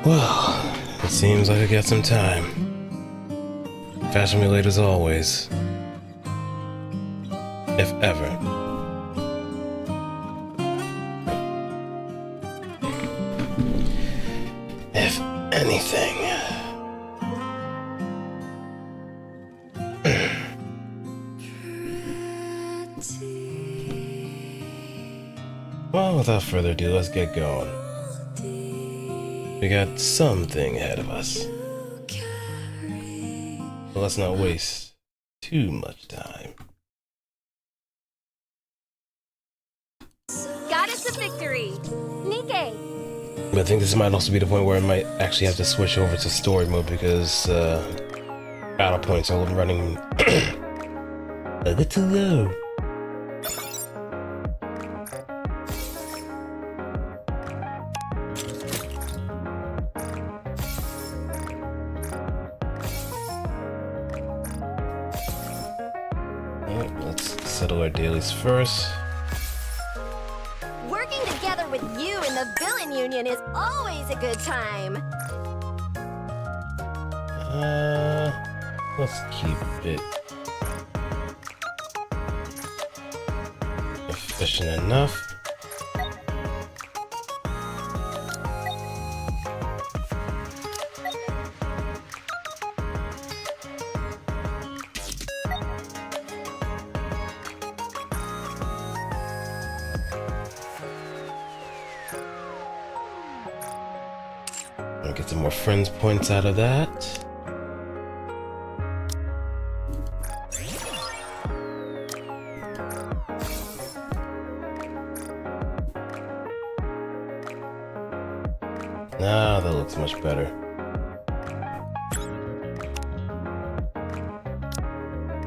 Well, it seems like I got some time. Fashion me late as always. If ever. If anything. Well, without further ado, let's get going. We got something ahead of us. But let's not waste too much time. Goddess of Victory! Nikke! But I think this might also be the point where I might actually have to switch over to story mode because battle points are running a little low. Let's settle our dailies first. Working together with you in the Villain Union is always a good time. Let's keep it efficient enough. Get some more friends points out of that. Now that looks much better.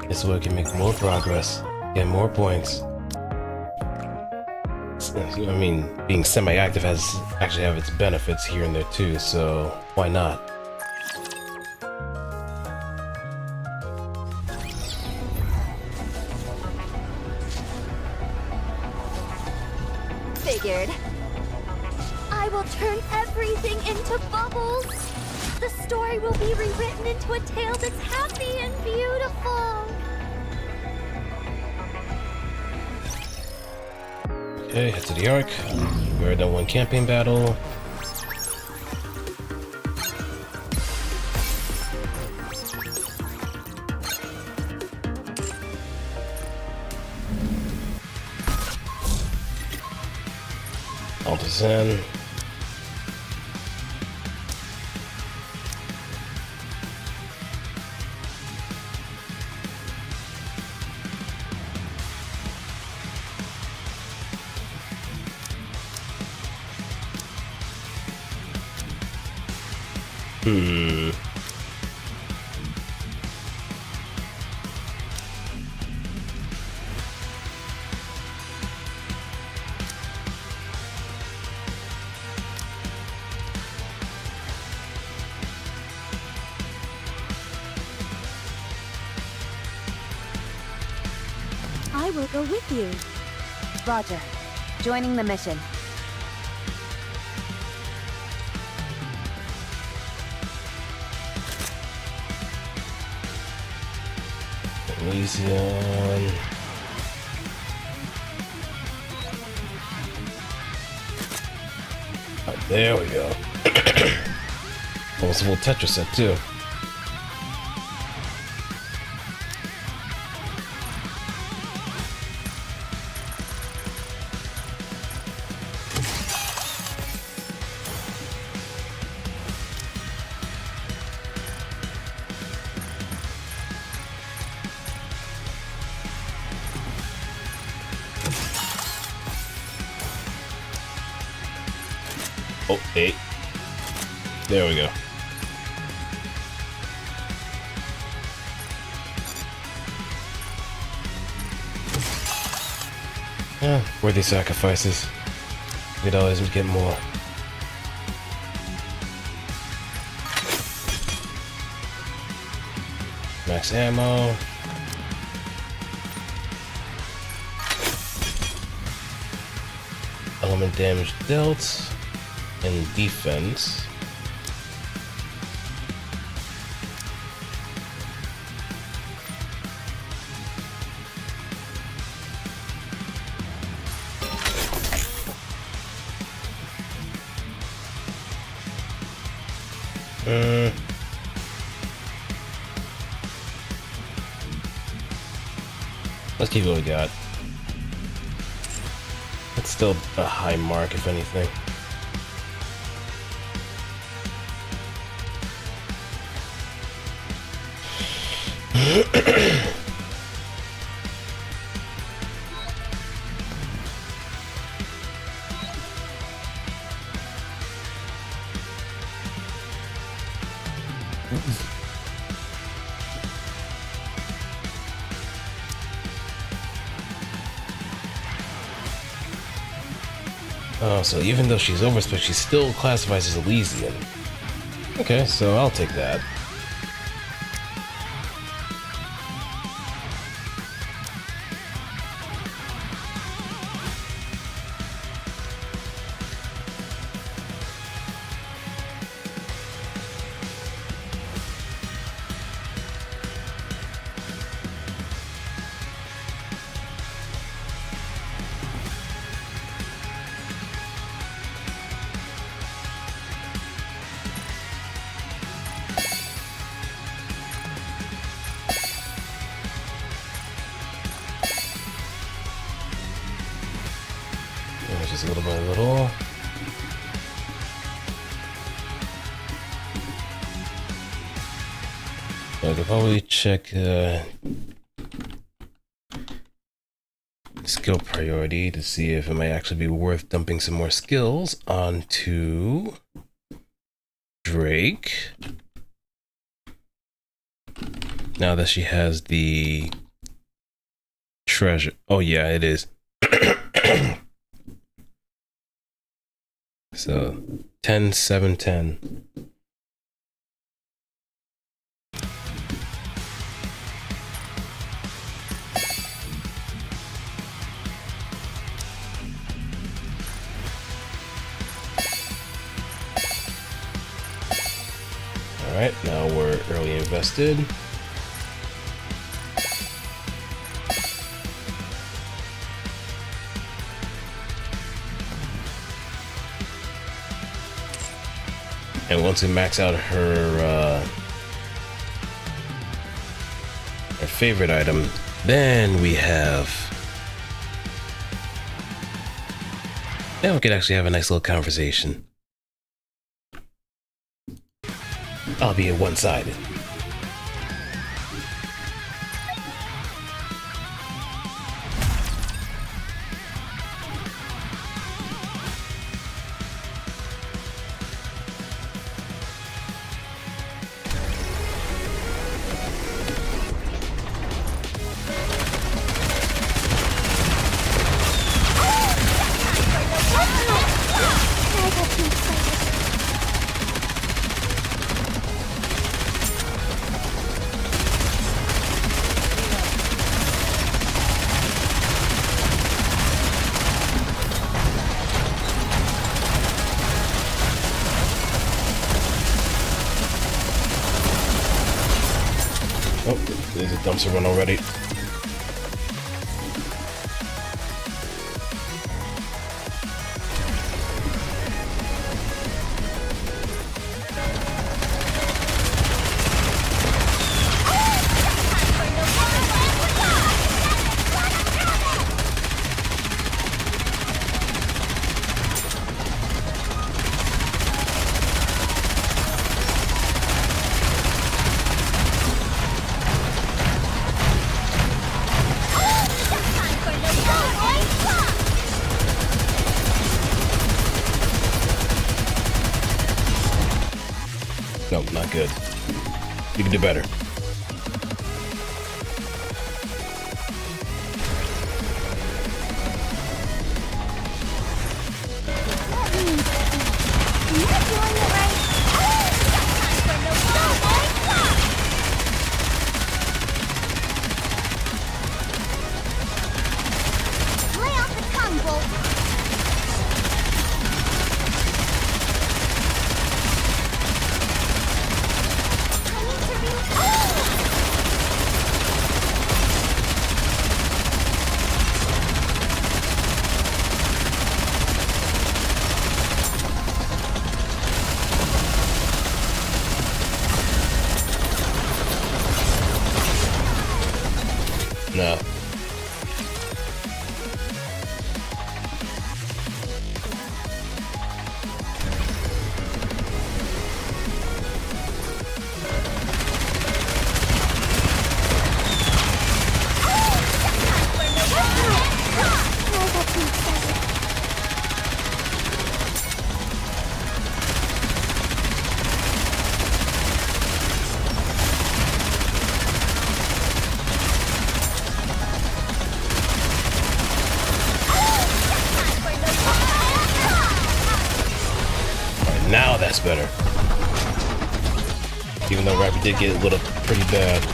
This way I can make more progress, get more points. I mean, being semi-active has actually have its benefits here and there too, so why not? Figured. I will turn everything into bubbles. The story will be rewritten into a tale that's happy and beautiful. Okay, head to the Ark. We already done one campaign battle. Altus in. I will go with you. Roger. Joining the mission. Elysian. Oh, there we go. Almost a full Tetris set too. Oh, 8. There we go. Yeah, worthy sacrifices. We'd always get more. Max ammo. Element damage dealt. And defense. Let's keep what we got. It's still a high mark, if anything. Oh, so even though she's overspec, she still classifies as Elysian. Okay, so I'll take that. Just little by little. I could probably check skill priority to see if it might actually be worth dumping some more skills onto Drake. Now that she has the treasure. Oh yeah, it is. So 10, 7, 10. Alright, now we're early invested. And once we max out her favorite item, then we could actually have a nice little conversation. Albeit one-sided. Oh, there's a dumpster run already. No, not good. You can do better. Oh! No. Now that's better. Even though Rappy did get a little pretty bad.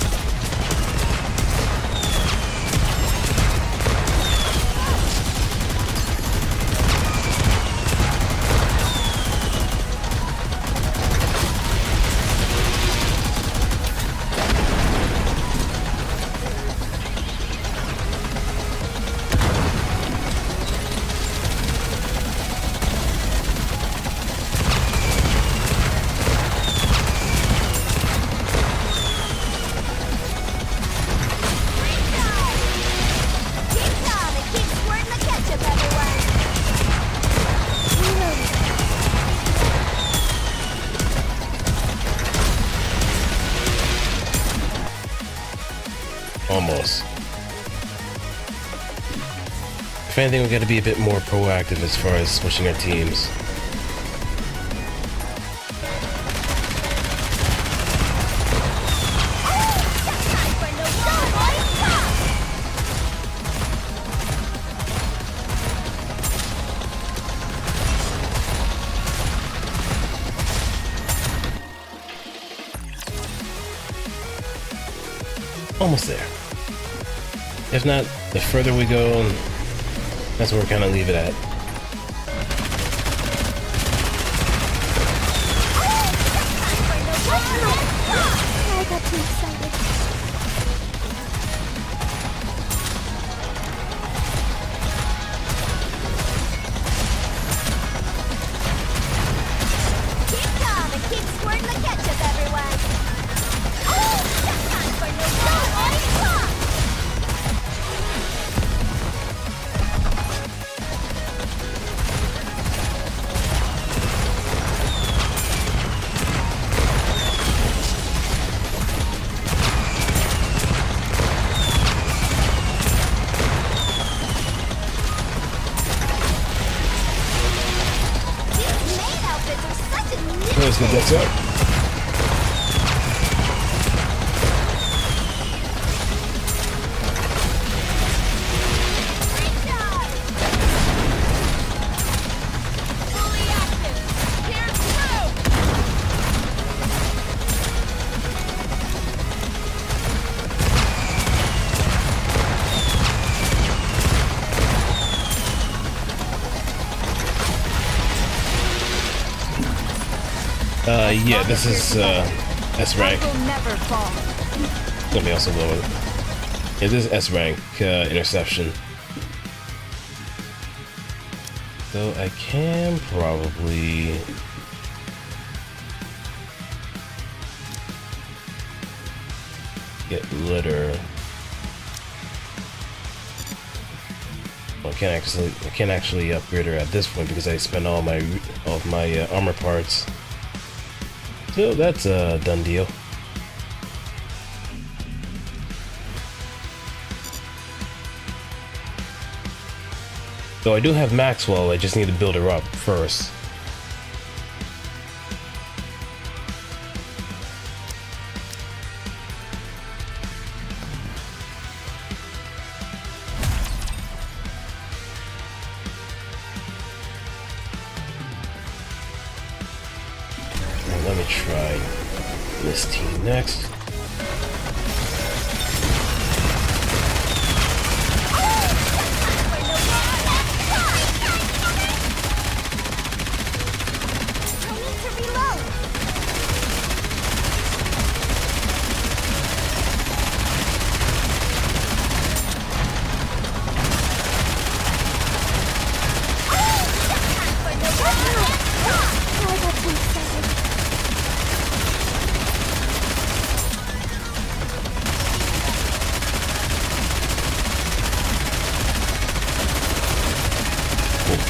Almost. If anything, we got to be a bit more proactive as far as switching our teams. Almost there. If not, the further we go, that's where we kind of leave it at. I got too excited. Keep calm and keep squirting the ketchup, everyone. Just time for no fun. These maid outfits are such a Where's the death up? fully active. Here's through. Yeah, this is, S rank. Will never fall. Let me also lower it. Yeah, this is S rank, interception. So I can probably... get litter. Well, I can't actually upgrade her at this point because I spent all of my armor parts. So that's a done deal. So I do have Maxwell, I just need to build her up first. And let me try this team next.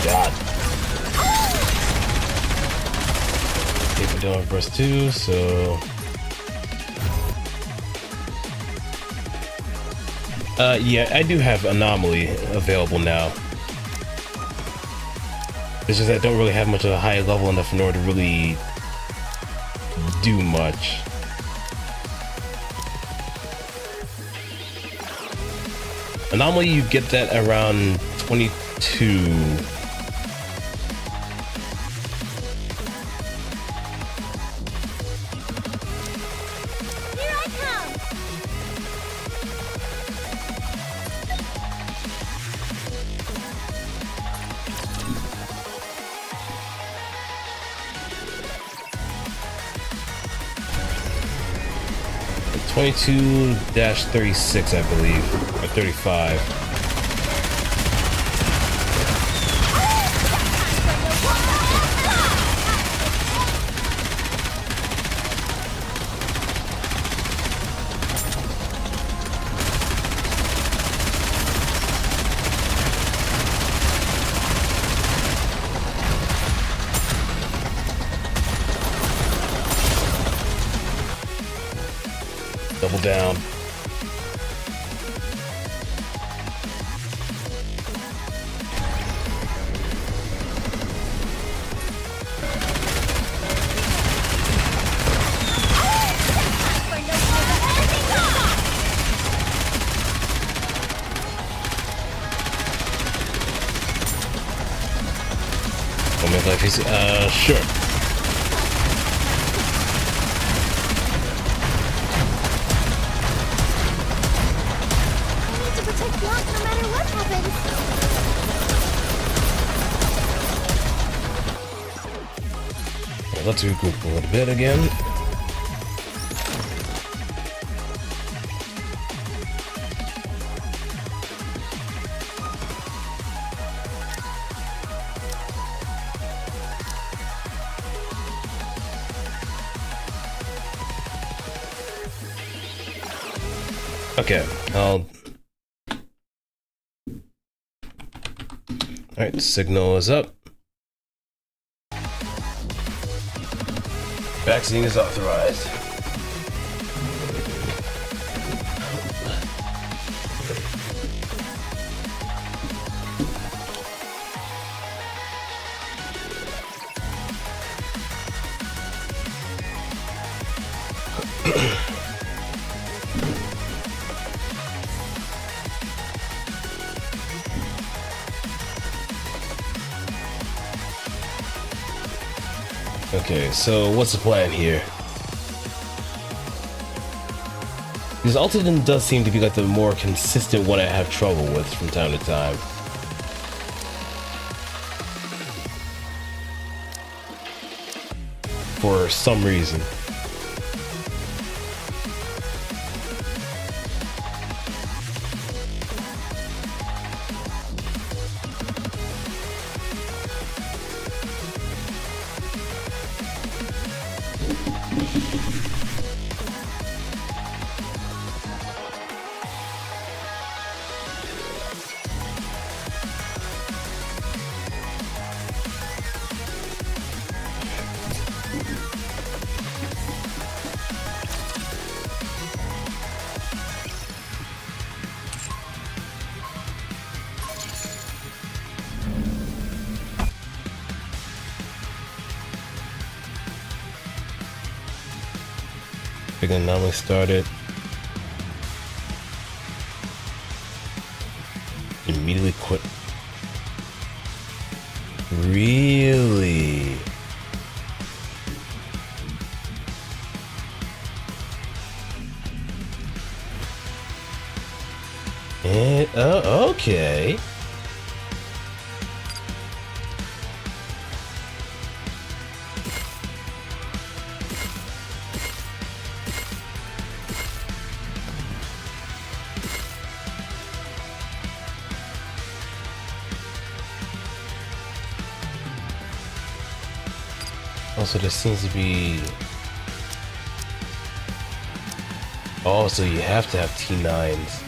God. Okay, we're doing burst 2, so... yeah, I do have Anomaly available now. It's just that I don't really have much of a high level enough in order to really do much. Anomaly, you get that around 22. (22-36), I believe, or 35. Double down. I'll make life easy. Sure. Let's regroup a little bit again. Okay, Alright, signal is up. Vaccine is authorized. Okay, so what's the plan here? Because Altadin does seem to be like the more consistent one I have trouble with from time to time. For some reason. Big anomaly started. Immediately quit. Really? Oh, okay. Also, there seems to be... Oh, so you have to have T9s.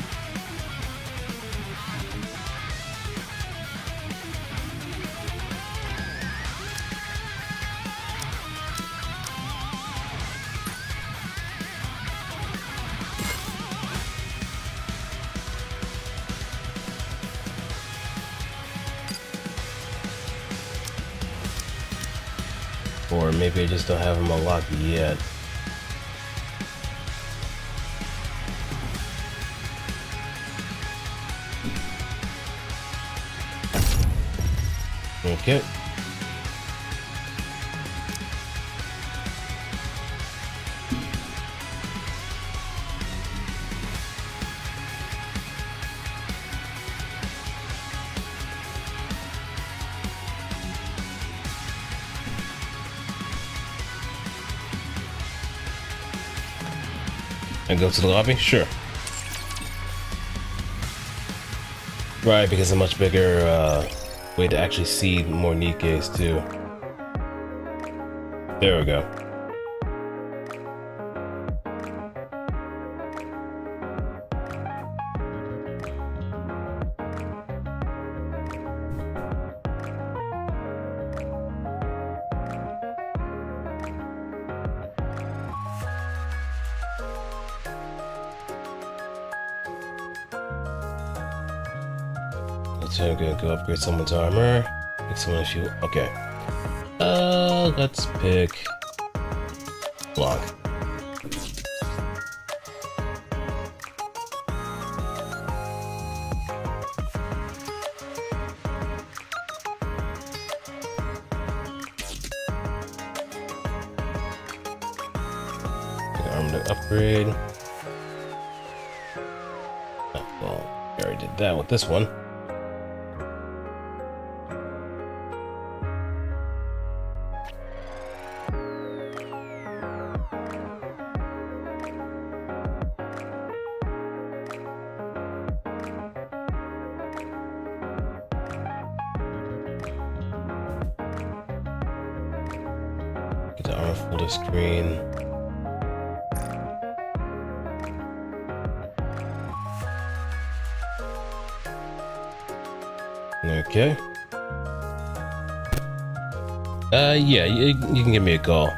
Or maybe I just don't have them unlocked yet. Okay. And go to the lobby? Sure. Right, because a much bigger way to actually see more Nikkes too. There we go. So I'm gonna go upgrade someone's armor. Pick someone if you. Okay. Let's pick Blanc. Armor to upgrade. Oh, well, I already did that with this one. Get the armor folder screen. Okay. Yeah, you can give me a call.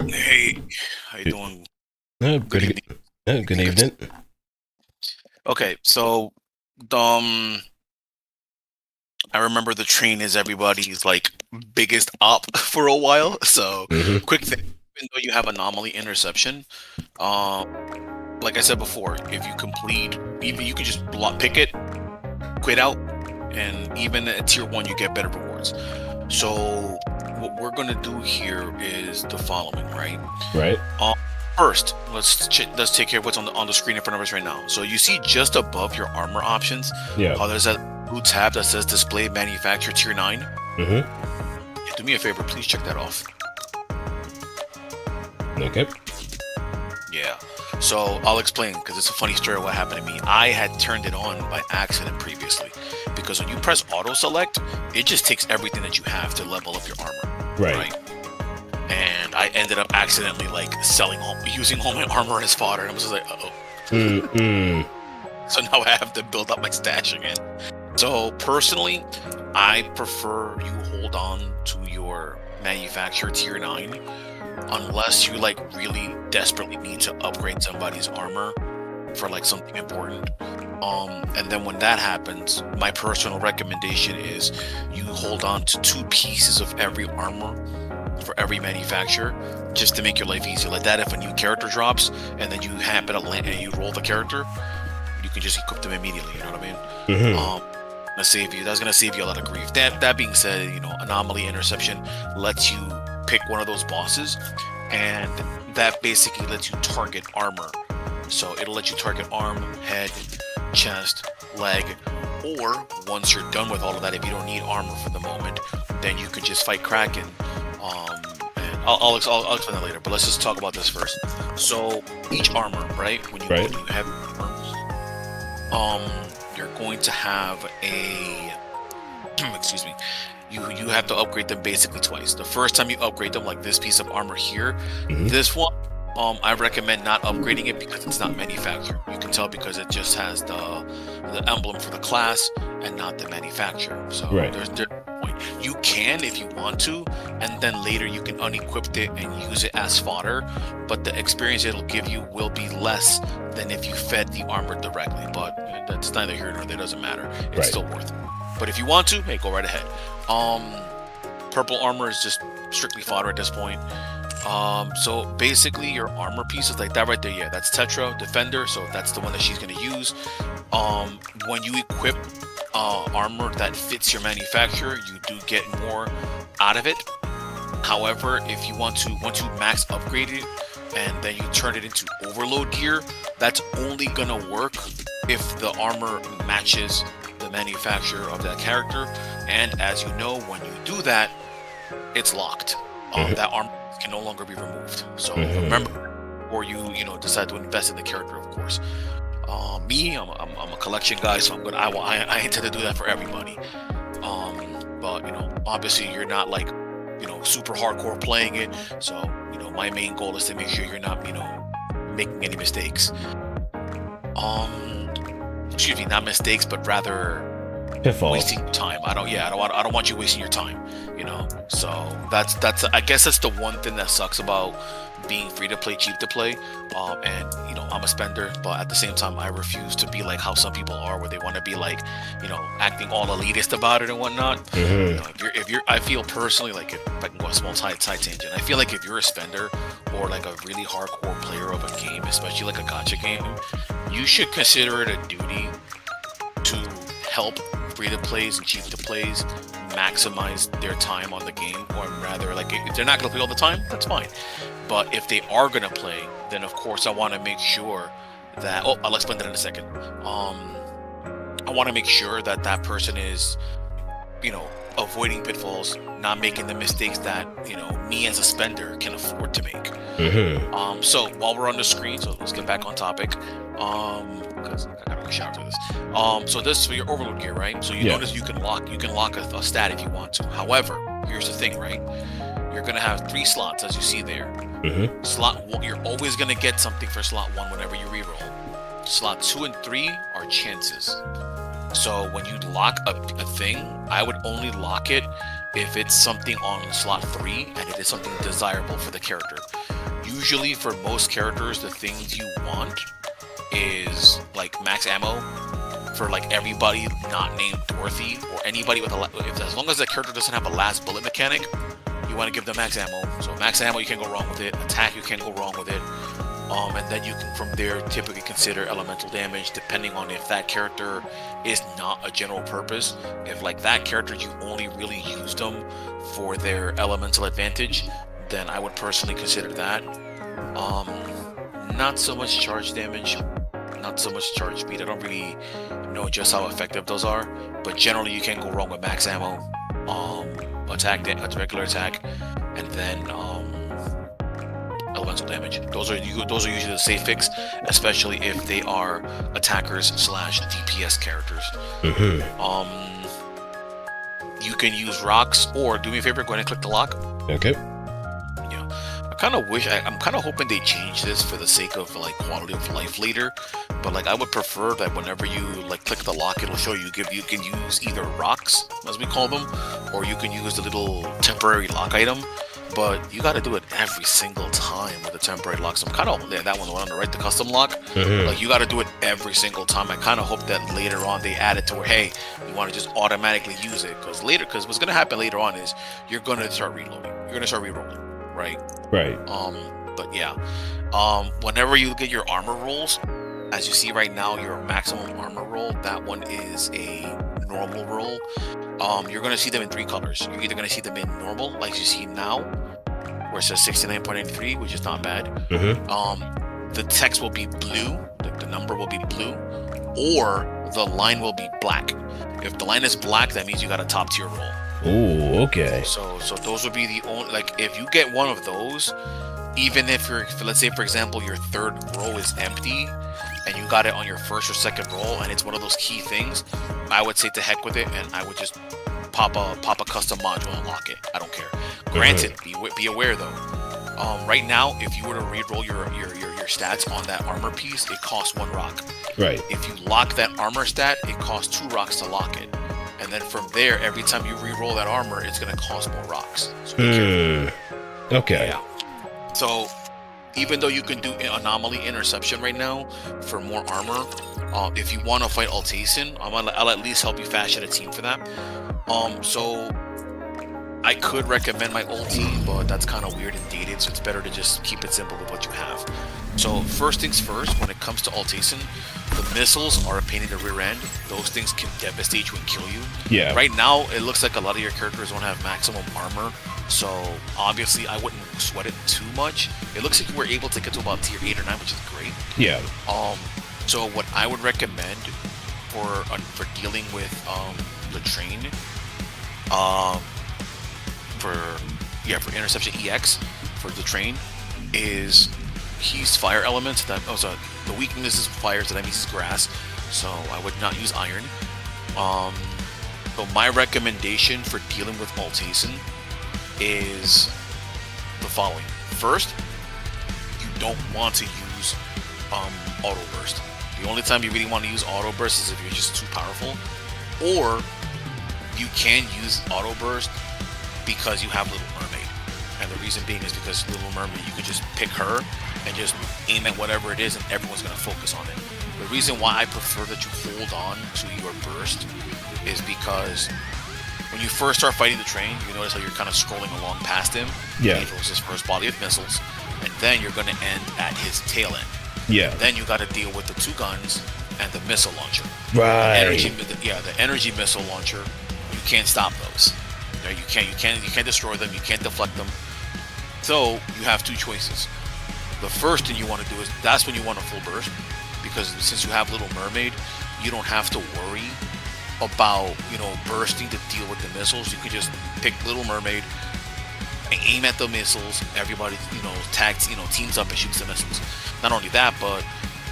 Hey, how you doing? Good evening. Good evening. Okay, so I remember the train is everybody's like biggest op for a while. So Mm-hmm. quick thing, even though you have anomaly interception, like I said before, if you complete, even you can just pick it, quit out, and even at tier 1 you get better rewards. So what we're gonna do here is the following, right? Right. First, let's take care of what's on the screen in front of us right now. So you see just above your armor options, Yeah. there's that blue tab that says Display Manufacturer Tier 9. Mm-hmm. Yeah, do me a favor, please check that off. Okay. Yeah. So I'll explain, because it's a funny story of what happened to me. I had turned it on by accident previously, because when you press auto select, it just takes everything that you have to level up your armor. Right. And I ended up accidentally like using all my armor as fodder, and I was just like, uh-oh. Mm-mm. So now I have to build up my stash again. So personally, I prefer you hold on to your manufacturer tier 9 unless you like really desperately need to upgrade somebody's armor for like something important. And then when that happens, my personal recommendation is you hold on to 2 pieces of every armor for every manufacturer, just to make your life easier. Like that, if a new character drops and then you happen to land and you roll the character, you can just equip them immediately. You know what I mean? Mm-hmm. That's gonna save you a lot of grief. That being said, anomaly interception lets you pick one of those bosses, and that basically lets you target armor. So it'll let you target arm, head, chest, leg, or once you're done with all of that, if you don't need armor for the moment, then you could just fight Kraken. And I'll explain that later, but let's just talk about this first. So each armor, right? When you have you're going to have a excuse me. You have to upgrade them basically twice. The first time you upgrade them, like this piece of armor here, Mm-hmm. this one I recommend not upgrading it because it's not manufactured. You can tell because it just has the emblem for the class and not the manufacturer. So there's no point. You can if you want to, and then later you can unequip it and use it as fodder, but the experience it'll give you will be less than if you fed the armor directly. But that's neither here nor there, doesn't matter. It's still worth it. But if you want to, hey, go right ahead. Purple armor is just strictly fodder at this point. So basically your armor pieces like that right there, yeah, that's Tetra Defender, so that's the one that she's going to use. When you equip armor that fits your manufacturer, you do get more out of it. However, if you want to, once you max upgrade it and then you turn it into overload gear, that's only going to work if the armor matches the manufacturer of that character. And as you know, when you do that, it's locked. That armor can no longer be removed. So remember, or you decide to invest in the character, of course. Me, I'm a collection guy, so I intend to do that for everybody. But obviously you're not like super hardcore playing it. So my main goal is to make sure you're not making any mistakes. Excuse me, not mistakes, but rather wasting time. I don't want you wasting your time. So that's I guess that's the one thing that sucks about being free to play, cheap to play. And I'm a spender, but at the same time I refuse to be like how some people are, where they want to be like acting all elitist about it and whatnot. If you're I feel personally like, if I can go a small side tangent, I feel like if you're a spender or like a really hardcore player of a game, especially like a gacha game, you should consider it a duty to help free to plays and cheap to plays maximize their time on the game. Or rather, like, if they're not going to play all the time, that's fine, but if they are going to play, then of course I want to make sure that I'll explain that in a second. I want to make sure that that person is avoiding pitfalls, not making the mistakes that me as a spender can afford to make. So while we're on the screen, so let's get back on topic, because I gotta go shower for this. So this is for your overload gear, right? So you notice you can lock a stat if you want to. However, here's the thing, right? You're gonna have 3 slots, as you see there. Slot 1, you're always gonna get something for slot 1 whenever you reroll. Slot 2 and 3 are chances. So when you lock a thing, I would only lock it if it's something on slot 3 and it is something desirable for the character. Usually for most characters, the things you want is like max ammo for like everybody not named Dorothy, or anybody with as long as the character doesn't have a last bullet mechanic, you want to give them max ammo. So max ammo, you can't go wrong with it. Attack, you can't go wrong with it. And then you can from there typically consider elemental damage, depending on if that character is not a general purpose. If like that character you only really use them for their elemental advantage, then I would personally consider that. Not so much charge damage, not so much charge speed. I don't really know just how effective those are, but generally you can't go wrong with max ammo, regular attack, and then elemental damage. Those are usually the safe fix, especially if they are attackers / DPS characters. You can use rocks, or do me a favor, go ahead and click the lock. Okay. I'm kind of hoping they change this for the sake of like quality of life later, but like I would prefer that whenever you like click the lock, it'll show you you can use either rocks, as we call them, or you can use the little temporary lock item. But you got to do it every single time with the temporary lock. So I'm kind of that one, the one on the right, the custom lock. Like you got to do it every single time. I kind of hope that later on they add it to where, hey, you want to just automatically use it, because what's going to happen later on is you're going to start reloading. You're going to start rerolling, right? Right. But yeah, whenever you get your armor rolls, as you see right now, your maximum armor roll, that one is a normal roll. You're going to see them in 3 colors. You're either going to see them in normal, like you see now, where it says 69.83, which is not bad. The text will be blue, the number will be blue, or the line will be black. If the line is black, that means you got a top tier roll. Oh, okay. So those would be the only, like, if you get one of those, even if let's say for example your 3rd row is empty and you got it on your 1st or 2nd roll and it's one of those key things, I would say to heck with it, and I would just pop a custom module and lock it. I don't care. Granted, be aware though, Right now, if you were to reroll your stats on that armor piece, it costs 1 rock. Right. If you lock that armor stat, it costs 2 rocks to lock it. And then from there, every time you reroll that armor, it's going to cost more rocks. So be careful. Okay. Yeah. So even though you can do anomaly interception right now for more armor, if you want to fight Altaisin, I'll at least help you fashion a team for that. So I could recommend my old team, but that's kind of weird and dated, so it's better to just keep it simple with what you have. So first things first, when it comes to Altaisin, the missiles are a pain in the rear end. Those things can devastate you and kill you. Yeah. Right now, it looks like a lot of your characters don't have maximum armor, so obviously I wouldn't sweat it too much. It looks like you were able to get to about tier 8 or 9, which is great. Yeah. So what I would recommend for dealing with the train, for interception EX for the train is he's fire elements. That the weakness is fire, so that means it's grass. So I would not use iron. So my recommendation for dealing with Altaisin is the following. First, you don't want to use auto burst. The only time you really want to use auto burst is if you're just too powerful, or you can use auto burst because you have Little Mermaid. And the reason being is because Little Mermaid, you can just pick her and just aim at whatever it is and everyone's going to focus on it. The reason why I prefer that you hold on to your burst is because when you first start fighting the train, you notice how you're kind of scrolling along past him. Yeah. He throws his first volley of missiles, and then you're going to end at his tail end. Yeah. Then you got to deal with the 2 guns and the missile launcher. Right. The energy missile launcher, you can't stop those. You can't destroy them. You can't deflect them. So you have 2 choices. The first thing you want to do is that's when you want a full burst, because since you have Little Mermaid, you don't have to worry about bursting to deal with the missiles. You can just pick Little Mermaid, aim at the missiles. Everybody teams up and shoots the missiles. Not only that, but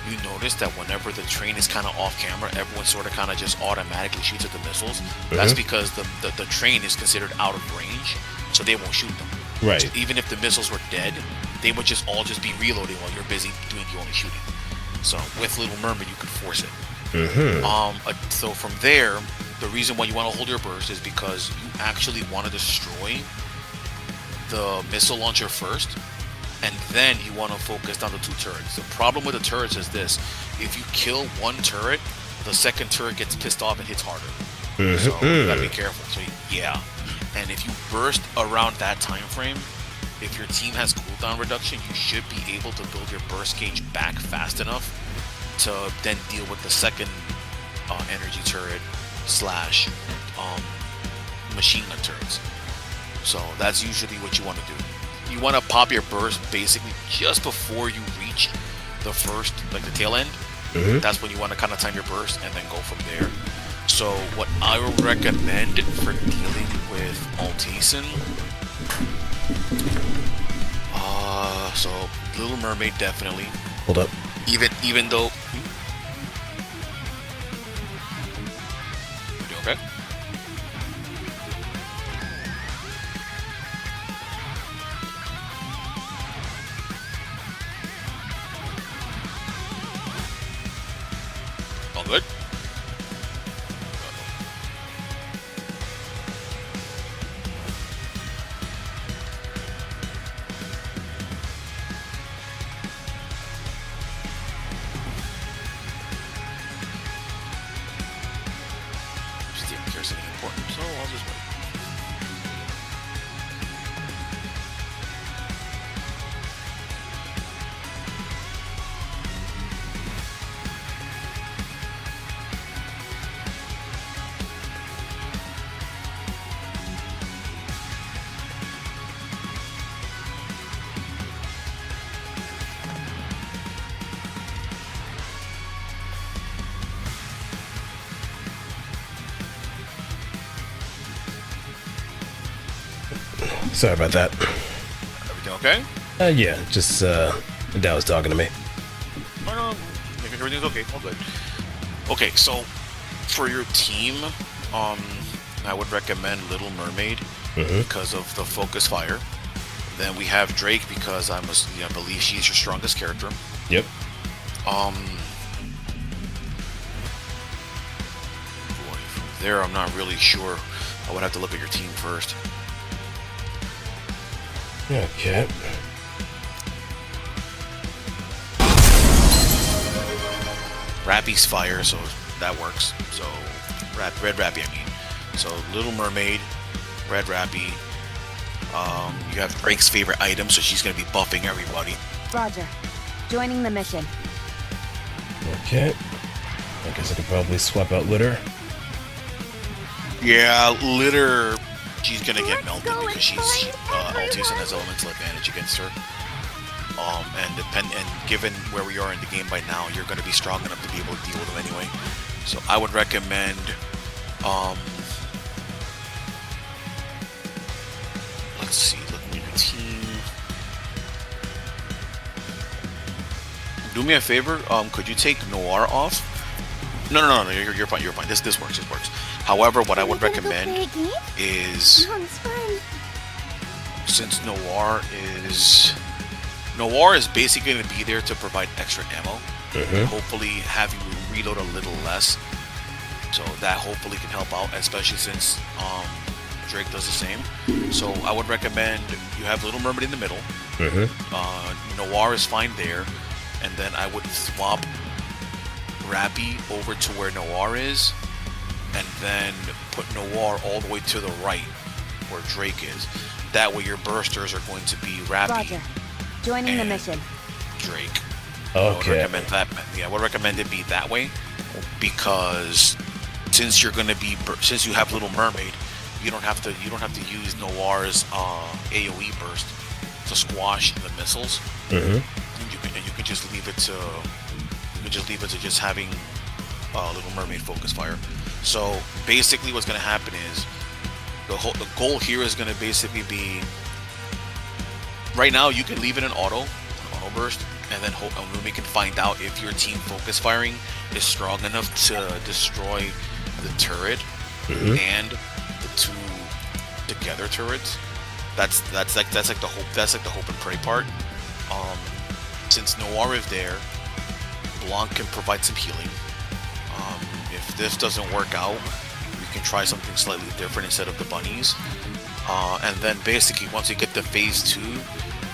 you notice that whenever the train is kind of off camera, everyone sort of kind of just automatically shoots at the missiles. Mm-hmm. That's because the train is considered out of range, so they won't shoot them. Right. So even if the missiles were dead, they would just all be reloading while you're busy doing the only shooting. So with Little Mermaid, you can force it. Mm-hmm. So from there, the reason why you want to hold your burst is because you actually want to destroy the missile launcher first, and then you want to focus on the 2 turrets. The problem with the turrets is this: if you kill 1 turret, the second turret gets pissed off and hits harder. Mm-hmm. So you gotta be careful. So yeah, and if you burst around that time frame, if your team has cooldown reduction, you should be able to build your burst gauge back fast enough to then deal with the second energy turret / machine gun turrets. So that's usually what you want to do. You want to pop your burst basically just before you reach the first, like the tail end. Mm-hmm. That's when you want to kind of time your burst and then go from there. So what I would recommend for dealing with Altaisin, so Little Mermaid definitely. Hold up. Even though. You doing okay? All good? Just didn't hear something important, so I'll just wait. Sorry about that. Everything okay? Yeah, just Dad was talking to me. No, make sure everything's okay. All good. Okay, so for your team, I would recommend Little Mermaid because of the focus fire. then we have Drake because I believe she's your strongest character. Yep. Boy, from there, I'm not really sure. I would have to look at your team first. Okay. Rappy's fire, so that works. So, Red Rappy, I mean. So, Little Mermaid, Red Rappy. You have Drake's favorite item, so she's going to be buffing everybody. Roger. Joining the mission. Okay. I guess I could probably swap out Litter. Yeah, Litter, she's going to get Let's melted go because she's and find Altice and has everyone. elemental advantage against her. And given where we are in the game by now, you're going to be strong enough to be able to deal with them anyway. So I would recommend let's see, looking at your team. Do me a favor, could you take Noir off? No, you're fine, you're fine. This works, However, what I would recommend is, Sounds fun. since Noir is basically going to be there to provide extra ammo, hopefully have you reload a little less, so that hopefully can help out, especially since Drake does the same. So I would recommend you have Little Mermaid in the middle. Noir is fine there, and then I would swap Rappy over to where Noir is, and then put Noir all the way to the right where Drake is. That way your bursters are going to be Rappy. Roger. Joining the mission. Drake. Okay. I would recommend it be that way, because since you're going to be since you have Little Mermaid, you don't have to use Noir's AOE burst to squash the missiles. And you can just leave it to just having Little Mermaid focus fire. So basically, what's going to happen is the goal here is going to basically be, right now you can leave it in auto burst, and then we can find out if your team focus firing is strong enough to destroy the turret and the two together turrets. That's like the hope and pray part. Since Noir is there, Blanc can provide some healing. If this doesn't work out, we can try something slightly different instead of the bunnies. And then basically, once you get to phase 2,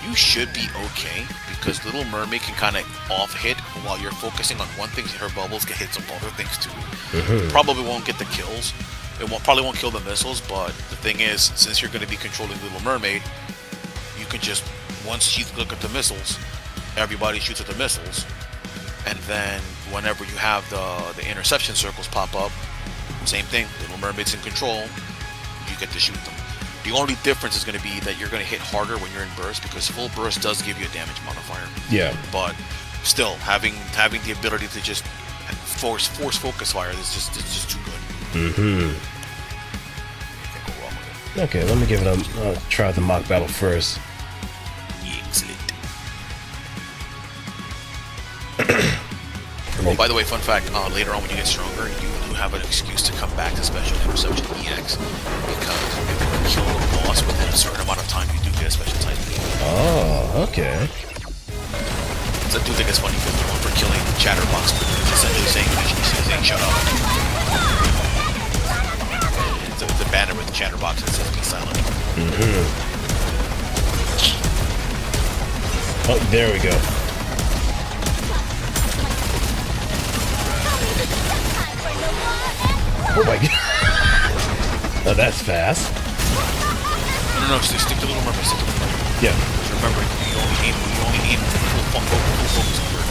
you should be okay, because Little Mermaid can kind of off-hit while you're focusing on one thing. Her bubbles can hit some other things too. Probably won't get the kills. Probably won't kill the missiles, but the thing is, since you're going to be controlling Little Mermaid, you can just, once you look at the missiles, everybody shoots at the missiles, and then whenever you have the interception circles pop up, same thing, Little Mermaid's in control, you get to shoot them. The only difference is going to be that you're going to hit harder when you're in burst, because full burst does give you a damage modifier. Yeah. But still, having the ability to just force focus fire is just too good. Can't go wrong with it. Okay, let me give it a try the mock battle first. Excellent. Oh, by the way, fun fact, later on when you get stronger, you do have an excuse to come back to Special Interception EX, because if you kill the boss within a certain amount of time, you do get a special type. Oh, okay. So I do think it's funny, because the one for killing Chatterbox is essentially saying shut up. It's a banner with the Chatterbox that says be silent. Oh, there we go. Oh my god. Oh, that's fast. No, stick to Little Mermaid, stick to Little Mermaid. Yeah. Just remember, you only aim full focus on her.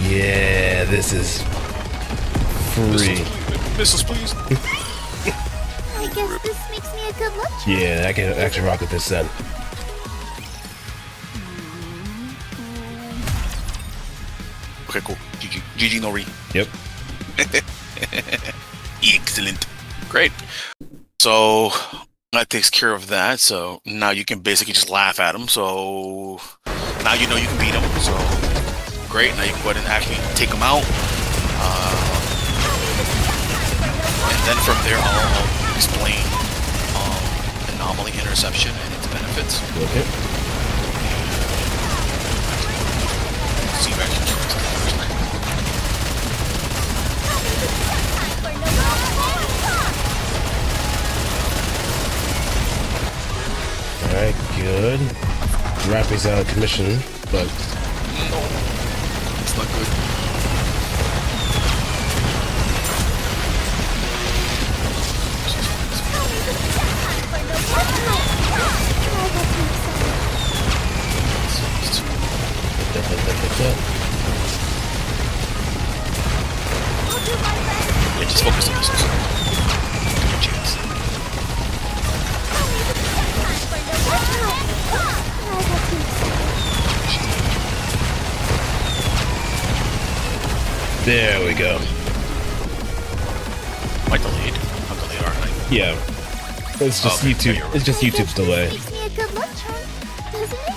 Yeah, this is free. Missiles, please. I guess this makes me a good lunch. Yeah, I can actually rock with this then. Okay, cool. GG no re. Yep. Excellent. Great. So That takes care of that. So now you can basically just laugh at him. So now you know you can beat him. So great. Now you can go ahead and actually take him out. And then from there, I'll explain anomaly interception and its benefits. Okay. See if I can do it first time. Alright, good. Rappy's out of commission, but... No, it's not good. Yeah, just focus on this. Good chance. There we go. Am I delayed? I'm delayed, aren't I? Yeah. It's just Okay, YouTube. yeah, It's just YouTube's delay. Makes me a good luck charm, doesn't it?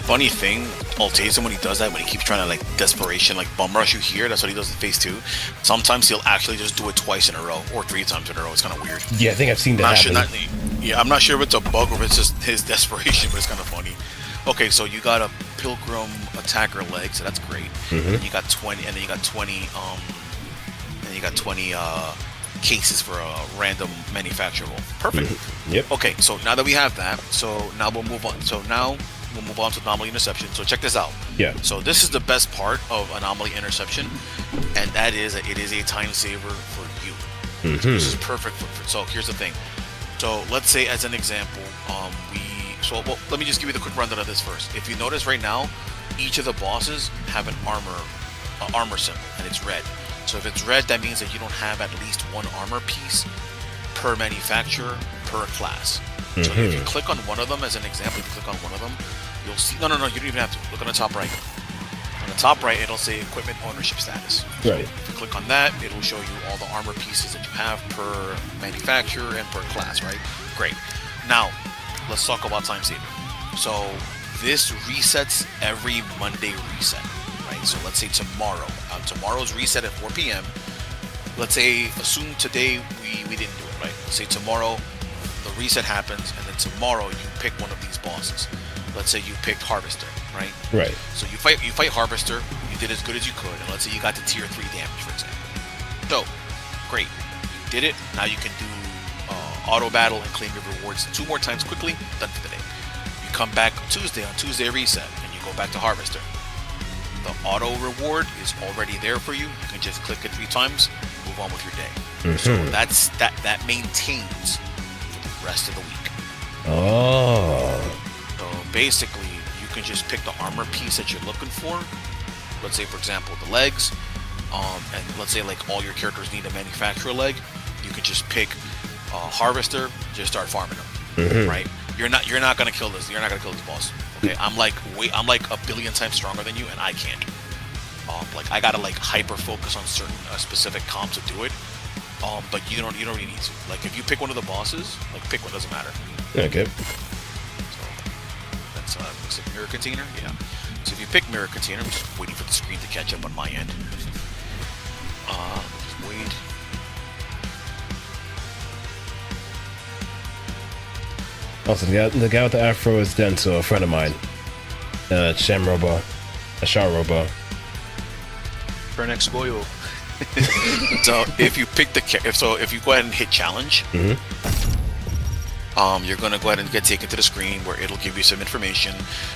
Funny thing, Altazen, when he does that, when he keeps trying to like desperation, like bum rush you here, that's what he does in phase 2. Sometimes he'll actually just do it twice in a row or 3 times in a row. It's kind of weird. Yeah, I think I've seen that happen. I'm not sure if it's a bug or if it's just his desperation, but it's kind of funny. Okay, so you got a Pilgrim attacker leg, so that's great. Mhm. And you got 20, and then you got 20, and you got 20 cases for a random manufacturable. Perfect. Yep. Okay, so now that we have that, so now we'll move on. So now we'll move on to anomaly interception. So check this out. Yeah. So this is the best part of anomaly interception, and that is that it is a time saver for you. So this is perfect for. So here's the thing. So let's say, as an example, well, let me just give you the quick rundown of this first. If you notice right now, each of the bosses have an armor symbol, and it's red. So if it's red, that means that you don't have at least one armor piece per manufacturer per class. So if you click on one of them, as an example, if you click on one of them, you'll see. No, you don't even have to. Look on the top right. On the top right, it'll say equipment ownership status. Right. If you click on that, it'll show you all the armor pieces that you have per manufacturer and per class, right? Great. Now, let's talk about time saving. So this resets every Monday reset, right? So let's say tomorrow. Tomorrow's reset at 4 p.m. Let's say, assume today we didn't do it, right? Let's say tomorrow the reset happens, and then tomorrow you pick one of these bosses. Let's say you picked Harvester, right? Right. So you fight Harvester, you did as good as you could, and let's say you got to tier 3 damage, for example. So, great. You did it. Now you can do auto battle and claim your rewards 2 more times quickly. Done for the day. You come back on Tuesday reset, and you go back to Harvester. The auto reward is already there for you. You can just click it 3 times, move on with your day. So that maintains for the rest of the week. Oh. So basically, you can just pick the armor piece that you're looking for. Let's say, for example, the legs, and let's say like all your characters need a manufacturer leg. You can just pick Harvester, just start farming them, right? You're not gonna kill this. You're not gonna kill this boss. Okay, I'm like a billion times stronger than you, and I can't. Like I gotta like hyper focus on certain specific comps to do it. But you don't really need to. Like if you pick one of the bosses, like pick one, doesn't matter. Okay. So that's looks like mirror container. Yeah. So if you pick mirror container, I'm just waiting for the screen to catch up on my end. Just wait. Also, the guy with the afro is Denso, a friend of mine. Shamroba. A Sharoba. Fernex Goyo. So if you pick if you go ahead and hit challenge, you're gonna go ahead and get taken to the screen where it'll give you some information.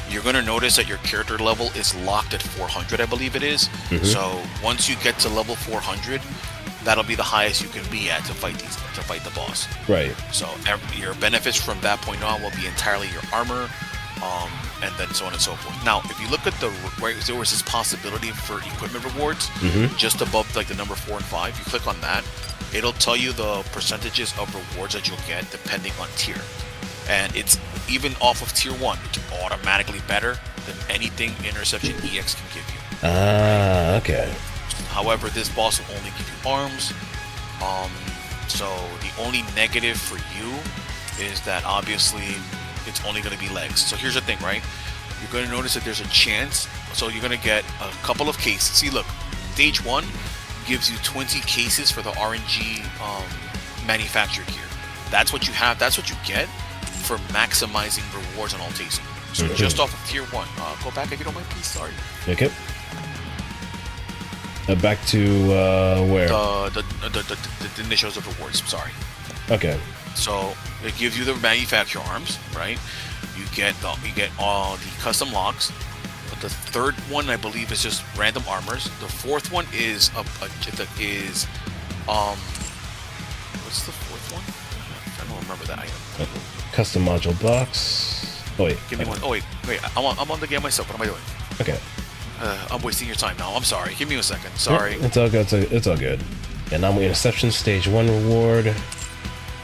You're gonna notice that your character level is locked at 400, I believe it is. So once you get to level 400, that'll be the highest you can be at to fight the boss. Right. So your benefits from that point on will be entirely your armor, and then so on and so forth. Now, if you look at where there was this possibility for equipment rewards, just above like the number 4 and 5, you click on that, it'll tell you the percentages of rewards that you'll get depending on tier. And it's even off of tier 1, it's automatically better than anything Interception EX can give you. Ah, okay. However, this boss will only give you arms, So the only negative for you is that obviously it's only going to be legs. So here's the thing, right? You're going to notice that there's a chance. So you're going to get a couple of cases. See, look, stage 1 gives you 20 cases for the RNG manufactured gear. That's what you have. That's what you get for maximizing rewards on all tasting. So just off of tier 1. Go back if you don't mind, please. Sorry. Okay. Back to where? The initials of rewards. Sorry. Okay. So it gives you the manufacturer arms, right? You get all the custom locks. The third one, I believe, is just random armors. The fourth one is what's the fourth one? I don't remember that item. Custom module box. Oh wait. Give me one. Oh wait. I'm on the game myself. What am I doing? Okay. I'm wasting your time now. I'm sorry. Give me a second. Sorry. It's all good. It's all good. And I'm interception stage 1 reward.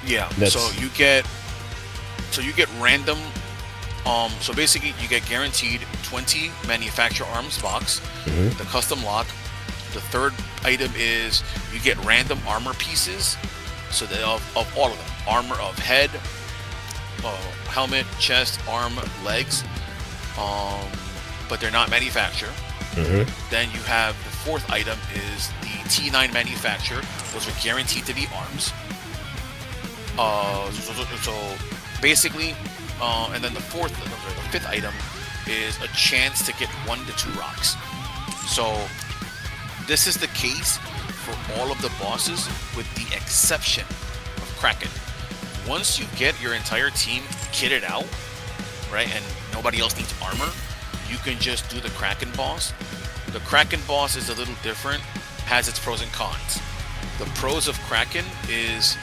Yeah. So you get random. So basically, you get guaranteed 20 manufacturer arms box. The custom lock. The third item is you get random armor pieces. So that of all of them, armor of head, helmet, chest, arm, legs. But they're not manufactured. Then you have the fourth item is the T9 manufacturer. Those are guaranteed to be arms. So basically, and then the fifth item is a chance to get 1 to 2 rocks. So this is the case for all of the bosses, with the exception of Kraken. Once you get your entire team kitted out, right, and nobody else needs armor, you can just do the Kraken boss. The Kraken boss is a little different, has its pros and cons. The pros of Kraken is,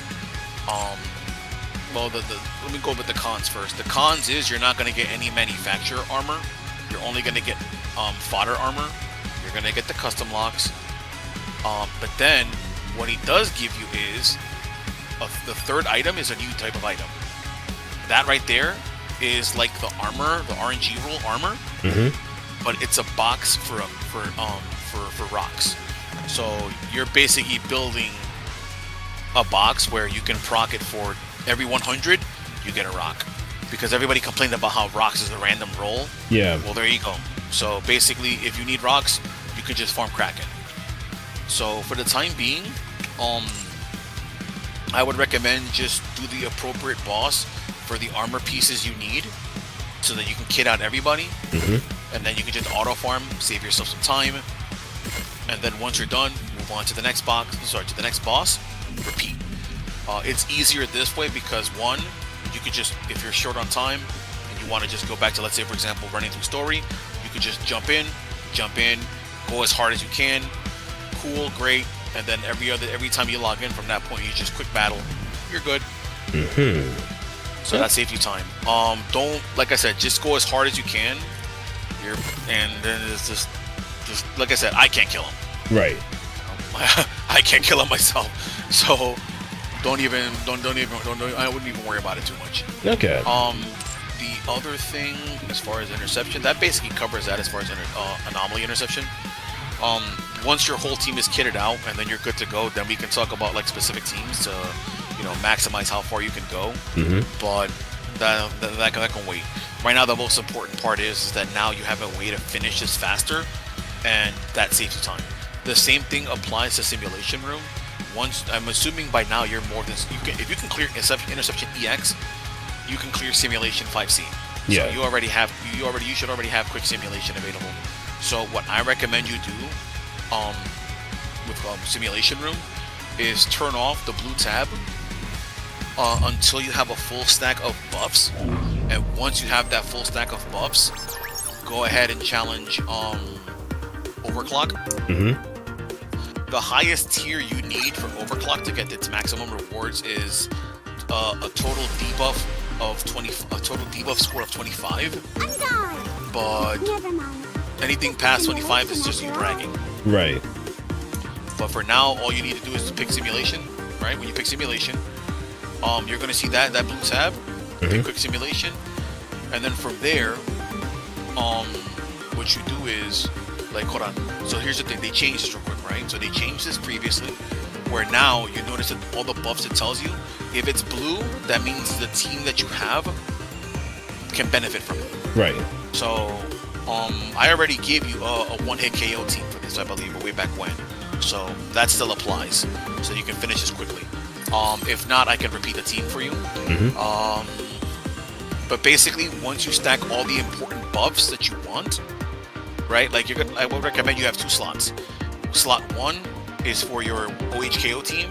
well, let me go with the cons first. The cons is you're not going to get any manufacturer armor. You're only going to get fodder armor. You're going to get the custom locks. But then, what he does give you is, the third item is a new type of item. That right there is like the armor, the RNG rule armor, but it's a box for rocks. So you're basically building a box where you can proc it for every 100, you get a rock. Because everybody complained about how rocks is a random roll. Yeah. Well, there you go. So basically, if you need rocks, you can just farm Kraken. So for the time being, I would recommend just do the appropriate boss for the armor pieces you need, so that you can kit out everybody, and then you can just auto farm, save yourself some time, and then once you're done, move on to the next boss, repeat. It's easier this way because one, you could just, if you're short on time and you want to just go back to, let's say for example, running through story, you could just jump in, go as hard as you can, cool, great, and then every time you log in from that point, you just quick battle, you're good. So that saves you time. Don't, like I said, just go as hard as you can. And then it's just like I said, I can't kill him. Right. I can't kill him myself. So I wouldn't even worry about it too much. Okay. The other thing, as far as interception, that basically covers that as far as anomaly interception. Once your whole team is kitted out and then you're good to go, then we can talk about like specific teams to, maximize how far you can go. But that can wait. Right now, the most important part is that now you have a way to finish this faster, and that saves you time. The same thing applies to Simulation Room. Once, I'm assuming by now you're more than if you can clear Interception EX, you can clear Simulation 5C. Yeah. So you should already have quick simulation available. So what I recommend you do, with Simulation Room, is turn off the blue tab until you have a full stack of buffs, and once you have that full stack of buffs, go ahead and challenge Overclock. The highest tier you need for Overclock to get its maximum rewards is a total debuff score of 25. But anything past 25 is just you bragging. Right. But for now, all you need to do is pick Simulation. Right? When you pick Simulation, you're going to see that blue tab. Pick quick simulation, and then from there, what you do is, like, hold on. So here's the thing: they changed this real quick, right? So they changed this previously. where now you notice that all the buffs it tells you, if it's blue, that means the team that you have can benefit from it. Right. So, I already gave you a one-hit KO team for this, I believe, way back when. So that still applies. So you can finish this quickly. If not, I can repeat the team for you. But basically, once you stack all the important buffs that you want, right? Like I would recommend you have 2 slots. Slot 1 is for your OHKO team.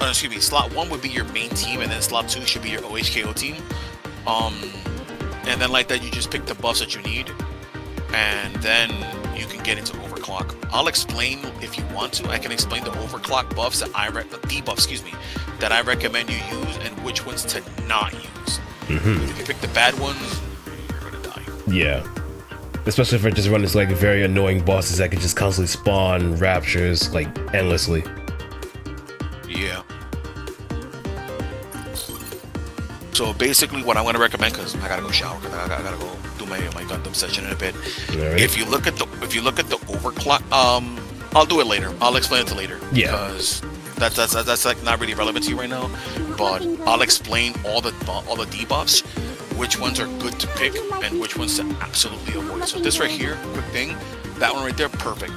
Excuse me. Slot 1 would be your main team, and then slot 2 should be your OHKO team. And then like that, you just pick the buffs that you need, and then you can get into overclock. I'll explain if you want to. I can explain the overclock buffs that debuffs, excuse me, that I recommend you use and which ones to not use. If you pick the bad ones, you're gonna die. Yeah. Especially if I just run this like very annoying bosses that can just constantly spawn raptures like endlessly. Yeah. So basically, what I'm gonna recommend, because I gotta go shower, because I gotta go do my Gundam session in a bit. Right. If you look at the overclock, I'll do it later. I'll explain it to later. Yeah. Because that's like not really relevant to you right now. But I'll explain all the debuffs, which ones are good to pick and which ones to absolutely avoid. So this right here, quick thing, that one right there, perfect.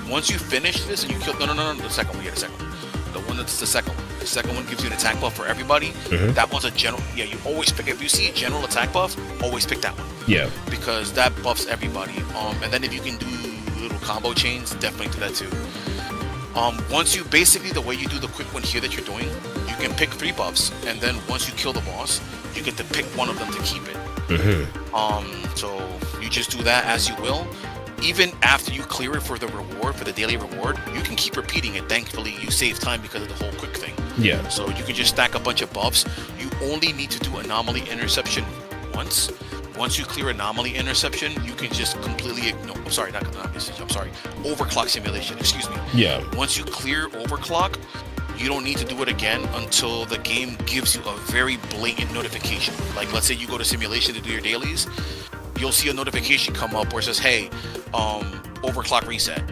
Once you finish this and you kill, no, the second one, the second one. The one that's the second one. The second one gives you an attack buff for everybody. That one's a general. Yeah, you always pick. If you see a general attack buff, always pick that one. Yeah. Because that buffs everybody. And then if you can do little combo chains, definitely do that too. Once you basically, the way you do the quick one here that you're doing, you can pick 3 buffs, and then once you kill the boss, you get to pick one of them to keep it. So you just do that as you will. Even after you clear it for the reward, for the daily reward, you can keep repeating it. Thankfully, you save time because of the whole quick thing. Yeah. So you can just stack a bunch of buffs. You only need to do anomaly interception once. Once you clear anomaly interception, you can just completely ignore. I'm sorry, not interception. I'm sorry, overclock simulation. Excuse me. Yeah. Once you clear overclock, you don't need to do it again until the game gives you a very blatant notification. Like, let's say you go to simulation to do your dailies, you'll see a notification come up where it says, "Hey, overclock reset."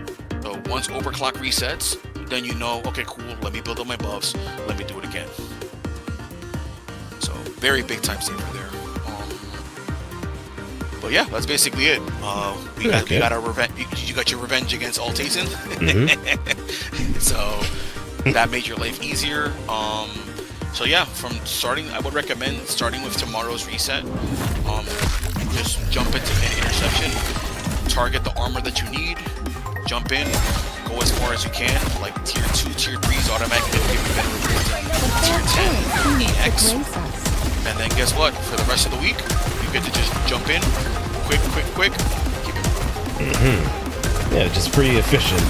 So once overclock resets, then you know, okay, cool. Let me build up my buffs. Let me do it again. So very big time saver there. But yeah, that's basically it. We got our revenge. You got your revenge against Altazin. So that made your life easier. So yeah, from starting, I would recommend starting with tomorrow's reset. Just jump into an interception, target the armor that you need, jump in, go as far as you can. Like tier 2, tier 3s automatically give you better rewards than tier 10, EX. And then guess what? For the rest of the week, you get to just jump in, quick. Keep it. Yeah, just pretty efficient.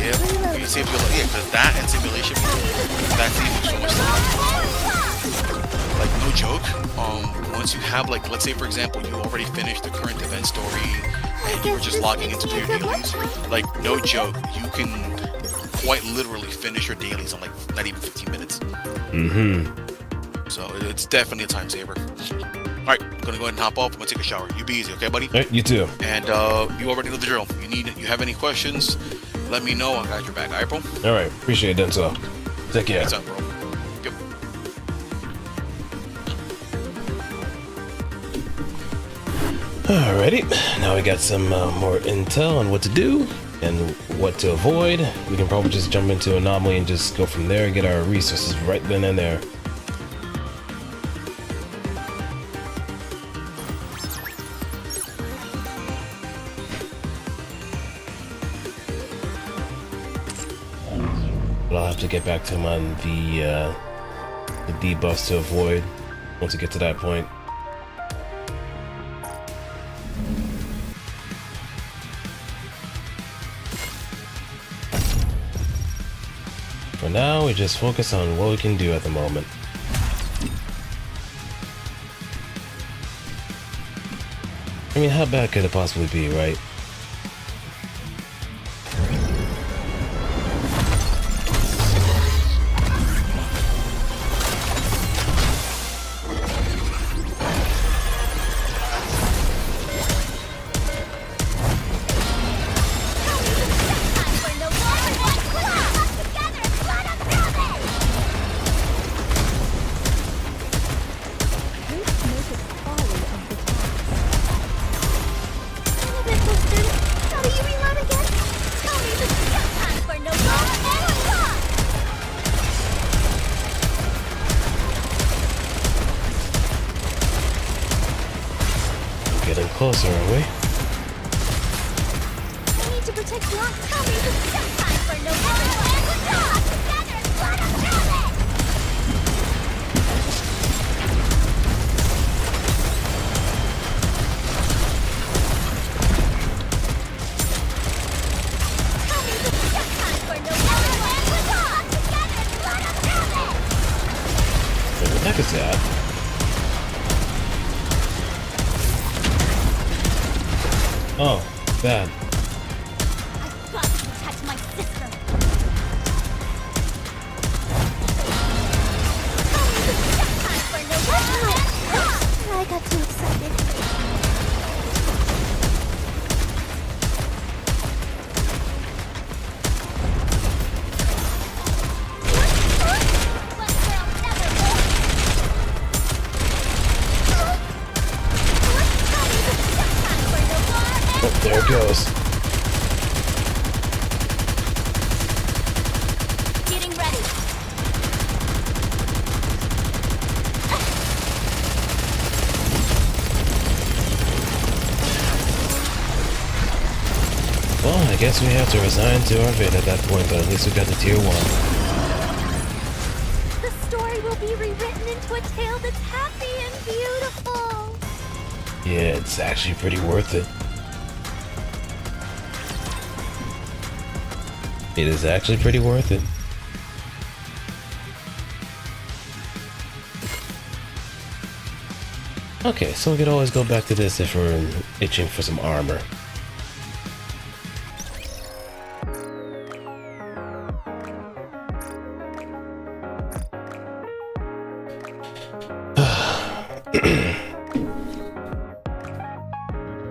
Yeah, you save your because that and simulation, that saves you so much time. Like no joke. Once you have like, let's say for example, you already finished the current event story and you were just logging into your dailies. Like no joke, you can quite literally finish your dailies in like not even 15 minutes. So it's definitely a time saver. All right, I'm gonna go ahead and hop off. I'm gonna take a shower. You be easy, okay, buddy? All right, you too. And you already know the drill. You have any questions? Let me know. I got your back. All right, bro. All right, appreciate it, Denzel. Take care. Anytime, bro. Yep. Alrighty, now we got some more intel on what to do and what to avoid. We can probably just jump into Anomaly and just go from there and get our resources right then and there. But I'll have to get back to him on the debuffs to avoid once we get to that point. For now, we just focus on what we can do at the moment. I mean, how bad could it possibly be, right? closer, are we? I need to protect Blanc. Tell me the time for no everyone. Together, let us have it. Tell me the time for no everyone. Together, let us have it. Wait, what the heck is that? Oh, bad. I've got to protect my sister. Time for no I got too excited. Oh, there it goes. Getting ready. Well, I guess we have to resign to our fate at that point, but at least we got the tier 1. The story will be rewritten into a tale that's happy and beautiful. Yeah, it's actually pretty worth it. It is actually pretty worth it. Okay, so we could always go back to this if we're itching for some armor.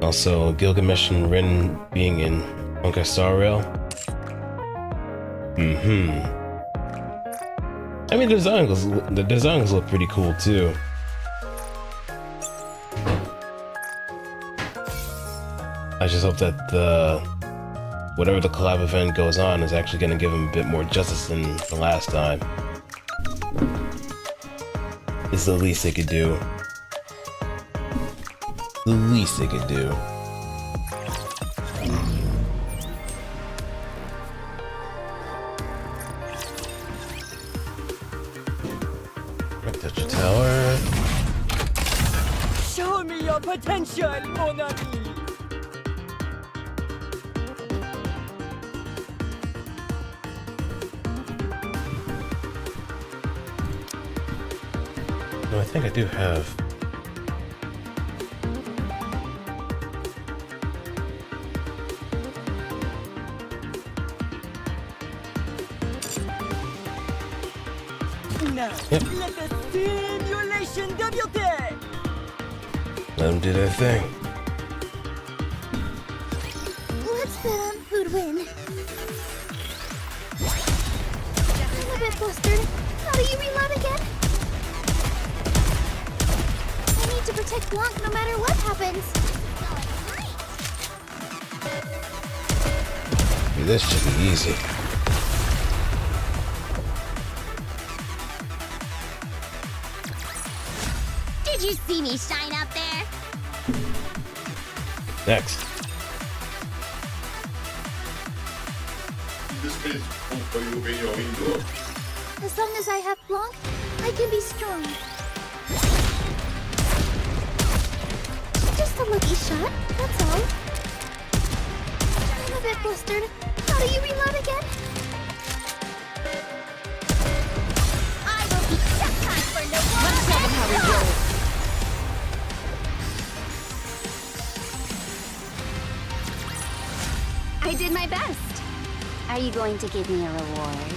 Also, Gilgamesh and Rin being in Otsdarva. I mean, the designs look pretty cool too. I just hope that whatever the collab event goes on is actually going to give him a bit more justice than the last time. It's the least they could do. The least they could do. Touch the tower. Show me your potential, mon ami! No, I think I do have. Now, Yep. let the simulation débuter! Let them do their thing. Let's bet on who'd win. I'm a bit flustered. How do you reload again? I need to protect Blanc no matter what happens. Dude, this should be easy. Did you see me shine up there? Next. As long as I have Blanc, I can be strong. Just a lucky shot, that's all. I'm a bit flustered. How do you reload again? I will be just time for no more. Let's show them how we roll. I did my best. Are you going to give me a reward?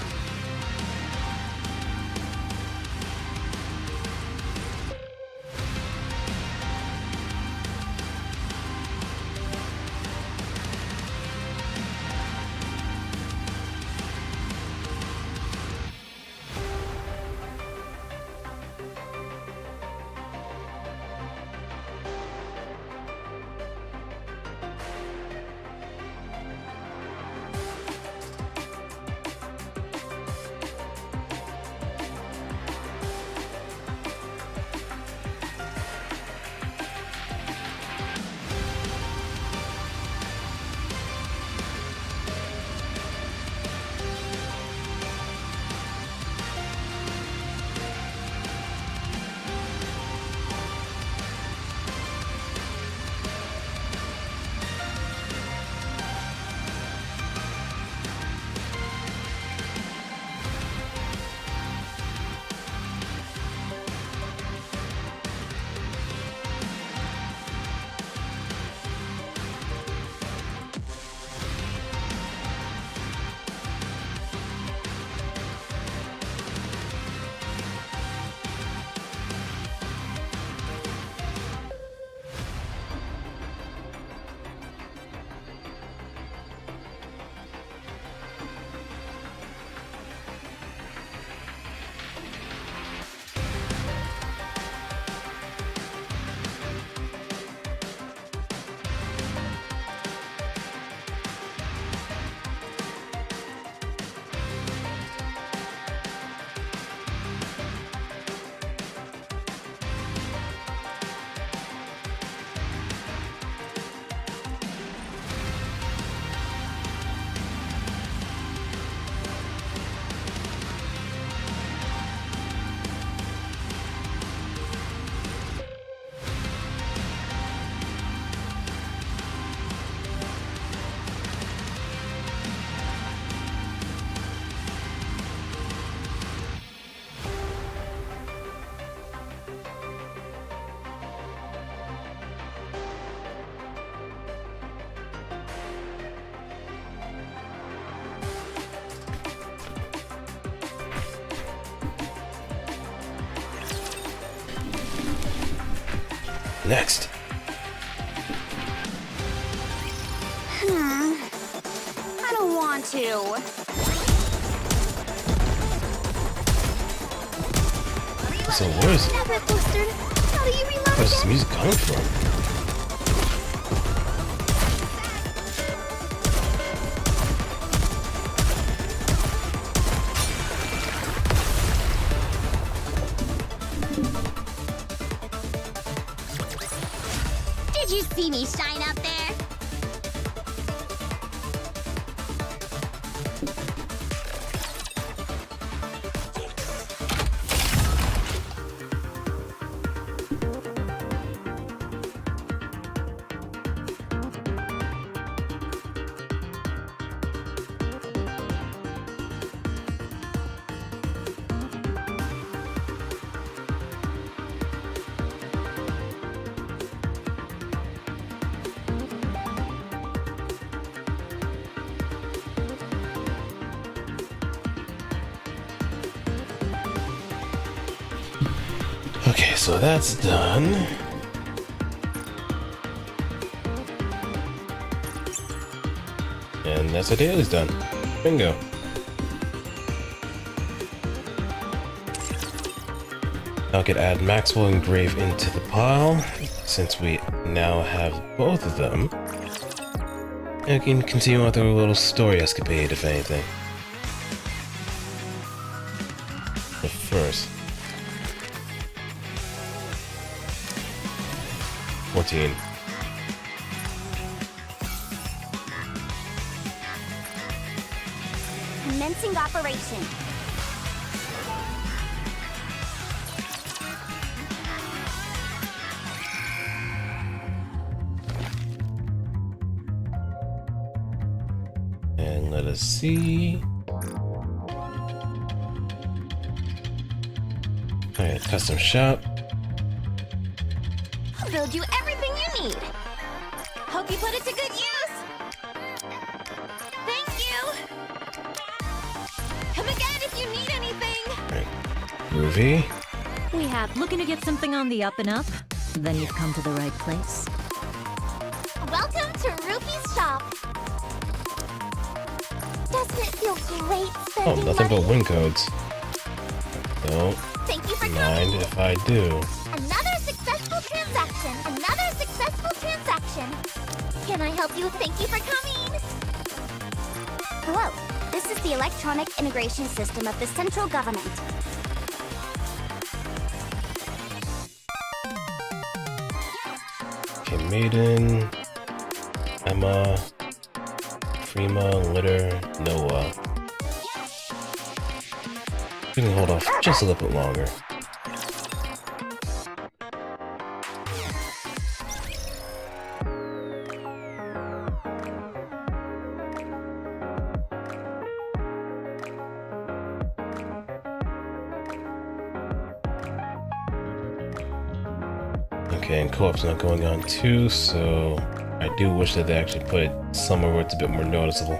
next? I don't want to. So where is it? Never blistered. How do you reload Where's this it? music coming from? Did you see me shine up there? Okay, so that's done. And that's our daily's done. Bingo. Now I could add Maxwell and Grave into the pile, since we now have both of them. And we can continue with our little story escapade, if anything. But first... 14. Commencing operation. And let us see. Alright, custom shop. I'll build you everything you need. Hope you put it to good use. Thank you. Come again if you need anything. Alright, Groovy. We have looking to get something on the up and up? Then you've come to the right place. Welcome to Ruby's shop. Doesn't it feel great Oh, spending nothing money? but win codes. Don't Thank you for mind coming. if I do. Another successful transaction. Another successful transaction. Can I help you? Thank you for coming. Hello. This is the electronic integration system of the central government. Okay, Maiden, Emma, Freema, Litter, Noah. We can hold off just a little bit longer. Okay, and co-op's not going on too, so I do wish that they actually put it somewhere where it's a bit more noticeable.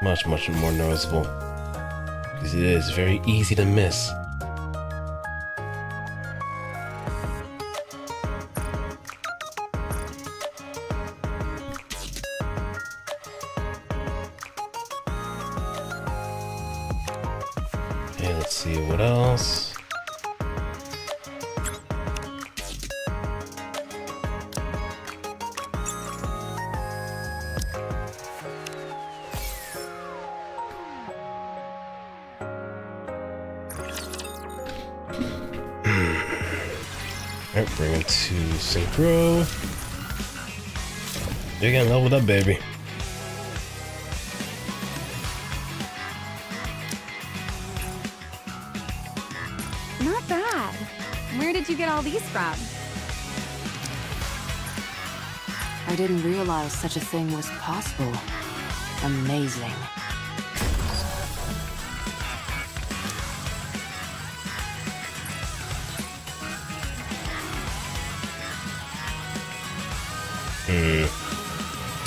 Much more noticeable. Because it is very easy to miss. Okay, let's see what else. Alright, bring it to Synchro. You're getting leveled up, baby. Not bad. Where did you get all these from? I didn't realize such a thing was possible. Amazing.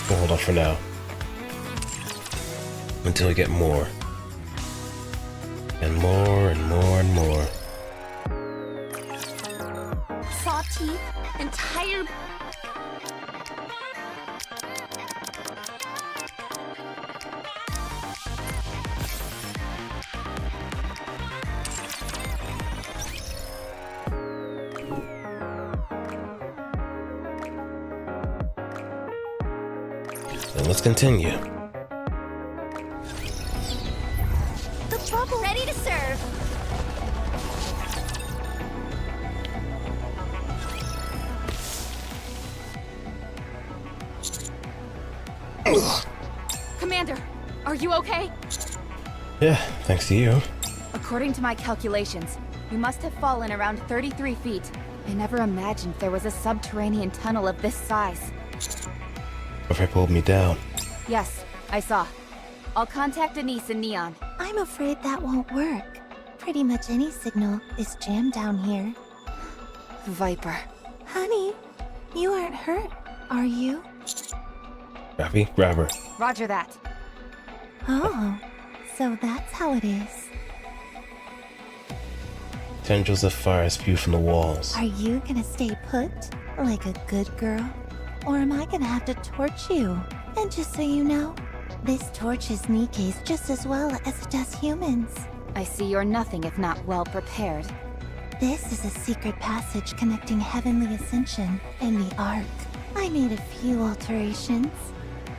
We'll hold off for now. Until we get more. And more and more and more. Saw teeth, entire. Then let's continue. The bubble ready to serve. Commander, are you okay? Yeah, thanks to you. According to my calculations, you must have fallen around 33 feet. I never imagined there was a subterranean tunnel of this size. If I pulled me down. Yes, I saw. I'll contact Denise and Neon. I'm afraid that won't work. Pretty much any signal is jammed down here. Viper. Honey, you aren't hurt, are you? Rappy, grab her. Roger that. Oh, so that's how it is. Tendrils of fire spew from the walls. Are you gonna stay put, like a good girl? Or am I gonna have to torch you? And just so you know, this torches Nikke's just as well as it does humans. I see you're nothing if not well prepared. This is a secret passage connecting Heavenly Ascension and the Ark. I made a few alterations.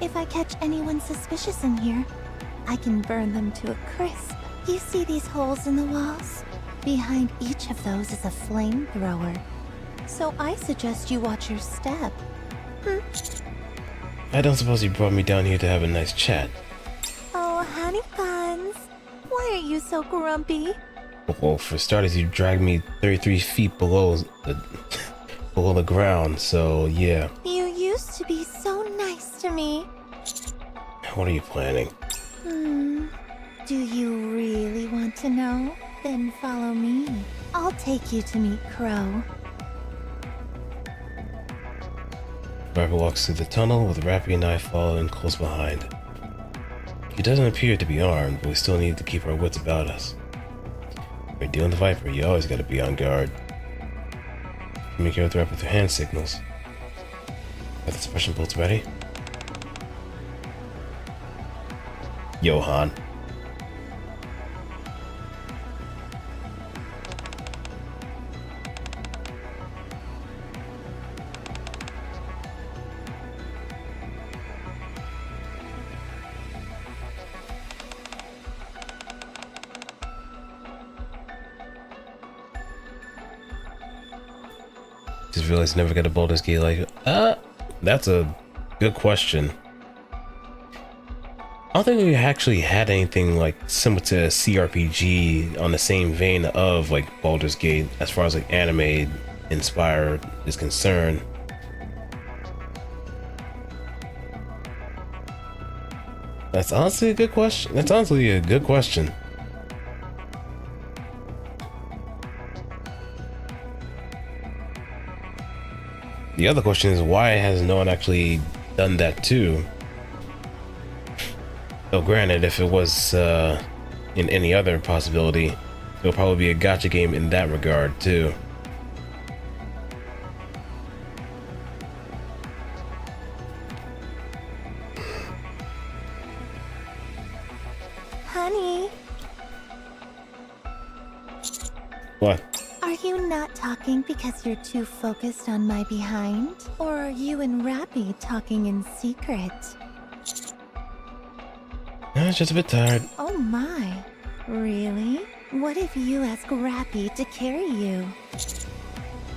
If I catch anyone suspicious in here, I can burn them to a crisp. You see these holes in the walls? Behind each of those is a flamethrower. So I suggest you watch your step. I don't suppose you brought me down here to have a nice chat. Oh, honey buns. Why are you so grumpy? Well, for starters, you dragged me 33 feet below below the ground, so yeah. You used to be so nice to me. What are you planning? Do you really want to know? Then follow me. I'll take you to meet Crow. Viper walks through the tunnel with Rappy and I following close behind. He doesn't appear to be armed, but we still need to keep our wits about us. When you're dealing with Viper, you always gotta be on guard. Communicate with Rappy through hand signals. Got the suppression bolts ready? Johan. Just realized I never got a Baldur's Gate like that's a good question. I don't think we actually had anything like similar to a CRPG on the same vein of like Baldur's Gate as far as like anime inspired is concerned. That's honestly a good question. That's honestly a good question. The other question is why has no one actually done that too? Though granted, if it was in any other possibility, it'll probably be a gacha game in that regard too. Honey, What? are you not talking because you're too focused on my behind? Or are you and Rappy talking in secret? I'm just a bit tired. Oh my, really? What if you ask Rappy to carry you?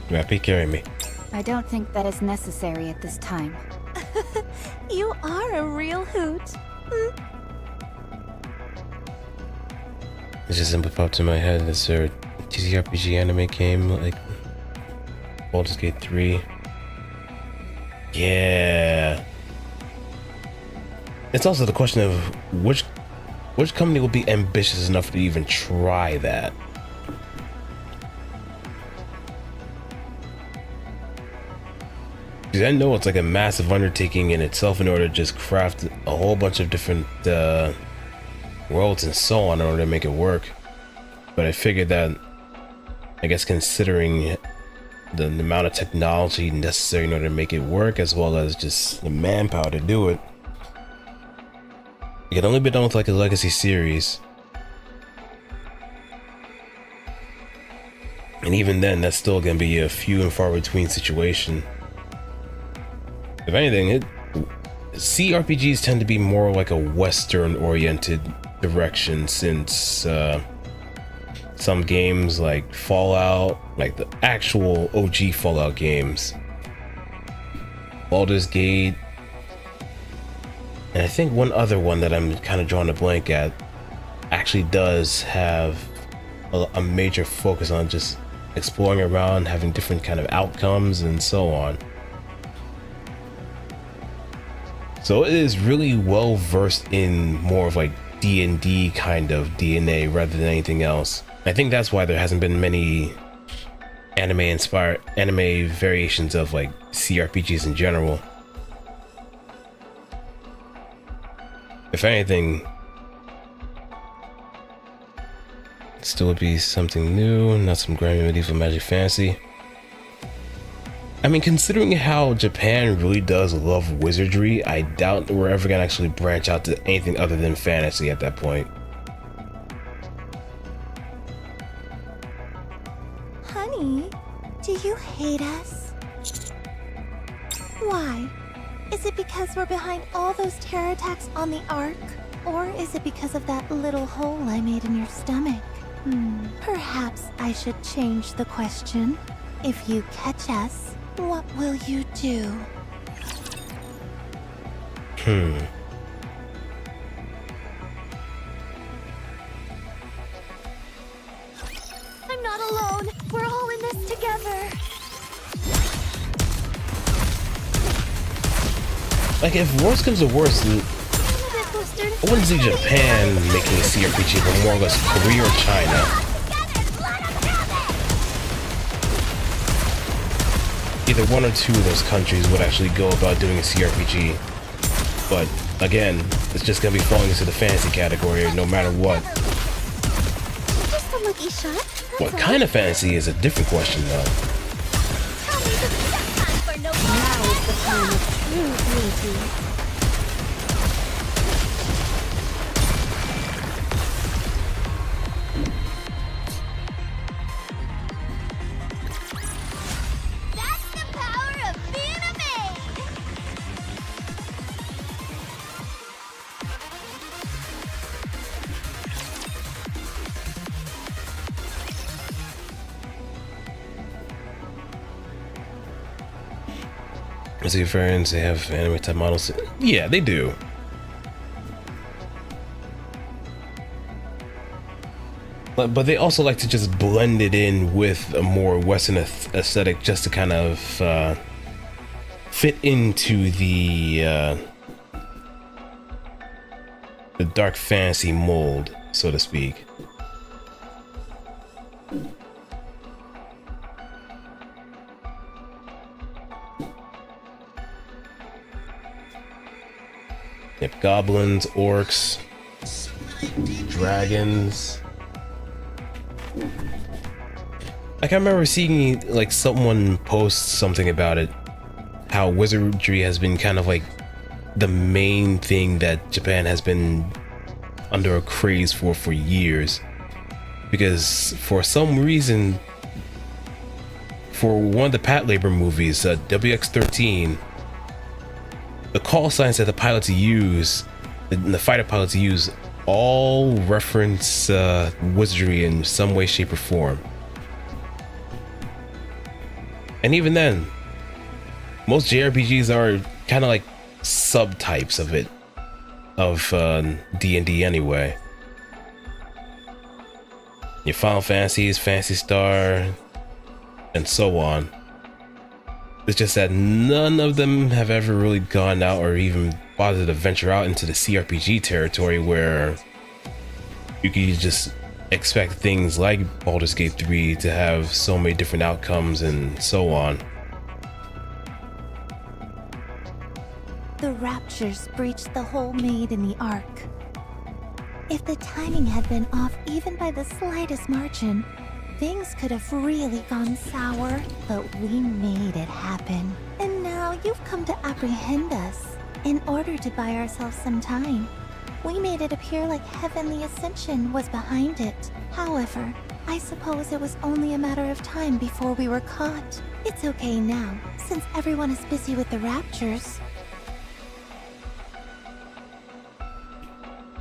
Rappy, carry me. I don't think that is necessary at this time. You are a real hoot. It just simply popped in my head. Is there a TCRPG anime game like Baldur's Gate 3? Yeah. It's also the question of which company will be ambitious enough to even try that. Because I know it's like a massive undertaking in itself in order to just craft a whole bunch of different worlds and so on in order to make it work. but I figured that, I guess considering the amount of technology necessary in order to make it work, as well as just the manpower to do it, it can only be done with like a legacy series. And even then, that's still gonna be a few and far between situation. If anything, CRPGs tend to be more like a Western oriented direction, since some games like Fallout, like the actual OG Fallout games, Baldur's Gate, and I think one other one that I'm kind of drawing a blank at, actually does have a major focus on just exploring around, having different kind of outcomes and so on. So it is really well versed in more of like D&D kind of DNA rather than anything else. I think that's why there hasn't been many anime variations of like CRPGs in general. If anything, still would be something new, not some grimy medieval magic fantasy. I mean, considering how Japan really does love wizardry, I doubt we're ever gonna actually branch out to anything other than fantasy at that point. Honey, do you hate us? Why? Is it because we're behind all those terror attacks on the Ark? Or is it because of that little hole I made in your stomach? Perhaps I should change the question. If you catch us, what will you do? I'm not alone. We're all in this together. Like, if worst comes to worst, I wouldn't see Japan making a CRPG, but more or less Korea or China. Either one or two of those countries would actually go about doing a CRPG. But again, it's just gonna be falling into the fantasy category no matter what. Just a lucky shot. What kind of fantasy is a different question though. Now is the time of true beauty. Is it friends? They have anime type models. Yeah, they do. But they also like to just blend it in with a more Western aesthetic, just to kind of fit into the dark fantasy mold, so to speak. Yep, goblins, orcs, dragons. Like, I remember seeing like someone post something about it, how wizardry has been kind of like the main thing that Japan has been under a craze for years, because for some reason, for one of the Pat Labor movies, WX-13, the call signs that the pilots use, the fighter pilots use, all reference wizardry in some way, shape, or form. And even then, most JRPGs are kind of like subtypes of it, of D&D anyway. Your Final Fantasies, Phantasy Star, and so on. It's just that none of them have ever really gone out or even bothered to venture out into the CRPG territory, where you could just expect things like Baldur's Gate 3 to have so many different outcomes and so on. The Raptures breached the hole made in the Ark. If the timing had been off even by the slightest margin, things could have really gone sour. But we made it happen. And now you've come to apprehend us. In order to buy ourselves some time, we made it appear like Heavenly Ascension was behind it. However, I suppose it was only a matter of time before we were caught. It's okay now, since everyone is busy with the raptures.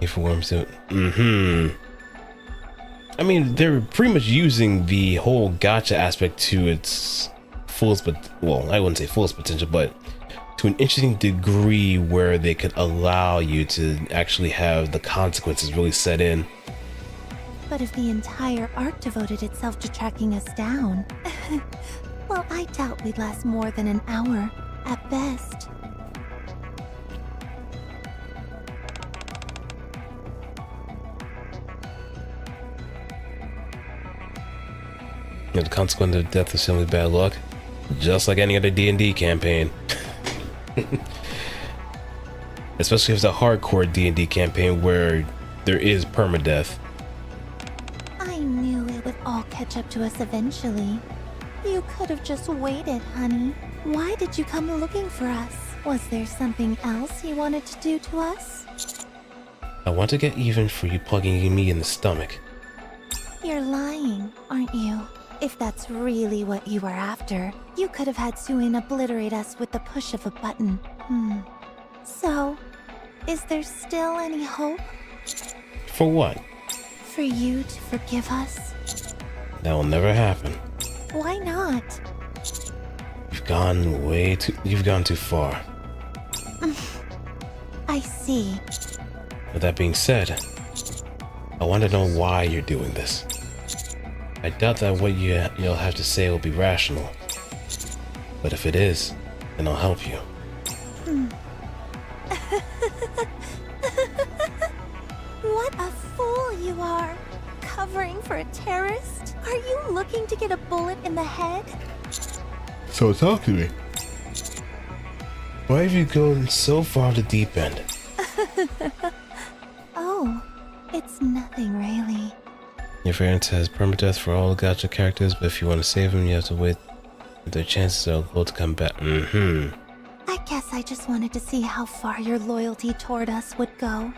If worms it. I mean, they're pretty much using the whole gacha aspect to its fullest, but well, I wouldn't say fullest potential, but to an interesting degree where they could allow you to actually have the consequences really set in. But if the entire arc devoted itself to tracking us down, well, I doubt we'd last more than an hour, at best. You know, the consequence of death is simply bad luck, just like any other D&D campaign. Especially if it's a hardcore D&D campaign where there is permadeath. I knew it would all catch up to us eventually. You could have just waited, honey. Why did you come looking for us? Was there something else you wanted to do to us? I want to get even for you plugging me in the stomach. You're lying, aren't you? If that's really what you were after, you could have had Suin obliterate us with the push of a button. So, is there still any hope? For what? For you to forgive us? That will never happen. Why not? You've gone too far. I see. With that being said, I want to know why you're doing this. I doubt that what you'll have to say will be rational. But if it is, then I'll help you. What a fool you are! Covering for a terrorist? Are you looking to get a bullet in the head? So talk to me. Why have you gone so far to the deep end? Oh, it's nothing really. Your variant has permadeath for all gacha characters, but if you want to save them, you have to wait. Their chances are low to come back. I guess I just wanted to see how far your loyalty toward us would go.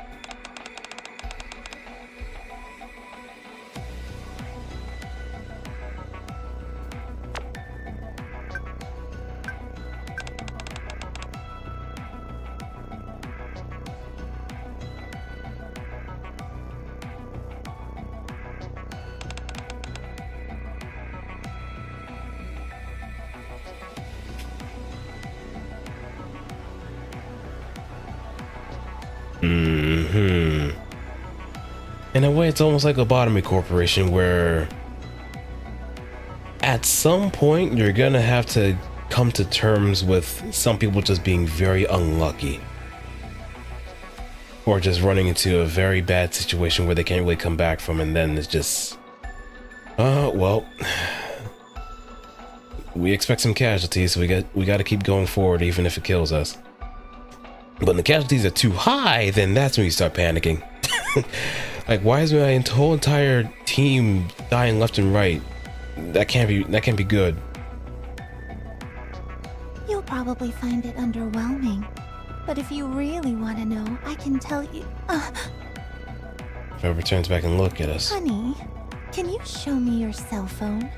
In a way, it's almost like a lobotomy corporation where at some point you're gonna have to come to terms with some people just being very unlucky. Or just running into a very bad situation where they can't really come back from, and then it's just... well... We expect some casualties, so we gotta keep going forward even if it kills us. But when the casualties are too high, then that's when you start panicking. Like, why is my whole entire team dying left and right? That can't be good. You'll probably find it underwhelming. But if you really want to know, I can tell you... Trevor turns back and look at us. Honey, can you show me your cell phone?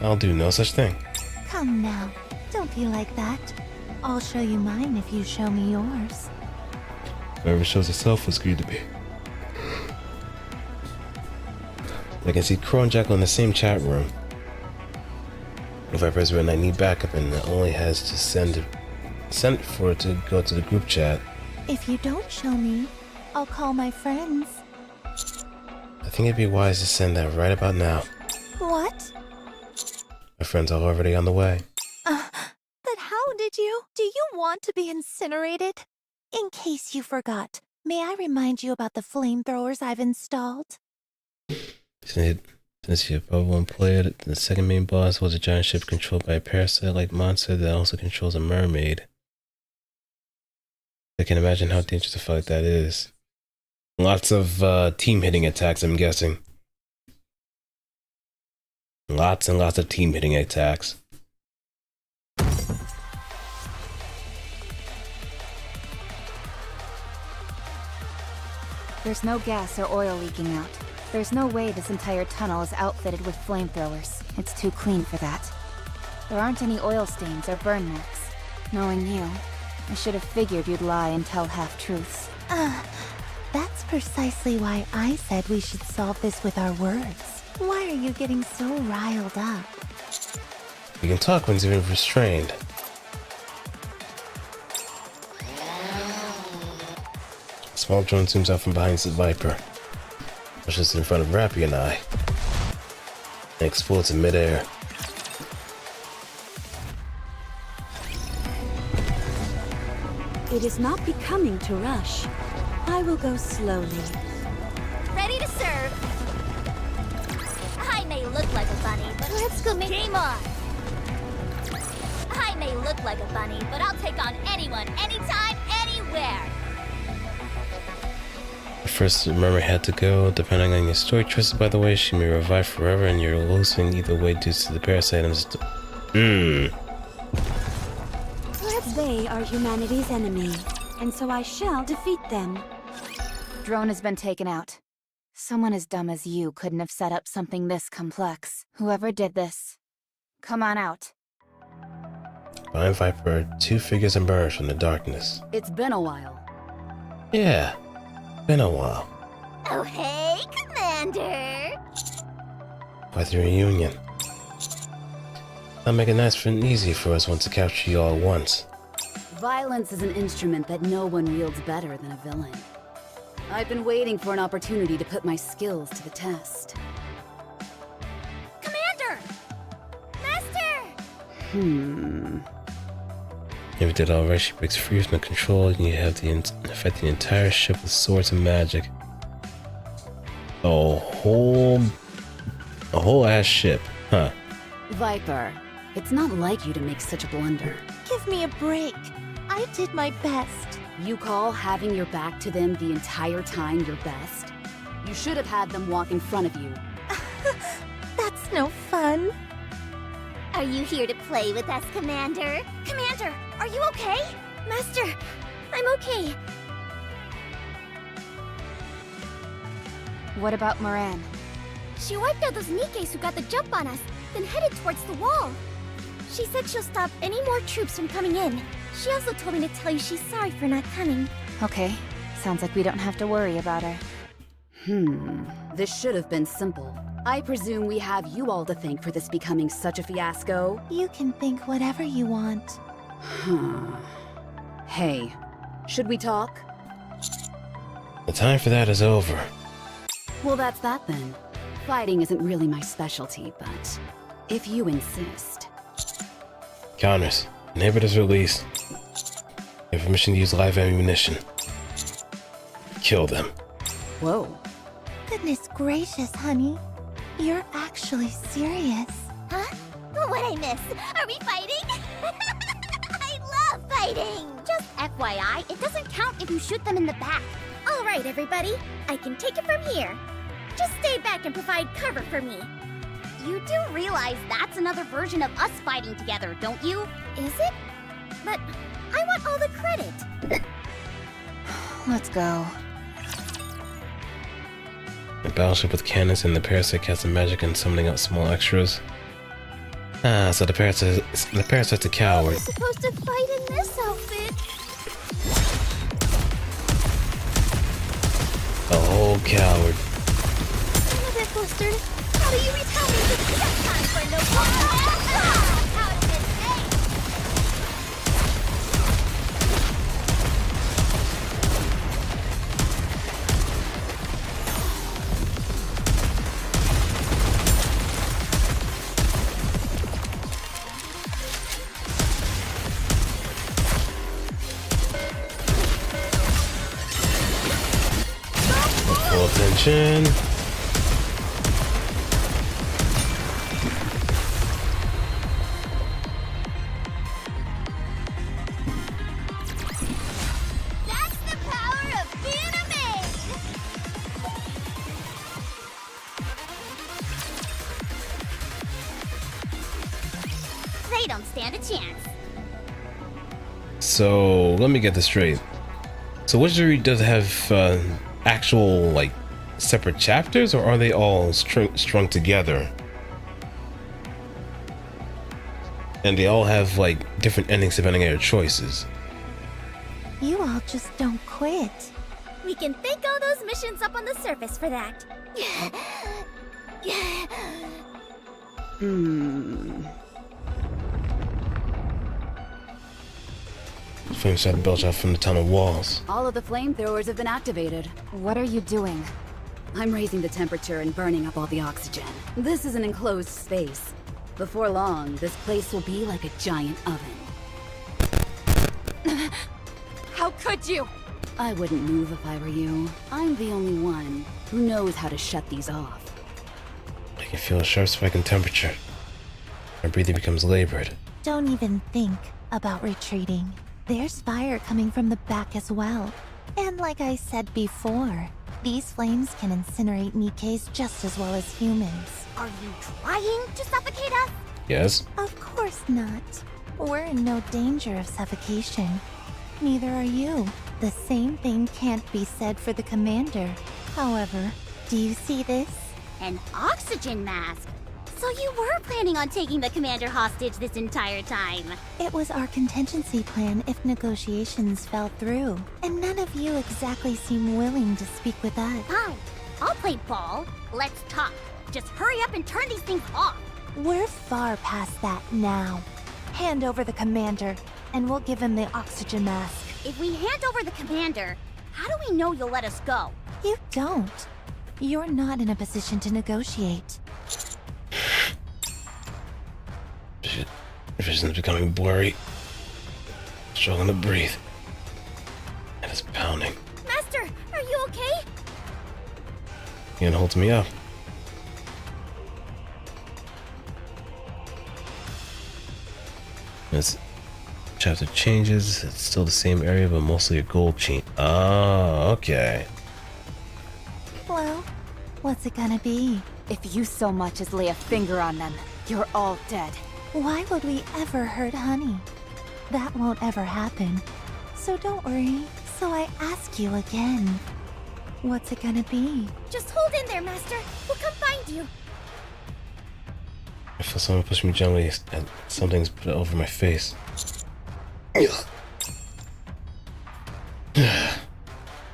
I'll do no such thing. Come now, don't be like that. I'll show you mine if you show me yours. Whoever shows itself was good to be. I can see Crow and Jackal in the same chat room. If I press when I need backup, and it only has to send for it to go to the group chat. If you don't show me, I'll call my friends. I think it'd be wise to send that right about now. What? My friends are already on the way. But how did you? Do you want to be incinerated? In case you forgot, may I remind you about the flamethrowers I've installed? Since you probably played it, the second main boss was a giant ship controlled by a parasite-like monster that also controls a mermaid. I can imagine how dangerous a fight that is. Lots of team hitting attacks, I'm guessing. Lots and lots of team hitting attacks. There's no gas or oil leaking out. There's no way this entire tunnel is outfitted with flamethrowers. It's too clean for that. There aren't any oil stains or burn marks. Knowing you, I should have figured you'd lie and tell half-truths. That's precisely why I said we should solve this with our words. Why are you getting so riled up? You can talk when he's even restrained. A small drone zooms out from behind the Viper, pushes in front of Rappy and I, and explodes in midair. It is not becoming to rush. I will go slowly. Ready to serve. I may look like a bunny, but let's go make game on. I may look like a bunny, but I'll take on anyone, anytime, anywhere. First memory had to go. Depending on your story choices, by the way, she may revive forever and you're losing either way due to the parasite and They are humanity's enemy, and so I shall defeat them. Drone has been taken out. Someone as dumb as you couldn't have set up something this complex. Whoever did this, come on out. Behind Viper, two figures emerge from the darkness. It's been a while. Yeah, been a while. Oh, hey, Commander. Quite the reunion. That'll make it nice and easy for us once to capture you all at once. Violence is an instrument that no one wields better than a villain. I've been waiting for an opportunity to put my skills to the test. Commander! Master! If you did already, she breaks free from the control and you have the affect the entire ship with swords and magic. A whole ass ship, huh? Viper, it's not like you to make such a blunder. Give me a break. I did my best. You call having your back to them the entire time your best? You should have had them walk in front of you. That's no fun. Are you here to play with us, Commander? Commander, are you okay? Master, I'm okay. What about Moran? She wiped out those Nikkes who got the jump on us, then headed towards the wall. She said she'll stop any more troops from coming in. She also told me to tell you she's sorry for not coming. Okay, sounds like we don't have to worry about her. This should have been simple. I presume we have you all to thank for this becoming such a fiasco? You can think whatever you want. Hey, should we talk? The time for that is over. Well, that's that then. Fighting isn't really my specialty, but if you insist. Counters. Inhibitor is released. You have permission to use live ammunition. Kill them. Whoa. Goodness gracious, honey. You're actually serious. Huh? What'd I miss? Are we fighting? I love fighting! Just FYI, it doesn't count if you shoot them in the back. All right, everybody. I can take it from here. Just stay back and provide cover for me. You do realize that's another version of us fighting together, don't you? Is it? But I want all the credit. Let's go. A battleship with cannons and the parasite casting magic and summoning up small extras. Ah, so the parasite's a coward. I'm supposed to fight in this outfit. A whole coward. I'm a bit flustered. How do you retaliate with that time for no How did it Full attention. That's the power of being a maid! They don't stand a chance. So let me get this straight. So Wizardry does have actual like separate chapters, or are they all strung together? And they all have like different endings depending on your choices. You all just don't quit. We can thank all those missions up on the surface for that. Flames start to belch out from the tunnel walls. All of the flamethrowers have been activated. What are you doing? I'm raising the temperature and burning up all the oxygen. This is an enclosed space. Before long, this place will be like a giant oven. How could you? I wouldn't move if I were you. I'm the only one who knows how to shut these off. I can feel a sharp spike in temperature. My breathing becomes labored. Don't even think about retreating. There's fire coming from the back as well. And like I said before, these flames can incinerate Nikke's just as well as humans. Are you trying to suffocate us? Yes? Of course not. We're in no danger of suffocation. Neither are you. The same thing can't be said for the commander. However, do you see this? An oxygen mask? So you were planning on taking the commander hostage this entire time? It was our contingency plan if negotiations fell through, and none of you exactly seem willing to speak with us. Fine. I'll play ball. Let's talk. Just hurry up and turn these things off. We're far past that now. Hand over the commander, and we'll give him the oxygen mask. If we hand over the commander, how do we know you'll let us go? You don't. You're not in a position to negotiate. Shit. Vision's becoming blurry. Struggling to breathe. And it's pounding. Master, are you okay? Ian holds me up. This chapter changes. It's still the same area, but mostly a gold chain. Oh, okay. Well, what's it gonna be? If you so much as lay a finger on them, you're all dead. Why would we ever hurt Honey? That won't ever happen. So don't worry. So I ask you again. What's it gonna be? Just hold in there, Master. We'll come find you. I feel someone push me gently and something's put over my face.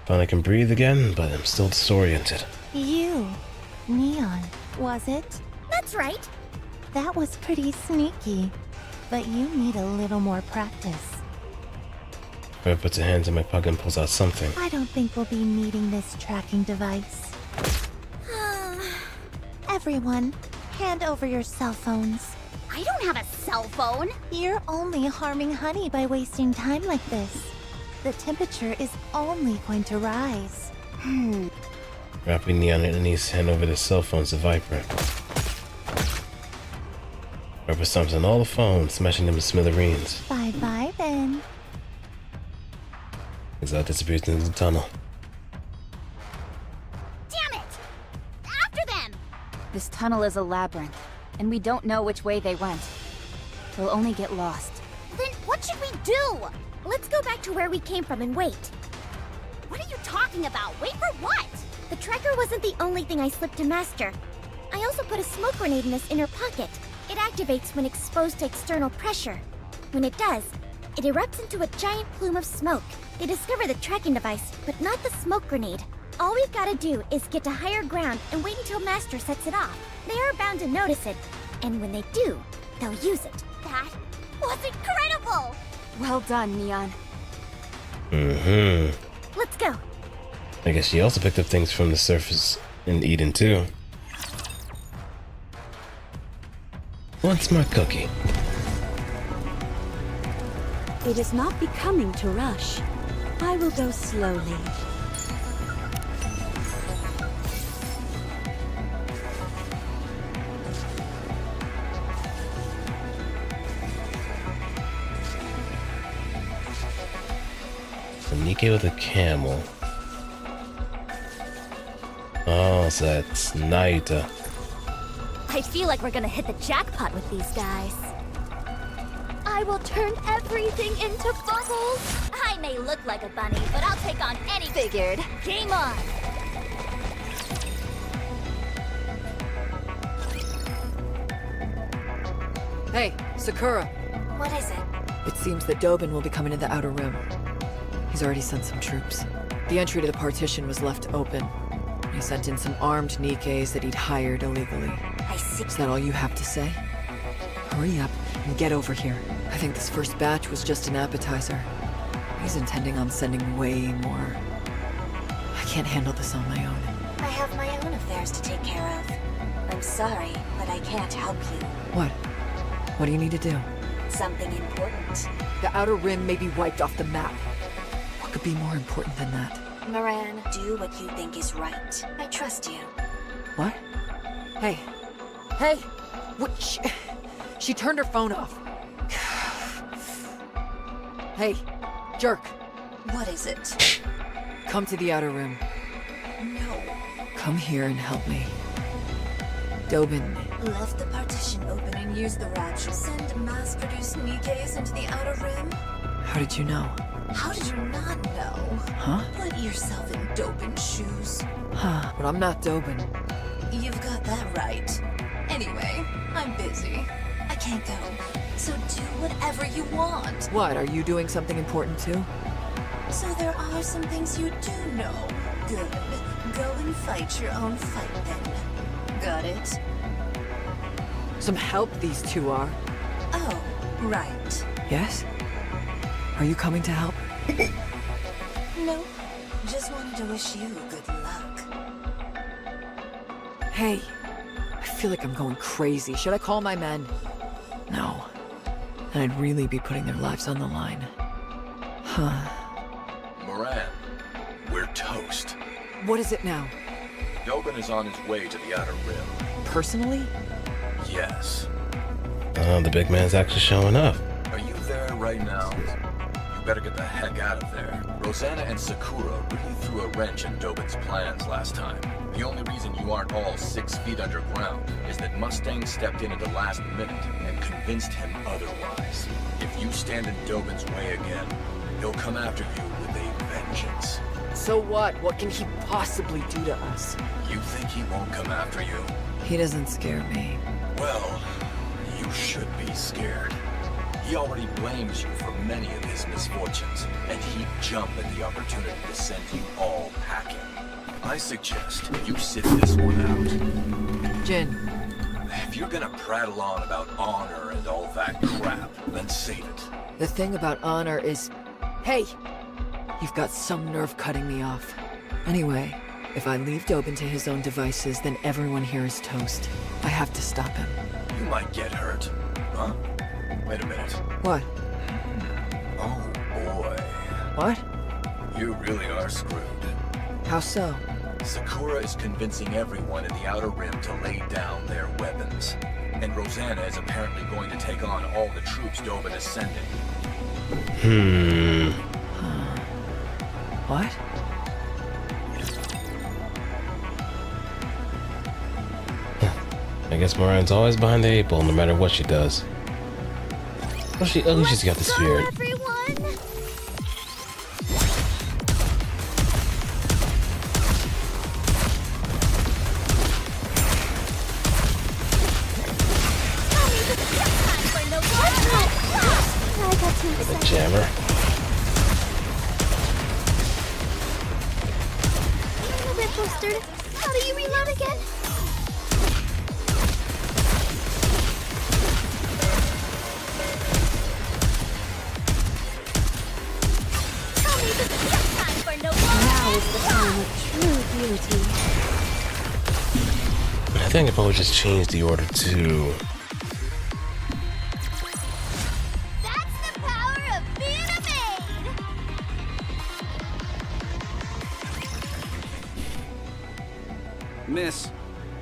Finally can breathe again, but I'm still disoriented. You. Neon, was it? That's right. That was pretty sneaky. But you need a little more practice. Red puts her hands in my pocket and pulls out something. I don't think we'll be needing this tracking device. Everyone, hand over your cell phones. I don't have a cell phone. You're only harming Honey by wasting time like this. The temperature is only going to rise. Wrapping Neon and Anise hand over their cell phones to Viper. Viper stomps on all the phones, smashing them to smithereens. Bye-bye then. Exile disappears into the tunnel. Damn it! After them! This tunnel is a labyrinth, and we don't know which way they went. We'll only get lost. Then what should we do? Let's go back to where we came from and wait. What are you talking about? Wait for what? The tracker wasn't the only thing I slipped to Master. I also put a smoke grenade in this inner pocket. It activates when exposed to external pressure. When it does, it erupts into a giant plume of smoke. They discover the tracking device, but not the smoke grenade. All we've got to do is get to higher ground and wait until Master sets it off. They are bound to notice it, and when they do, they'll use it. That was incredible! Well done, Neon. Let's go. I guess she also picked up things from the surface in Eden too. One smart cookie. It is not becoming to rush. I will go slowly. A Nikke with a camel. Oh, so that's Naita. I feel like we're gonna hit the jackpot with these guys. I will turn everything into bubbles. I may look like a bunny, but I'll take on any... Figured. Game on. Hey, Sakura. What is it? It seems that Dobin will be coming to the Outer Rim. He's already sent some troops. The entry to the partition was left open. He sent in some armed Nikkes that he'd hired illegally. I see. Is that all you have to say? Hurry up and get over here. I think this first batch was just an appetizer. He's intending on sending way more. I can't handle this on my own. I have my own affairs to take care of. I'm sorry, but I can't help you. What? What do you need to do? Something important. The Outer Rim may be wiped off the map. What could be more important than that? Moran, do what you think is right. I trust you. What? Hey. Hey! What? She turned her phone off. Hey, jerk. What is it? Come to the Outer Rim. No. Come here and help me. Dobin. Left the partition open and used the rapture. Send mass-produced Nikkes into the Outer Rim? How did you know? How did you not know? Huh? Put yourself in Dobin's shoes. Huh, but I'm not Dobin. You've got that right. Anyway, I'm busy. I can't go. So do whatever you want. What, are you doing something important too? So there are some things you do know. Good. Go and fight your own fight then. Got it? Some help these two are. Oh, right. Yes? Are you coming to help? No. Just wanted to wish you good luck. Hey, I feel like I'm going crazy. Should I call my men? No. Then I'd really be putting their lives on the line. Huh. Moran, we're toast. What is it now? Dobin is on his way to the Outer Rim. Personally? Yes. The big man's actually showing up. Are you there right now? You better get the heck out of there. Rosanna and Sakura really threw a wrench in Dobin's plans last time. The only reason you aren't all 6 feet underground is that Mustang stepped in at the last minute and convinced him otherwise. If you stand in Dobin's way again, he'll come after you with a vengeance. So what? What can he possibly do to us? You think he won't come after you? He doesn't scare me. Well, you should be scared. He already blames you for many of his misfortunes, and he'd jump at the opportunity to send you all packing. I suggest you sit this one out. Jin. If you're gonna prattle on about honor and all that crap, then save it. The thing about honor is... Hey! You've got some nerve cutting me off. Anyway, if I leave Dobin to his own devices, then everyone here is toast. I have to stop him. You might get hurt. Huh? Wait a minute. What? Oh, boy. What? You really are screwed. How so? Sakura is convincing everyone in the Outer Rim to lay down their weapons. And Rosanna is apparently going to take on all the troops Dobin is sending. What? I guess Moran's always behind the 8 ball, no matter what she does. Well, at least she's got the spirit. Everyone! The jammer. A bit flustered. How do you reload again? Now is the time of true beauty. I think if I would just change the order to... That's the power of being a maid! Miss,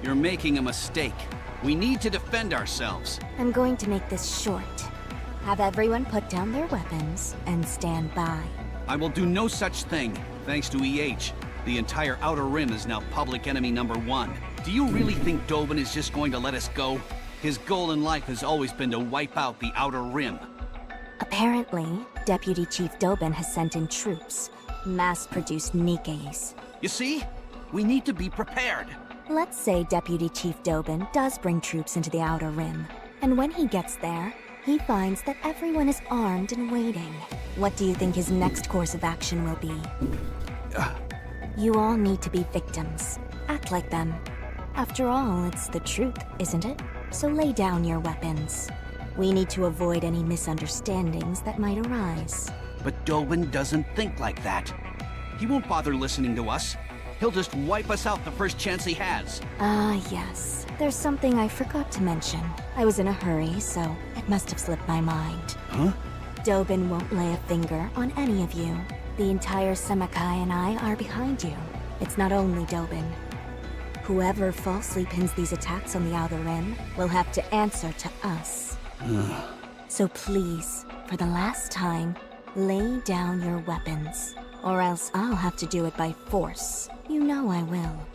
you're making a mistake. We need to defend ourselves. I'm going to make this short. Have everyone put down their weapons and stand by. I will do no such thing, thanks to EH. The entire Outer Rim is now public enemy #1. Do you really think Dobin is just going to let us go? His goal in life has always been to wipe out the Outer Rim. Apparently, Deputy Chief Dobin has sent in troops. Mass-produced Nikke's. You see? We need to be prepared. Let's say Deputy Chief Dobin does bring troops into the Outer Rim. And when he gets there, he finds that everyone is armed and waiting. What do you think his next course of action will be? You all need to be victims. Act like them. After all, it's the truth, isn't it? So lay down your weapons. We need to avoid any misunderstandings that might arise. But Dobin doesn't think like that. He won't bother listening to us. He'll just wipe us out the first chance he has. Ah, yes. There's something I forgot to mention. I was in a hurry, so it must have slipped my mind. Huh? Dobin won't lay a finger on any of you. The entire Semakai and I are behind you. It's not only Dobin. Whoever falsely pins these attacks on the Outer Rim will have to answer to us. So please, for the last time, lay down your weapons. Or else I'll have to do it by force. You know I will.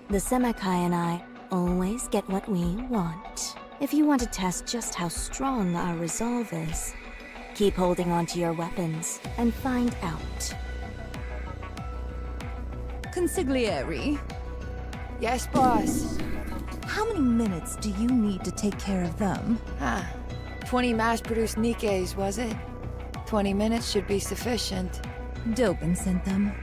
The Semakai and I always get what we want. If you want to test just how strong our resolve is, keep holding on to your weapons and find out. Consigliere, Yes, boss. how many minutes do you need to take care of them? 20 mass-produced Nikke's, was it? 20 minutes should be sufficient. Dobin sent them.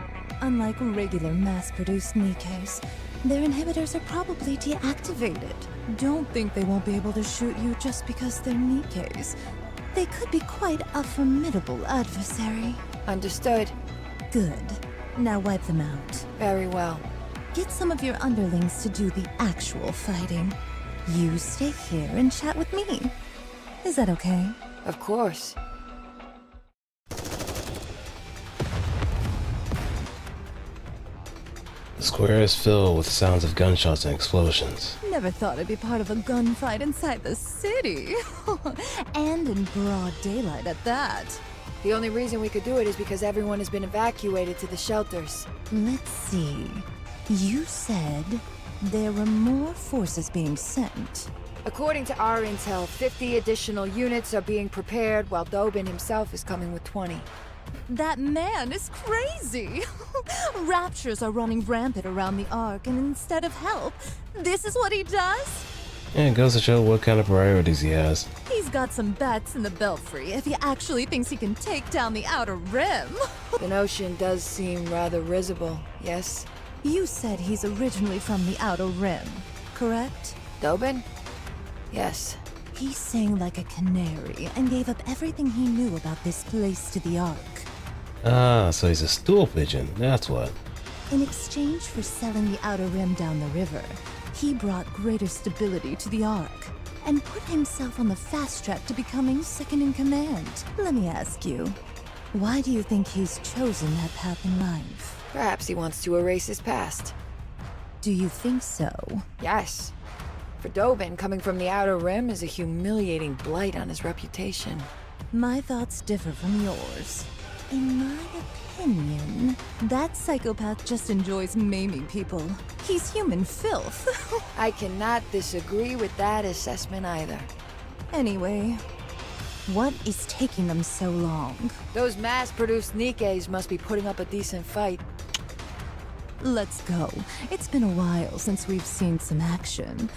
Unlike regular mass-produced Nikke's, their inhibitors are probably deactivated. Don't think they won't be able to shoot you just because they're Nikke's. They could be quite a formidable adversary. Understood. Good. Now wipe them out. Very well. Get some of your underlings to do the actual fighting. You stay here and chat with me. Is that okay? Of course. The square is filled with sounds of gunshots and explosions. Never thought I'd be part of a gunfight inside the city. And in broad daylight at that. The only reason we could do it is because everyone has been evacuated to the shelters. Let's see. You said there were more forces being sent. According to our intel, 50 additional units are being prepared while Dobin himself is coming with 20. That man is crazy! Raptures are running rampant around the Ark, and instead of help, this is what he does? And it goes to show what kind of priorities he has. He's got some bats in the belfry if he actually thinks he can take down the Outer Rim. The notion does seem rather risible, yes? You said he's originally from the Outer Rim, correct? Dobin? Yes. He sang like a canary and gave up everything he knew about this place to the Ark. Ah, so he's a stool pigeon, that's what. In exchange for selling the Outer Rim down the river, he brought greater stability to the Ark and put himself on the fast track to becoming second in command. Let me ask you, why do you think he's chosen that path in life? Perhaps he wants to erase his past. Do you think so? Yes. For Dobin, coming from the Outer Rim is a humiliating blight on his reputation. My thoughts differ from yours. In my opinion, that psychopath just enjoys maiming people. He's human filth. I cannot disagree with that assessment either. Anyway, what is taking them so long? Those mass-produced Nikke's must be putting up a decent fight. Let's go. It's been a while since we've seen some action.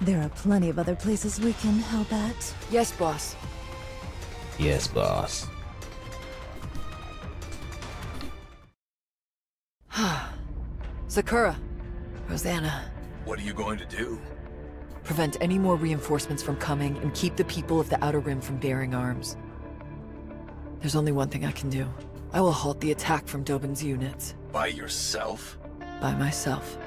There are plenty of other places we can help at. Yes, boss. Yes, boss. Sakura. Rosanna. What are you going to do? Prevent any more reinforcements from coming and keep the people of the Outer Rim from bearing arms. There's only one thing I can do. I will halt the attack from Dobin's units. By yourself? By myself.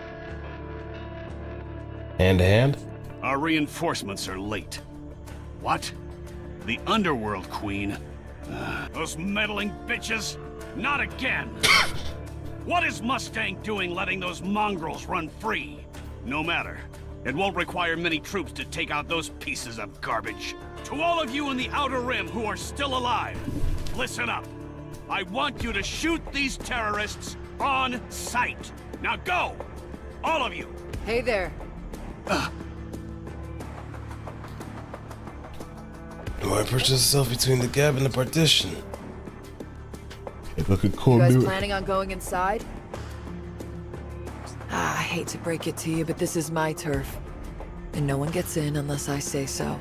Hand to hand? Our reinforcements are late. What? The Underworld Queen? Those meddling bitches? Not again! What is Mustang doing letting those mongrels run free? No matter. It won't require many troops to take out those pieces of garbage. To all of you in the Outer Rim who are still alive, listen up. I want you to shoot these terrorists on sight. Now go! All of you! Hey there. Why perch yourself between the gap and the partition? If I could call You guys me. planning on going inside? I hate to break it to you, but this is my turf. And no one gets in unless I say so.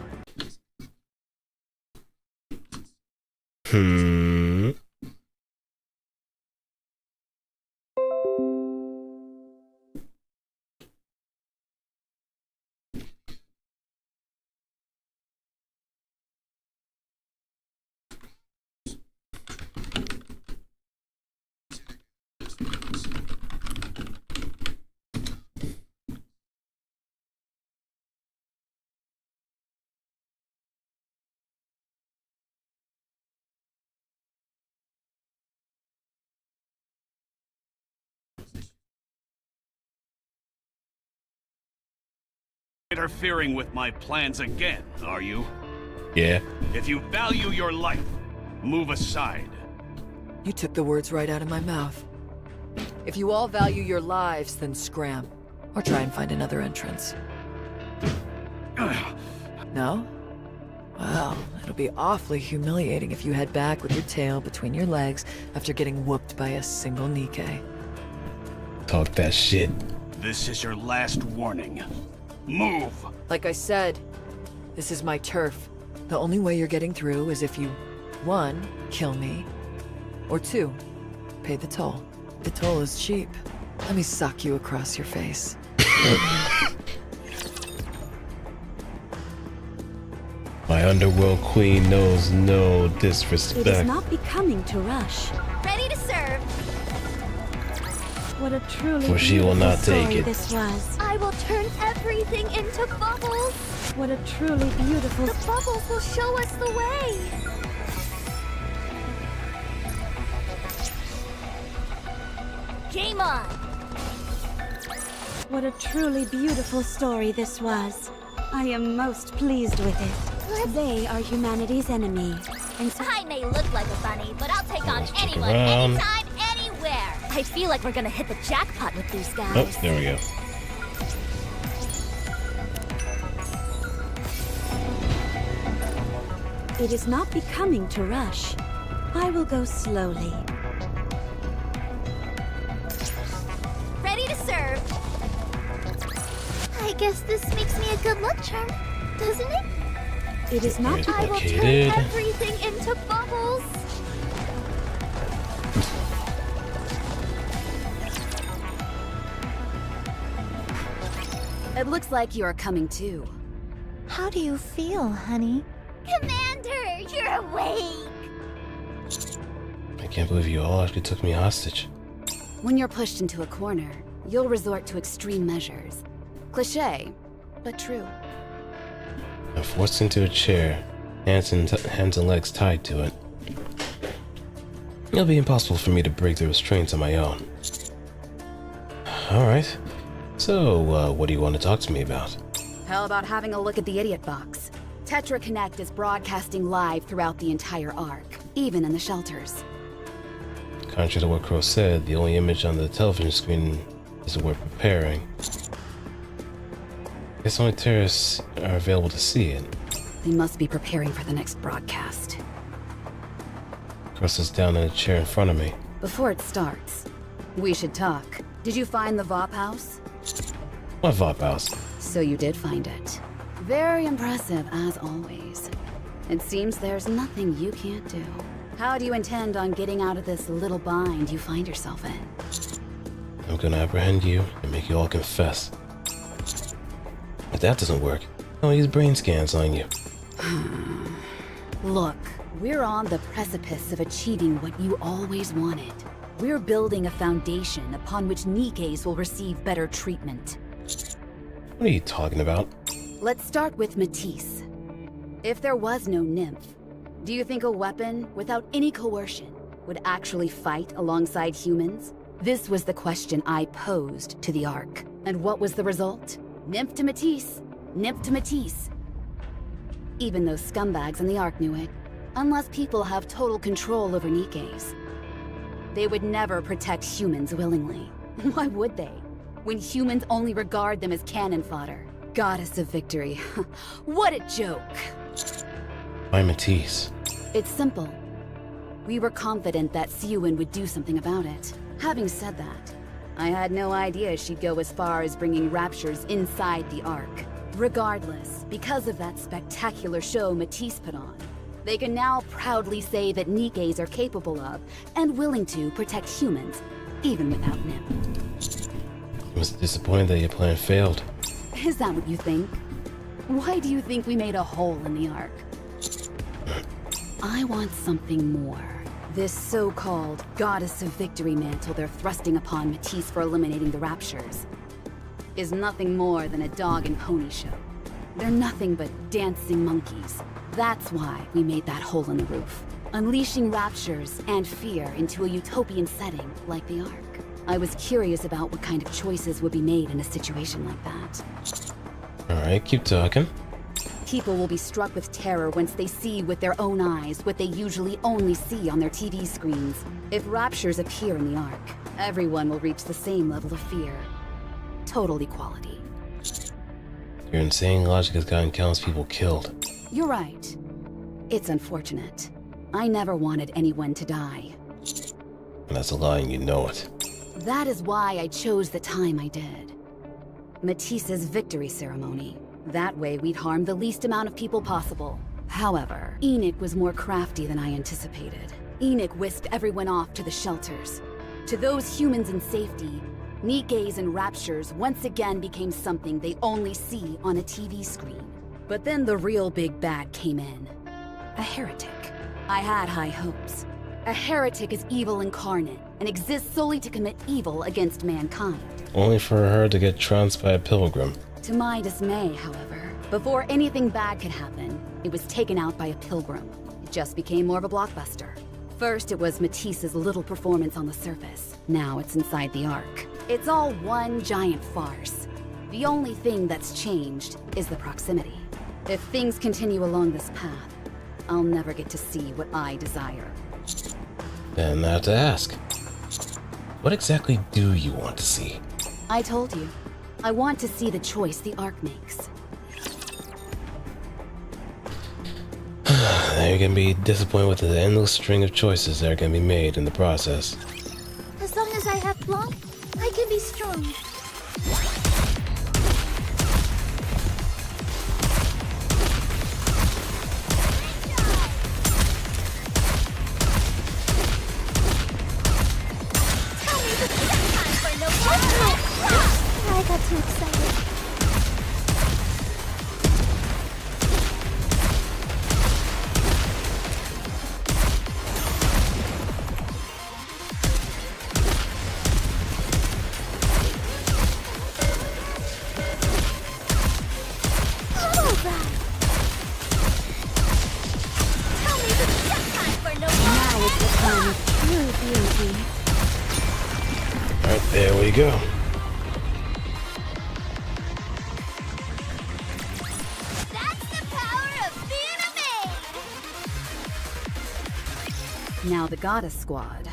Interfering with my plans again, are you? Yeah. If you value your life, move aside. You took the words right out of my mouth. If you all value your lives, then scram. Or try and find another entrance. No? Well, it'll be awfully humiliating if you head back with your tail between your legs after getting whooped by a single Nikke. Talk that shit. This is your last warning. Move! Like I said, this is my turf. The only way you're getting through is if you, 1, kill me, or 2, pay the toll. The toll is cheap. Let me sock you across your face. My underworld queen knows no disrespect. It is not becoming to rush. Ready to serve. What a truly For she will not beautiful take story it. This was. I will turn everything into bubbles. What a truly beautiful. The bubbles will show us the way. Game on. What a truly beautiful story this was. I am most pleased with it. They are humanity's enemy. And so I may look like a bunny, but I'll take on anyone, around. anytime, anywhere. I feel like we're gonna hit the jackpot with these guys. Oh, there we go. it is not becoming to rush. I will go slowly. Ready to serve. I guess this makes me a good luck charm, doesn't it? It is not. I will turn Complicated. everything into bubbles. It looks like you are coming too. How do you feel, honey? Commander, you're awake. I can't believe you all actually took me hostage. When you're pushed into a corner, you'll resort to extreme measures. Cliché, but true. I'm forced into a chair, hands and legs tied to it. It'll be impossible for me to break the restraints on my own. Alright. So, what do you want to talk to me about? How about having a look at the idiot box? Tetra Connect is broadcasting live throughout the entire arc, even in the shelters. Contrary to what Crow said, the only image on the television screen is what we're preparing. I guess only terrorists are available to see it. They must be preparing for the next broadcast. Crow sits down in a chair in front of me. Before it starts, we should talk. Did you find the VOP house? What VOP house? So you did find it. Very impressive, as always. It seems there's nothing you can't do. How do you intend on getting out of this little bind you find yourself in? I'm gonna apprehend you and make you all confess. If that doesn't work, I'll use brain scans on you. Look, we're on the precipice of achieving what you always wanted. We're building a foundation upon which Nikkes will receive better treatment. What are you talking about? Let's start with Matisse. If there was no nymph, do you think a weapon without any coercion would actually fight alongside humans? This was the question I posed to the Ark. And what was the result? Nymph to Matisse. Nymph to Matisse. Even those scumbags in the Ark knew it. Unless people have total control over Nikkes, they would never protect humans willingly. Why would they? When humans only regard them as cannon fodder. Goddess of victory. What a joke. Why Matisse? It's simple. We were confident that Siwin would do something about it. Having said that, I had no idea she'd go as far as bringing raptures inside the Ark. Regardless, because of that spectacular show Matisse put on, they can now proudly say that Nikkes are capable of, and willing to, protect humans, even without Nymph. I was disappointed that your plan failed. Is that what you think? Why do you think we made a hole in the Ark? I want something more. This so-called Goddess of Victory mantle they're thrusting upon Matisse for eliminating the Raptures is nothing more than a dog and pony show. They're nothing but dancing monkeys. That's why we made that hole in the roof. Unleashing Raptures and fear into a utopian setting like the Ark. I was curious about what kind of choices would be made in a situation like that. Alright, keep talking. People will be struck with terror once they see with their own eyes what they usually only see on their TV screens. If Raptures appear in the Ark, everyone will reach the same level of fear. Total equality. Your insane logic has gotten countless people killed. You're right. It's unfortunate. I never wanted anyone to die. And that's a lie and you know it. That is why I chose the time I did. Matisse's victory ceremony. That way we'd harm the least amount of people possible. However, Enoch was more crafty than I anticipated. Enoch whisked everyone off to the shelters. To those humans in safety, Nikkes and Raptures once again became something they only see on a TV screen. But then the real big bad came in. A heretic. I had high hopes. A heretic is evil incarnate and exists solely to commit evil against mankind. Only for her to get trounced by a pilgrim. To my dismay, however, before anything bad could happen, it was taken out by a pilgrim. It just became more of a blockbuster. First, it was Matisse's little performance on the surface. Now it's inside the Ark. It's all one giant farce. The only thing that's changed is the proximity. If things continue along this path, I'll never get to see what I desire. Then I have to ask. What exactly do you want to see? I told you. I want to see the choice the Ark makes. Now you're gonna be disappointed with the endless string of choices that are gonna be made in the process. As long as I have Blanc, I can be strong. I got too excited. Alright, there we go. Now the Goddess Squad.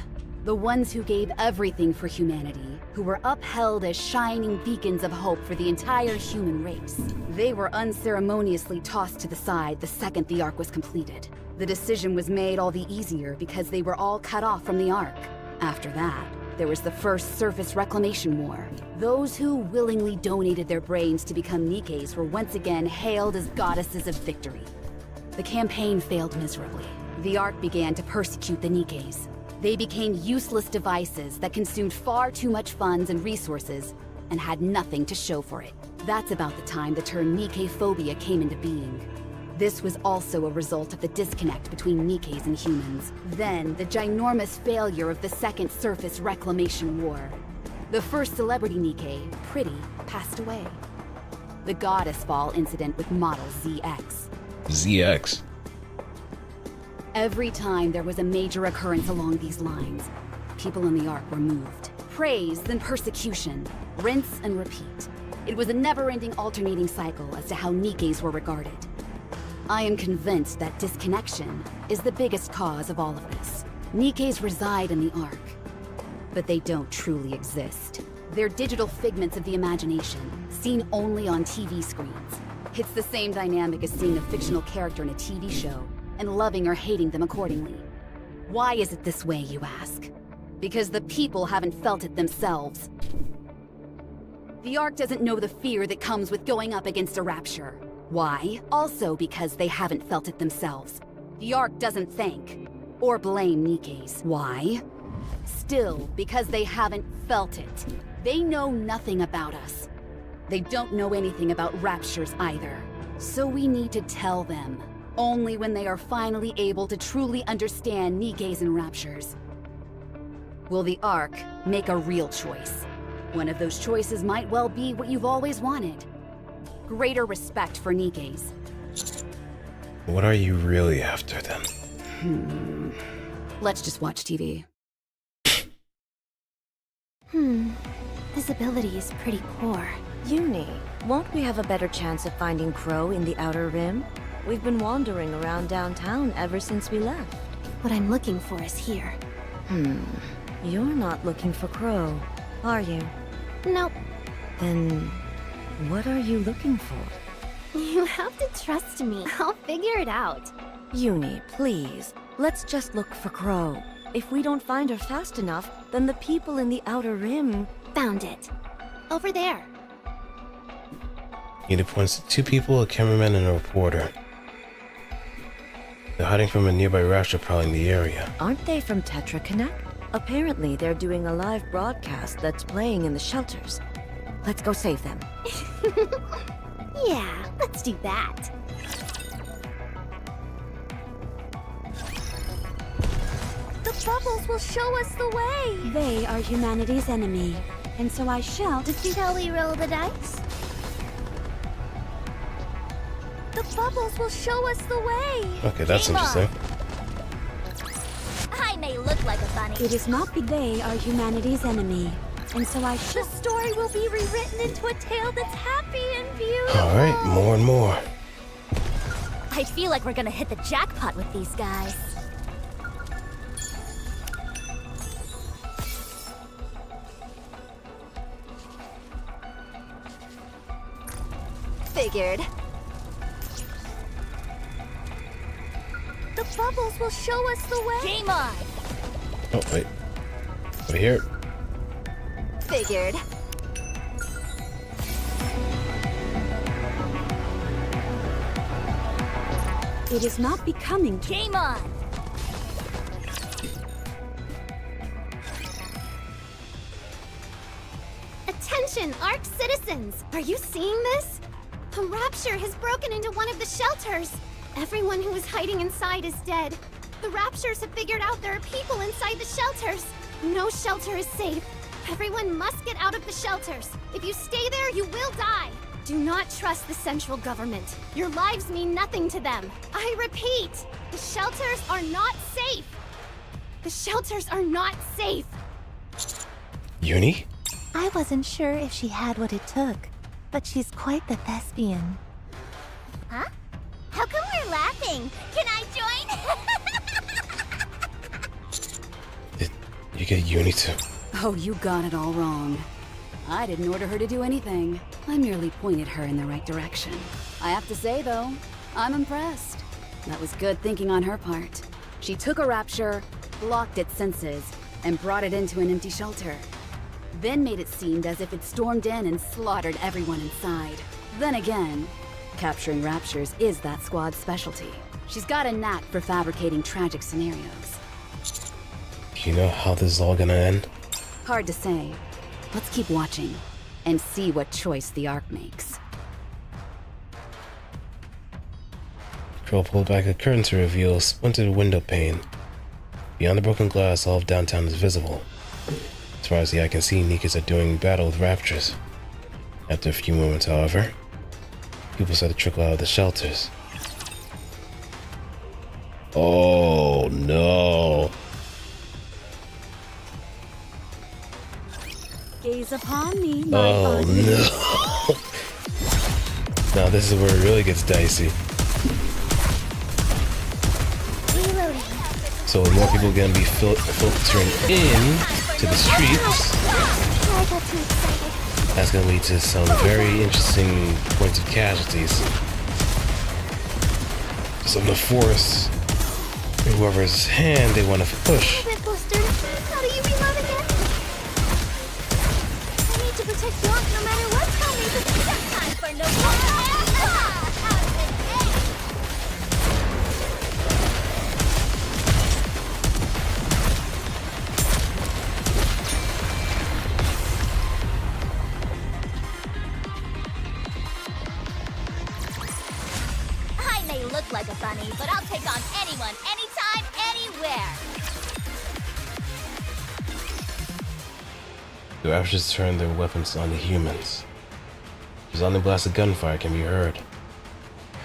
The ones who gave everything for humanity, who were upheld as shining beacons of hope for the entire human race. They were unceremoniously tossed to the side the second the Ark was completed. The decision was made all the easier because they were all cut off from the Ark. After that, there was the first surface reclamation war. Those who willingly donated their brains to become Nikkes were once again hailed as goddesses of victory. The campaign failed miserably. The Ark began to persecute the Nikkes. They became useless devices that consumed far too much funds and resources and had nothing to show for it. That's about the time the term Nikke phobia came into being. This was also a result of the disconnect between Nikkes and humans. Then, the ginormous failure of the Second Surface Reclamation War. The first celebrity Nikke, Pretty, passed away. The Goddess Fall incident with model ZX. ZX? Every time there was a major occurrence along these lines, people in the Ark were moved. Praise, then persecution. Rinse and repeat. It was a never-ending alternating cycle as to how Nikkes were regarded. I am convinced that disconnection is the biggest cause of all of this. Nikkes reside in the Ark, but they don't truly exist. They're digital figments of the imagination, seen only on TV screens. It's the same dynamic as seeing a fictional character in a TV show, and loving or hating them accordingly. Why is it this way, you ask? Because the people haven't felt it themselves. The Ark doesn't know the fear that comes with going up against a rapture. Why? Also because they haven't felt it themselves. The Ark doesn't thank or blame Nikke's. Why? Still, because they haven't felt it. They know nothing about us. They don't know anything about raptures either. So we need to tell them. Only when they are finally able to truly understand Nikke's and raptures will the Ark make a real choice. One of those choices might well be what you've always wanted. Greater respect for Nikke's. What are you really after then? Let's just watch TV. Visibility is pretty poor. Yuayumii, won't we have a better chance of finding Crow in the Outer Rim? We've been wandering around downtown ever since we left. What I'm looking for is here. You're not looking for Crow, are you? Nope. Then, what are you looking for? You have to trust me. I'll figure it out. Yuayumii, please. Let's just look for Crow. If we don't find her fast enough, then the people in the Outer Rim... Found it. Over there. Yuna points to two people, a cameraman and a reporter. They're hiding from a nearby rapture prowling the area. Aren't they from Tetra Connect? Apparently, they're doing a live broadcast that's playing in the shelters. Let's go save them. Yeah, let's do that. The bubbles will show us the way! They are humanity's enemy, and so I shall defeat. Shall we roll the dice? The bubbles will show us the way! Okay, that's Game on. interesting. I may look like a bunny. It is not they are humanity's enemy, and so I shall. The story will be rewritten into a tale that's happy and beautiful. Alright, more and more. I feel like we're gonna hit the jackpot with these guys. Figured. The bubbles will show us the way! Game on! Oh, wait. Over here. Figured. It is not becoming to. Game on! Attention, Ark citizens! Are you seeing this? The Rapture has broken into one of the shelters. Everyone who was hiding inside is dead. The Raptures have figured out there are people inside the shelters. No shelter is safe. Everyone must get out of the shelters. If you stay there, you will die. Do not trust the central government. Your lives mean nothing to them. I repeat, the shelters are not safe. The shelters are not safe. Yuayumii? I wasn't sure if she had what it took, but she's quite the thespian. Huh? How come we're laughing? Can I join? Did you get Yuayumii too? Oh, you got it all wrong. I didn't order her to do anything. I merely pointed her in the right direction. I have to say, though, I'm impressed. That was good thinking on her part. She took a rapture, blocked its senses, and brought it into an empty shelter. Then made it seem as if it stormed in and slaughtered everyone inside. Then again, capturing raptures is that squad's specialty. She's got a knack for fabricating tragic scenarios. Do you know how this is all gonna end? Hard to say. Let's keep watching and see what choice the Ark makes. Crow pulled back a curtain to reveal a splintered window pane. Beyond the broken glass, all of downtown is visible. As far as the eye can see, Nikke's are doing battle with raptures. After a few moments, however, people start to trickle out of the shelters. Oh no. Gaze upon me, my Oh no. Now this is where it really gets dicey. Reloading. So more people are gonna be filtering in to the streets. I got too excited. That's gonna lead to some very interesting points of casualties. Some of the forest whoever's hand they want to push. How do you reload again? I need to protect York no matter what. Tell me this is time for no I may look like a bunny, but I'll take on anyone, anytime, anywhere. The Ravagers turn their weapons on the humans. His only blast of gunfire can be heard.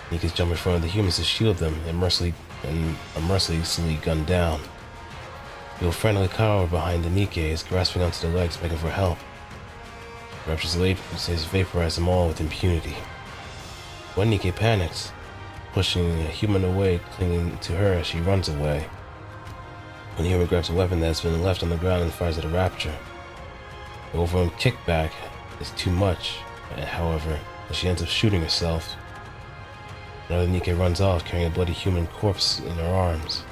Nikke's jump in front of the humans to shield them and mercilessly gunned down. The old friendly cower behind the Nikke is grasping onto their legs, begging for help. The Ravagers vaporize them all with impunity. One Nikke panics, pushing a human away, clinging to her as she runs away. When the human grabs a weapon that has been left on the ground and fires at a rapture. The overwhelming kickback is too much, however, and she ends up shooting herself. Another Nikke runs off, carrying a bloody human corpse in her arms.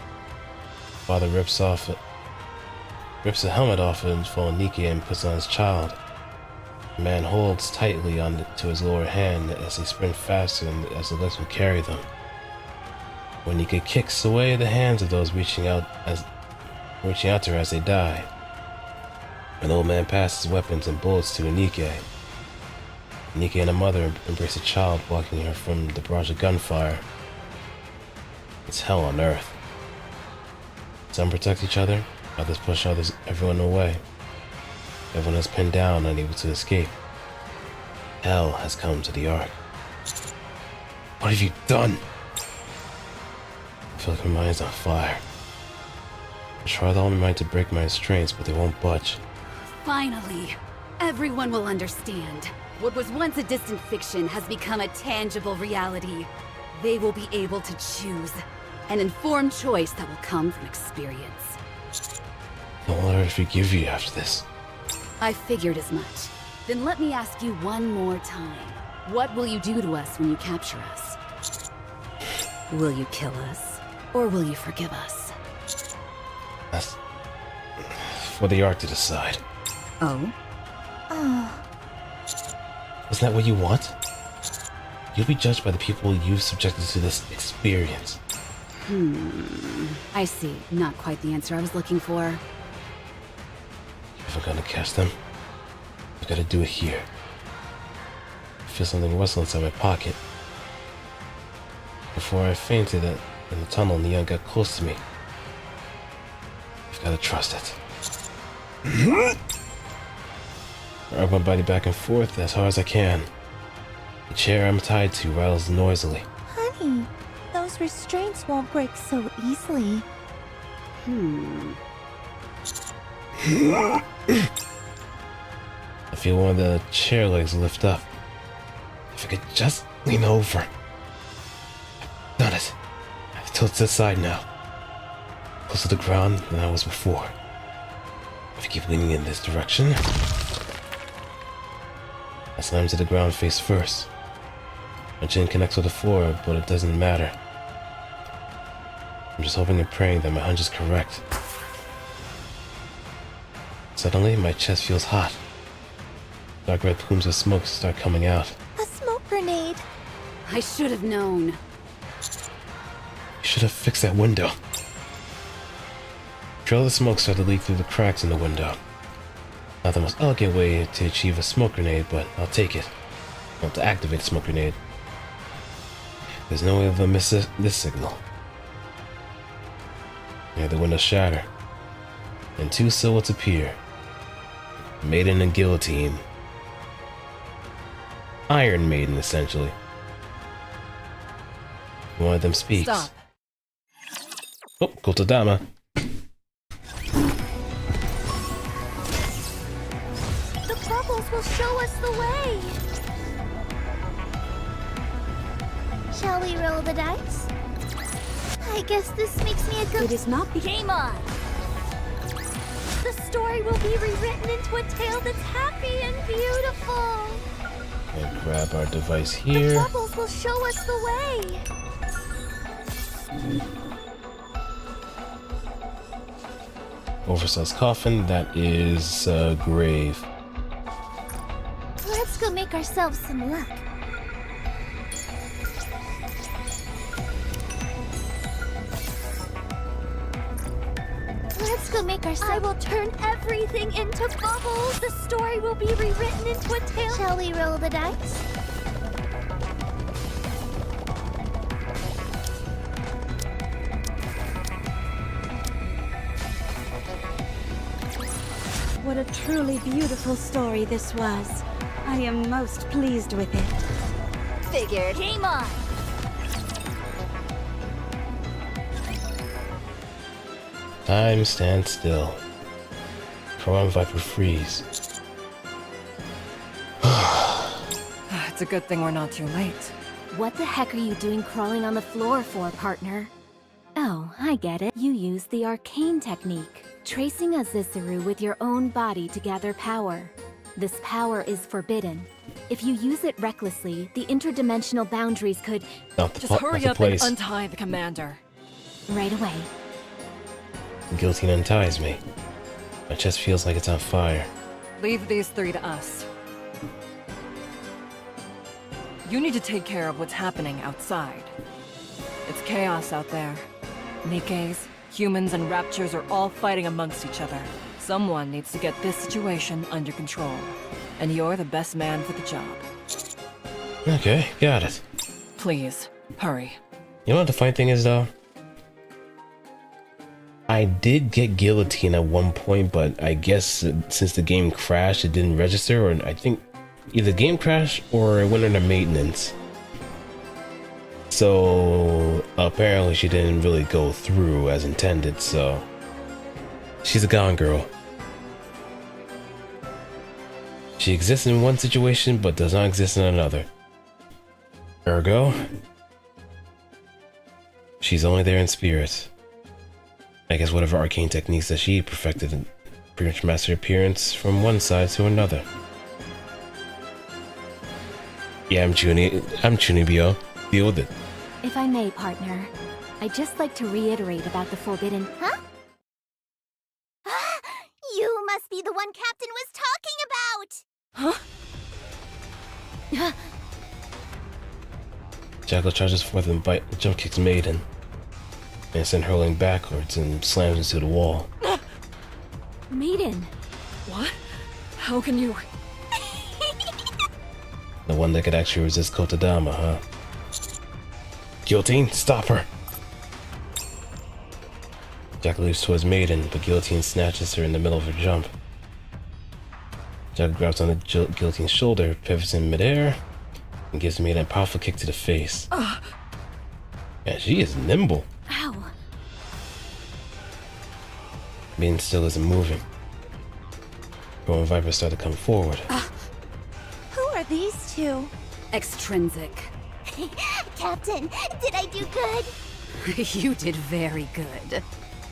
Father rips the helmet off of the fallen Nikke and puts on his child. The man holds tightly to his lower hand as they sprint faster as the legs will carry them. When Nikke kicks away the hands of those reaching out to her as they die. An old man passes weapons and bullets to a Nikke. Nikke and a mother embrace a child, blocking her from the barrage of gunfire. It's hell on earth. Some protect each other, others push everyone away. Everyone is pinned down, unable to escape. Hell has come to the Ark. What have you done? I feel like my mind's on fire. I try with all my might to break my restraints, but they won't budge. Finally, everyone will understand. What was once a distant fiction has become a tangible reality. They will be able to choose. An informed choice that will come from experience. Don't let her forgive you after this. I figured as much. Then let me ask you one more time. What will you do to us when you capture us? Will you kill us? Or will you forgive us? That's for the Ark to decide. Oh? Isn't that what you want? You'll be judged by the people you've subjected to this experience. I see. Not quite the answer I was looking for. If I'm gonna catch them, I gotta do it here. I feel something rustle inside my pocket. Before I fainted in the tunnel, Neon got close to me. I've gotta trust it. I rub my body back and forth as hard as I can. The chair I'm tied to rattles noisily. Honey, those restraints won't break so easily. I feel one of the chair legs lift up. If I could just lean over. I've done it. I've tilted to the side now. Closer to the ground than I was before. If I keep leaning in this direction, I slam to the ground face first. My chin connects with the floor, but it doesn't matter. I'm just hoping and praying that my hunch is correct. Suddenly, my chest feels hot. Dark red plumes of smoke start coming out. A smoke grenade! I should have known. You should have fixed that window. A trail of smoke started to leak through the cracks in the window. Not the most elegant way to achieve a smoke grenade, but I'll take it. Well, to activate a smoke grenade. There's no way to miss this signal. Near the window shatter, and two silhouettes appear. Maiden and Guillotine. Iron Maiden, essentially. One of them speaks. Stop. Oh, Kotodama. The bubbles will show us the way. Shall we roll the dice? I guess this makes me a good... It is not Game on! The story will be rewritten into a tale that's happy and beautiful. And grab our device The here. bubbles will show us the way. oversized coffin. That is a grave. Let's go make ourselves some luck. Let's go make ourselves. I will turn everything into bubbles. The story will be rewritten into a tale. Shall we roll the dice? What a truly beautiful story this was. I am most pleased with it. Figured. Game on! Time stands still. Crow and Viper freeze. It's a good thing we're not too late. What the heck are you doing crawling on the floor for, partner? Oh, I get it. You use the arcane technique, tracing a Zissuru with your own body to gather power. This power is forbidden. If you use it recklessly, the interdimensional boundaries could... Just hurry up and untie the commander. Right away. The guillotine unties me. My chest feels like it's on fire. Leave these three to us. You need to take care of what's happening outside. It's chaos out there. Nikkes, humans, and raptures are all fighting amongst each other. Someone needs to get this situation under control. And you're the best man for the job. Okay, got it. Please, hurry. You know what the funny thing is, though? I did get guillotine at one point, but I guess since the game crashed, it didn't register, or I think either game crashed or it went under maintenance. So apparently she didn't really go through as intended, so she's a gone girl. She exists in one situation, but does not exist in another. Ergo, she's only there in spirit. I guess whatever arcane techniques that she perfected pretty much master appearance from one side to another. Yeah, I'm Chunibyo. Deal with it. If I may, partner, I'd just like to reiterate about the forbidden... Huh? You must be the one Captain was talking about! Huh? Jackal charges forth and jump kicks Maiden. And sends hurling backwards and slams into the wall. Maiden! What? How can you... The one that could actually resist Kotodama, huh? Guillotine, stop her! Jackal leaps towards Maiden, but Guillotine snatches her in the middle of her jump. Jackal grabs on the Guillotine's shoulder, pivots in midair, and gives Maiden a powerful kick to the face. Man, she is nimble. Ow. Maiden still isn't moving. Crow and Viper start to come forward. Who are these two? Extrinsic. Captain, did I do good? You did very good.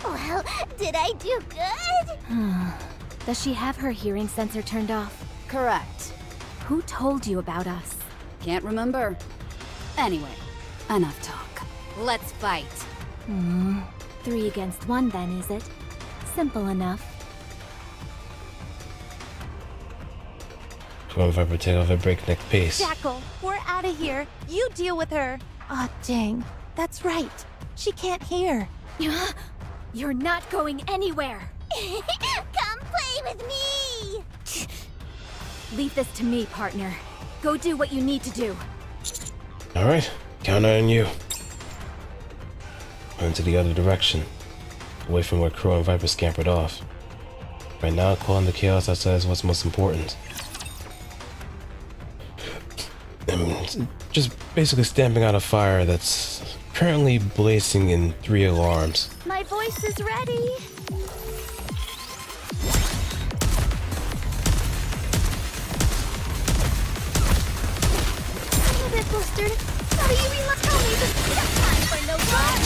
Well, did I do good? Does she have her hearing sensor turned off? Correct. Who told you about us? Can't remember. Anyway, enough talk. Let's fight. 3 against 1 then, is it? Simple enough. Crow and Viper take off at breakneck pace. Jackal, we're out of here. You deal with her. Aw, dang. That's right. She can't hear. You're not going anywhere! Come play with me! Leave this to me, partner. Go do what you need to do. Alright, count on you. Run to the other direction, away from where Crow and Viper scampered off. Right now, quelling the chaos outside is what's most important. And just basically stamping out a fire that's currently blazing in 3 alarms. My voice is ready. I'm a bit flustered. How do you reload? Tell me this is time for no fun.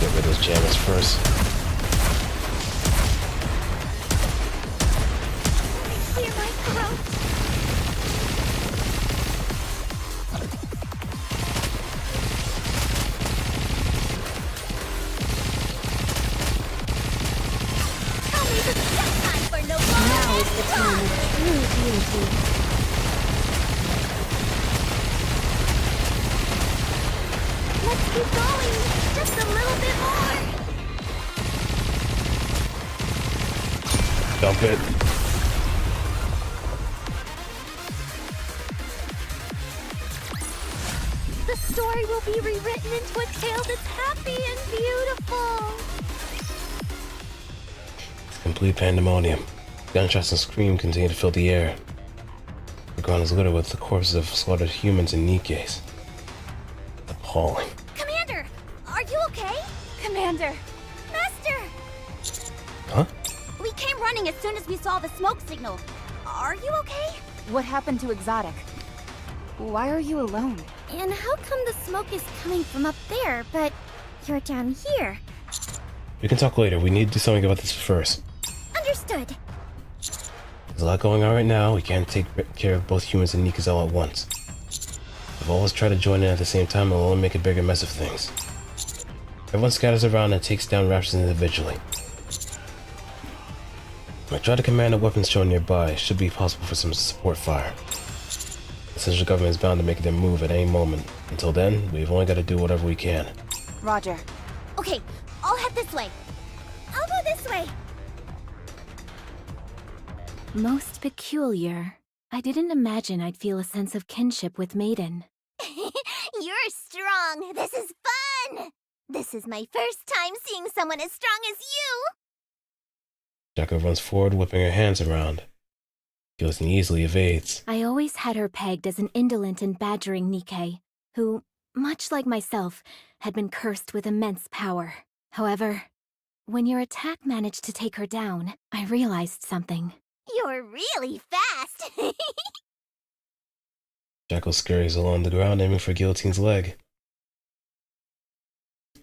Get rid of those jammers first. Clear my throat. keep going! Just a little bit more! Dump it. The story will be rewritten into a tale that's happy and beautiful! It's complete pandemonium. Gunshots and screams continue to fill the air. The ground is littered with the corpses of slaughtered humans and Nikkes. Appalling. Commander! Are you okay? Commander! Master! Huh? We came running as soon as we saw the smoke signal. Are you okay? What happened to Exotic? Why are you alone? And how come the smoke is coming from up there, but you're down here? We can talk later. We need to do something about this first. Understood. There's a lot going on right now. We can't take care of both humans and Nikkes all at once. If all of us try to join in at the same time, it'll only make a bigger mess of things. Everyone scatters around and takes down raptors individually. I try to command a weapons shown nearby. It should be possible for some support fire. The central government is bound to make their move at any moment. Until then, we've only got to do whatever we can. Roger. Okay, I'll head this way. I'll go this way. Most peculiar. I didn't imagine I'd feel a sense of kinship with Maiden. You're strong. This is fun. This is my first time seeing someone as strong as you. Jacko runs forward, whipping her hands around. Guillotine easily evades. I always had her pegged as an indolent and badgering Nikke, who, much like myself, had been cursed with immense power. However, when your attack managed to take her down, I realized something. You're really fast. Jackal scurries along the ground, aiming for Guillotine's leg.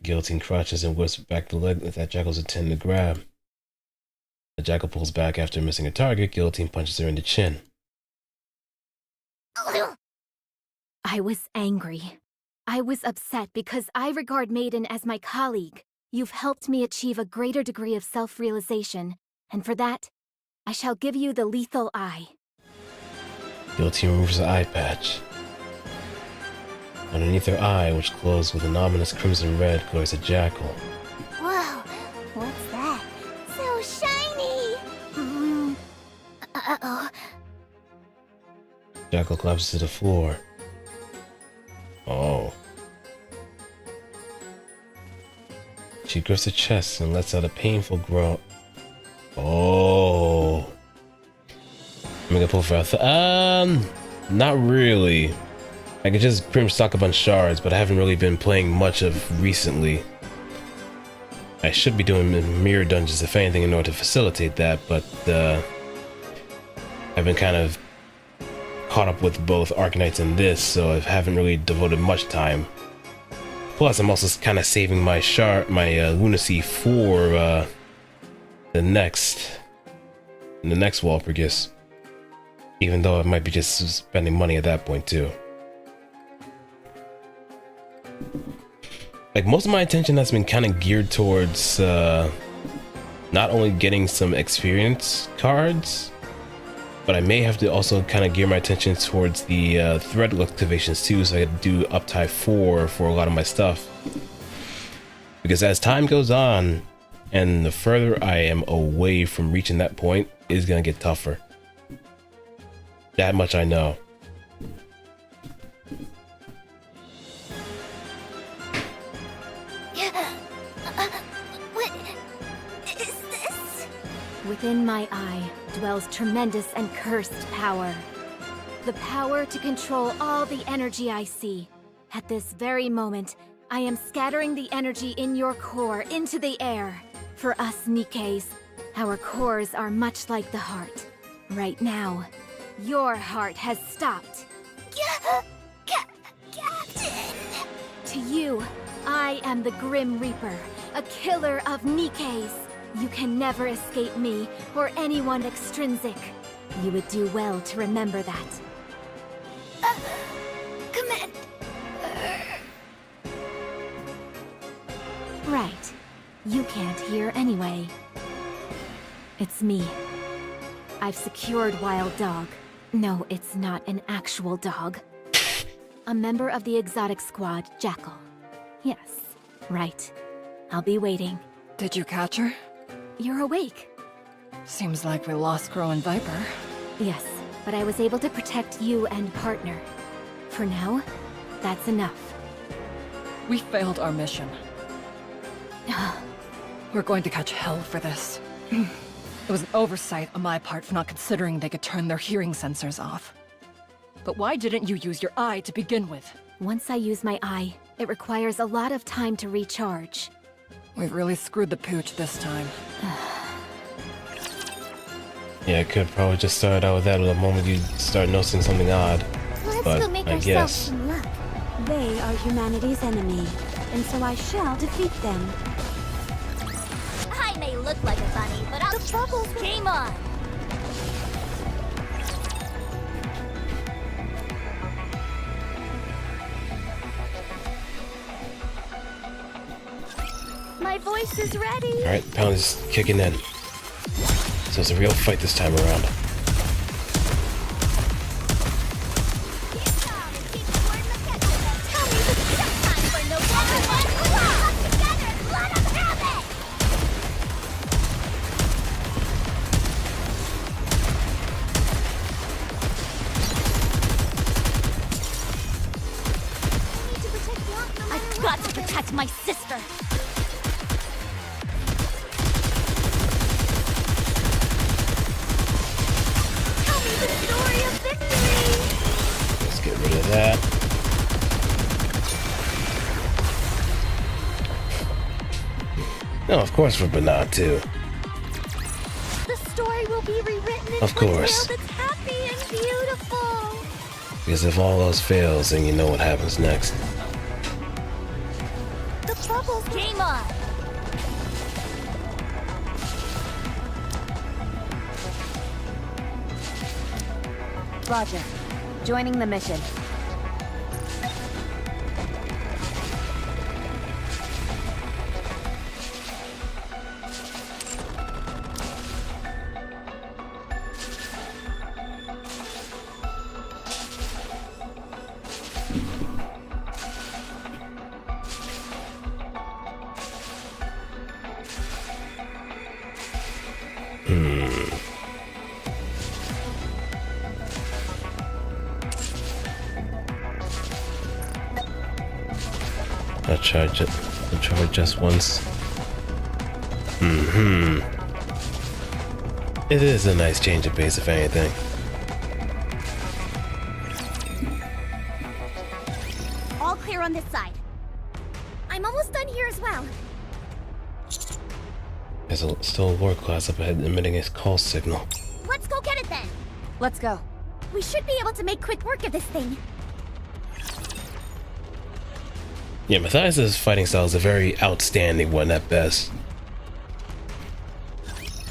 Guillotine crouches and whips back the leg that Jackal's intending to grab. The Jackal pulls back after missing a target. Guillotine punches her in the chin. I was angry. I was upset because I regard Maiden as my colleague. You've helped me achieve a greater degree of self-realization, and for that, I shall give you the lethal eye. Guillotine removes the eye patch. Underneath her eye, which glows with an ominous crimson red, glows a jackal. Whoa, what's that? So shiny! Uh-oh. Jackal collapses to the floor. Oh. She grips her chest and lets out a painful groan. Oh. I'm gonna pull for not really. I could just pretty much stock up on shards, but I haven't really been playing much of recently. I should be doing mirror dungeons if anything in order to facilitate that, but I've been kind of caught up with both Arknights and this, so I haven't really devoted much time. Plus, I'm also kind of saving my lunacy for the next Walpurgis. Even though I might be just spending money at that point too. Like, most of my attention has been kind of geared towards not only getting some experience cards, but I may have to also kind of gear my attention towards the thread activations too, so I can do up tie 4 for a lot of my stuff. Because as time goes on, and the further I am away from reaching that point, it's gonna get tougher. That much I know. What is this? Within my eye dwells tremendous and cursed power. The power to control all the energy I see. At this very moment, I am scattering the energy in your core into the air. For us Nikkes, our cores are much like the heart. Right now, your heart has stopped. Captain! To you, I am the Grim Reaper, a killer of Nikkes. You can never escape me or anyone extrinsic. You would do well to remember that. Command. Right. You can't hear anyway. It's me. I've secured Wild Dog. No, it's not an actual dog. A member of the exotic squad, Jackal. Yes, right. I'll be waiting. Did you catch her? You're awake. Seems like we lost Crow and Viper. Yes, but I was able to protect you and partner. For now, that's enough. We failed our mission. We're going to catch hell for this. It was an oversight on my part for not considering they could turn their hearing sensors off. But why didn't you use your eye to begin with? Once I use my eye, it requires a lot of time to recharge. We've really screwed the pooch this time. Yeah, I could probably just start out with that the moment you start noticing something odd. Let's But go make I ourselves guess. some luck. They are humanity's enemy, and so I shall defeat them. I may look like a bunny, but I'll... The bubbles game on! My voice is ready. Alright, pound is kicking in. So it's a real fight this time around. I've got to protect my sister! Tell me the story of victory! Let's get rid of that. No, of course we're banana too. The story will be rewritten into Of course. a tale that's happy and beautiful! Because if all else fails, then you know what happens next. The bubbles game on! Roger. Joining the mission. I'll try it just once. It is a nice change of pace, if anything. All clear on this side. I'm almost done here as well. There's still a war class up ahead emitting a call signal. Let's go get it then! Let's go. We should be able to make quick work of this thing. Yeah, Matthias' fighting style is a very outstanding one at best.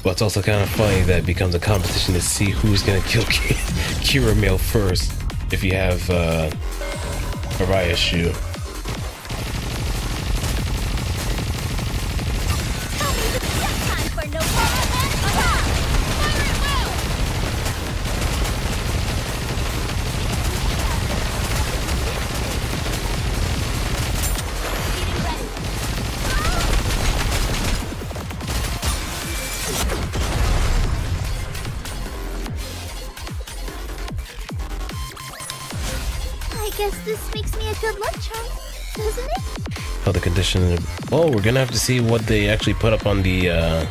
But it's also kind of funny that it becomes a competition to see who's gonna kill Kira Mail first if you have Araya Shu. Time for no Fire at will! I guess this makes me a good luck charm, doesn't it? Oh, the condition. Oh, we're gonna have to see what they actually put up on the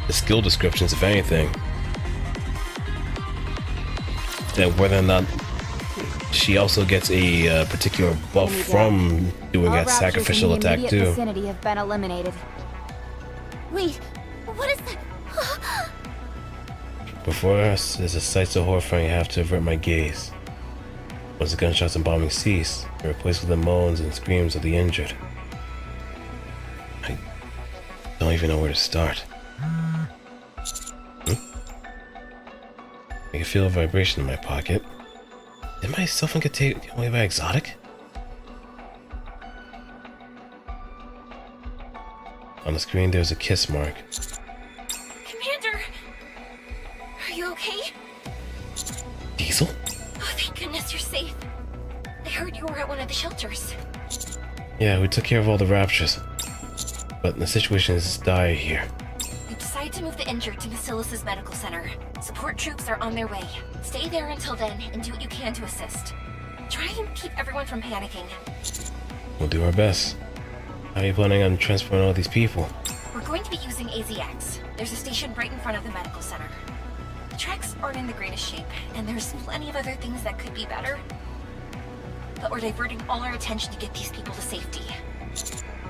skill descriptions, if anything. And whether or not she also gets a particular buff from doing that sacrificial attack in the too. immediate vicinity have been eliminated. Wait, what is that? Before us is a sight so horrifying I have to avert my gaze. Once the gunshots and bombing cease, they're replaced with the moans and screams of the injured. I don't even know where to start. I can feel a vibration in my pocket. Did my cell phone get taken away by Exotic? On the screen there's a kiss mark. Commander! Are you okay? Diesel? Oh, thank goodness you're safe. I heard you were at one of the shelters. Yeah, we took care of all the raptures. But the situation is dire here. We decided to move the injured to Basilis's medical center. Support troops are on their way. Stay there until then and do what you can to assist. Try and keep everyone from panicking. We'll do our best. How are you planning on transporting all these people? We're going to be using AZX. There's a station right in front of the medical center. The tracks aren't in the greatest shape, and there's plenty of other things that could be better. But we're diverting all our attention to get these people to safety.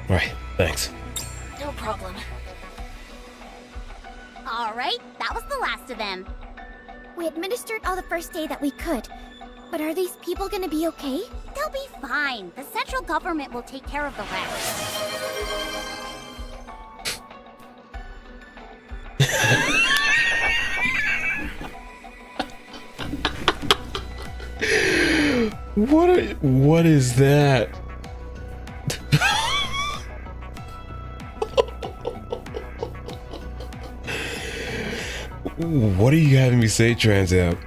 Right, thanks. No problem. Alright, that was the last of them. We administered all the first aid that we could. But are these people gonna be okay? They'll be fine. The central government will take care of the rest. What is that? What are you having me say, Transapp?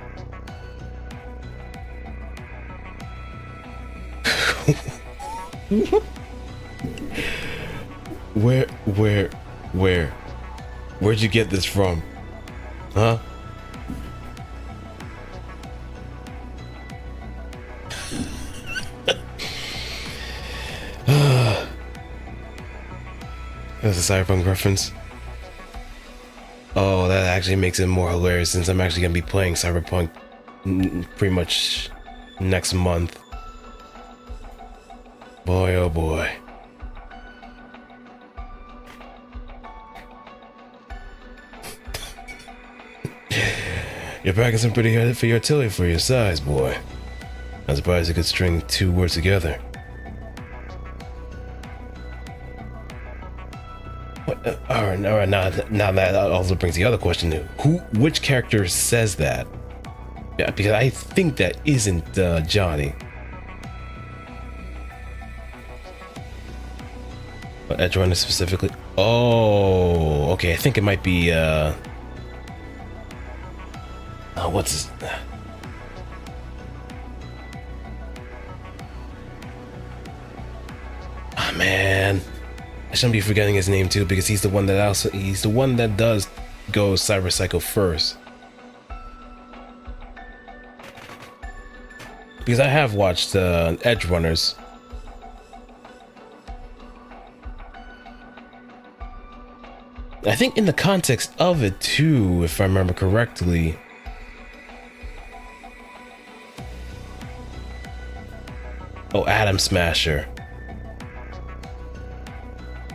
Where'd you get this from? Huh? That's a Cyberpunk reference. Oh, that actually makes it more hilarious since I'm actually gonna be playing Cyberpunk pretty much next month. Boy, oh boy. You're packing some pretty heavy artillery for your size, boy. I'm surprised you could string two words together. Alright, now that also brings the other question: which character says that? Yeah, because I think that isn't Johnny. But Edgerunner specifically? Oh, okay. I think it might be what's his? Ah, man. I shouldn't be forgetting his name too, because he's the one that does go Cyber Psycho first. Because I have watched Edgerunners. I think in the context of it too, if I remember correctly. Oh, Atom Smasher.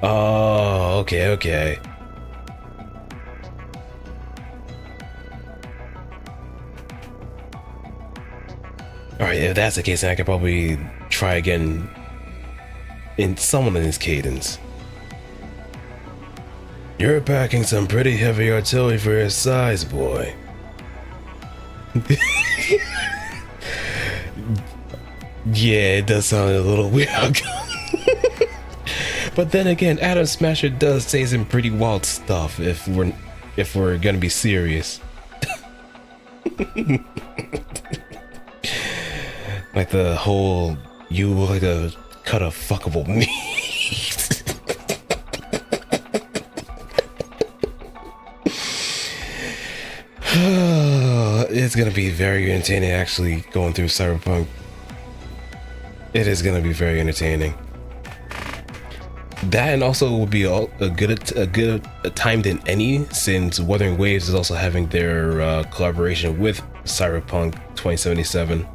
Oh, okay. Alright, if that's the case, then I could probably try again in someone in his cadence. You're packing some pretty heavy artillery for your size, boy. Yeah, it does sound a little weird. But then again, Atom Smasher does say some pretty wild stuff if we're gonna be serious. Like the whole "you look like a cut of fuckable meat." It's gonna be very entertaining actually going through Cyberpunk. It is gonna be very entertaining. That, and also would be a good time than any, since Wuthering Waves is also having their collaboration with Cyberpunk 2077.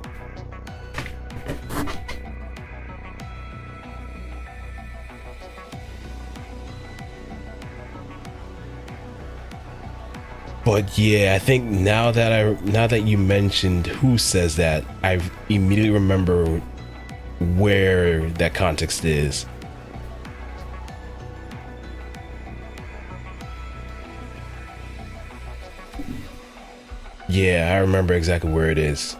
But yeah, I think now that you mentioned who says that, I immediately remember where that context is. Yeah, I remember exactly where it is.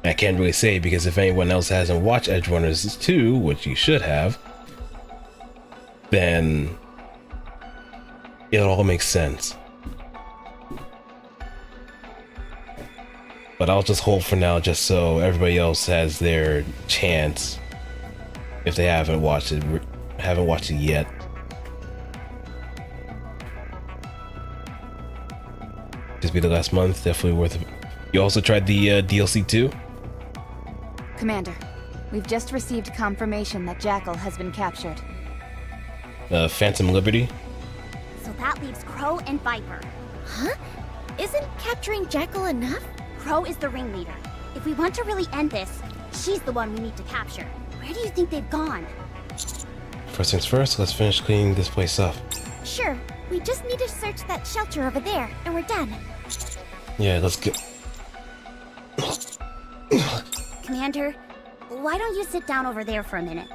I can't really say because if anyone else hasn't watched Edgerunners 2, which you should have, then it all makes sense. But I'll just hold for now just so everybody else has their chance if they haven't watched it yet. This be the last month, definitely worth it. You also tried the DLC too? Commander, we've just received confirmation that Jackal has been captured. Phantom Liberty? So that leaves Crow and Viper. Huh? Isn't capturing Jackal enough? Crow is the ringleader. If we want to really end this, she's the one we need to capture. Where do you think they've gone? First things first, let's finish cleaning this place up. Sure, we just need to search that shelter over there, and we're done. Yeah, let's go. Commander, why don't you sit down over there for a minute?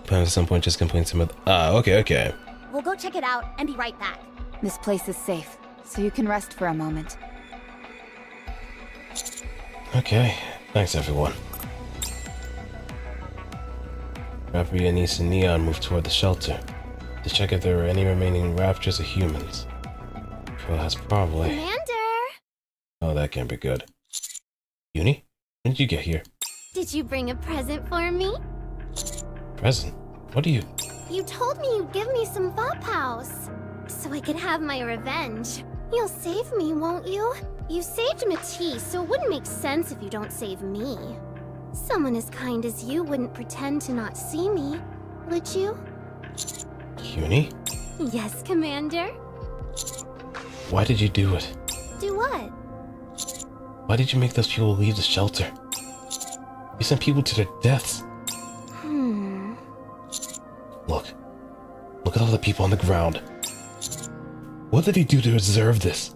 Plan at some point just complete some of okay. We'll go check it out and be right back. This place is safe, so you can rest for a moment. Okay, thanks everyone. Rappy, Anise, and Neon moved toward the shelter to check if there were any remaining raptures of humans. Well, that's probably... Commander! Oh, that can't be good. Uni? When did you get here? Did you bring a present for me? Present? What do you... You told me you'd give me some Vapows, so I could have my revenge. You'll save me, won't you? You saved Matisse, so it wouldn't make sense if you don't save me. Someone as kind as you wouldn't pretend to not see me, would you? Uni? Yes, Commander. Why did you do it? Do what? Why did you make those people leave the shelter? You sent people to their deaths. Look at all the people on the ground. What did he do to deserve this?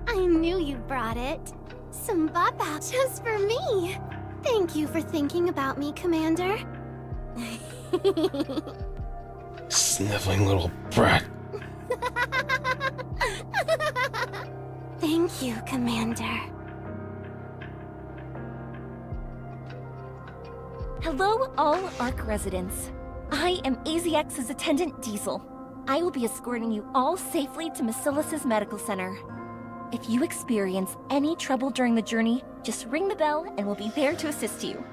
I knew you brought it. Some baba just for me. Thank you for thinking about me, Commander. Sniveling little brat. Thank you, Commander. Hello, all ARC residents. I am AZX's attendant Diesel. I will be escorting you all safely to Macilis's medical center. If you experience any trouble during the journey, just ring the bell and we'll be there to assist you.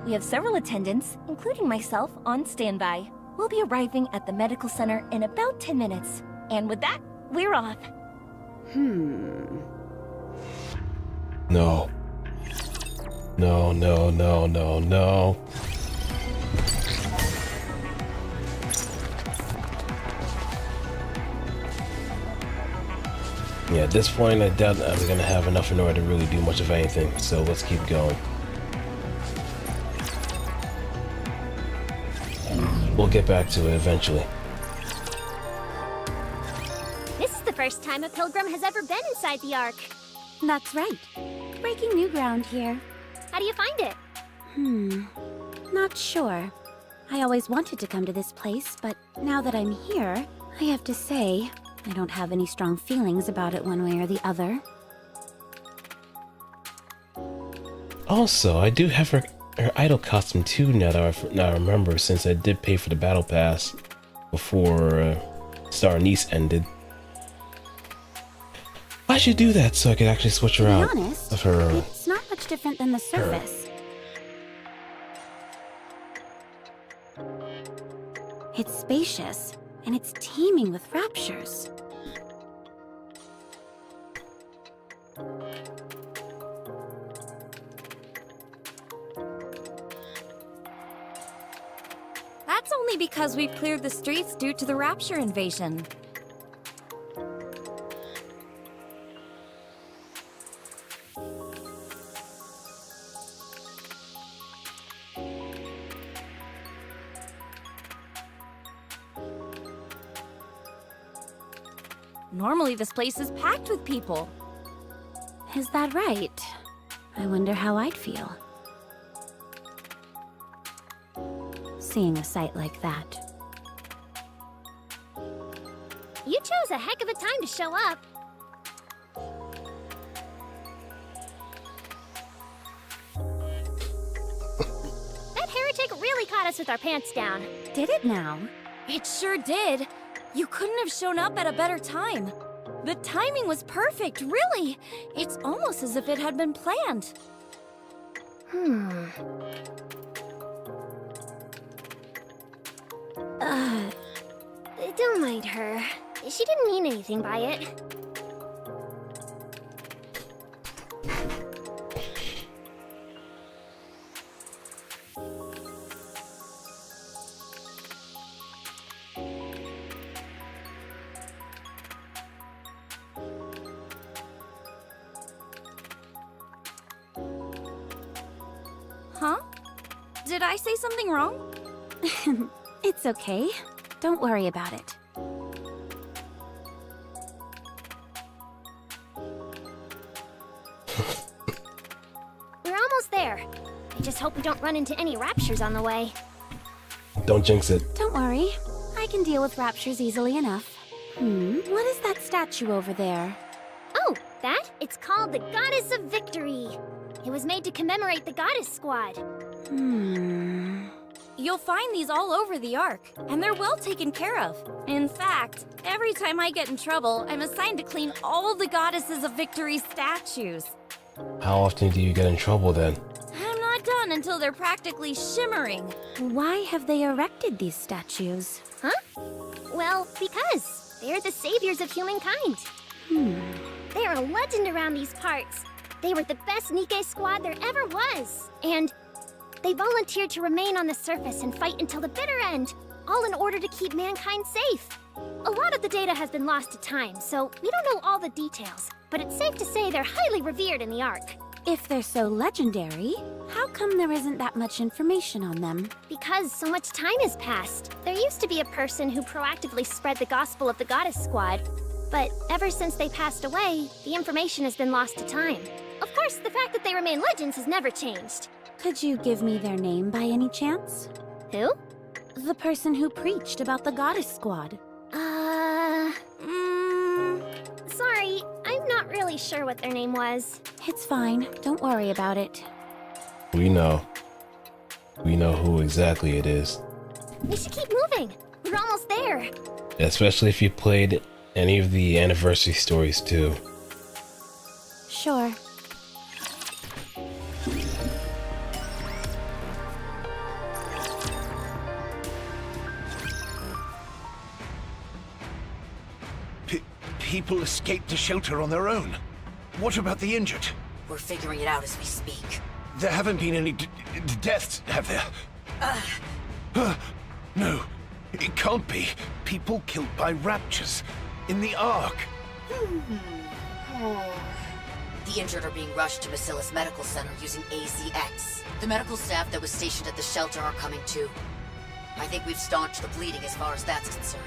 We have several attendants, including myself, on standby. We'll be arriving at the medical center in about 10 minutes. And with that, we're off. No. No, no, no, no, no. Yeah, at this point, I doubt I'm gonna have enough in order to really do much of anything, so let's keep going. We'll get back to it eventually. This is the first time a pilgrim has ever been inside the Ark. That's right. Breaking new ground here. How do you find it? Not sure. I always wanted to come to this place, but now that I'm here, I have to say, I don't have any strong feelings about it one way or the other. Also, I do have her idol costume too now that I remember, since I did pay for the battle pass before Star Anise ended. I should do that so I could actually switch her out. To be honest, of her. it's not much different than the surface. It's spacious, and it's teeming with raptures. That's only because we've cleared the streets due to the Rapture invasion. Normally this place is packed with people. Is that right? I wonder how I'd feel. Seeing a sight like that. You chose a heck of a time to show up. That heretic really caught us with our pants down. Did it now? It sure did. You couldn't have shown up at a better time. The timing was perfect, really. It's almost as if it had been planned. Don't mind her. She didn't mean anything by it. Huh? Did I say something wrong? It's okay. Don't worry about it. We're almost there. I just hope we don't run into any raptures on the way. Don't jinx it. Don't worry. I can deal with raptures easily enough. What is that statue over there? Oh, that? It's called the Goddess of Victory. It was made to commemorate the Goddess Squad. You'll find these all over the Ark, and they're well taken care of. In fact, every time I get in trouble, I'm assigned to clean all the Goddesses of Victory statues. How often do you get in trouble then? I'm not done until they're practically shimmering. Why have they erected these statues? Huh? Well, because they're the saviors of humankind. They're a legend around these parts. They were the best Nikke squad there ever was. And they volunteered to remain on the surface and fight until the bitter end, all in order to keep mankind safe. A lot of the data has been lost to time, so we don't know all the details, but it's safe to say they're highly revered in the Ark. If they're so legendary, how come there isn't that much information on them? Because so much time has passed. There used to be a person who proactively spread the gospel of the Goddess Squad, but ever since they passed away, the information has been lost to time. Of course, the fact that they remain legends has never changed. Could you give me their name by any chance? Who? The person who preached about the Goddess Squad. Sorry, I'm not really sure what their name was. It's fine. Don't worry about it. We know. We know who exactly it is. We should keep moving. We're almost there. Especially if you played any of the anniversary stories too. Sure. People escaped to shelter on their own. What about the injured? We're figuring it out as we speak. There haven't been any deaths, have there? No, it can't be. People killed by raptures in the Ark. The injured are being rushed to Bacillus Medical Center using AZX. The medical staff that was stationed at the shelter are coming too. I think we've staunched the bleeding as far as that's concerned.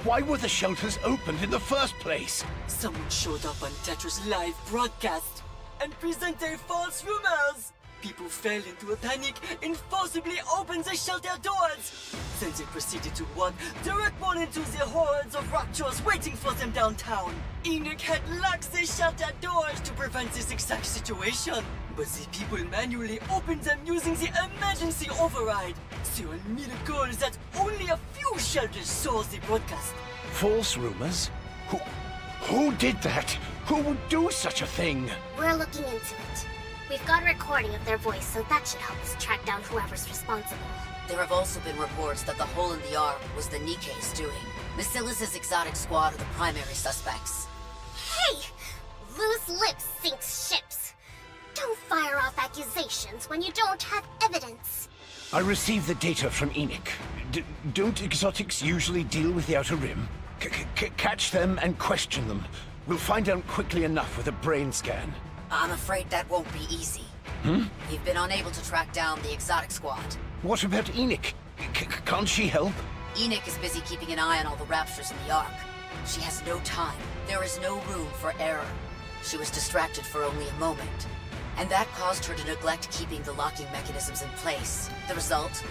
Why were the shelters opened in the first place? Someone showed up on Tetra's live broadcast and presented false rumors. People fell into a panic and forcibly opened the shelter doors. Then they proceeded to walk directly into the hordes of raptors waiting for them downtown. Enoch had locked the shelter doors to prevent this exact situation, but the people manually opened them using the emergency override. So a miracle that only a few shelters saw the broadcast. False rumors? Who did that? Who would do such a thing? We're looking into it. We've got a recording of their voice, so that should help us track down whoever's responsible. There have also been reports that the hole in the Ark was the Nikke's doing. Bacillus' exotic squad are the primary suspects. Hey! Loose lips sinks ships. Don't fire off accusations when you don't have evidence. I received the data from Enoch. Don't exotics usually deal with the Outer Rim? Catch them and question them. We'll find out quickly enough with a brain scan. I'm afraid that won't be easy. We've been unable to track down the exotic squad. What about Enoch? Can't she help? Enoch is busy keeping an eye on all the raptors in the Ark. She has no time. There is no room for error. She was distracted for only a moment, and that caused her to neglect keeping the locking mechanisms in place. The result?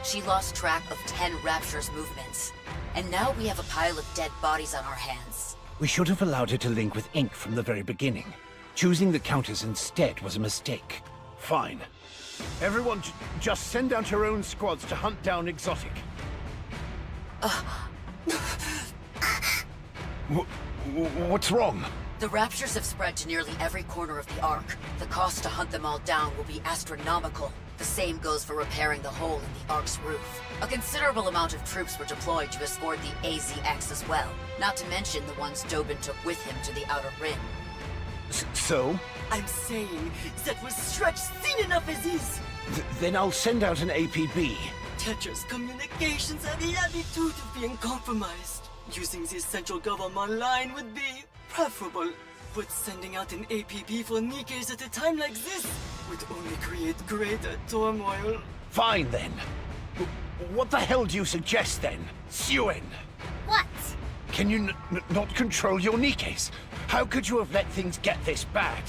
She lost track of 10 raptors' movements, and now we have a pile of dead bodies on our hands. We should have allowed her to link with Ink from the very beginning. Choosing the Countess instead was a mistake. Fine. Everyone, just send out your own squads to hunt down Exotic. What's wrong? The Raptures have spread to nearly every corner of the Ark. The cost to hunt them all down will be astronomical. The same goes for repairing the hole in the Ark's roof. A considerable amount of troops were deployed to escort the AZX as well, not to mention the ones Dobin took with him to the Outer Rim. So? I'm saying that was stretched thin enough as is. Then I'll send out an APB. Tetris communications have the attitude of being compromised. Using the central government line would be preferable, but sending out an APB for Nikke's at a time like this would only create greater turmoil. Fine then. What the hell do you suggest then, Suen? What? Can you not control your Nikkes? How could you have let things get this bad?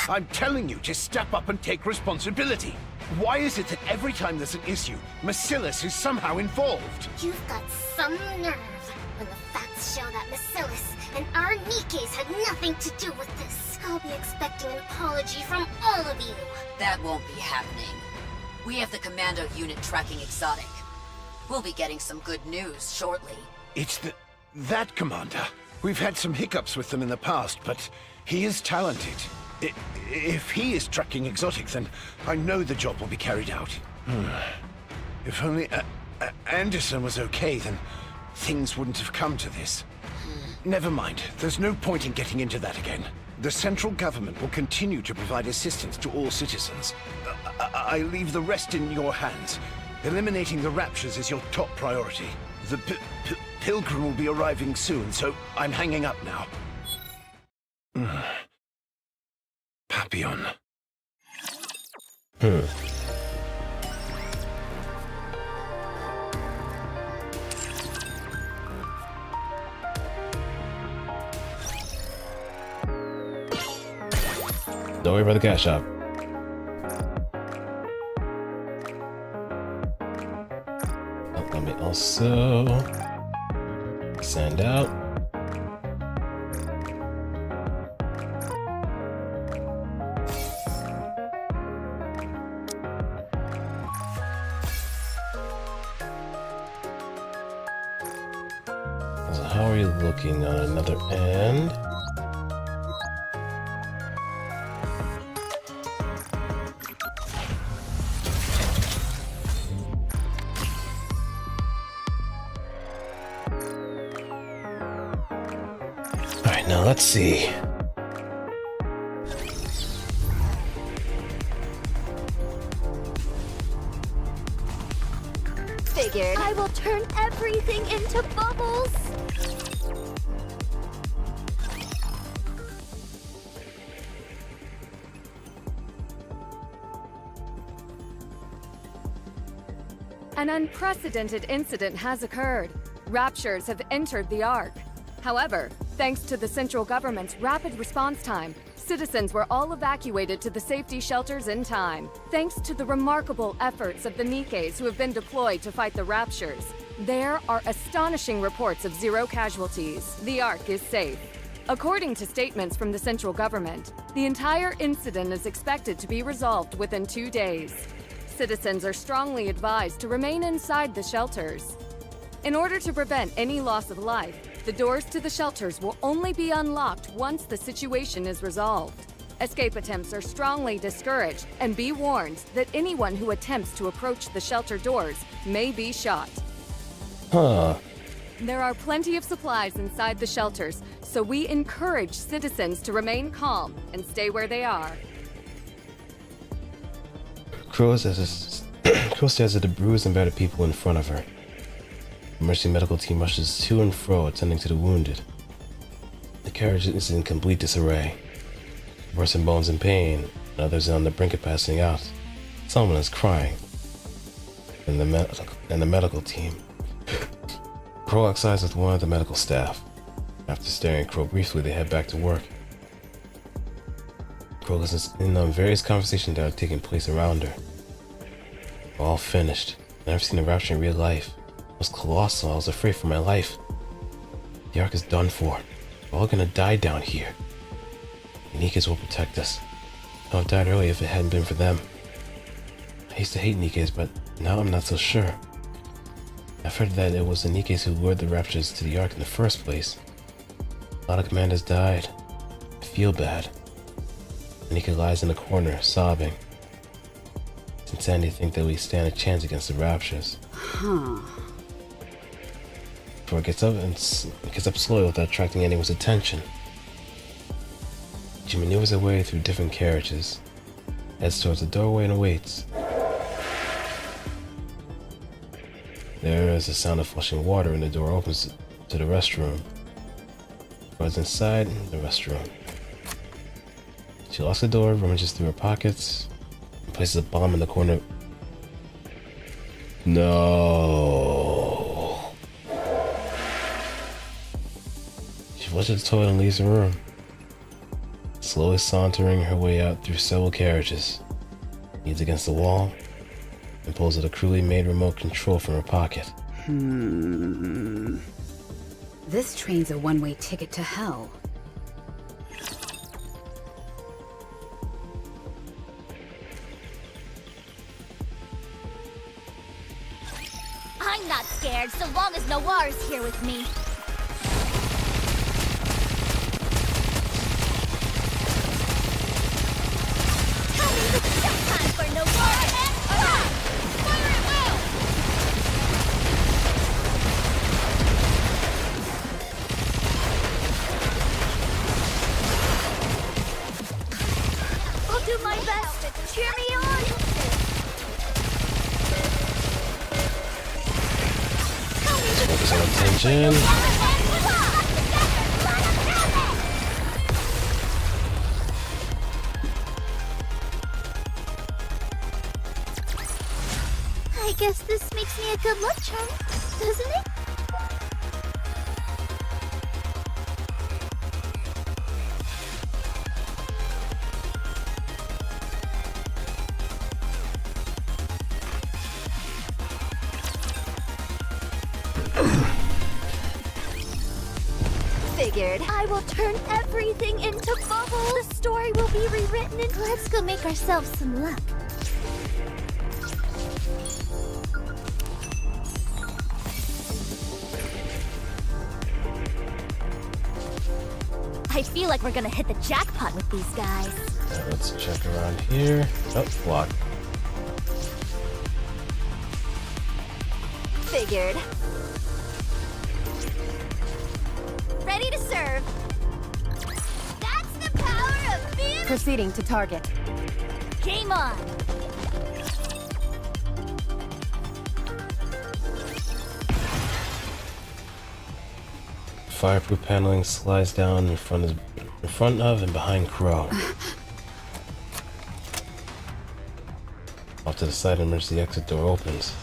I'm telling you to step up and take responsibility. Why is it that every time there's an issue, Macilis is somehow involved? You've got some nerve when the facts show that Macilis and our Nikkes had nothing to do with this. I'll be expecting an apology from all of you. That won't be happening. We have the commando unit tracking Exotic. We'll be getting some good news shortly. It's that commander. We've had some hiccups with them in the past, but he is talented. If he is tracking Exotic, then I know the job will be carried out. If only Anderson was okay, then things wouldn't have come to this. Never mind. There's no point in getting into that again. The central government will continue to provide assistance to all citizens. I leave the rest in your hands. Eliminating the Raptures is your top priority. The Pilgrim will be arriving soon, so I'm hanging up now. Papillon. Don't worry about the cash shop. Let me also send out. So how are you looking on another end? Now let's see. Figured. I will turn everything into bubbles. An unprecedented incident has occurred. Raptures have entered the Ark. However, thanks to the central government's rapid response time, citizens were all evacuated to the safety shelters in time. Thanks to the remarkable efforts of the Nikkes who have been deployed to fight the Raptures, there are astonishing reports of 0 casualties. The Ark is safe. According to statements from the central government, the entire incident is expected to be resolved within 2 days. Citizens are strongly advised to remain inside the shelters. In order to prevent any loss of life, the doors to the shelters will only be unlocked once the situation is resolved. Escape attempts are strongly discouraged, and be warned that anyone who attempts to approach the shelter doors may be shot. There are plenty of supplies inside the shelters, so we encourage citizens to remain calm and stay where they are. Crow stares at the bruised and battered people in front of her. The Mercy medical team rushes to and fro, attending to the wounded. The carriage is in complete disarray. A person bones in pain, and others are on the brink of passing out. Someone is crying. And the medical team. Crow locks eyes with one of the medical staff. After staring at Crow briefly, they head back to work. Crow listens in on various conversations that are taking place around her. We're all finished. I've never seen a rapture in real life. It was colossal. I was afraid for my life. The Ark is done for. We're all gonna die down here. The Nikkes will protect us. I would have died early if it hadn't been for them. I used to hate Nikkes, but now I'm not so sure. I've heard that it was the Nikkes who lured the Raptures to the Ark in the first place. A lot of commanders died. I feel bad. Nikke lies in the corner, sobbing. It's insanity to think that we stand a chance against the Raptures. Huh. Before it gets up slowly without attracting anyone's attention. She maneuvers her way through different carriages, heads towards the doorway and waits. There is a sound of flushing water and the door opens to the restroom. Goes inside the restroom. She locks the door, rummages through her pockets, and places a bomb in the corner. No. She flushes the toilet and leaves the room, slowly sauntering her way out through several carriages. Leans against the wall and pulls out a crudely made remote control from her pocket. This train's a one-way ticket to hell. I'm not scared so long as Noir is here with me. Tell me it's showtime for Noir and Pride! Fire at will! I'll do my best. Cheer me on! Focus on attention. I guess this makes me a good luck charm, doesn't it? Figured. I will turn everything into bubbles. The story will be rewritten and let's go make ourselves some luck. I feel like we're gonna hit the jackpot with these guys. Let's check around here. Oh, block. Figured. Ready to serve. That's the power of being... Proceeding to target. Game on. Fireproof paneling slides down in front of and behind Crow. Off to the side, emergency exit door opens.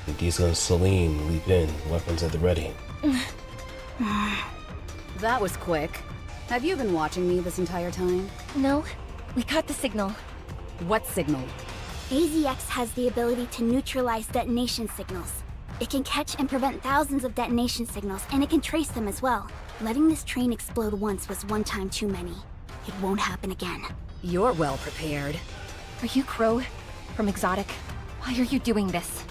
And Diesel and Celine leap in, weapons at the ready. That was quick. Have you been watching me this entire time? No, we caught the signal. What signal? AZX has the ability to neutralize detonation signals. It can catch and prevent thousands of detonation signals, and it can trace them as well. Letting this train explode once was one time too many. It won't happen again. You're well prepared. Are you Crow? From Exotic? Why are you doing this?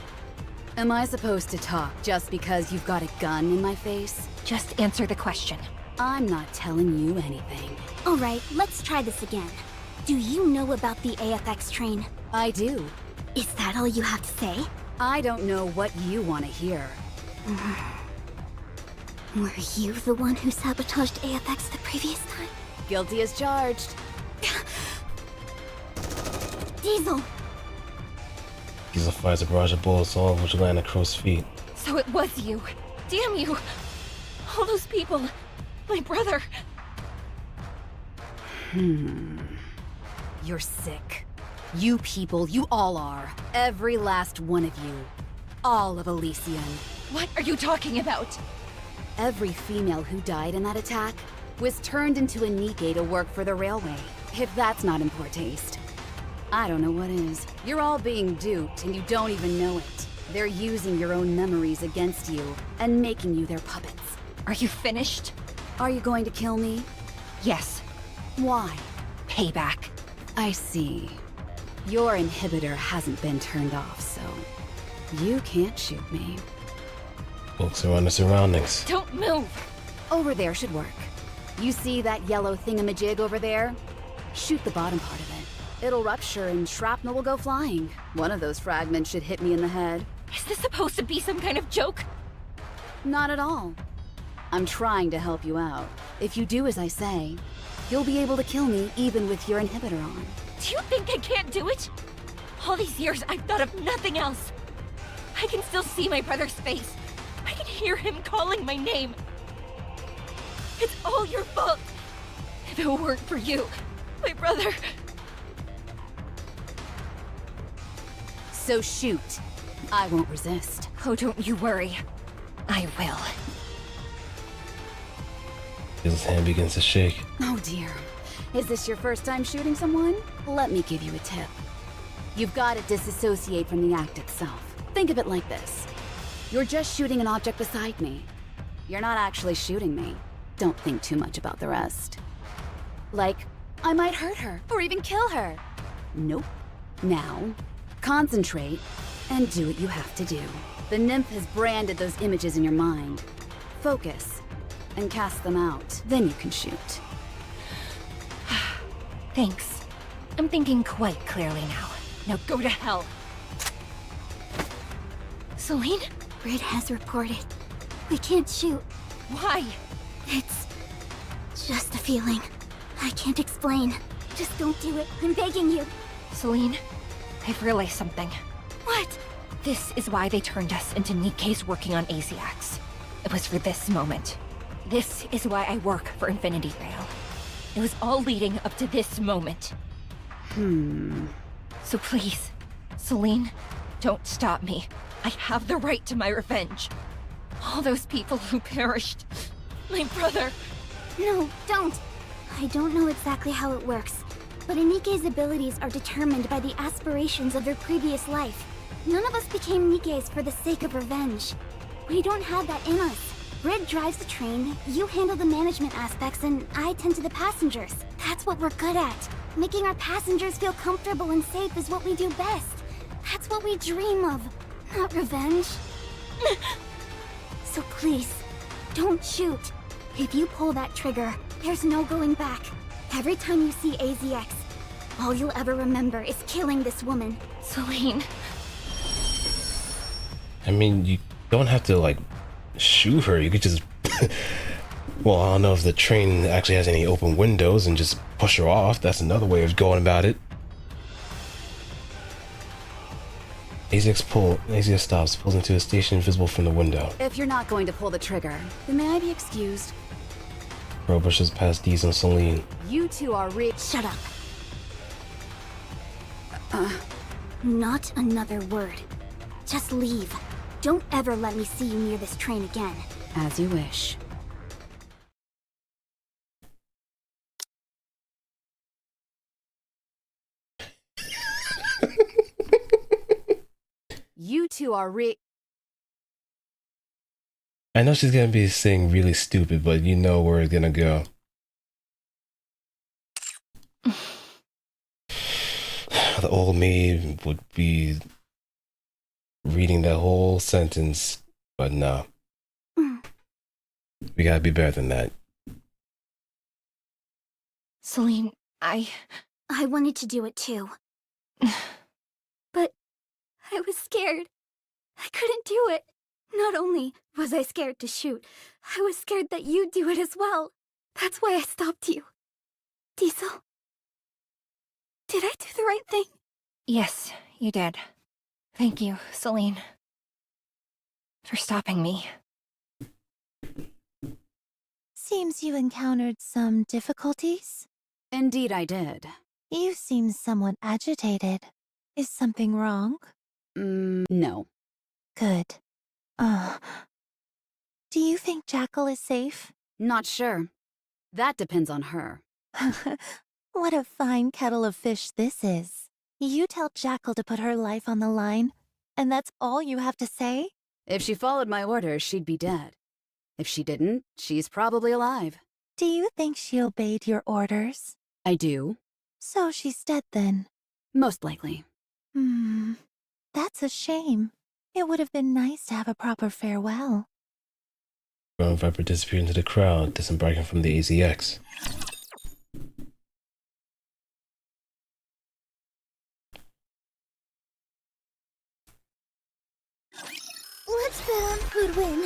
Am I supposed to talk just because you've got a gun in my face? Just answer the question. I'm not telling you anything. Alright, let's try this again. Do you know about the AFX train? I do. Is that all you have to say? I don't know what you want to hear. Were you the one who sabotaged AFX the previous time? Guilty as charged. Diesel! Diesel fires a barrage of bullets, all of which land at Crow's feet. So it was you. Damn you. All those people. My brother. You're sick. You people, you all are. Every last one of you. All of Elysian. What are you talking about? Every female who died in that attack was turned into a Nikke to work for the railway. If that's not in poor taste, I don't know what is. You're all being duped and you don't even know it. They're using your own memories against you and making you their puppets. Are you finished? Are you going to kill me? Yes. Why? Payback. I see. Your inhibitor hasn't been turned off, so you can't shoot me. Folks around the surroundings. Don't move! Over there should work. You see that yellow thingamajig over there? Shoot the bottom part of it. It'll rupture and shrapnel will go flying. One of those fragments should hit me in the head. Is this supposed to be some kind of joke? Not at all. I'm trying to help you out. If you do as I say, you'll be able to kill me even with your inhibitor on. Do you think I can't do it? All these years, I've thought of nothing else. I can still see my brother's face. I can hear him calling my name. It's all your fault. If it weren't for you, my brother... So shoot. I won't resist. Oh, don't you worry. I will. His hand begins to shake. Oh dear. Is this your first time shooting someone? Let me give you a tip. You've got to disassociate from the act itself. Think of it like this. You're just shooting an object beside me. You're not actually shooting me. Don't think too much about the rest. Like, I might hurt her, or even kill her. Nope. Now, concentrate, and do what you have to do. The nymph has branded those images in your mind. Focus, and cast them out. Then you can shoot. Thanks. I'm thinking quite clearly now. Now go to hell. Celine? Grid has reported. We can't shoot. Why? It's just a feeling. I can't explain. Just don't do it. I'm begging you. Celine, I've realized something. What? This is why they turned us into Nikke's working on Asiacs. It was for this moment. This is why I work for Infinity Rail. It was all leading up to this moment. So please, Celine, don't stop me. I have the right to my revenge. All those people who perished. My brother. No, don't. I don't know exactly how it works, but Nikke's abilities are determined by the aspirations of their previous life. None of us became Nikke's for the sake of revenge. We don't have that in us. Grid drives the train, you handle the management aspects, and I tend to the passengers. That's what we're good at. Making our passengers feel comfortable and safe is what we do best. That's what we dream of, not revenge. So please, don't shoot. If you pull that trigger, there's no going back. Every time you see AZX, all you'll ever remember is killing this woman. Celine. I mean, you don't have to, like, shoot her. You could just... Well, I don't know if the train actually has any open windows and just push her off. That's another way of going about it. AZX stops, pulls into a station visible from the window. If you're not going to pull the trigger, then may I be excused? Crow brushes past Deez and Celine. You two are Shut up. Not another word. Just leave. Don't ever let me see you near this train again. As you wish. You two are I know she's gonna be saying really stupid, but you know where it's gonna go. The old me would be reading that whole sentence, but no. We gotta be better than that. Celine, I wanted to do it too. But I was scared. I couldn't do it. Not only was I scared to shoot, I was scared that you'd do it as well. That's why I stopped you. Diesel, did I do the right thing? Yes, you did. Thank you, Celine, for stopping me. Seems you encountered some difficulties? Indeed I did. You seem somewhat agitated. Is something wrong? No. Good. Do you think Jackal is safe? Not sure. That depends on her. What a fine kettle of fish this is. You tell Jackal to put her life on the line, and that's all you have to say? If she followed my orders, she'd be dead. If she didn't, she's probably alive. Do you think she obeyed your orders? I do. So she's dead then? Most likely. That's a shame. It would have been nice to have a proper farewell. Ground Viper disappeared into the crowd, disembarking from the AZX. Let's bet on who'd win.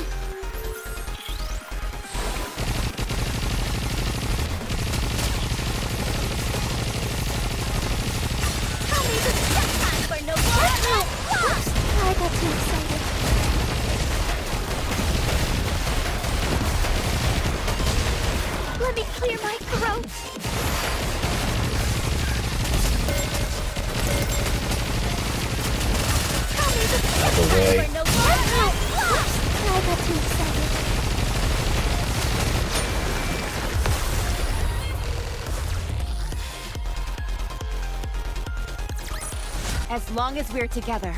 Tell me the time for no more. Oops, I got too excited. Let me clear my throat. Tell me the Out the way. time for no more. Oops, I got too excited. As long as we're together,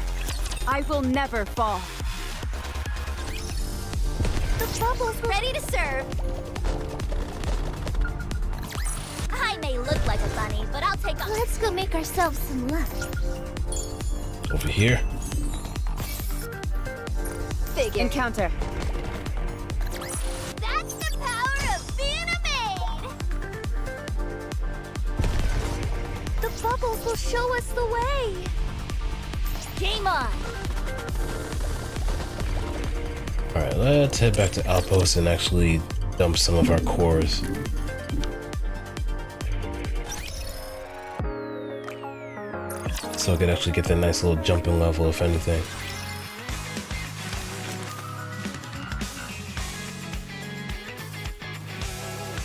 I will never fall. The bubble's ready to serve. I may look like a bunny, but I'll take off. Let's go make ourselves some lunch. Over here. Big encounter. That's the power of being a maid. The bubbles will show us the way. Game on. Alright, let's head back to Outpost and actually dump some of our cores. So I could actually get that nice little jumping level, if anything.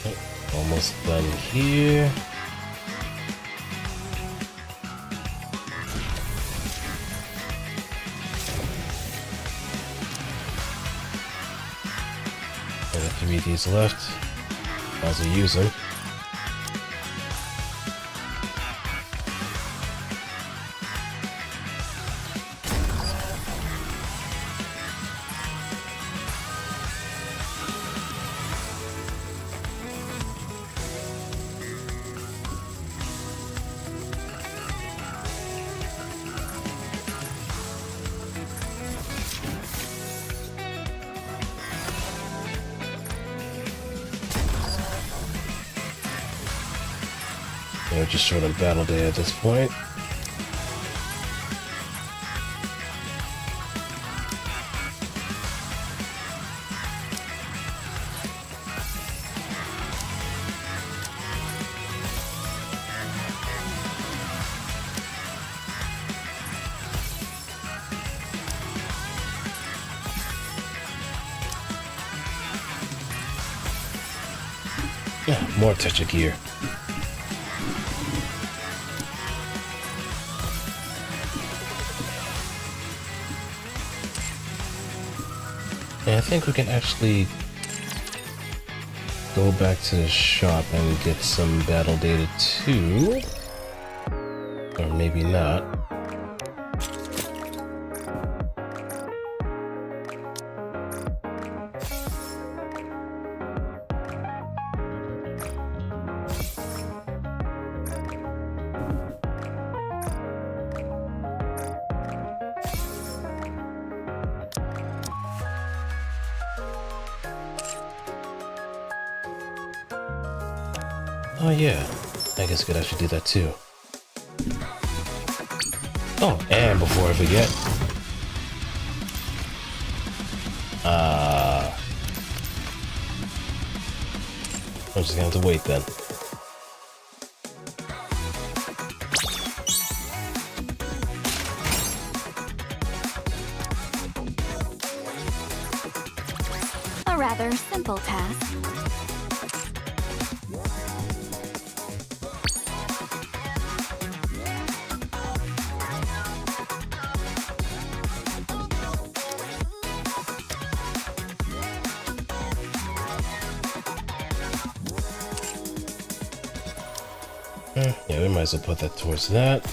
Oh, almost done here. And a few of these left. Might as well use them. We're just short on battle day at this point. Yeah, more touch of gear. And I think we can actually go back to the shop and get some battle data too. Or maybe not. Oh yeah, I guess I could actually do that too. Oh, and before I forget, I'm just gonna have to wait then. A rather simple task. Yeah, we might as well put that towards that.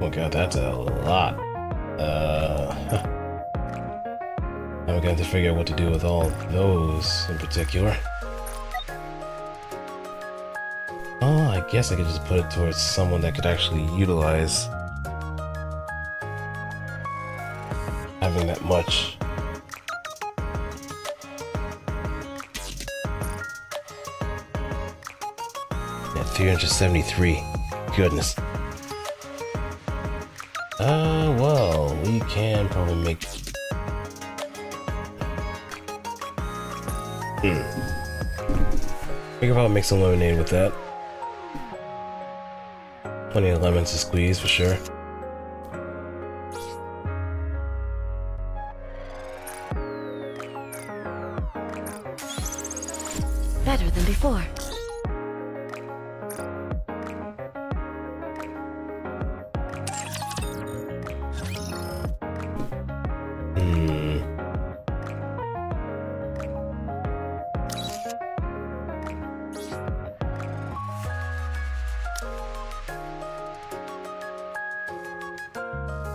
Oh god, that's a lot. Now we're going to figure out what to do with all those in particular. Oh, I guess I could just put it towards someone that could actually utilize having that much. Yeah, 373. Goodness. Well, we can probably make... We can probably make some lemonade with that. Plenty of lemons to squeeze for sure. Better than before.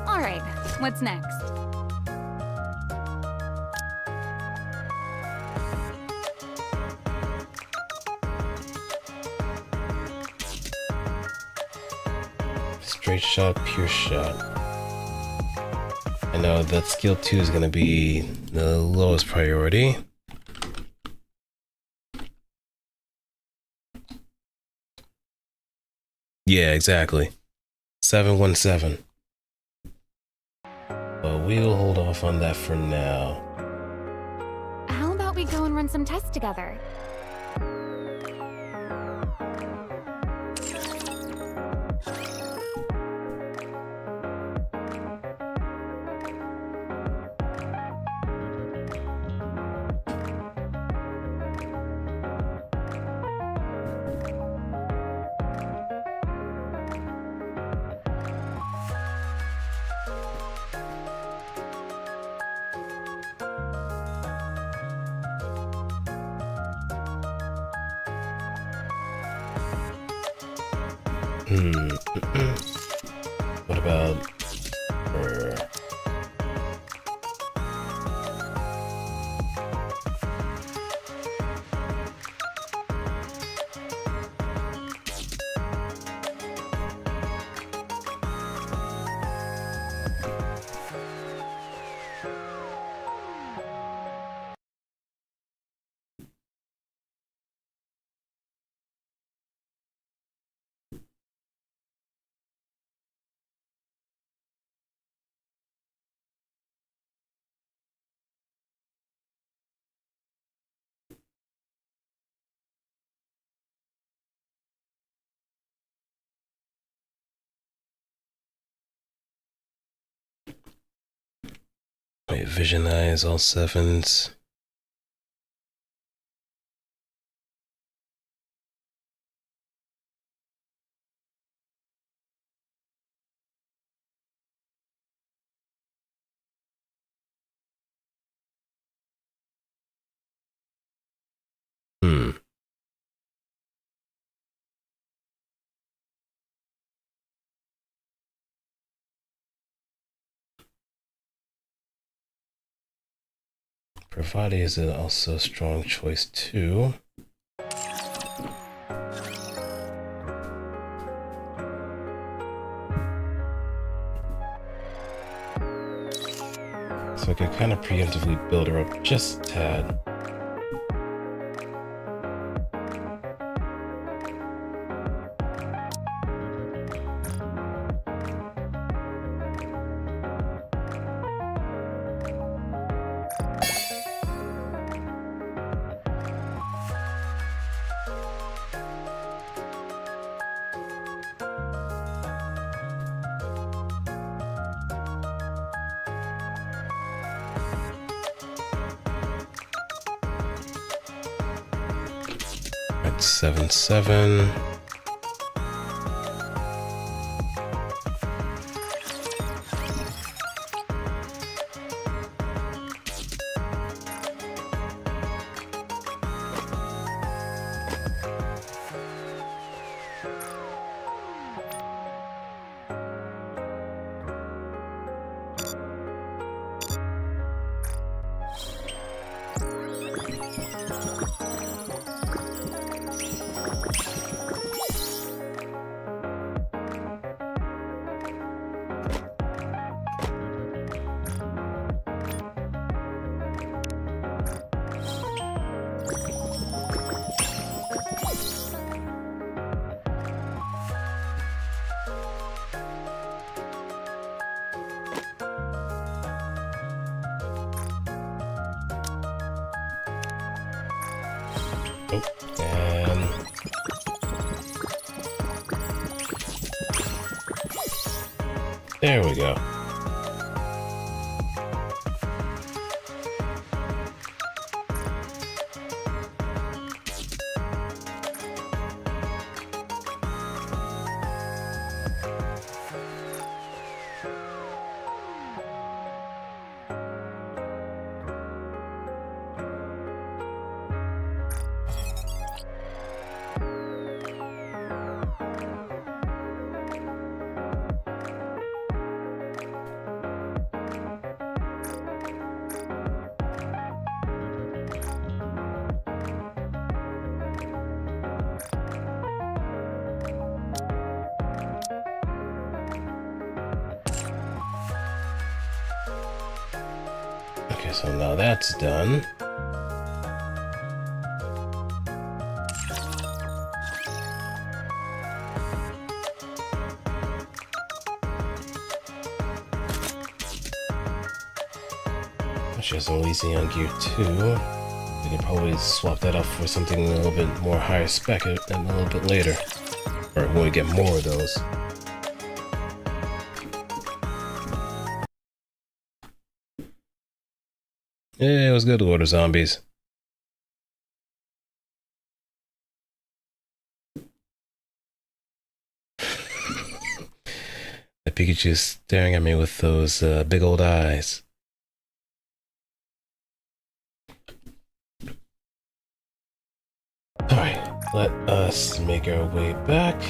Alright, what's next? Straight shot, pure shot. I know that skill 2 is going to be the lowest priority. Yeah, exactly. 717. But we'll hold off on that for now. How about we go and run some tests together? What about her? Wait, vision eyes, all sevens. Bravado is also a strong choice too. So I could kind of preemptively build her up just a tad. Right, 7-7. Oh, and... There we go. Okay, so now that's done. She has Elysian gear too. We could probably swap that up for something a little bit more higher spec and a little bit later. Or when we get more of those. Yeah, it was good to order zombies. The Pikachu's staring at me with those big old eyes. Alright, let us make our way back.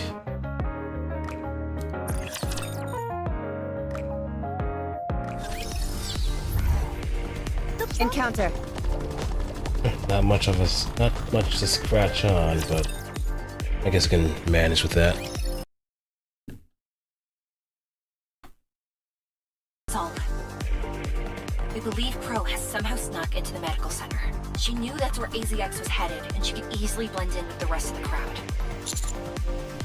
Encounter. Not much to scratch on, but I guess I can manage with that. Solve. We believe Crow has somehow snuck into the medical center. She knew that's where AZX was headed, and she could easily blend in with the rest of the crowd.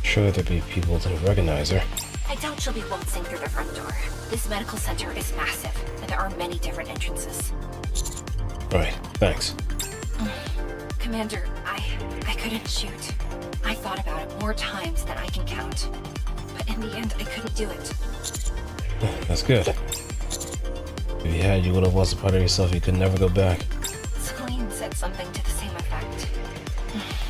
Sure, there'd be people to recognize her. I doubt she'll be waltzing through the front door. This medical center is massive, and there are many different entrances. Right, thanks. Commander, I couldn't shoot. I thought about it more times than I can count. But in the end, I couldn't do it. That's good. If you had, you would have lost a part of yourself you could never go back. Celine said something to the same effect.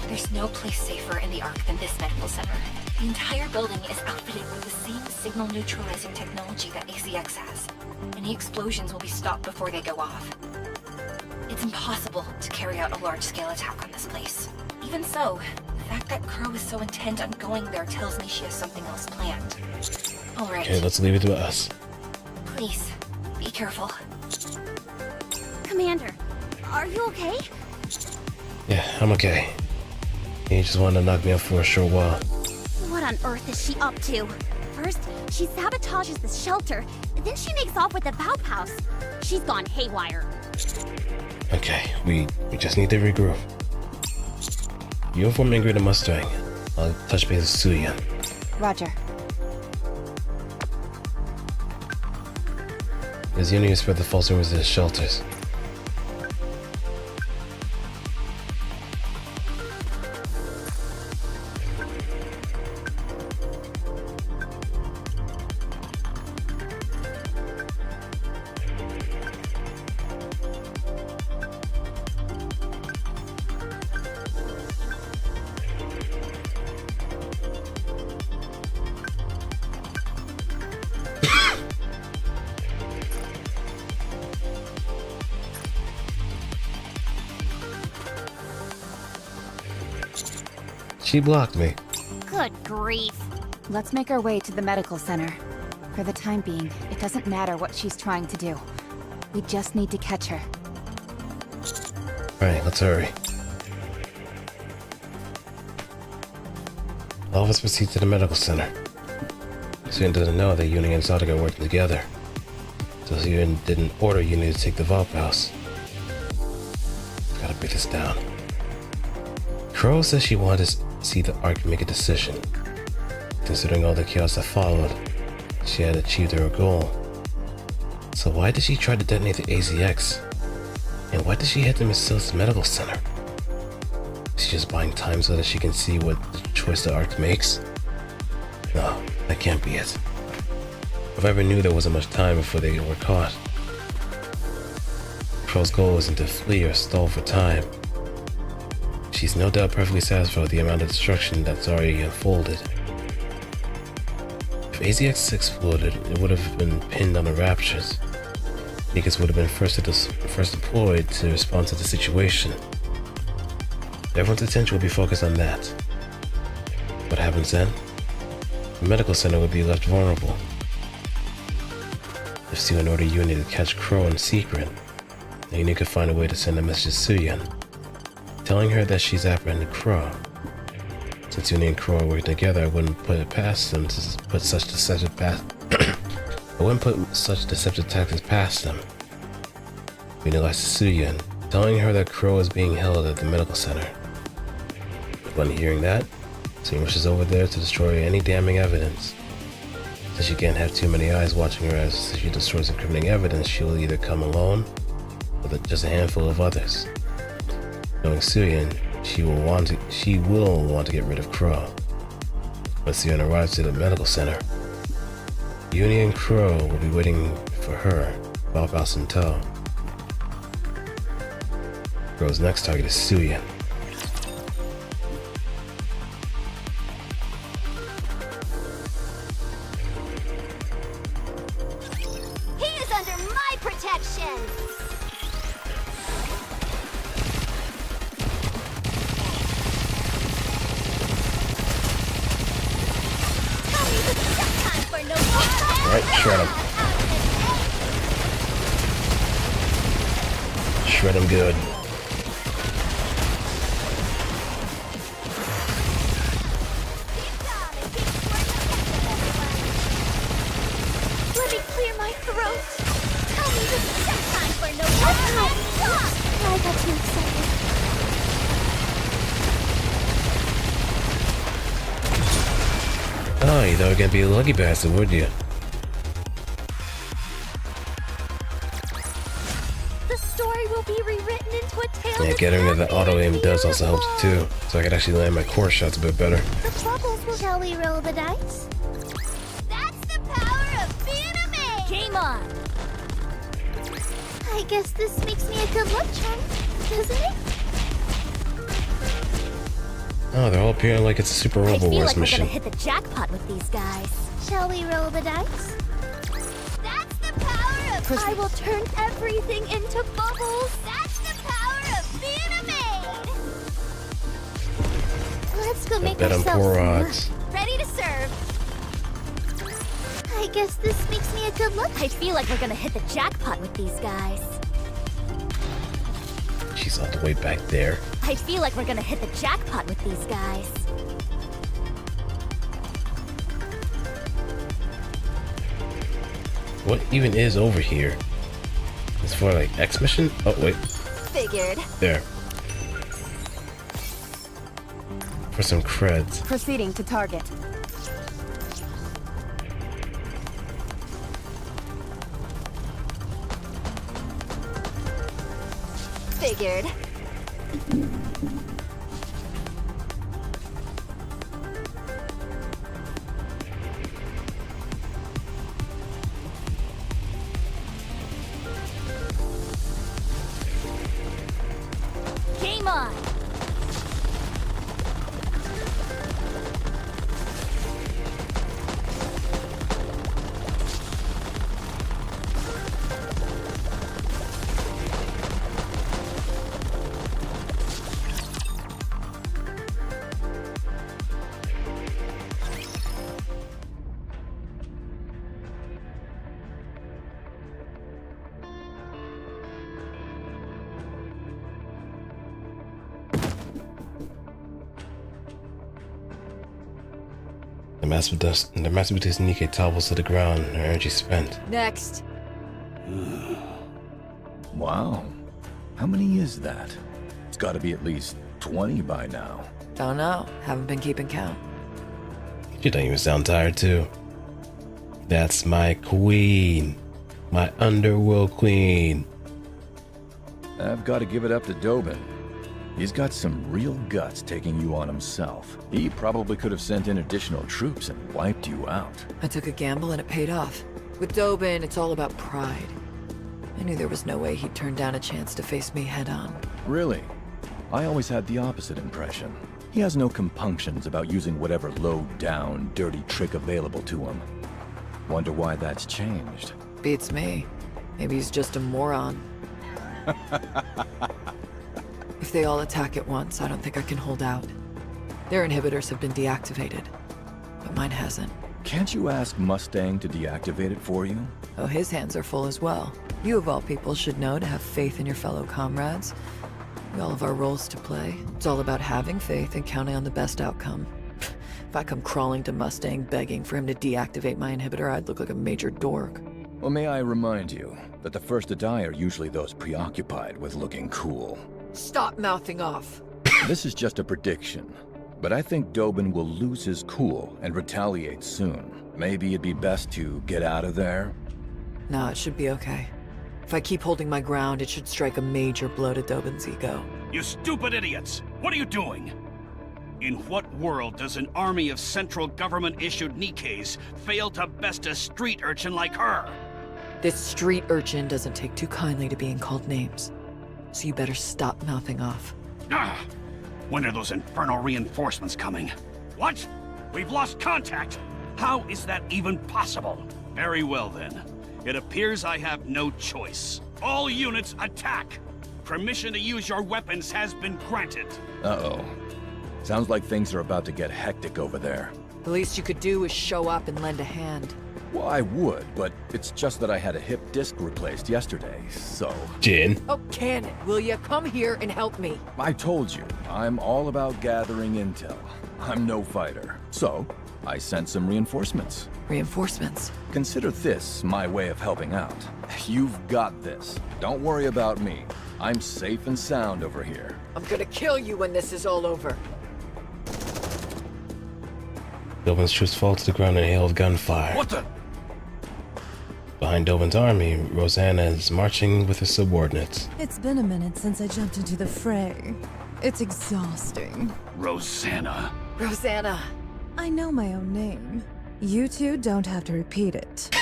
There's no place safer in the Ark than this medical center. The entire building is outfitted with the same signal neutralizing technology that AZX has. Any explosions will be stopped before they go off. It's impossible to carry out a large-scale attack on this place. Even so, the fact that Crow is so intent on going there tells me she has something else planned. Alright. Okay, let's leave it to us. Please, be careful. Commander, are you okay? Yeah, I'm okay. He just wanted to knock me out for a short while. What on earth is she up to? First, she sabotages the shelter, then she makes off with the Valve House. She's gone haywire. Okay, we just need to regroup. You inform Ingrid and Mustang. I'll touch base with Suya. Roger. There's only spread the false rumors to the shelters. She blocked me. Good grief. Let's make our way to the medical center. For the time being, it doesn't matter what she's trying to do. We just need to catch her. Alright, let's hurry. All of us proceed to the medical center. Suyan doesn't know that Uni and Zadok are working together. So Suyan didn't order Uni to take the Valve House. Gotta break this down. Crow says she wanted to see the Ark make a decision. Considering all the chaos that followed, she had achieved her goal. So why did she try to detonate the AZX? And why did she head to Miss Sil's medical center? She's just buying time so that she can see what choice the Ark makes? No, that can't be it. If I ever knew there wasn't much time before they were caught. Crow's goal isn't to flee or stall for time. She's no doubt perfectly satisfied with the amount of destruction that's already unfolded. If AZX exploded, it would have been pinned on the Raptures. Nikes would have been first deployed to respond to the situation. Everyone's attention will be focused on that. What happens then? The medical center would be left vulnerable. If Suyan ordered Yuni to catch Crow in secret, then Yuni could find a way to send a message to Suyan, telling her that she's apprehended Crow. Since Yuni and Crow are working together, I wouldn't put it past them to put such deceptive tactics past them. Yuni lies to Suyan, telling her that Crow is being held at the medical center. Upon hearing that, Suyan rushes over there to destroy any damning evidence. Since she can't have too many eyes watching her as she destroys incriminating evidence, she will either come alone with just a handful of others. Knowing Suyan, she will want to get rid of Crow. When Suyan arrives at the medical center, Yuni and Crow will be waiting for her, Balbaus in tow. Crow's next target is Suyan. He is under my protection! Alright, shred him. Shred him good. Let me clear my throat! Tell me this is some time for no I got too excited. Oh, you thought you were gonna be a lucky bastard, would you? The story will be rewritten into a tale. Yeah, getting rid of the auto aim does also helps too, so I can actually land my core shots a bit better. The bubbles will. Shall we roll the dice? That's the power of being a maid. Game on. I guess this makes me a good luck charm, doesn't it? Oh, they're all appearing like it's a Super Robo Wars mission. I feel like we're gonna hit the jackpot with these guys. Shall we roll the dice? That's the power of... I will turn everything into bubbles. That's the power of being a maid. Let's go make Bet on ourselves poor some odds. lunch. Ready to serve. I guess this makes me a good look. I feel like we're gonna hit the jackpot with these guys. She's all the way back there. I feel like we're gonna hit the jackpot with these guys. What even is over here? It's for like X mission? Oh wait, Figured. there. For some creds. Proceeding to target. Figured. Game on. The Master Nikke topples to the ground, her energy spent. Next. Wow. How many is that? It's gotta be at least 20 by now. Don't know. Haven't been keeping count. She don't even sound tired too. That's my queen. My underworld queen. I've got to give it up to Dobin. He's got some real guts taking you on himself. He probably could have sent in additional troops and wiped you out. I took a gamble and it paid off. With Dobin, it's all about pride. I knew there was no way he'd turn down a chance to face me head-on. Really? I always had the opposite impression. He has no compunctions about using whatever low-down, dirty trick available to him. Wonder why that's changed. Beats me. Maybe he's just a moron. If they all attack at once, I don't think I can hold out. Their inhibitors have been deactivated, but mine hasn't. Can't you ask Mustang to deactivate it for you? Oh, his hands are full as well. You of all people should know to have faith in your fellow comrades. We all have our roles to play. It's all about having faith and counting on the best outcome. If I come crawling to Mustang begging for him to deactivate my inhibitor, I'd look like a major dork. Well, may I remind you that the first to die are usually those preoccupied with looking cool. Stop mouthing off. This is just a prediction, but I think Dobin will lose his cool and retaliate soon. Maybe it'd be best to get out of there? No, it should be okay. If I keep holding my ground, it should strike a major blow to Dobin's ego. You stupid idiots! What are you doing? In what world does an army of central government-issued Nikkes fail to best a street urchin like her? This street urchin doesn't take too kindly to being called names. So you better stop mouthing off. Ah! When are those infernal reinforcements coming? What? We've lost contact? How is that even possible? Very well then. It appears I have no choice. All units attack! Permission to use your weapons has been granted. Uh-oh. Sounds like things are about to get hectic over there. The least you could do is show up and lend a hand. Well, I would, but it's just that I had a hip disc replaced yesterday, so... Jin. Oh, Cannon, will you come here and help me? I told you, I'm all about gathering intel. I'm no fighter. So, I sent some reinforcements. Reinforcements? Consider this my way of helping out. You've got this. Don't worry about me. I'm safe and sound over here. I'm gonna kill you when this is all over. Dobin's troops fall to the ground in a hail of gunfire. What the? Behind Dobin's army, Rosanna is marching with her subordinates. It's been a minute since I jumped into the fray. It's exhausting. Rosanna. Rosanna. I know my own name. You two don't have to repeat it.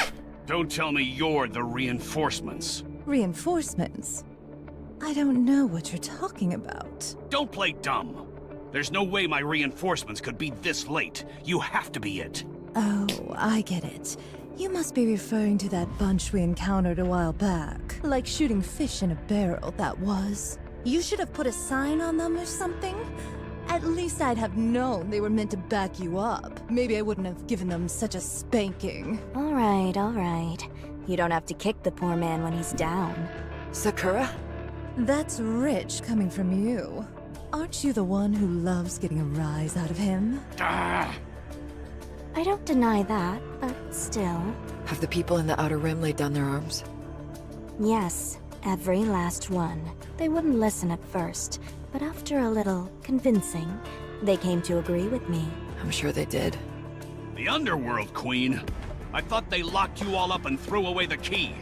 Don't tell me you're the reinforcements. Reinforcements? I don't know what you're talking about. Don't play dumb. There's no way my reinforcements could be this late. You have to be it. Oh, I get it. You must be referring to that bunch we encountered a while back. Like shooting fish in a barrel, that was. You should have put a sign on them or something. At least I'd have known they were meant to back you up. Maybe I wouldn't have given them such a spanking. All right. You don't have to kick the poor man when he's down. Sakura? That's rich coming from you. Aren't you the one who loves getting a rise out of him? Ah. I don't deny that, but still. Have the people in the Outer Rim laid down their arms? Yes, every last one. They wouldn't listen at first, but after a little convincing, they came to agree with me. I'm sure they did. The Underworld, Queen. I thought they locked you all up and threw away the key.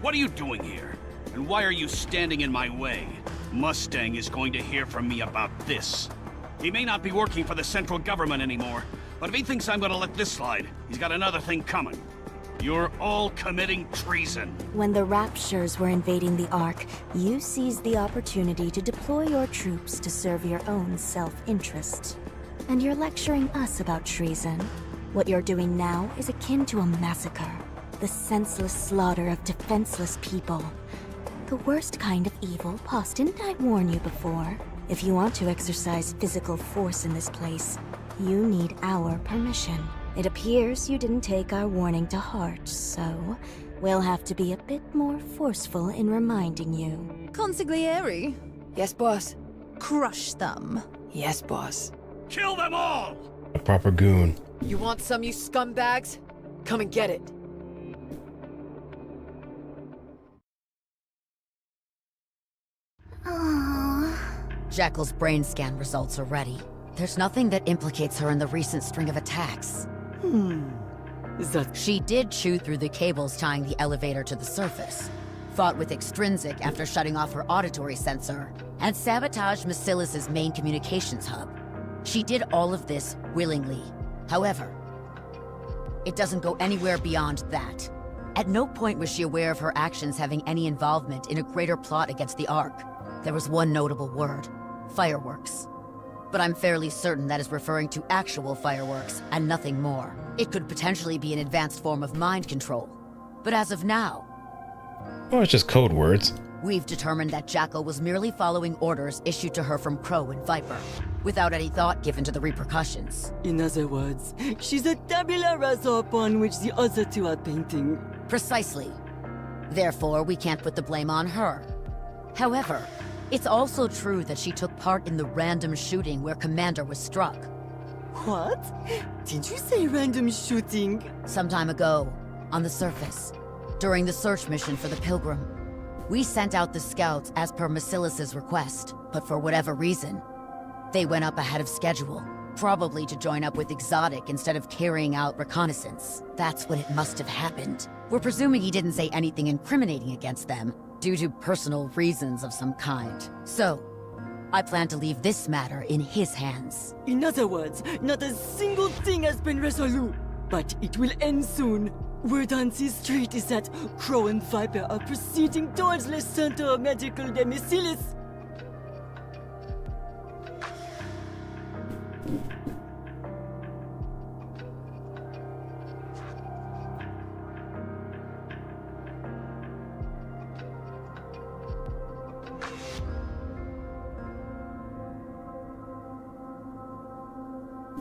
What are you doing here? And why are you standing in my way? Mustang is going to hear from me about this. He may not be working for the central government anymore, but if he thinks I'm gonna let this slide, he's got another thing coming. You're all committing treason. When the Raptures were invading the Ark, you seized the opportunity to deploy your troops to serve your own self-interest. And you're lecturing us about treason. What you're doing now is akin to a massacre. The senseless slaughter of defenseless people. The worst kind of evil, Poss, didn't I warn you before? If you want to exercise physical force in this place, you need our permission. It appears you didn't take our warning to heart, so we'll have to be a bit more forceful in reminding you. Consigliere? Yes, boss. Crush them. Yes, boss. Kill them all! A proper goon. You want some, you scumbags? Come and get it. Jekyll's brain scan results are ready. There's nothing that implicates her in the recent string of attacks. Is that... She did chew through the cables tying the elevator to the surface. fought with Extrinsic after shutting off her auditory sensor, and sabotaged Macilis's main communications hub. She did all of this willingly. However, it doesn't go anywhere beyond that. At no point was she aware of her actions having any involvement in a greater plot against the Ark. There was one notable word: fireworks. But I'm fairly certain that is referring to actual fireworks and nothing more. It could potentially be an advanced form of mind control. But as of now, Or it's just code words. we've determined that Jackal was merely following orders issued to her from Crow and Viper, without any thought given to the repercussions. In other words, she's a tabula rasa upon which the other two are painting. Precisely. Therefore, we can't put the blame on her. However, it's also true that she took part in the random shooting where Commander was struck. What? Did you say random shooting? Some time ago, on the surface, during the search mission for the Pilgrim. We sent out the scouts as per Macilis's request, but for whatever reason, they went up ahead of schedule, probably to join up with Exotic instead of carrying out reconnaissance. That's when it must have happened. We're presuming he didn't say anything incriminating against them, due to personal reasons of some kind. So, I plan to leave this matter in his hands. In other words, not a single thing has been resolved, but it will end soon. Word on this street is that Crow and Viper are proceeding towards the Center of Medical de Macilis.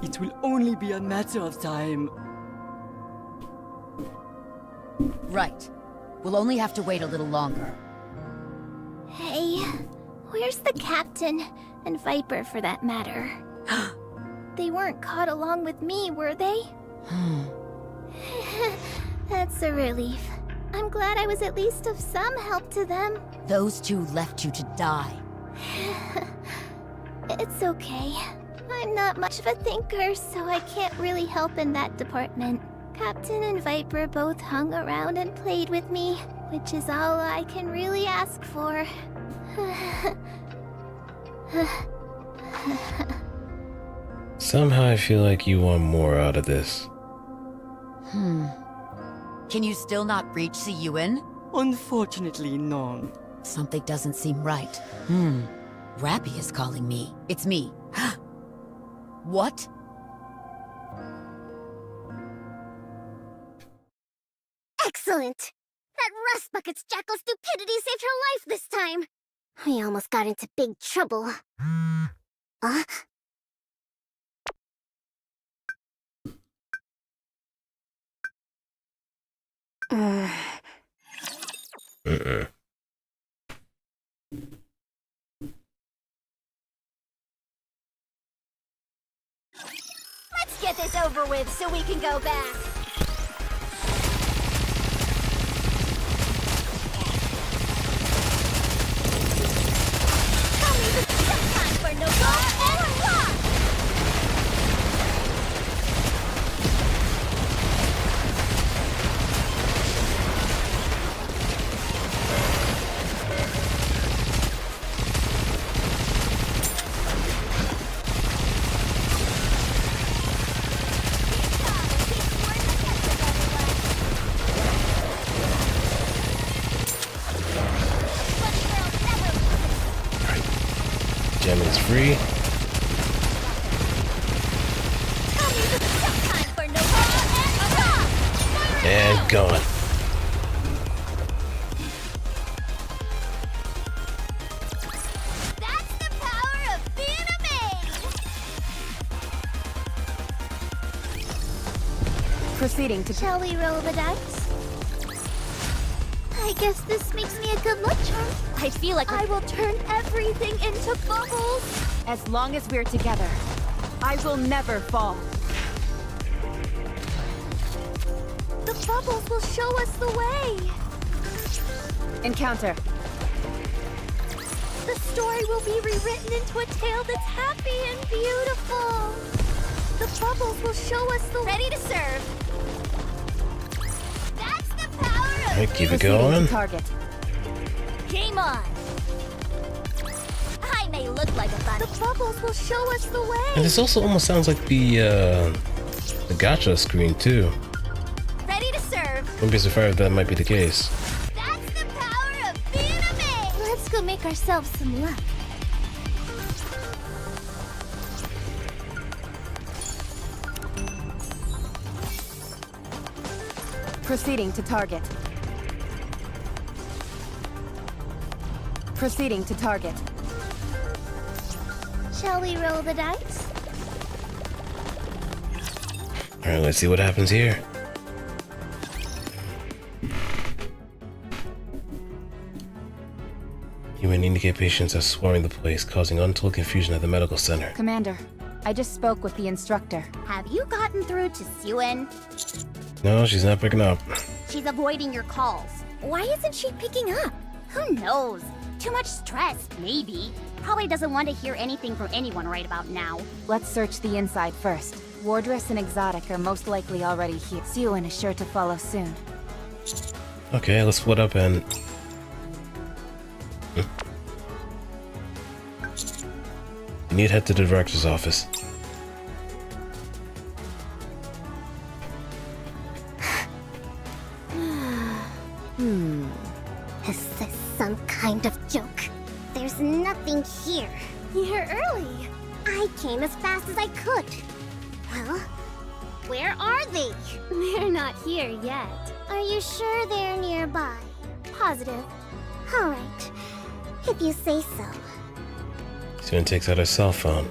It will only be a matter of time. Right. We'll only have to wait a little longer. Hey, where's the captain? And Viper, for that matter. They weren't caught along with me, were they? That's a relief. I'm glad I was at least of some help to them. Those two left you to die. It's okay. I'm not much of a thinker, so I can't really help in that department. Captain and Viper both hung around and played with me, which is all I can really ask for. Somehow I feel like you want more out of this. Can you still not reach Siyuan? Unfortunately, no. Something doesn't seem right. Rappy is calling me. It's me. What? Excellent! That rust bucket's Jackal stupidity saved her life this time! I almost got into big trouble. Huh? Let's get this over with so we can go back. Tell me this is some time for no go and walk! Gem is free. And gone. That's the power of being a maid! Proceeding to... Shall we roll the dice? I guess this makes me a good luck charm. I feel like I will turn everything into bubbles. As long as we're together, I will never fall. The bubbles will show us the way. Encounter. The story will be rewritten into a tale that's happy and beautiful. The bubbles will show us the ready to serve. That's the power of Alright, keep it Proceeding to going. target. Game on! I may look like a bunny. The bubbles will show us the way! And this also almost sounds like the gacha screen too. Ready to serve! Wouldn't be surprised if that might be the case. That's the power of being a maid! Let's go make ourselves some luck. Proceeding to target. Proceeding to target. Shall we roll the dice? Alright, let's see what happens here. You and Nikke patients are swarming the place, causing untold confusion at the medical center. Commander, I just spoke with the instructor. Have you gotten through to Suen? No, she's not picking up. She's avoiding your calls. Why isn't she picking up? Who knows? Too much stress, maybe. Probably doesn't want to hear anything from anyone right about now. Let's search the inside first. Wardress and Exotic are most likely already here. Suen is sure to follow soon. Okay, let's split up and... You need to head to the director's office. Is this some kind of joke? There's nothing here. You're early. I came as fast as I could. Well, where are they? They're not here yet. Are you sure they're nearby? Positive. All right. If you say so. Suen takes out her cell phone.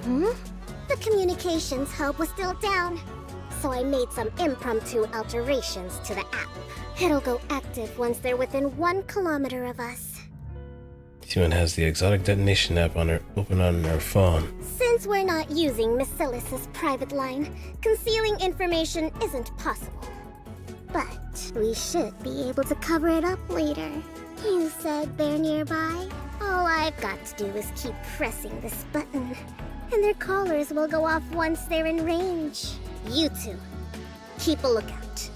The communications hub was still down, so I made some impromptu alterations to the app. It'll go active once they're within 1 kilometer of us. Suen has the exotic detonation app open on her phone. Since we're not using Miss Celis's private line, concealing information isn't possible. But we should be able to cover it up later. You said they're nearby? All I've got to do is keep pressing this button, and their collars will go off once they're in range. You two, keep a lookout.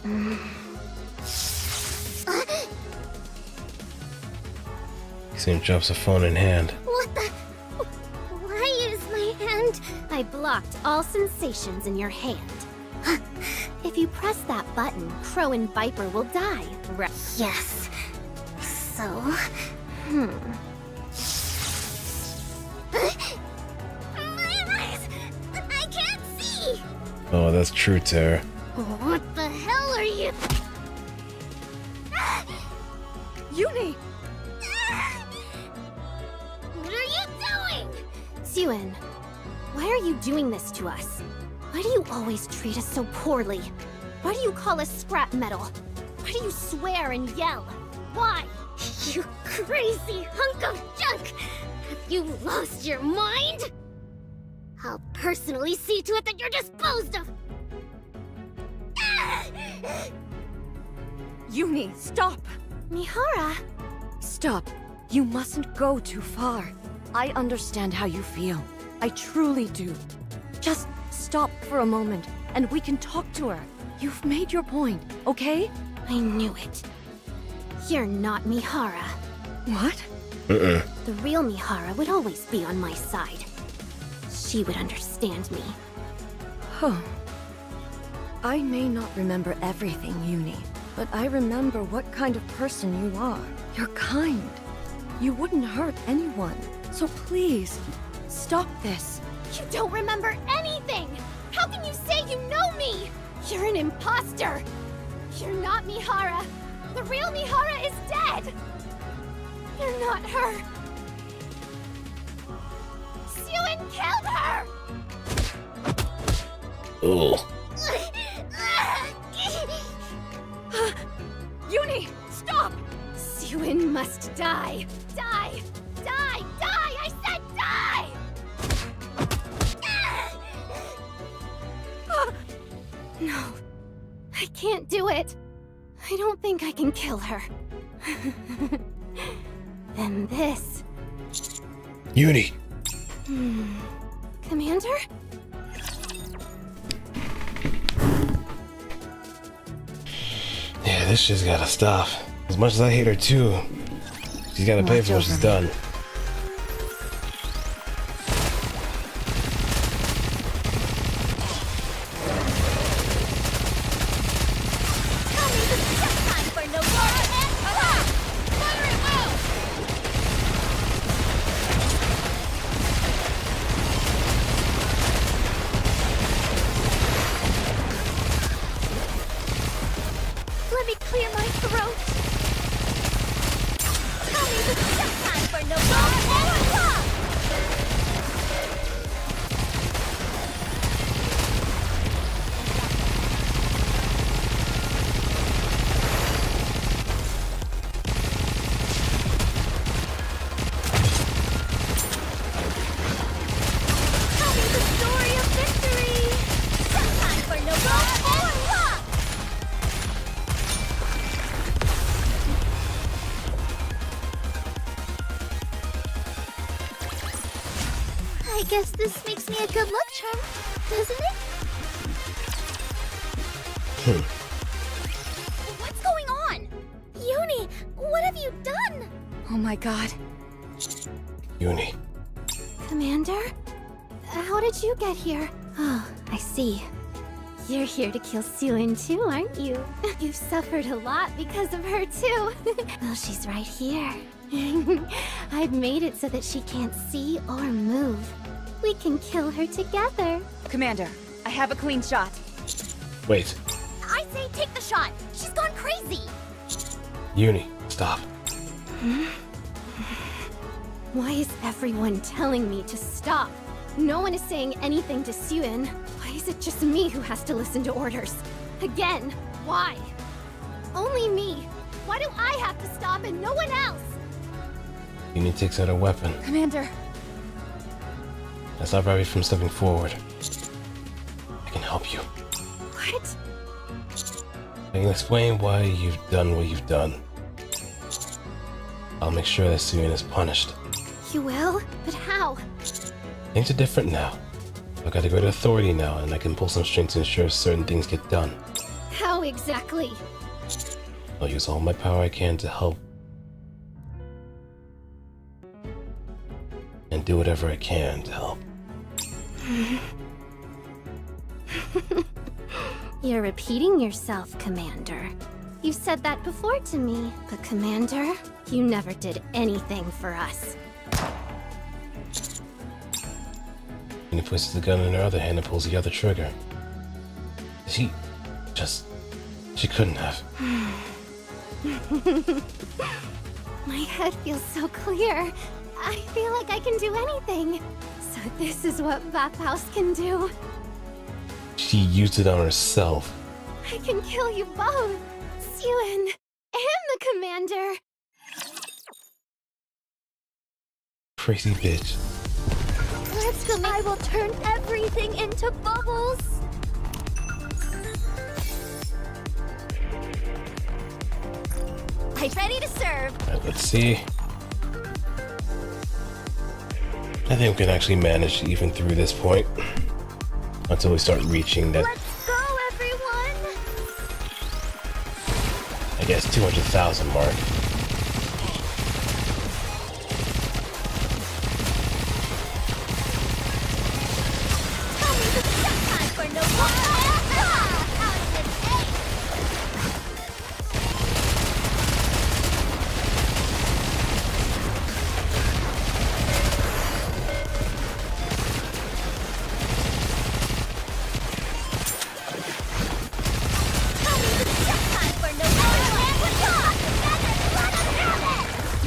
Suen drops a phone in hand. What the? Why use my hand? I blocked all sensations in your hand. If you press that button, Crow and Viper will die. Yes. So... My eyes! I can't see! Oh, that's true, Tara. What the hell are you? Yuini! What are you doing? Suen, why are you doing this to us? Why do you always treat us so poorly? Why do you call us scrap metal? Why do you swear and yell? Why? You crazy hunk of junk! Have you lost your mind? I'll personally see to it that you're disposed of! Yuini, stop! Mihara! Stop. You mustn't go too far. I understand how you feel. I truly do. Just stop for a moment, and we can talk to her. You've made your point, okay? I knew it. You're not Mihara. What? The real Mihara would always be on my side. She would understand me. Huh. I may not remember everything, Yuini, but I remember what kind of person you are. You're kind. You wouldn't hurt anyone. So please, stop this. You don't remember anything! How can you say you know me? You're an imposter! You're not Mihara! The real Mihara is dead! You're not her! Suen killed her! Oh. Yuini, stop! Suen must die! Die! Die! Die! I said die! No, I can't do it. I don't think I can kill her. Then this. Yuini! Commander? Yeah, this shit's gotta stop. As much as I hate her too, She's gotta pay for what she's done. Let me clear my throat. Tell me this is just time for no more. Tell me the story of victory. Just time for no more. I guess this makes me a good luck charm, doesn't it? What's going on? Yuni, what have you done? Oh my god. Yuni. Commander? How did you get here? Oh, I see. You're here to kill Suin too, aren't you? You've suffered a lot because of her too. Well, she's right here. I've made it so that she can't see or move. We can kill her together. Commander, I have a clean shot. Wait. I say take the shot. She's gone crazy. Yuni, stop. Why is everyone telling me to stop? No one is saying anything to Suin. Why is it just me who has to listen to orders? Again, why? Only me. Why do I have to stop and no one else? Yuni takes out her weapon. Commander. That's not Ravi from stepping forward. I can help you. What? I can explain why you've done what you've done. I'll make sure that Suin is punished. You will? But how? Things are different now. I've got a greater authority now, and I can pull some strings to ensure certain things get done. How exactly? I'll use all my power I can to help. And do whatever I can to help. You're repeating yourself, Commander. You said that before to me, but Commander, you never did anything for us. And he places the gun in her other hand and pulls the other trigger. She couldn't have. My head feels so clear. I feel like I can do anything. So this is what Vaphaus can do. She used it on herself. I can kill you both, Suin and the Commander. Crazy bitch. Let's go. I will turn everything into bubbles. I'm ready to serve. Alright, let's see. I think we can actually manage even through this point. Until we start reaching that, Let's go, everyone. I guess, 200,000 mark. Tell me this is just time for no more.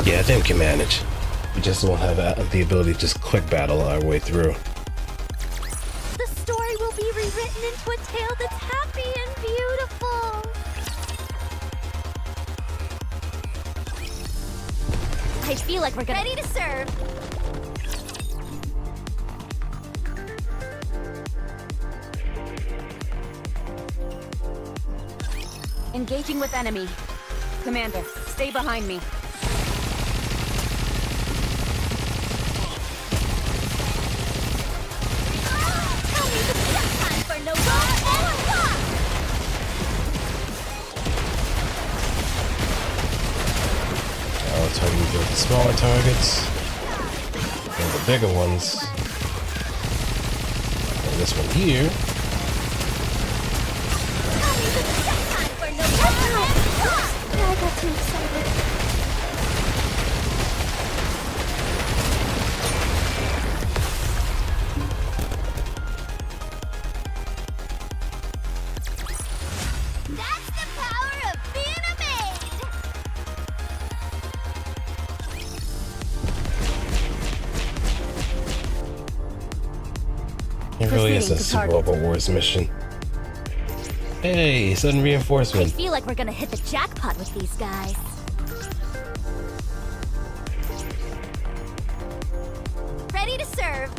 Yeah, I think we can manage. We just won't have the ability to just quick battle our way through. The story will be rewritten into a tale that's happy and beautiful. I feel like we're gonna ready to serve. Engaging with enemy. Commander, stay behind me. Now let's hope we build this smaller targets. And the bigger ones. And this one here. I got too excited. That's the power of being a maid! It really is Proceeding a to Super target. Robot Wars mission. Hey, sudden I reinforcement. feel like we're gonna hit the jackpot with these guys. Ready to serve.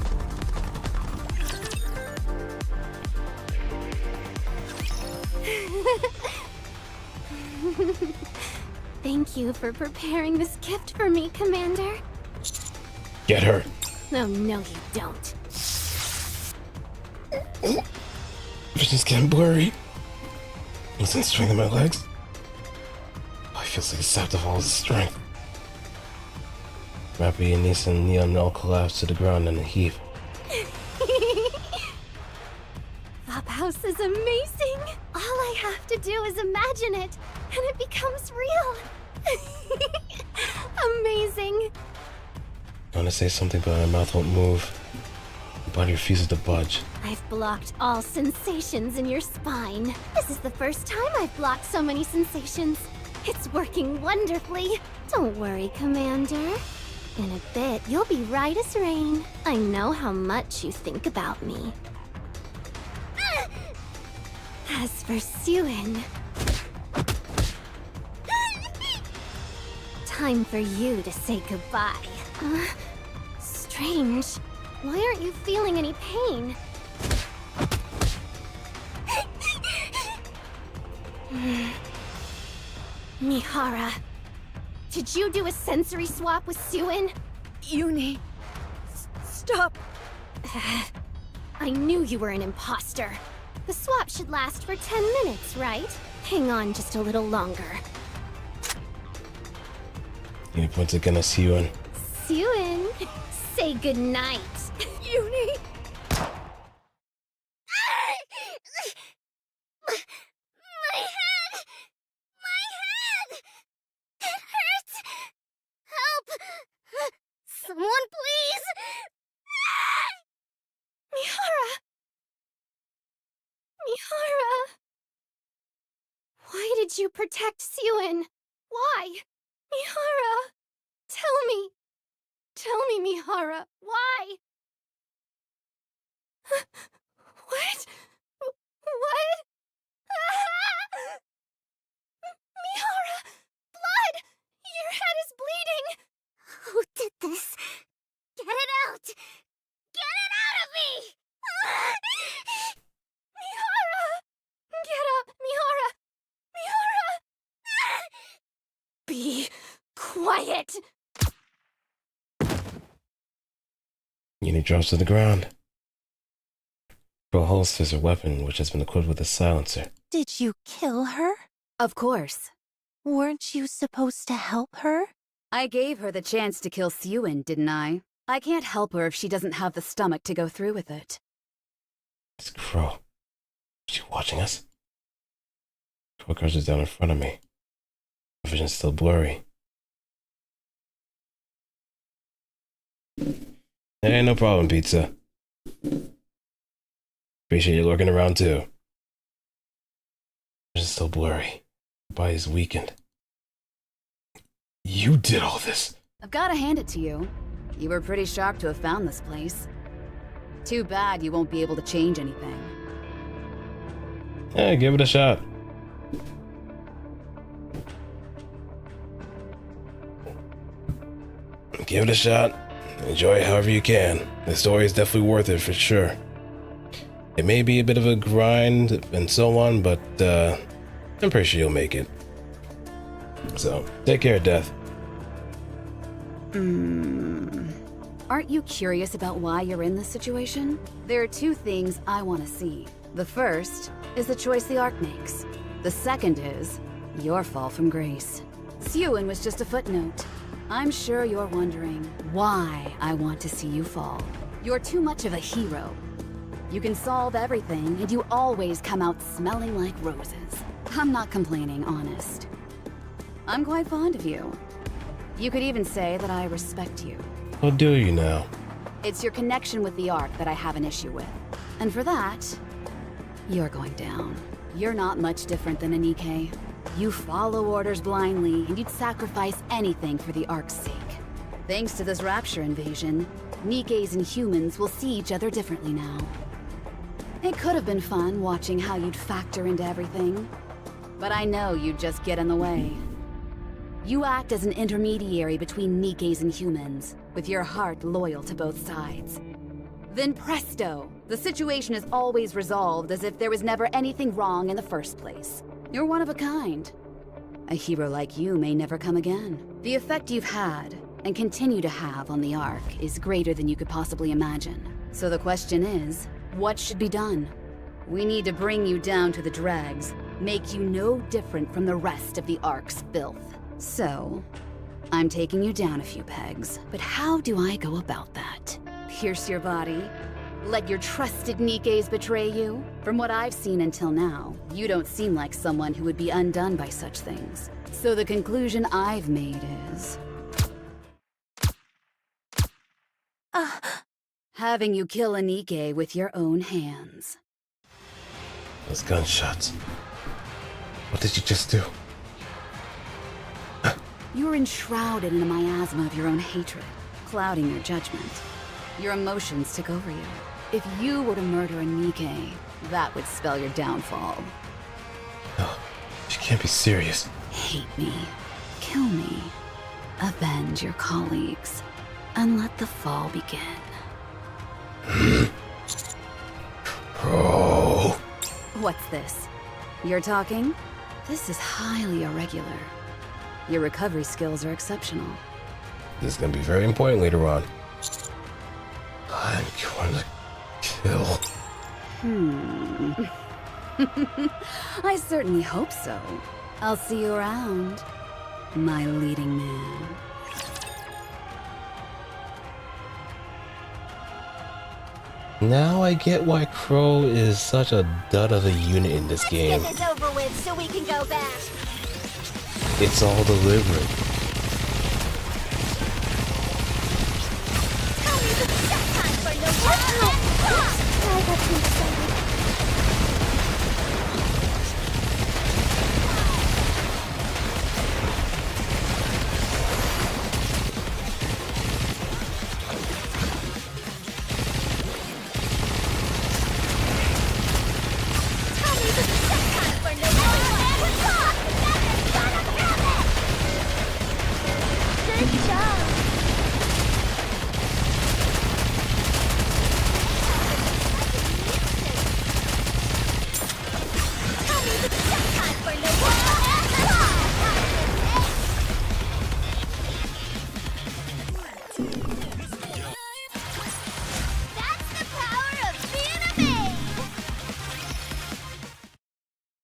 Thank you for preparing this gift for me, Commander. Get her. Oh, no, you don't. Vision's getting blurry. Listen, strength in my legs. Oh, it feels like a sap of all his strength. Rappy and Nisa and Neon all collapse to the ground in a heap. Flophouse is amazing. All I have to do is imagine it, and it becomes real. Amazing. I want to say something, but my mouth won't move. My body refuses to budge. I've blocked all sensations in your spine. This is the first time I've blocked so many sensations. It's working wonderfully. Don't worry, Commander. In a bit, you'll be right as rain. I know how much you think about me. As for Suen... Time for you to say goodbye. Strange. Why aren't you feeling any pain? Mihara, did you do a sensory swap with Suen? Uni, stop. I knew you were an imposter. The swap should last for 10 minutes, right? Hang on just a little longer. He points again at Suen. Suen, say goodnight. Uni! My head! My head! It hurts! Help! Someone please! Mihara! Mihara! Why did you protect Suen? Why? Mihara! Tell me! Tell me, Mihara, why? What? What? Mihara! Blood! Your head is bleeding! Who did this? Get it out! Get it out of me! Mihara! Get up, Mihara! Mihara! Be quiet! Uni drops to the ground. Girl holsters her weapon, which has been equipped with a silencer. Did you kill her? Of course. Weren't you supposed to help her? I gave her the chance to kill Suen, didn't I? I can't help her if she doesn't have the stomach to go through with it. It's Crow. Is she watching us? Crow crouches down in front of me. My vision's still blurry. Hey, no problem, pizza. Appreciate you lurking around too. Vision's still blurry. My body's weakened. You did all this. I've gotta hand it to you. You were pretty shocked to have found this place. Too bad you won't be able to change anything. Hey, give it a shot. Give it a shot. Enjoy it however you can. The story is definitely worth it for sure. It may be a bit of a grind and so on, but I'm pretty sure you'll make it. So, take care, Death. Aren't you curious about why you're in this situation? There are two things I want to see. The first is the choice the Ark makes. The second is your fall from grace. Suen was just a footnote. I'm sure you're wondering why I want to see you fall. You're too much of a hero. You can solve everything, and you always come out smelling like roses. I'm not complaining, honest. I'm quite fond of you. You could even say that I respect you. How do you now? It's your connection with the Ark that I have an issue with. And for that, you're going down. You're not much different than a Nikke. You follow orders blindly, and you'd sacrifice anything for the Ark's sake. Thanks to this Rapture invasion, Nikkes and humans will see each other differently now. It could have been fun watching how you'd factor into everything, but I know you'd just get in the way. You act as an intermediary between Nikkes and humans, with your heart loyal to both sides. Then presto, the situation is always resolved as if there was never anything wrong in the first place. You're one of a kind. A hero like you may never come again. The effect you've had, and continue to have on the Ark, is greater than you could possibly imagine. So the question is, what should be done? We need to bring you down to the dregs, make you no different from the rest of the Ark's filth. So, I'm taking you down a few pegs, but how do I go about that? Pierce your body? Let your trusted Nikkes betray you? From what I've seen until now, you don't seem like someone who would be undone by such things. So the conclusion I've made is... having you kill a Nikke with your own hands. Those gunshots. What did you just do? You're enshrouded in a miasma of your own hatred, clouding your judgment. Your emotions took over you. If you were to murder a Nikke, that would spell your downfall. No, you can't be serious. Hate me, kill me, avenge your colleagues, and let the fall begin. Oh. What's this? You're talking? This is highly irregular. Your recovery skills are exceptional. This is gonna be very important later on. I'm going to kill. I certainly hope so. I'll see you around, my leading man. Now I get why Crow is such a dud of a unit in this game. Get this over with so we can go back. It's all deliberate. I got too excited.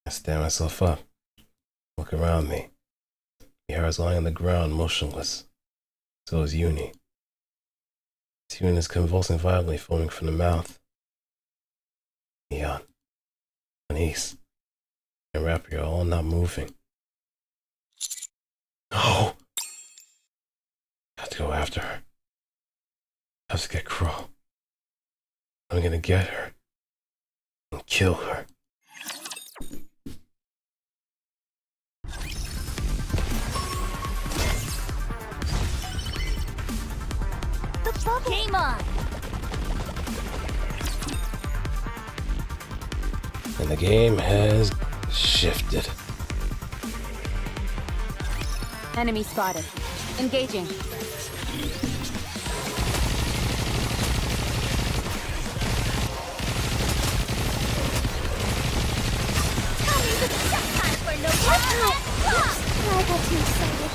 Stand myself up. Look around me. Mihara is lying on the ground, motionless. So is Uni. Uni is convulsing violently, foaming from the mouth. Neon, Anise, and Rapper are all not moving. No! I have to go after her. I have to get Crow. I'm gonna get her and kill her. Game on! And the game has shifted. Enemy spotted. Engaging. I got too excited.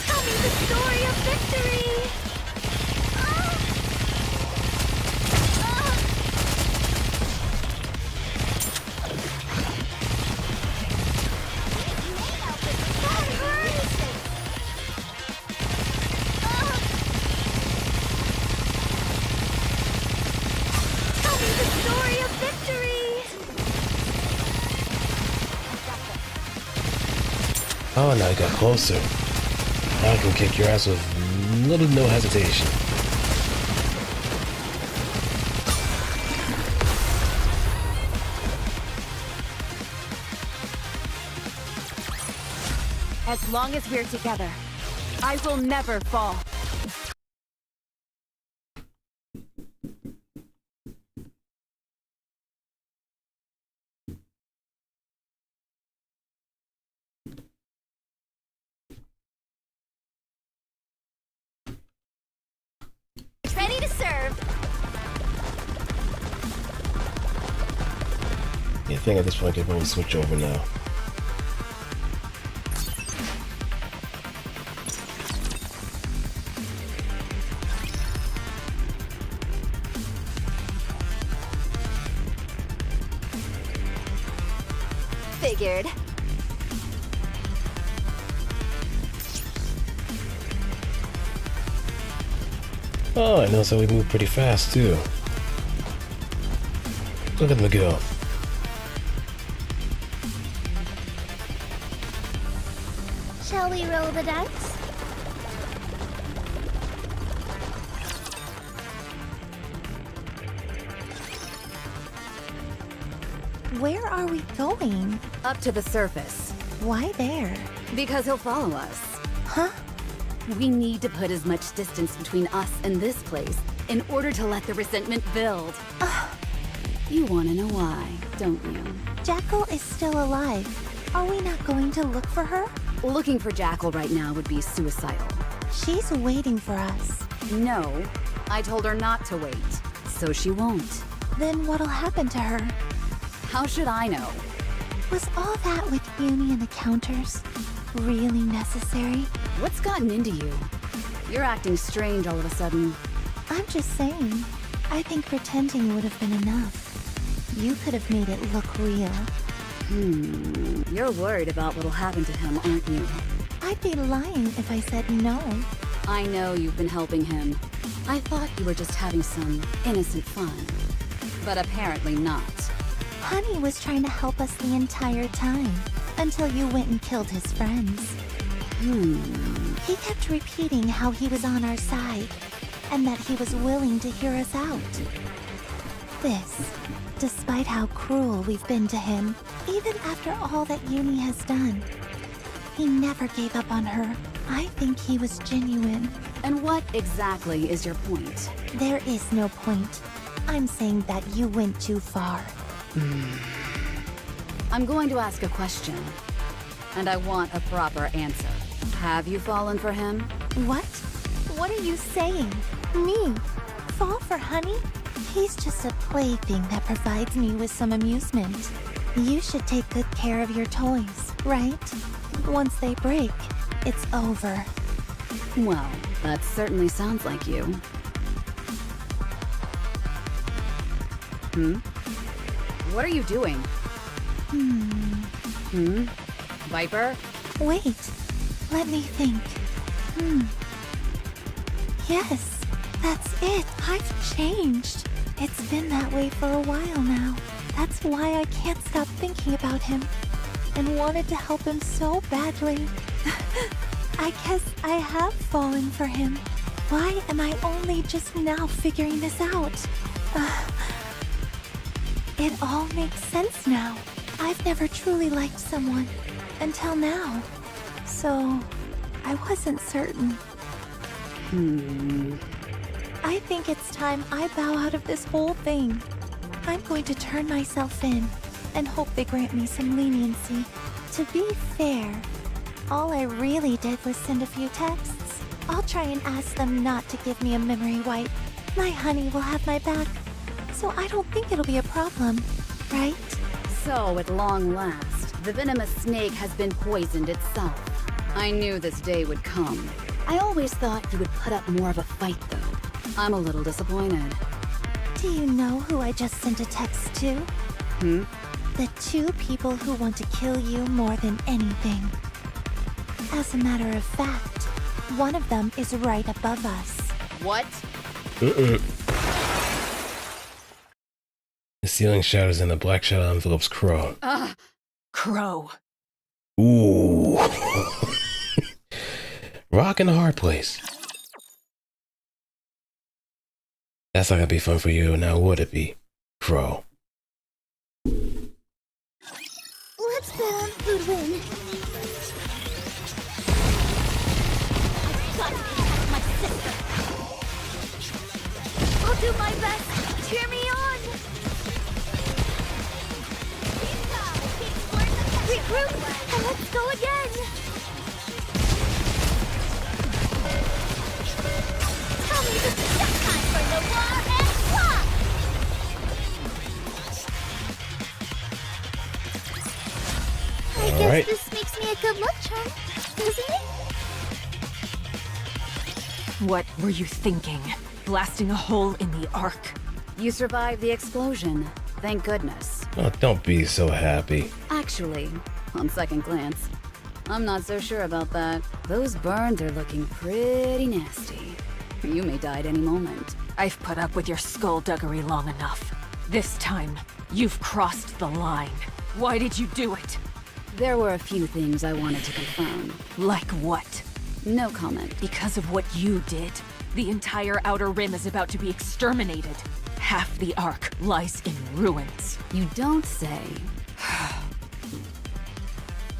Tell me the story of victory! Oh, now you got closer. Now I can kick your ass with little to no hesitation. As long as we're together, I will never fall. Ready to serve. Yeah, I think at this point I can probably switch over now. Figured. Oh, I noticed that we move pretty fast too. Look at them go. Shall we roll the dice? Where are we going? Up to the surface. Why there? Because he'll follow us. Huh? We need to put as much distance between us and this place in order to let the resentment build. You want to know why, don't you? Jackal is still alive. Are we not going to look for her? Looking for Jackal right now would be suicidal. She's waiting for us. No, I told her not to wait, so she won't. Then what'll happen to her? How should I know? Was all that with Yuayumii and the counters really necessary? What's gotten into you? You're acting strange all of a sudden. I'm just saying. I think pretending would have been enough. You could have made it look real. You're worried about what'll happen to him, aren't you? I'd be lying if I said no. I know you've been helping him. I thought you were just having some innocent fun. But apparently not. Honey was trying to help us the entire time, until you went and killed his friends. He kept repeating how he was on our side, and that he was willing to hear us out. This, despite how cruel we've been to him, even after all that Yuayumii has done. He never gave up on her. I think he was genuine. And what exactly is your point? There is no point. I'm saying that you went too far. I'm going to ask a question, and I want a proper answer. Have you fallen for him? What? What are you saying? Me? Fall for Honey? He's just a plaything that provides me with some amusement. You should take good care of your toys, right? Once they break, it's over. Well, that certainly sounds like you. What are you doing? Viper? Wait. Let me think. Yes, that's it. I've changed. It's been that way for a while now. That's why I can't stop thinking about him. And wanted to help him so badly. I guess I have fallen for him. Why am I only just now figuring this out? It all makes sense now. I've never truly liked someone. Until now. So, I wasn't certain. I think it's time I bow out of this whole thing. I'm going to turn myself in and hope they grant me some leniency. To be fair, all I really did was send a few texts. I'll try and ask them not to give me a memory wipe. My honey will have my back, so I don't think it'll be a problem, right? So, at long last, the venomous snake has been poisoned itself. I knew this day would come. I always thought you would put up more of a fight, though. I'm a little disappointed. Do you know who I just sent a text to? The two people who want to kill you more than anything. As a matter of fact, one of them is right above us. What? The ceiling shatters and the black shadow envelopes Crow. Crow. Ooh. Rock in a hard place. That's not gonna be fun for you, now would it be, Crow? Let's bet on Goodwin. I've got to protect my sister. I'll do my best. Cheer me on. Regroup and let's go again. Tell me this is just time for the war and swap. I guess this makes me a good luck charm, doesn't it? What were you thinking? Blasting a hole in the Ark? You survived the explosion. Thank goodness. Oh, don't be so happy. Actually, on second glance, I'm not so sure about that. Those burns are looking pretty nasty. You may die at any moment. I've put up with your skullduggery long enough. This time, you've crossed the line. Why did you do it? There were a few things I wanted to confirm. Like what? No comment. Because of what you did, the entire Outer Rim is about to be exterminated. Half the Ark lies in ruins. You don't say.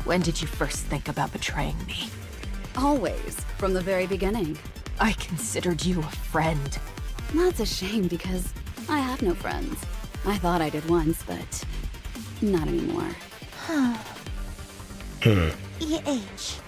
When did you first think about betraying me? Always, from the very beginning. I considered you a friend. That's a shame because I have no friends. I thought I did once, but not anymore. EH,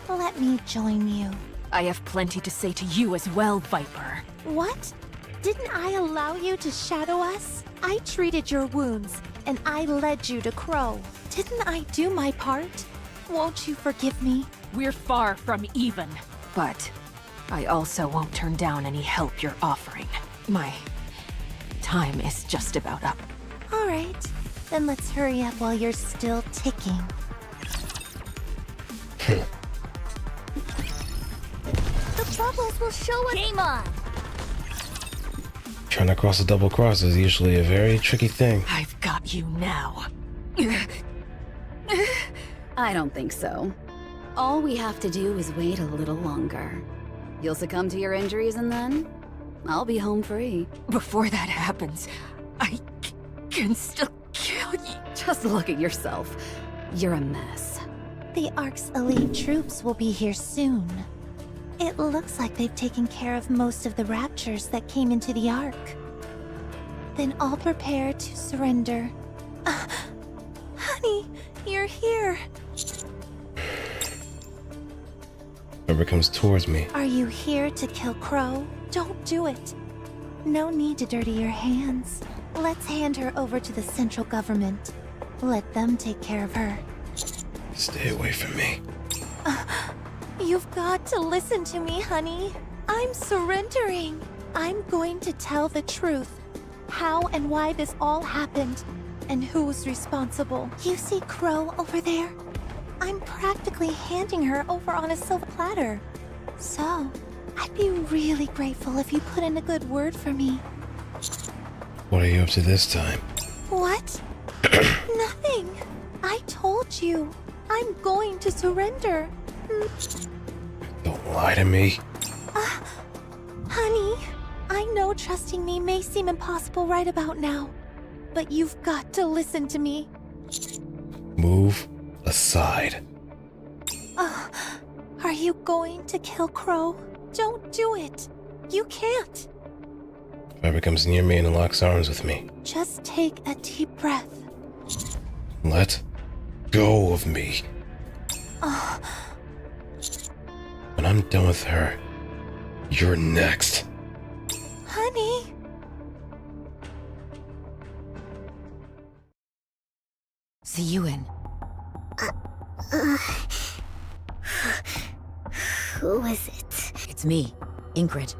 let me join you. I have plenty to say to you as well, Viper. What? Didn't I allow you to shadow us? I treated your wounds, and I led you to Crow. Didn't I do my part? Won't you forgive me? We're far from even, but I also won't turn down any help you're offering. My time is just about up. All right, then let's hurry up while you're still ticking. The bubbles will show us. Game on. Trying to cross a double cross is usually a very tricky thing. I've got you now. I don't think so. All we have to do is wait a little longer. You'll succumb to your injuries and then I'll be home free. Before that happens, I can still kill you. Just look at yourself. You're a mess. The Ark's elite troops will be here soon. It looks like they've taken care of most of the raptures that came into the Ark. Then all prepare to surrender. Honey, you're here. Whoever comes towards me. Are you here to kill Crow? Don't do it. No need to dirty your hands. Let's hand her over to the central government. Let them take care of her. Stay away from me. You've got to listen to me, honey. I'm surrendering. I'm going to tell the truth. How and why this all happened, and who's responsible. You see Crow over there? I'm practically handing her over on a silver platter. So, I'd be really grateful if you put in a good word for me. What are you up to this time? What? Nothing. I told you. I'm going to surrender. Don't lie to me. Honey, I know trusting me may seem impossible right about now, but you've got to listen to me. Move aside. Are you going to kill Crow? Don't do it. You can't. Whoever comes near me and locks arms with me. Just take a deep breath. Let go of me. When I'm done with her, you're next. Honey. Ziyuan. Who is it? It's me, Ingrid.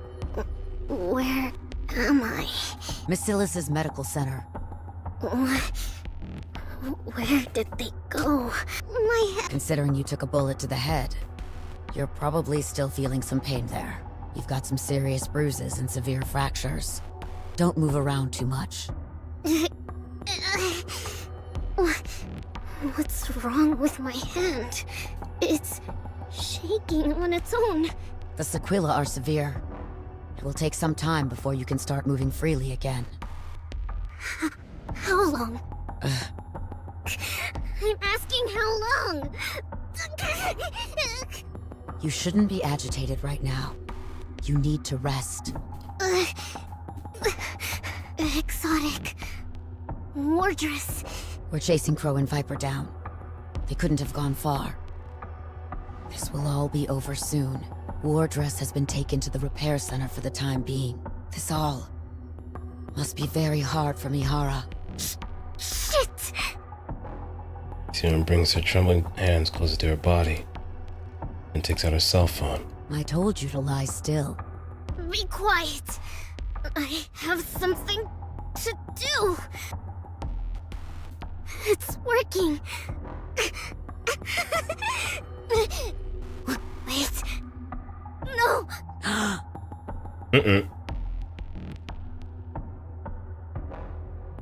Where am I? Macilis's medical center. Where did they go? My head. Considering you took a bullet to the head, you're probably still feeling some pain there. You've got some serious bruises and severe fractures. Don't move around too much. What's wrong with my hand? It's shaking on its own. The sequela are severe. It will take some time before you can start moving freely again. How long? I'm asking how long? You shouldn't be agitated right now. You need to rest. Exotic. Wardress. We're chasing Crow and Viper down. They couldn't have gone far. This will all be over soon. Wardress has been taken to the repair center for the time being. This all must be very hard for Mihara. Shit! Tion brings her trembling hands closer to her body and takes out her cell phone. I told you to lie still. Be quiet. I have something to do. It's working. Wait. No.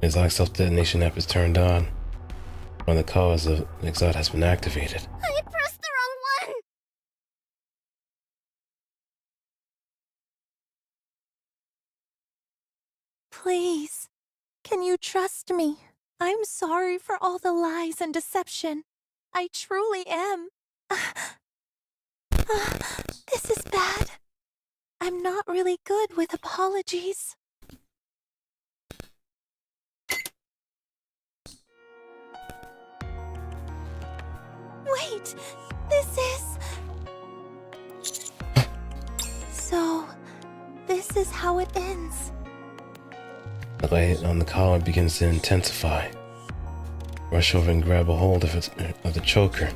His self-detonation app is turned on. When the cause of Exot has been activated. I pressed the wrong one. Please, can you trust me? I'm sorry for all the lies and deception. I truly am. This is bad. I'm not really good with apologies. Wait, this is... So, this is how it ends. The light on the collar begins to intensify. Rush over and grab a hold of the choker.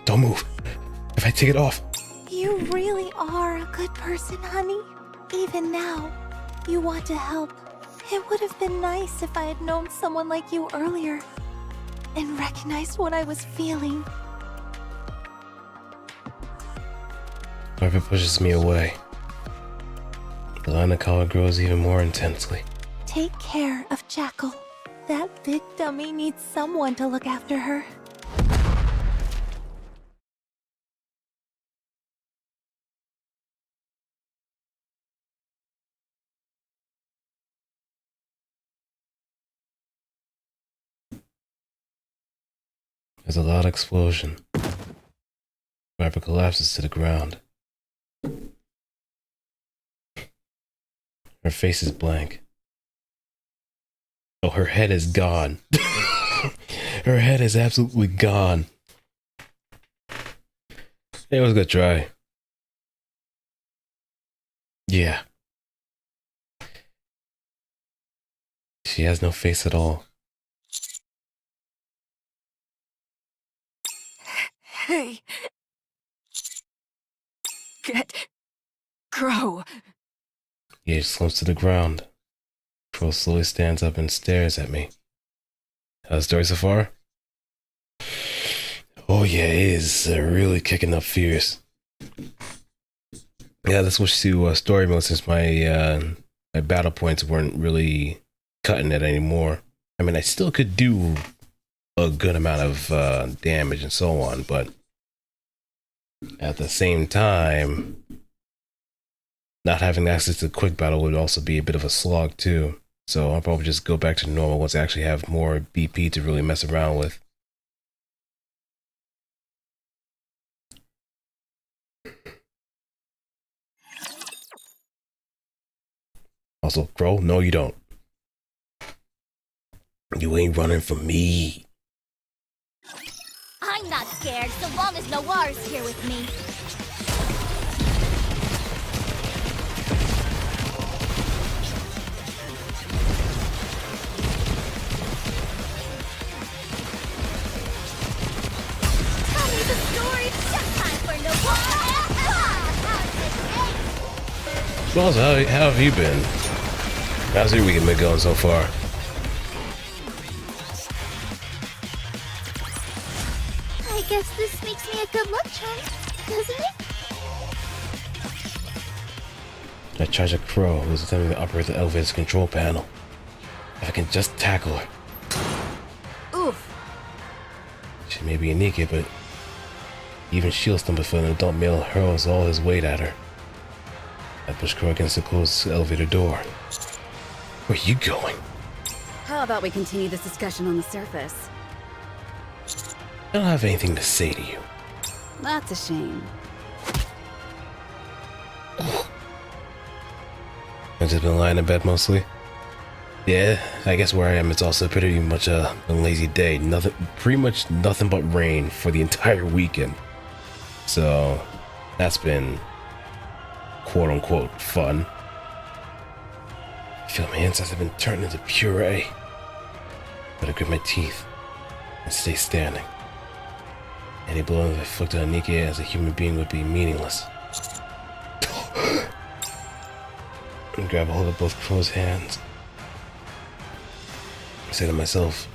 Don't move. If I take it off. You really are a good person, honey. Even now, you want to help. It would have been nice if I had known someone like you earlier and recognized what I was feeling. Viper pushes me away. The line of collar grows even more intensely. Take care of Jackal. That big dummy needs someone to look after her. There's a loud explosion. Viper collapses to the ground. Her face is blank. Oh, her head is gone. Her head is absolutely gone. It was a good try. Yeah. She has no face at all. Hey! Get... Crow! Gage slumps to the ground. Crow slowly stands up and stares at me. How's the story so far? Oh yeah, it is really kicking up fierce. Yeah, let's switch to story mode since my battle points weren't really cutting it anymore. I mean, I still could do a good amount of damage and so on, but at the same time, not having access to quick battle would also be a bit of a slog too. So I'll probably just go back to normal once I actually have more BP to really mess around with. Also, Crow, no you don't. You ain't running from me. I'm not scared so long as Noir's here with me. Tell me the story. Just time for Noir. Well, so how have you been? How's your weekend been going so far? I guess this makes me a good luck charm, doesn't it? I charge a Crow who's attempting to operate the elevator's control panel. If I can just tackle her. Oof! She may be a Nikke, but even she'll stumble for an adult male hurls all his weight at her. I pushed Crow against the closed elevator door. Where are you going? How about we continue this discussion on the surface? I don't have anything to say to you. That's a shame. I've just been lying in bed mostly. Yeah, I guess where I am it's also pretty much a lazy day. Pretty much nothing but rain for the entire weekend. So that's been quote-unquote fun. I feel my insides have been turned into puree. But I grit my teeth and stay standing. Any blow that I inflicted on Nikke as a human being would be meaningless. And grab a hold of both Crow's hands. I say to myself,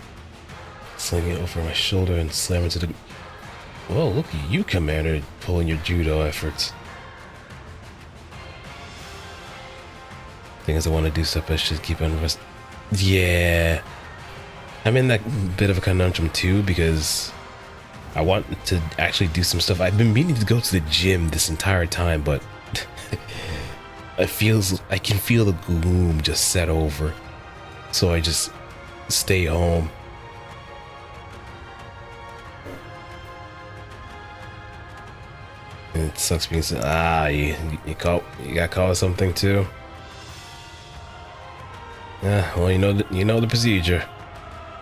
slinging it over my shoulder and slam into the... Whoa, look at you, Commander, pulling your judo efforts. Thing is, I want to do stuff, but I should keep on rest. Yeah. I'm in that bit of a conundrum too, because I want to actually do some stuff. I've been meaning to go to the gym this entire time, but I can feel the gloom just set over. So I just stay home. And it sucks being you got caught with something too. Yeah, well, you know the procedure.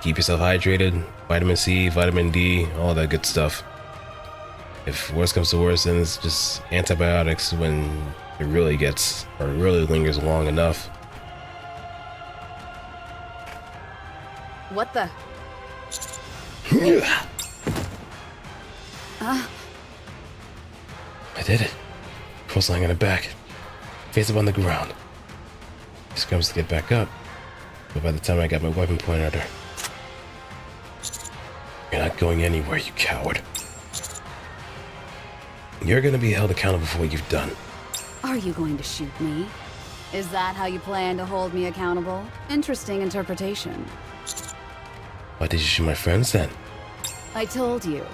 Keep yourself hydrated, vitamin C, vitamin D, all that good stuff. If worse comes to worse, then it's just antibiotics when it really lingers long enough. What the? I did it. Crow's lying on her back, face up on the ground. She scrams to get back up, but by the time I got my weapon pointed at her, you're not going anywhere, you coward. You're gonna be held accountable for what you've done. Are you going to shoot me? Is that how you plan to hold me accountable? Interesting interpretation. Why did you shoot my friends then? I told you.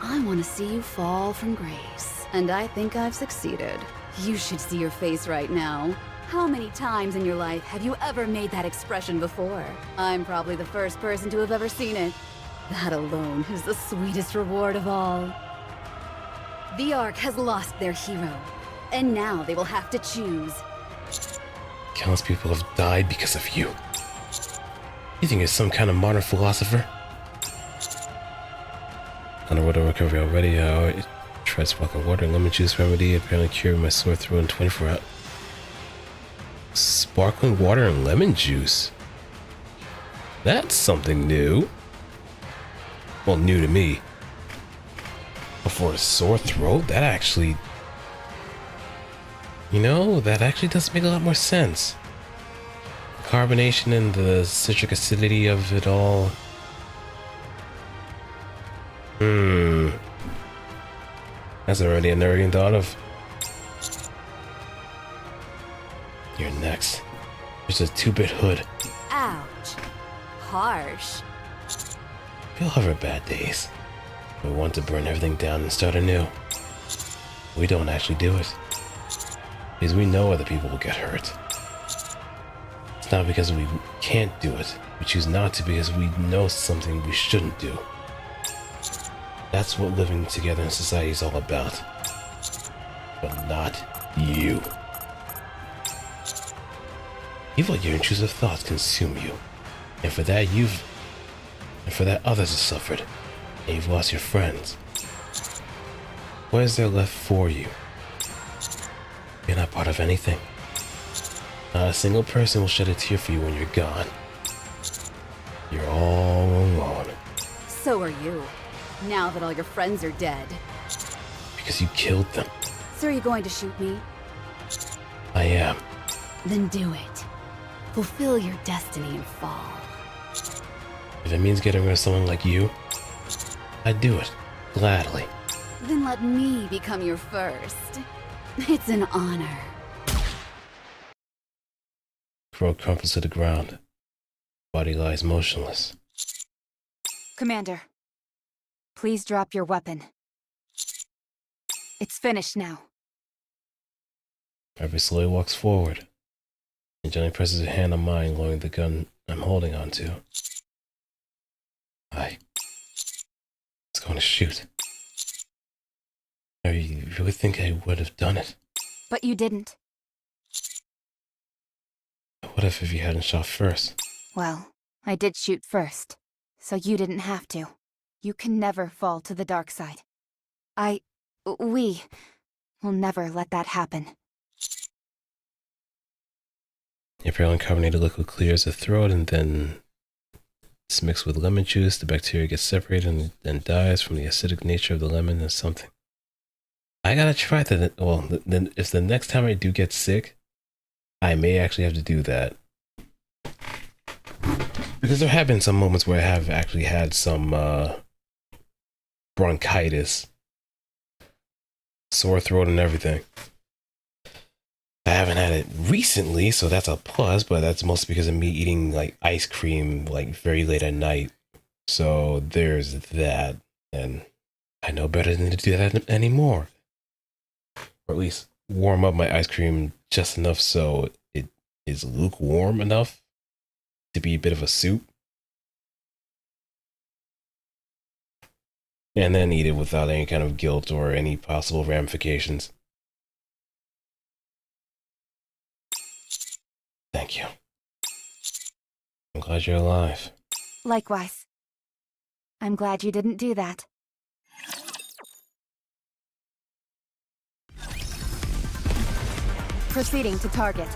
I want to see you fall from grace, and I think I've succeeded. You should see your face right now. How many times in your life have you ever made that expression before? I'm probably the first person to have ever seen it. That alone is the sweetest reward of all. The Ark has lost their hero, and now they will have to choose. Countless people have died because of you. You think you're some kind of modern philosopher? Underwater recovery already. I tried sparkling water and lemon juice remedy. Apparently cured my sore throat in 24 hours. Sparkling water and lemon juice? That's something new. Well, new to me. But for a sore throat, that actually... that actually does make a lot more sense. Carbonation and the citric acidity of it all. That's already a nerdy thought of. You're next. There's a 2-bit hood. Ouch. Harsh. We all have our bad days. We want to burn everything down and start anew. We don't actually do it. Because we know other people will get hurt. It's not because we can't do it. We choose not to because we know something we shouldn't do. That's what living together in society is all about. But not you. You've let your intrusive thoughts consume you. And for that others have suffered. And you've lost your friends. What is there left for you? You're not part of anything. Not a single person will shed a tear for you when you're gone. You're all alone. So are you. Now that all your friends are dead. Because you killed them. So are you going to shoot me? I am. Then do it. Fulfill your destiny and fall. If it means getting rid of someone like you, I'd do it. Gladly. Then let me become your first. It's an honor. Crow crumples to the ground. Body lies motionless. Commander. Please drop your weapon. It's finished now. Rabbit slowly walks forward and gently presses a hand on mine, lowering the gun I'm holding onto. I was going to shoot. I really think I would have done it. But you didn't. What if you hadn't shot first? Well, I did shoot first, so you didn't have to. You can never fall to the dark side. We will never let that happen. The apparently carbonated liquid clears the throat, and then it's mixed with lemon juice. The bacteria gets separated and then dies from the acidic nature of the lemon and something. I gotta try that. Well, then if the next time I do get sick, I may actually have to do that. Because there have been some moments where I have actually had some bronchitis, sore throat and everything. I haven't had it recently, so that's a plus, but that's mostly because of me eating like ice cream like very late at night. So there's that, and I know better than to do that anymore. Or at least warm up my ice cream just enough so it is lukewarm enough to be a bit of a soup. And then eat it without any kind of guilt or any possible ramifications. Thank you. I'm glad you're alive. Likewise. I'm glad you didn't do that. Proceeding to target.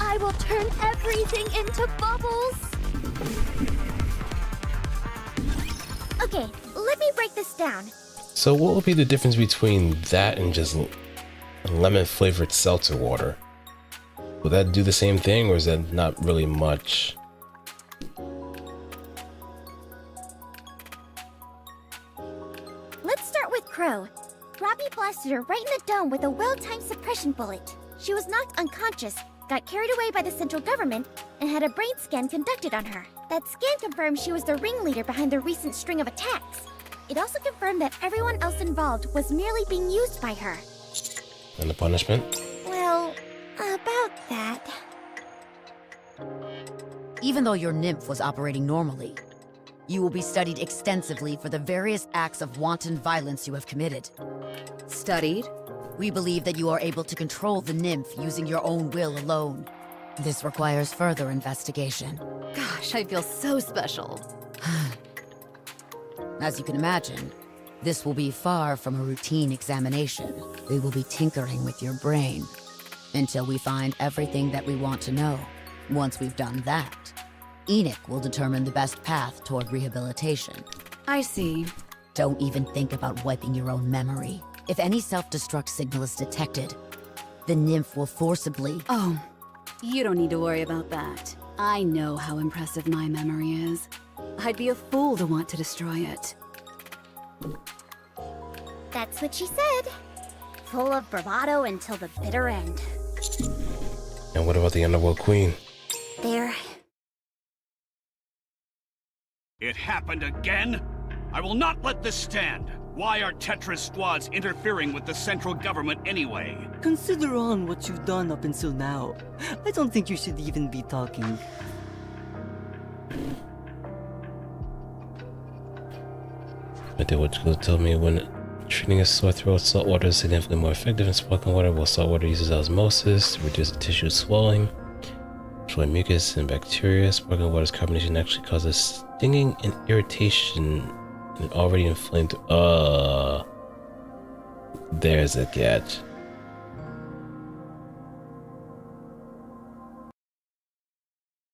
I will turn everything into bubbles! Okay, let me break this down. So what would be the difference between that and just lemon-flavored seltzer water? Would that do the same thing, or is that not really much? Let's start with Crow. Robbie blasted her right in the dome with a well-timed suppression bullet. She was knocked unconscious, got carried away by the central government, and had a brain scan conducted on her. That scan confirmed she was the ringleader behind the recent string of attacks. It also confirmed that everyone else involved was merely being used by her. And the punishment? Well, about that. Even though your nymph was operating normally, you will be studied extensively for the various acts of wanton violence you have committed. Studied? We believe that you are able to control the nymph using your own will alone. This requires further investigation. Gosh, I feel so special. As you can imagine, this will be far from a routine examination. We will be tinkering with your brain until we find everything that we want to know. Once we've done that, Enoch will determine the best path toward rehabilitation. I see. Don't even think about wiping your own memory. If any self-destruct signal is detected, the nymph will forcibly... Oh, you don't need to worry about that. I know how impressive my memory is. I'd be a fool to want to destroy it. That's what she said. Full of bravado until the bitter end. And what about the Underworld Queen? There. It happened again? I will not let this stand. Why are Tetra's squads interfering with the central government anyway? Consider on what you've done up until now. I don't think you should even be talking. I did what you told me. When treating a sore throat, salt water is significantly more effective than sparkling water, while salt water uses osmosis to reduce the tissue swelling, destroy mucus and bacteria. Sparkling water's carbonation actually causes stinging and irritation in an already inflamed... There's a catch.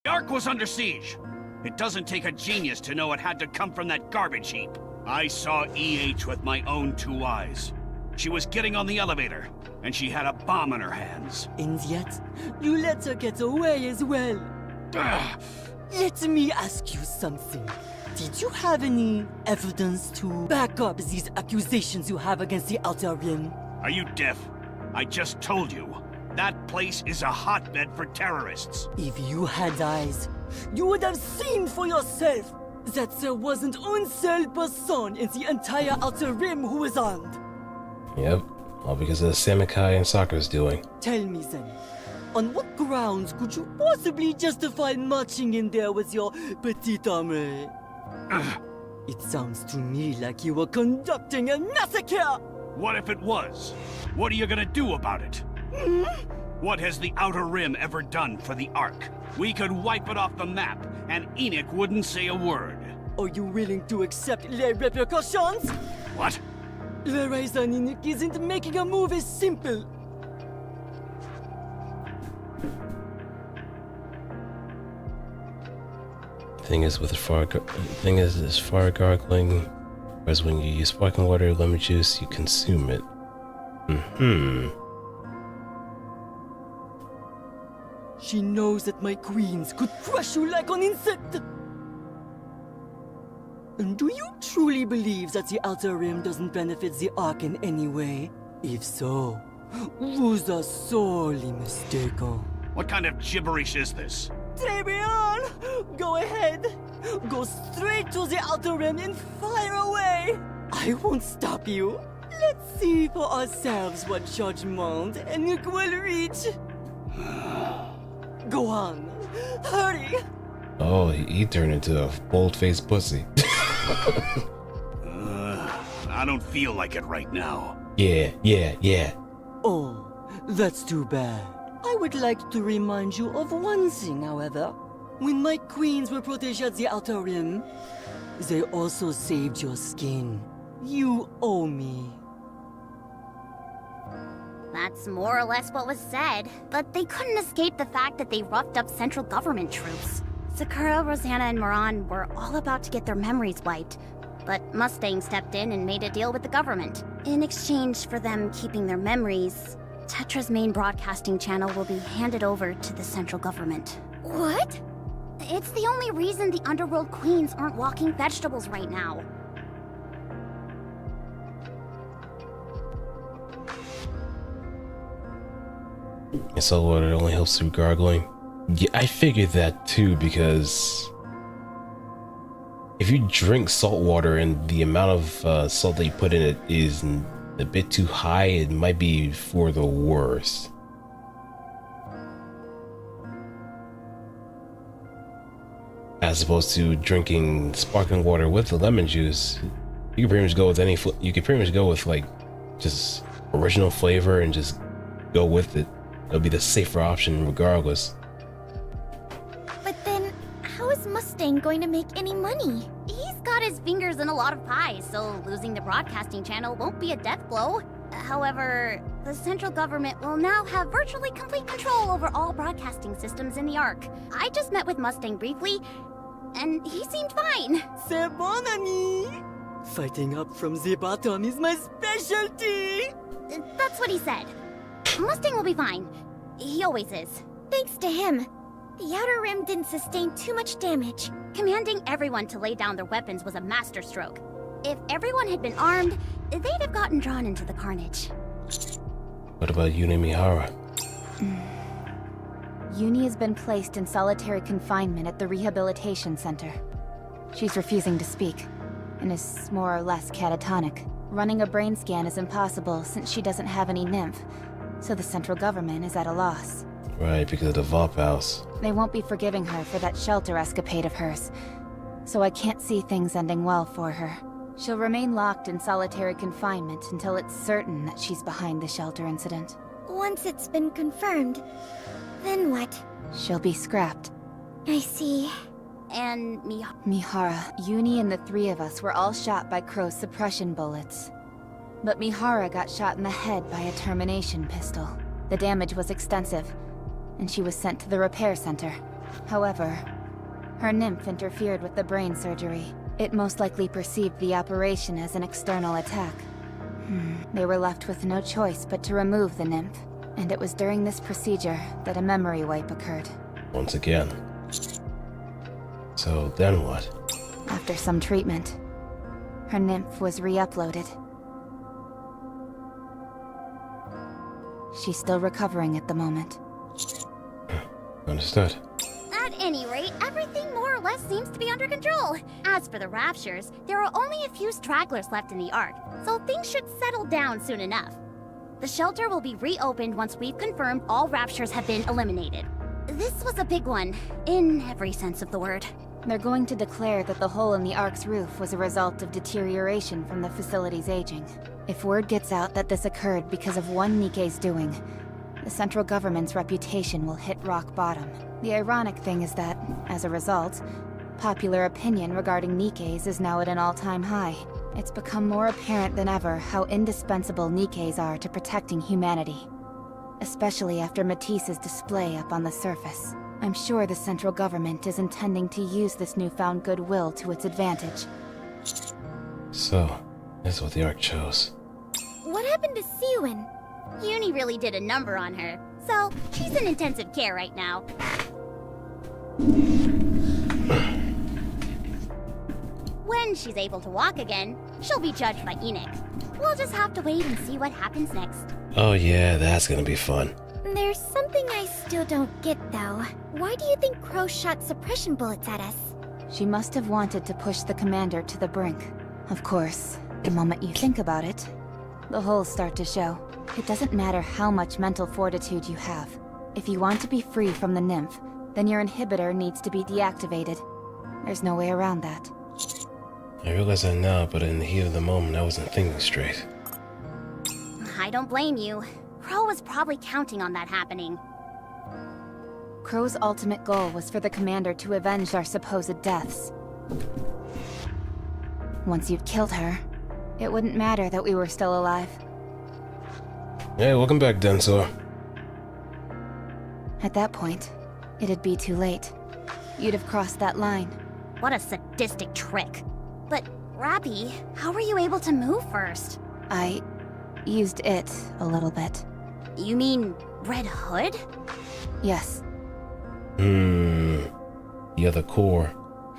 The Ark was under siege. It doesn't take a genius to know it had to come from that garbage heap. I saw EH with my own 2 eyes. She was getting on the elevator, and she had a bomb in her hands. And yet, you let her get away as well. Let me ask you something. Did you have any evidence to back up these accusations you have against the Outer Rim? Are you deaf? I just told you. That place is a hotbed for terrorists. If you had eyes, you would have seen for yourself. that there wasn't one single person in the entire Outer Rim who was armed. Yep, all because of the Samakai and Sakura's doing. Tell me then, on what grounds could you possibly justify marching in there with your petite armée? It sounds to me like you were conducting a massacre! What if it was? What are you gonna do about it? What has the Outer Rim ever done for the Ark? We could wipe it off the map, and Enoch wouldn't say a word. Are you willing to accept les repercussions? What? The reason Enoch isn't making a move is simple. Thing is, as far gargling, whereas when you use sparkling water or lemon juice, you consume it. She knows that my queens could crush you like an insect. And do you truly believe that the Outer Rim doesn't benefit the Ark in any way? If so, you are sorely mistaken. What kind of gibberish is this? Très bien! Go ahead! Go straight to the Outer Rim and fire away! I won't stop you. Let's see for ourselves what judgment Enoch will reach. Go on. Hurry! Oh, he turned into a bold-faced pussy. I don't feel like it right now. Yeah. Oh, that's too bad. I would like to remind you of one thing, however. When my queens were protéged at the Outer Rim, they also saved your skin. You owe me. That's more or less what was said, but they couldn't escape the fact that they roughed up central government troops. Sakura, Rosanna, and Moran were all about to get their memories wiped, but Mustang stepped in and made a deal with the government. In exchange for them keeping their memories, Tetra's main broadcasting channel will be handed over to the central government. What? It's the only reason the Underworld Queens aren't walking vegetables right now. Salt water only helps through gargling. Yeah, I figured that too, because if you drink salt water and the amount of salt that you put in it is a bit too high, it might be for the worst. As opposed to drinking sparkling water with the lemon juice, you can pretty much go with you can pretty much go with like just original flavor and just go with it. It'll be the safer option regardless. But then, how is Mustang going to make any money? He's got his fingers in a lot of pies, so losing the broadcasting channel won't be a death blow. However, the central government will now have virtually complete control over all broadcasting systems in the Ark. I just met with Mustang briefly, and he seemed fine. C'est bon, ami! Fighting up from the bottom is my specialty! That's what he said. Mustang will be fine. He always is. Thanks to him, the Outer Rim didn't sustain too much damage. Commanding everyone to lay down their weapons was a masterstroke. If everyone had been armed, they'd have gotten drawn into the carnage. What about Yuni Mihara? Yuni has been placed in solitary confinement at the rehabilitation center. She's refusing to speak, and is more or less catatonic. Running a brain scan is impossible since she doesn't have any nymph, so the central government is at a loss. Right, because of the Vop House. They won't be forgiving her for that shelter escapade of hers, so I can't see things ending well for her. She'll remain locked in solitary confinement until it's certain that she's behind the shelter incident. Once it's been confirmed, then what? She'll be scrapped. I see. And Mihara, Yuni and the three of us were all shot by Crow's suppression bullets. But Mihara got shot in the head by a termination pistol. The damage was extensive, and she was sent to the repair center. However, her nymph interfered with the brain surgery. It most likely perceived the operation as an external attack. They were left with no choice but to remove the nymph, and it was during this procedure that a memory wipe occurred. Once again. So then what? After some treatment, her nymph was re-uploaded. She's still recovering at the moment. Understood. At any rate, everything more or less seems to be under control. As for the Raptures, there are only a few stragglers left in the Ark, so things should settle down soon enough. The shelter will be reopened once we've confirmed all Raptures have been eliminated. This was a big one, in every sense of the word. They're going to declare that the hole in the Ark's roof was a result of deterioration from the facility's aging. If word gets out that this occurred because of one Nikke's doing, the central government's reputation will hit rock bottom. The ironic thing is that, as a result, popular opinion regarding Nikke's is now at an all-time high. It's become more apparent than ever how indispensable Nikke's are to protecting humanity. Especially after Matisse's display up on the surface. I'm sure the central government is intending to use this newfound goodwill to its advantage. So, that's what the Ark chose. What happened to Siwin? Uni really did a number on her, so she's in intensive care right now. When she's able to walk again, she'll be judged by Enoch. We'll just have to wait and see what happens next. Oh yeah, that's gonna be fun. There's something I still don't get, though. Why do you think Crow shot suppression bullets at us? She must have wanted to push the commander to the brink. Of course, the moment you think about it, the holes start to show. It doesn't matter how much mental fortitude you have. If you want to be free from the nymph, then your inhibitor needs to be deactivated. There's no way around that. I realize that now, but in the heat of the moment, I wasn't thinking straight. I don't blame you. Crow was probably counting on that happening. Crow's ultimate goal was for the commander to avenge our supposed deaths. Once you'd killed her, it wouldn't matter that we were still alive. Hey, welcome back, Densor. At that point, it'd be too late. You'd have crossed that line. What a sadistic trick. But, Rappy, how were you able to move first? I used it a little bit. You mean Red Hood? Yes. The other core.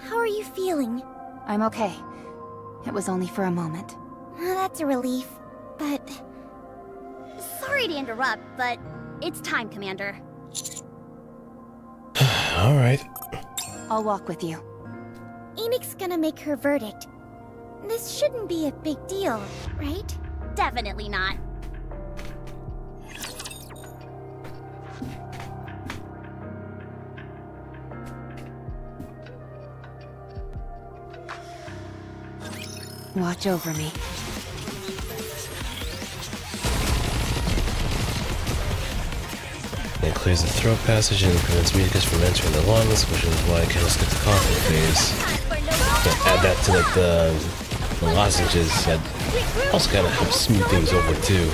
How are you feeling? I'm okay. It was only for a moment. That's a relief, but... Sorry to interrupt, but it's time, Commander. Alright. I'll walk with you. Enoch's gonna make her verdict. This shouldn't be a big deal, right? Definitely not. Watch over me. It clears the throat passage and prevents mucus from entering the lungs, which is why I kind of skip the coughing phase. But add that to like the lozenges that also kind of help smooth things over too.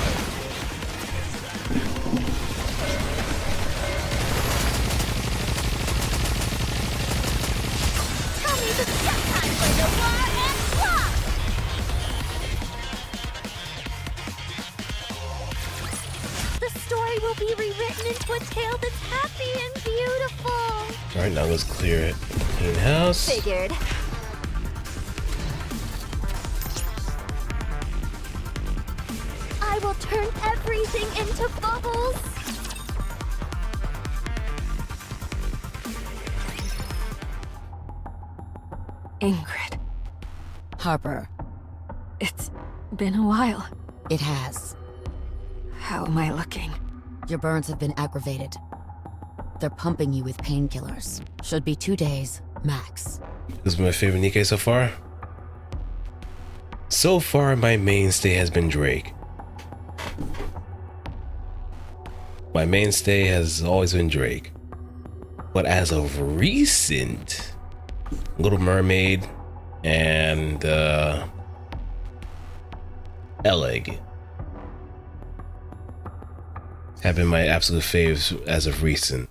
Will be rewritten into a tale that's happy and beautiful. Alright, now let's clear it. Clean house. Figured. I will turn everything into bubbles. Ingrid. Harper. It's been a while. It has. How am I looking? Your burns have been aggravated. They're pumping you with painkillers. Should be 2 days, max. This is my favorite Nikke so far. So far, my mainstay has been Drake. My mainstay has always been Drake. But as of recent, Little Mermaid and Eleg have been my absolute faves as of recent.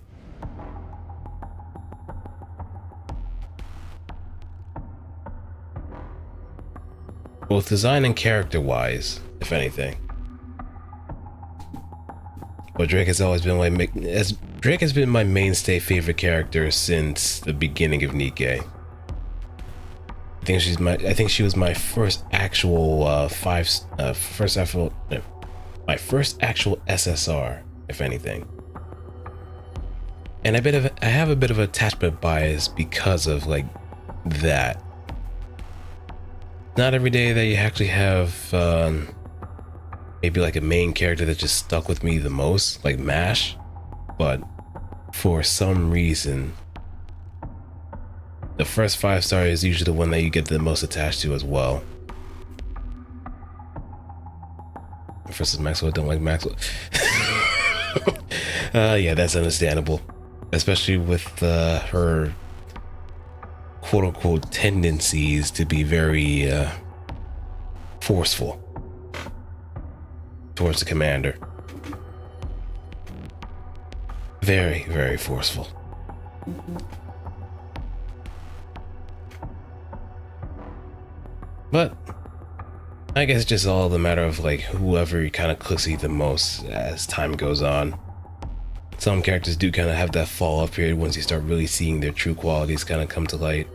Both design and character-wise, if anything. But Drake has always been Drake has been my mainstay favorite character since the beginning of Nikke. I think she was my first actual my first actual SSR, if anything. And I have a bit of attachment bias because of like that. Not every day that you actually have maybe like a main character that just stuck with me the most, like MASH, but for some reason the first 5-star is usually the one that you get the most attached to as well. Versus Maxwell, don't like Maxwell. Yeah, that's understandable, especially with her quote-unquote tendencies to be very forceful towards the commander. Very, very forceful. But I guess it's just all the matter of like whoever kind of clicks you the most as time goes on. Some characters do kind of have that fall off period once you start really seeing their true qualities kind of come to light.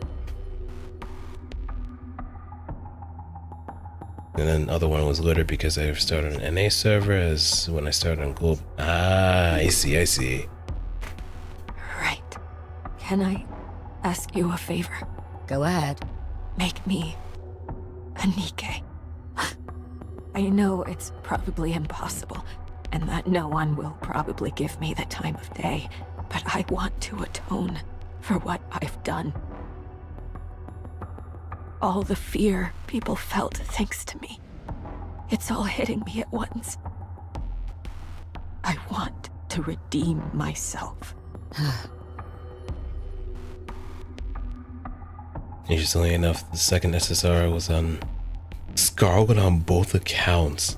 And then other one was Litter because I started an NA server as when I started on Globe. Ah, I see. Right. Can I ask you a favor? Go ahead. Make me a Nikke. I know it's probably impossible, and that no one will probably give me the time of day, but I want to atone for what I've done. All the fear people felt thanks to me. It's all hitting me at once. I want to redeem myself. Interestingly enough, the second SSR was on Scarlet on both accounts.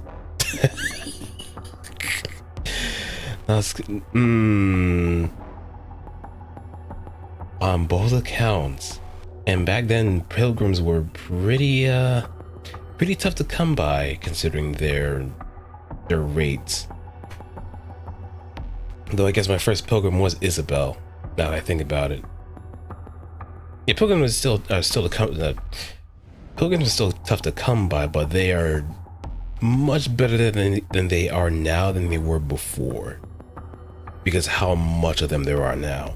On both accounts. And back then, pilgrims were pretty tough to come by, considering their rates. Though I guess my first pilgrim was Isabel. Now that I think about it, yeah, pilgrim was still to come. Pilgrims are still tough to come by, but they are much better than they are now than they were before, because how much of them there are now.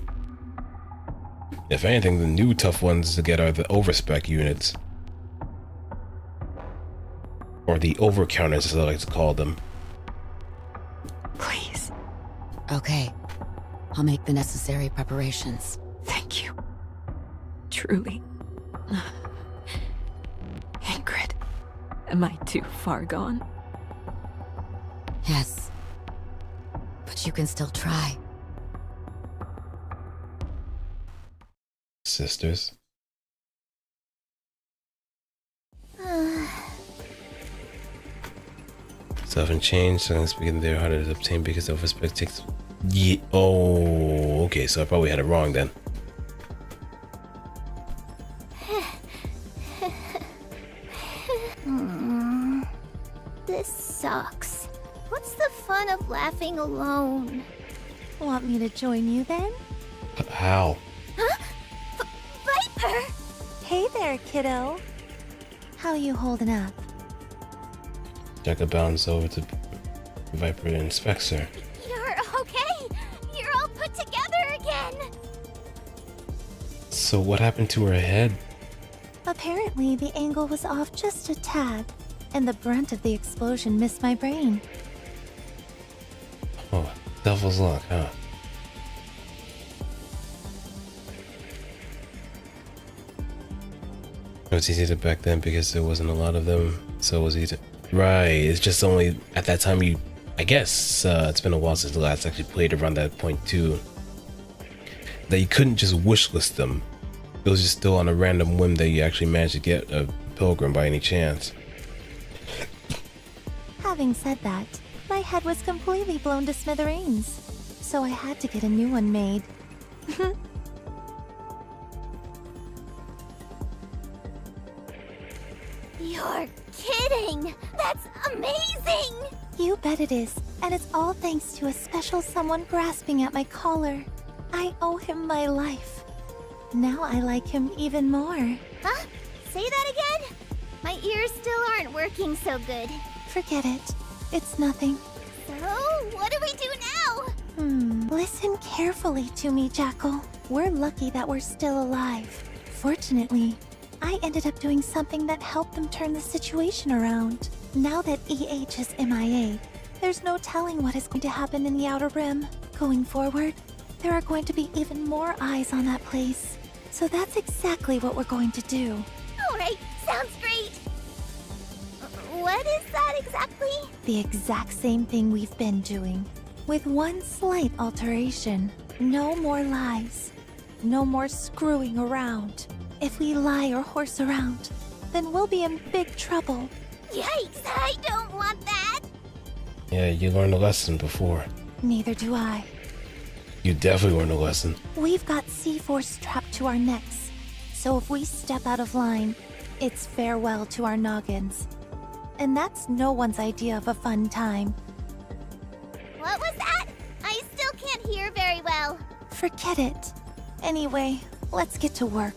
If anything, the new tough ones to get are the overspec units. Or the overcounters, as I like to call them. Please. Okay. I'll make the necessary preparations. Thank you. Truly. Ingrid, am I too far gone? Yes. But you can still try. Sisters. Stuff and change, so speaking they're harder to obtain because of respect takes. Yeah. Oh, okay, so I probably had it wrong then. This sucks. What's the fun of laughing alone? Want me to join you then? How? Huh? Viper! Hey there, kiddo. How you holding up? Jacka bounds over to Viper and inspects her. You're okay. You're all put together again. So what happened to her head? Apparently, the angle was off just a tad, and the brunt of the explosion missed my brain. Oh, devil's luck, huh? It was easy to back then because there wasn't a lot of them, so it was easy. Right, it's just only at that time you, I guess, it's been a while since the last actually played around that point too, that you couldn't just wishlist them. It was just still on a random whim that you actually managed to get a pilgrim by any chance. Having said that, my head was completely blown to smithereens, so I had to get a new one made. You're kidding! That's amazing! You bet it is, and it's all thanks to a special someone grasping at my collar. I owe him my life. Now I like him even more. Huh? Say that again? My ears still aren't working so good. Forget it. It's nothing. So, what do we do now? Listen carefully to me, Jackal. We're lucky that we're still alive. Fortunately, I ended up doing something that helped them turn the situation around. Now that EH is MIA, there's no telling what is going to happen in the Outer Rim. Going forward, there are going to be even more eyes on that place. So that's exactly what we're going to do. Alright, sounds great. What is that exactly? The exact same thing we've been doing, with one slight alteration. No more lies. No more screwing around. If we lie or horse around, then we'll be in big trouble. Yikes, I don't want that. Yeah, you learned a lesson before. Neither do I. You definitely learned a lesson. We've got C-Force trapped to our necks, so if we step out of line, it's farewell to our noggins. And that's no one's idea of a fun time. What was that? I still can't hear very well. Forget it. Anyway, let's get to work,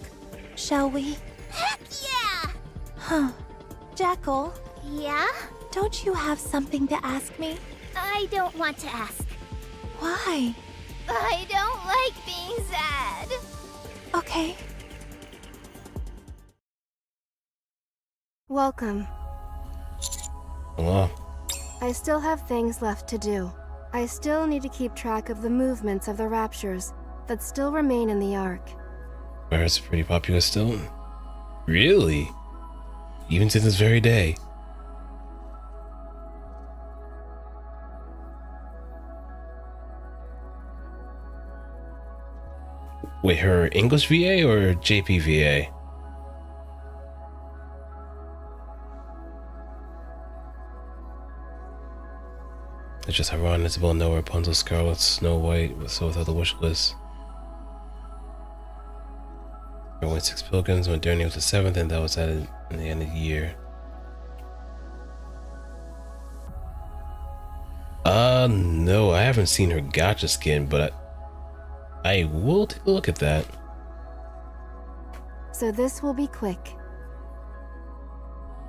shall we? Heck yeah! Huh. Jackal? Yeah? Don't you have something to ask me? I don't want to ask. Why? I don't like being sad. Okay. Welcome. Hello. I still have things left to do. I still need to keep track of the movements of the raptures that still remain in the Ark. Where it's pretty popular still? Really? Even to this very day? Wait, her English VA or JP VA? It's just ironic to know Rapunzel, Scarlet, Snow White, so without the wish list. There went 6 pilgrims, when Journey was the 7th, and that was added in the end of the year. No, I haven't seen her gacha skin, but I will take a look at that. So this will be quick.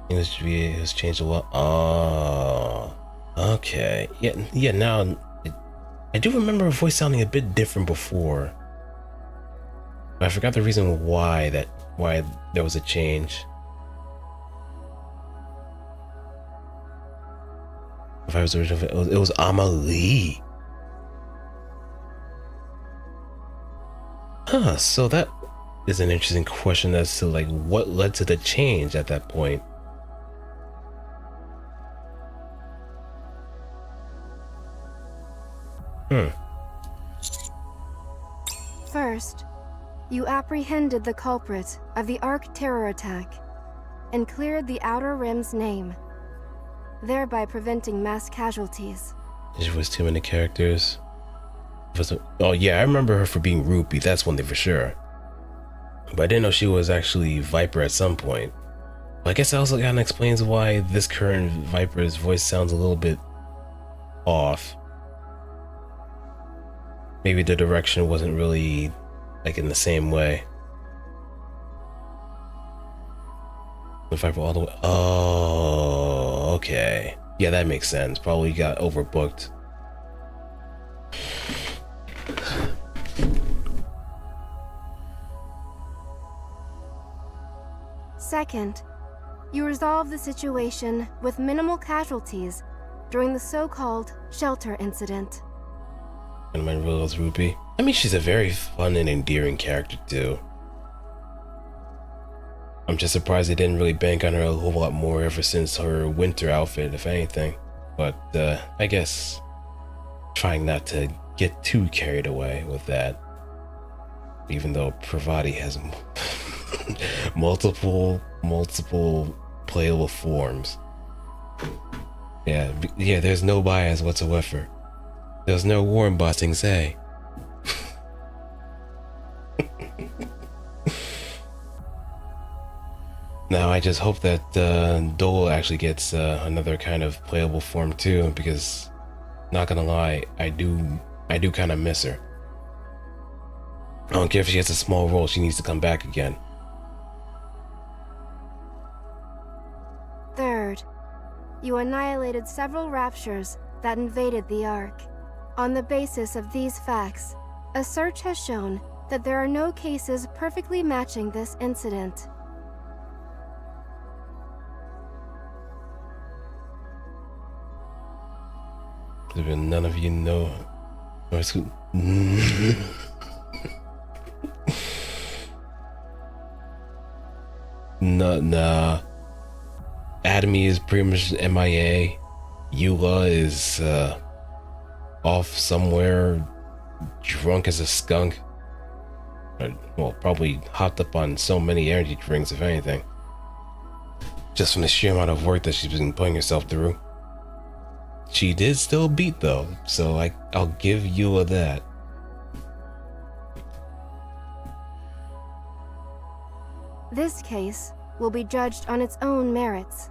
English VA has changed a lot. Oh, okay. Yeah. Now, I do remember her voice sounding a bit different before. I forgot the reason why there was a change. If I was original, it was Amelie. Huh, so that is an interesting question as to like what led to the change at that point. First, you apprehended the culprit of the Ark terror attack and cleared the Outer Rim's name, thereby preventing mass casualties. There was too many characters. Oh yeah, I remember her for being Rupee, that's one thing for sure. But I didn't know she was actually Viper at some point. But I guess that also kind of explains why this current Viper's voice sounds a little bit off. Maybe the direction wasn't really like in the same way. Viper all the way. Oh, okay. Yeah, that makes sense. Probably got overbooked. Second, you resolved the situation with minimal casualties during the so-called shelter incident. And my rule was Rupee. I mean, she's a very fun and endearing character too. I'm just surprised they didn't really bank on her a whole lot more ever since her winter outfit, if anything. But I guess trying not to get too carried away with that. Even though Pravati has multiple playable forms. Yeah, there's no bias whatsoever. There's no war embossing, say. Now I just hope that Dole actually gets another kind of playable form too, because not gonna lie, I do kind of miss her. I don't care if she has a small role, she needs to come back again. Third, you annihilated several raptures that invaded the Ark. On the basis of these facts, a search has shown that there are no cases perfectly matching this incident. None of you know. Nah. Atomy is pretty much MIA. Eula is off somewhere, drunk as a skunk. Well, probably hopped up on so many energy drinks, if anything. Just from the sheer amount of work that she's been putting herself through. She did still beat though, so I'll give Eula that. This case will be judged on its own merits.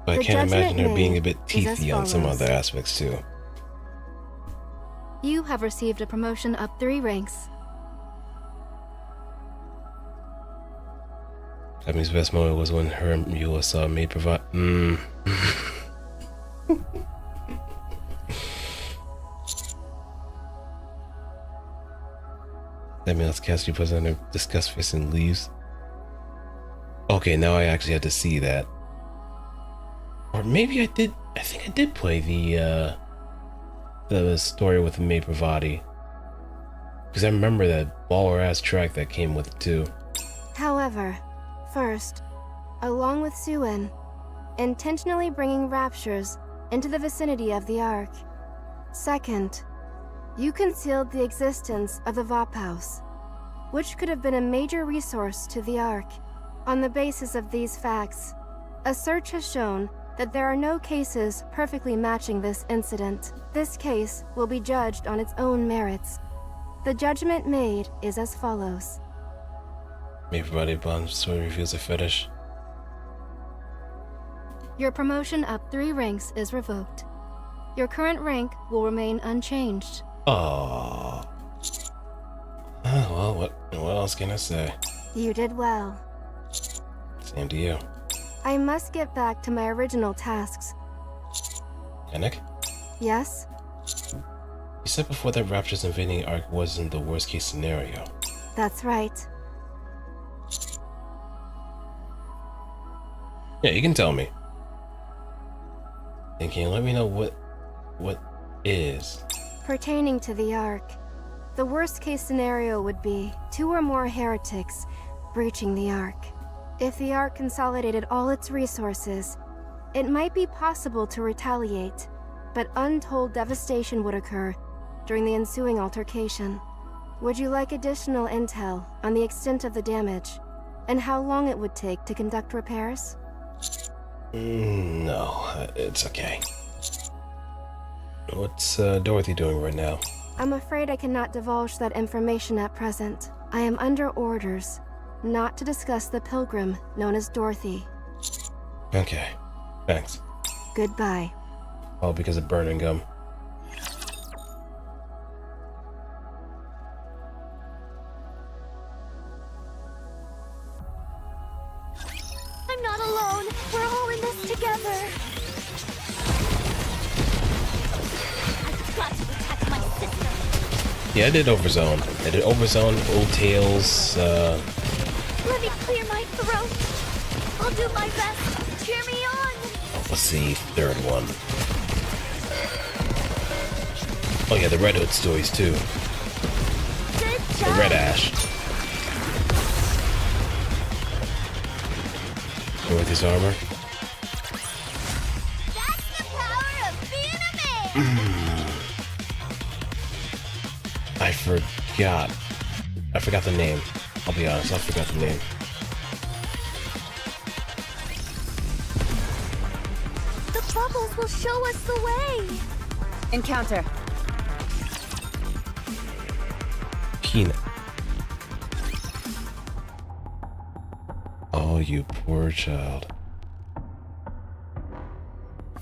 But I can't imagine her being a bit teethy on some other aspects too. You have received a promotion up 3 ranks. Atommy's best moment was when her and Eula saw a maid provide. That means Cassidy puts on her disgust face and leaves. Okay, now I actually had to see that. Or maybe I did. I think I did play the story with the maid Pravati. Because I remember that baller ass track that came with it too. However, first, along with Suen, intentionally bringing raptures into the vicinity of the Ark. Second, you concealed the existence of the Vop House, which could have been a major resource to the Ark. On the basis of these facts, a search has shown that there are no cases perfectly matching this incident. This case will be judged on its own merits. The judgment made is as follows. Maid Pravati Bond sort of reveals a fetish. Your promotion up 3 ranks is revoked. Your current rank will remain unchanged. Aww. Well, what else can I say? You did well. Same to you. I must get back to my original tasks. Nick? Yes? You said before that Raptors invading Ark wasn't the worst case scenario. That's right. Yeah, you can tell me. And can you let me know what is? Pertaining to the Ark, the worst case scenario would be 2 or more heretics breaching the Ark. If the Ark consolidated all its resources, it might be possible to retaliate, but untold devastation would occur during the ensuing altercation. Would you like additional intel on the extent of the damage, and how long it would take to conduct repairs? No, it's okay. What's Dorothy doing right now? I'm afraid I cannot divulge that information at present. I am under orders not to discuss the pilgrim known as Dorothy. Okay, thanks. Goodbye. All because of burning gum. I'm not alone. We're all in this together. I've got to protect my sister. Yeah, I did Overzone. I did Overzone, Old Tales, Let me clear my throat. I'll do my best. Cheer me on. let's see, 3rd one. Oh yeah, the Red Hood stories too. Good The job. Red Ash. Dorothy's armor. That's the power of being a man. I forgot the name. I'll be honest, I forgot the name. The bubbles will show us the way. Encounter. Peanut. Oh, you poor child.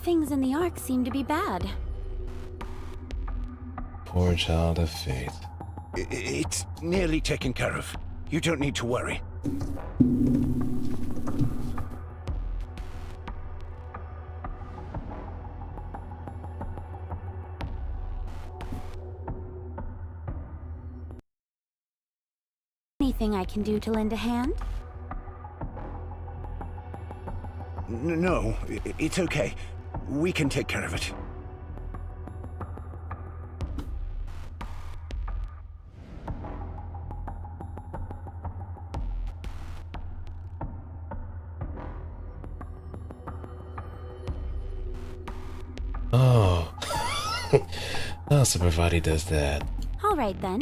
Things in the Ark seem to be bad. Poor child of fate. It's nearly taken care of. You don't need to worry. anything I can do to lend a hand? No, it's okay. We can take care of it. Oh. Oh, so Bravati does that. All right then.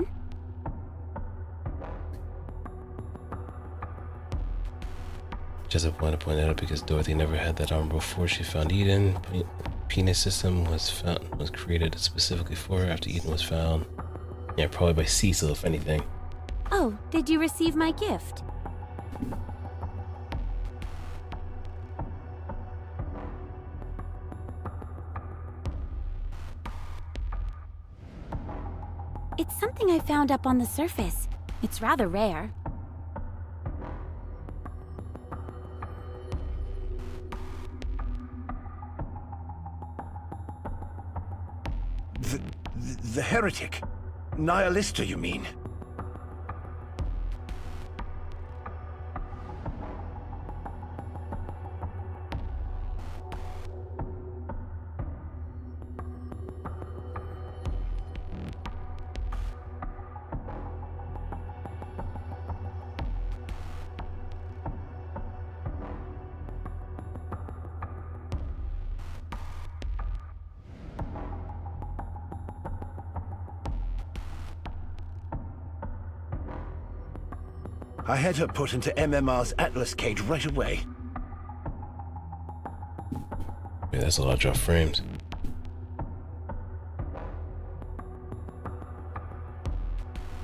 Just want to point out because Dorothy never had that armor before she found Eden. Penis system was created specifically for her after Eden was found. Yeah, probably by Cecil, if anything. Oh, did you receive my gift? It's something I found up on the surface. It's rather rare. The heretic? Nihilista, you mean? I had her put into MMR's Atlas cage right away. Yeah, that's a lot of drop frames.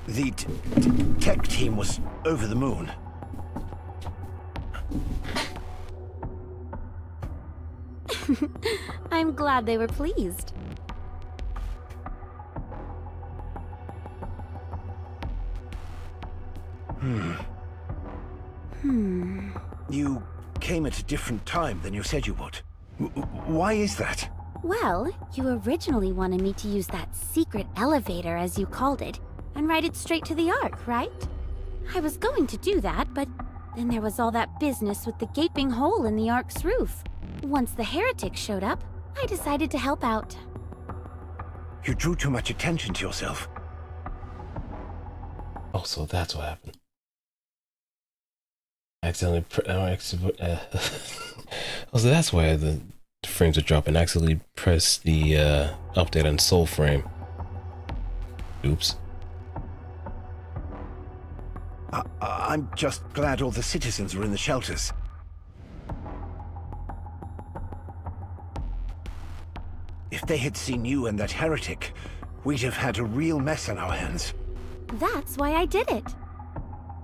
The tech team was over the moon. I'm glad they were pleased. You came at a different time than you said you would. Why is that? Well, you originally wanted me to use that secret elevator, as you called it, and ride it straight to the Ark, right? I was going to do that, but then there was all that business with the gaping hole in the Ark's roof. Once the heretic showed up, I decided to help out. You drew too much attention to yourself. Oh, so that's what happened. Accidentally oh, so that's why the frames are dropping. I accidentally pressed the update on Soul Frame. Oops. I'm just glad all the citizens are in the shelters. If they had seen you and that heretic, we'd have had a real mess on our hands. That's why I did it.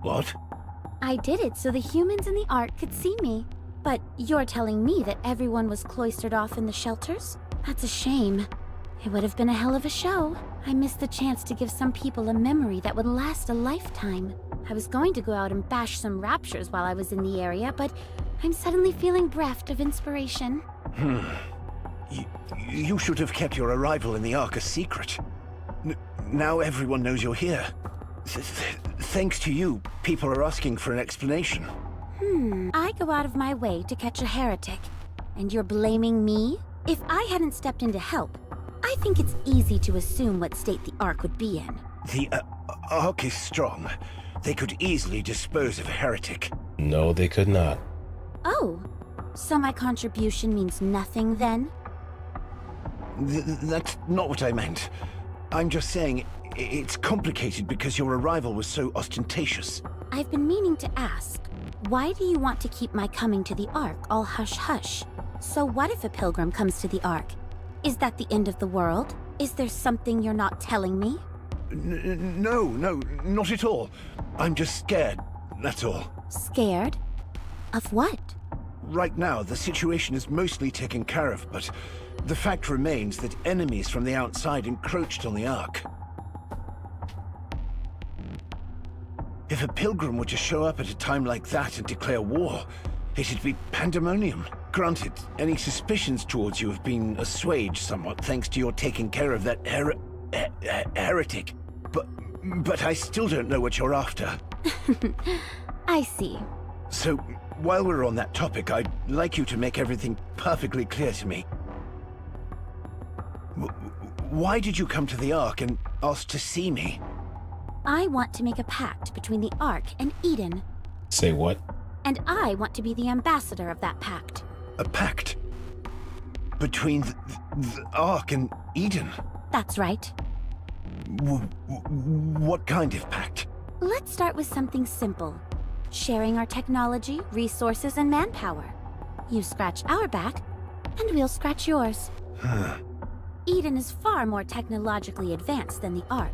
What? I did it so the humans in the Ark could see me. But you're telling me that everyone was cloistered off in the shelters? That's a shame. It would have been a hell of a show. I missed the chance to give some people a memory that would last a lifetime. I was going to go out and bash some raptures while I was in the area, but I'm suddenly feeling bereft of inspiration. You should have kept your arrival in the Ark a secret. Now everyone knows you're here. Thanks to you, people are asking for an explanation. I go out of my way to catch a heretic, and you're blaming me? If I hadn't stepped in to help, I think it's easy to assume what state the Ark would be in. The Ark is strong. They could easily dispose of a heretic. No, they could not. Oh, so my contribution means nothing then? That's not what I meant. I'm just saying it's complicated because your arrival was so ostentatious. I've been meaning to ask, why do you want to keep my coming to the Ark all hush-hush? So what if a pilgrim comes to the Ark? Is that the end of the world? Is there something you're not telling me? No, not at all. I'm just scared, that's all. Scared? Of what? Right now, the situation is mostly taken care of, but the fact remains that enemies from the outside encroached on the Ark. If a pilgrim were to show up at a time like that and declare war, it'd be pandemonium. Granted, any suspicions towards you have been assuaged somewhat thanks to your taking care of that heretic. But I still don't know what you're after. I see. So, while we're on that topic, I'd like you to make everything perfectly clear to me. Why did you come to the Ark and ask to see me? I want to make a pact between the Ark and Eden. Say what? And I want to be the ambassador of that pact. A pact? Between the Ark and Eden? That's right. What kind of pact? Let's start with something simple. Sharing our technology, resources, and manpower. You scratch our back, and we'll scratch yours. Eden is far more technologically advanced than the Ark.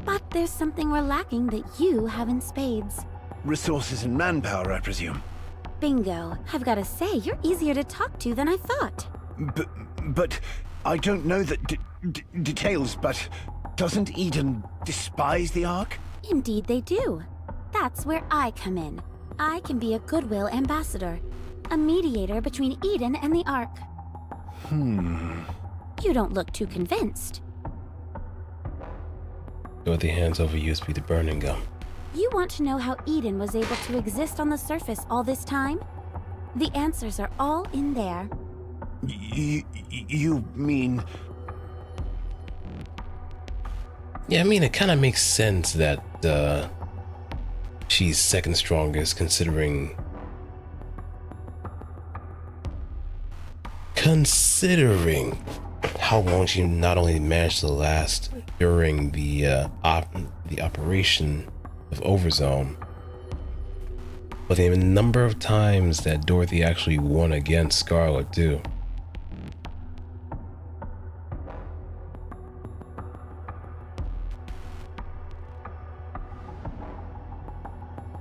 But there's something we're lacking that you have in spades. Resources and manpower, I presume. Bingo. I've got to say, you're easier to talk to than I thought. But I don't know the details, but doesn't Eden despise the Ark? Indeed they do. That's where I come in. I can be a goodwill ambassador, a mediator between Eden and the Ark. You don't look too convinced. Dorothy hands over USB to burning gum. You want to know how Eden was able to exist on the surface all this time? The answers are all in there. You mean... Yeah, I mean, it kind of makes sense that she's second strongest considering how long she not only managed to last during the operation of Overzone, but the number of times that Dorothy actually won against Scarlet too.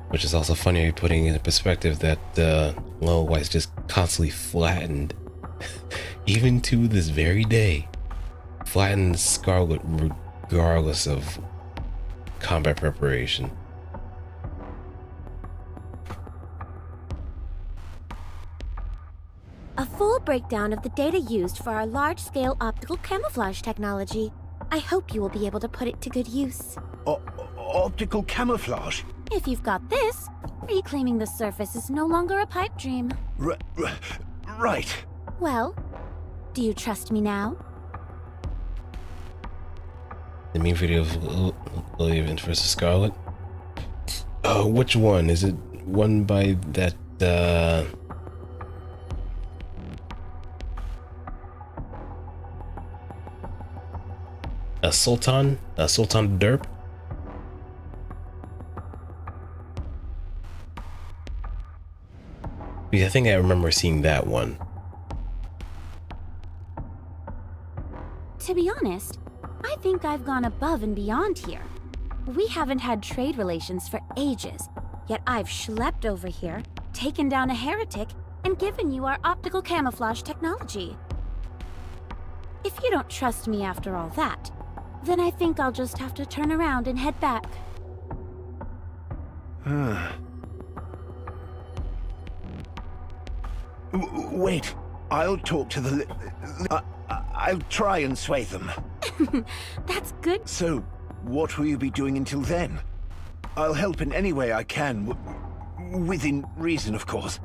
Which is also funny putting into perspective that Lil White's just constantly flattened, even to this very day, flattened Scarlet regardless of combat preparation. A full breakdown of the data used for our large-scale optical camouflage technology. I hope you will be able to put it to good use. Optical camouflage? If you've got this, reclaiming the surface is no longer a pipe dream. Right. Well, do you trust me now? The main video of Lily versus Scarlet? Which one? Is it one by that, Sultan Derp? Because I think I remember seeing that one. To be honest, I think I've gone above and beyond here. We haven't had trade relations for ages, yet I've schlepped over here, taken down a heretic, and given you our optical camouflage technology. If you don't trust me after all that, then I think I'll just have to turn around and head back. Wait, I'll talk to the I'll try and sway them. That's good. So, what will you be doing until then? I'll help in any way I can, within reason, of course.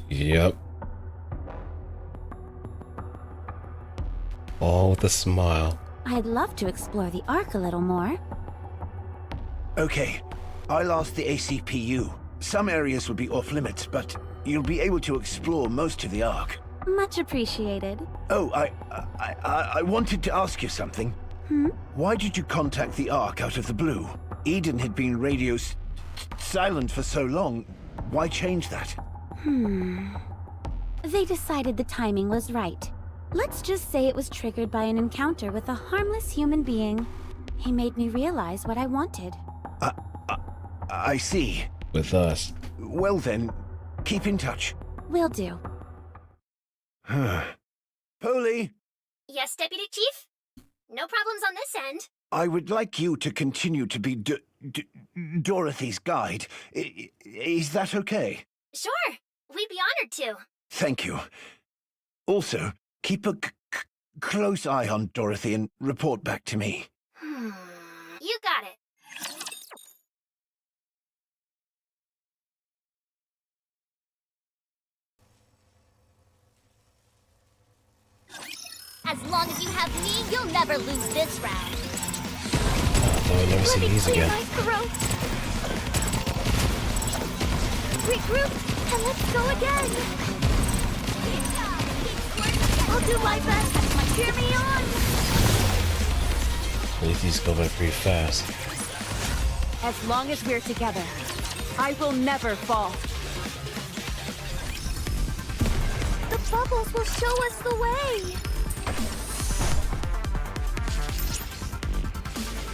Yep. All with a smile. I'd love to explore the Ark a little more. Okay, I'll ask the ACPU. Some areas will be off limits, but you'll be able to explore most of the Ark. Much appreciated. Oh, I wanted to ask you something. Why did you contact the Ark out of the blue? Eden had been radio silent for so long. Why change that? They decided the timing was right. Let's just say it was triggered by an encounter with a harmless human being. He made me realize what I wanted. I see. With us. Well then, keep in touch. Will do. Polly? Yes, Deputy Chief? No problems on this end. I would like you to continue to be Dorothy's guide. Is that okay? Sure. We'd be honored to. Thank you. Also, keep a close eye on Dorothy and report back to me. You got it. As long as you have me, you'll never lose this round. I've never seen these again. Regroup, and let's go again. I'll do my best. Cheer me on. At least these go by pretty fast. As long as we're together, I will never fall. The bubbles will show us the way.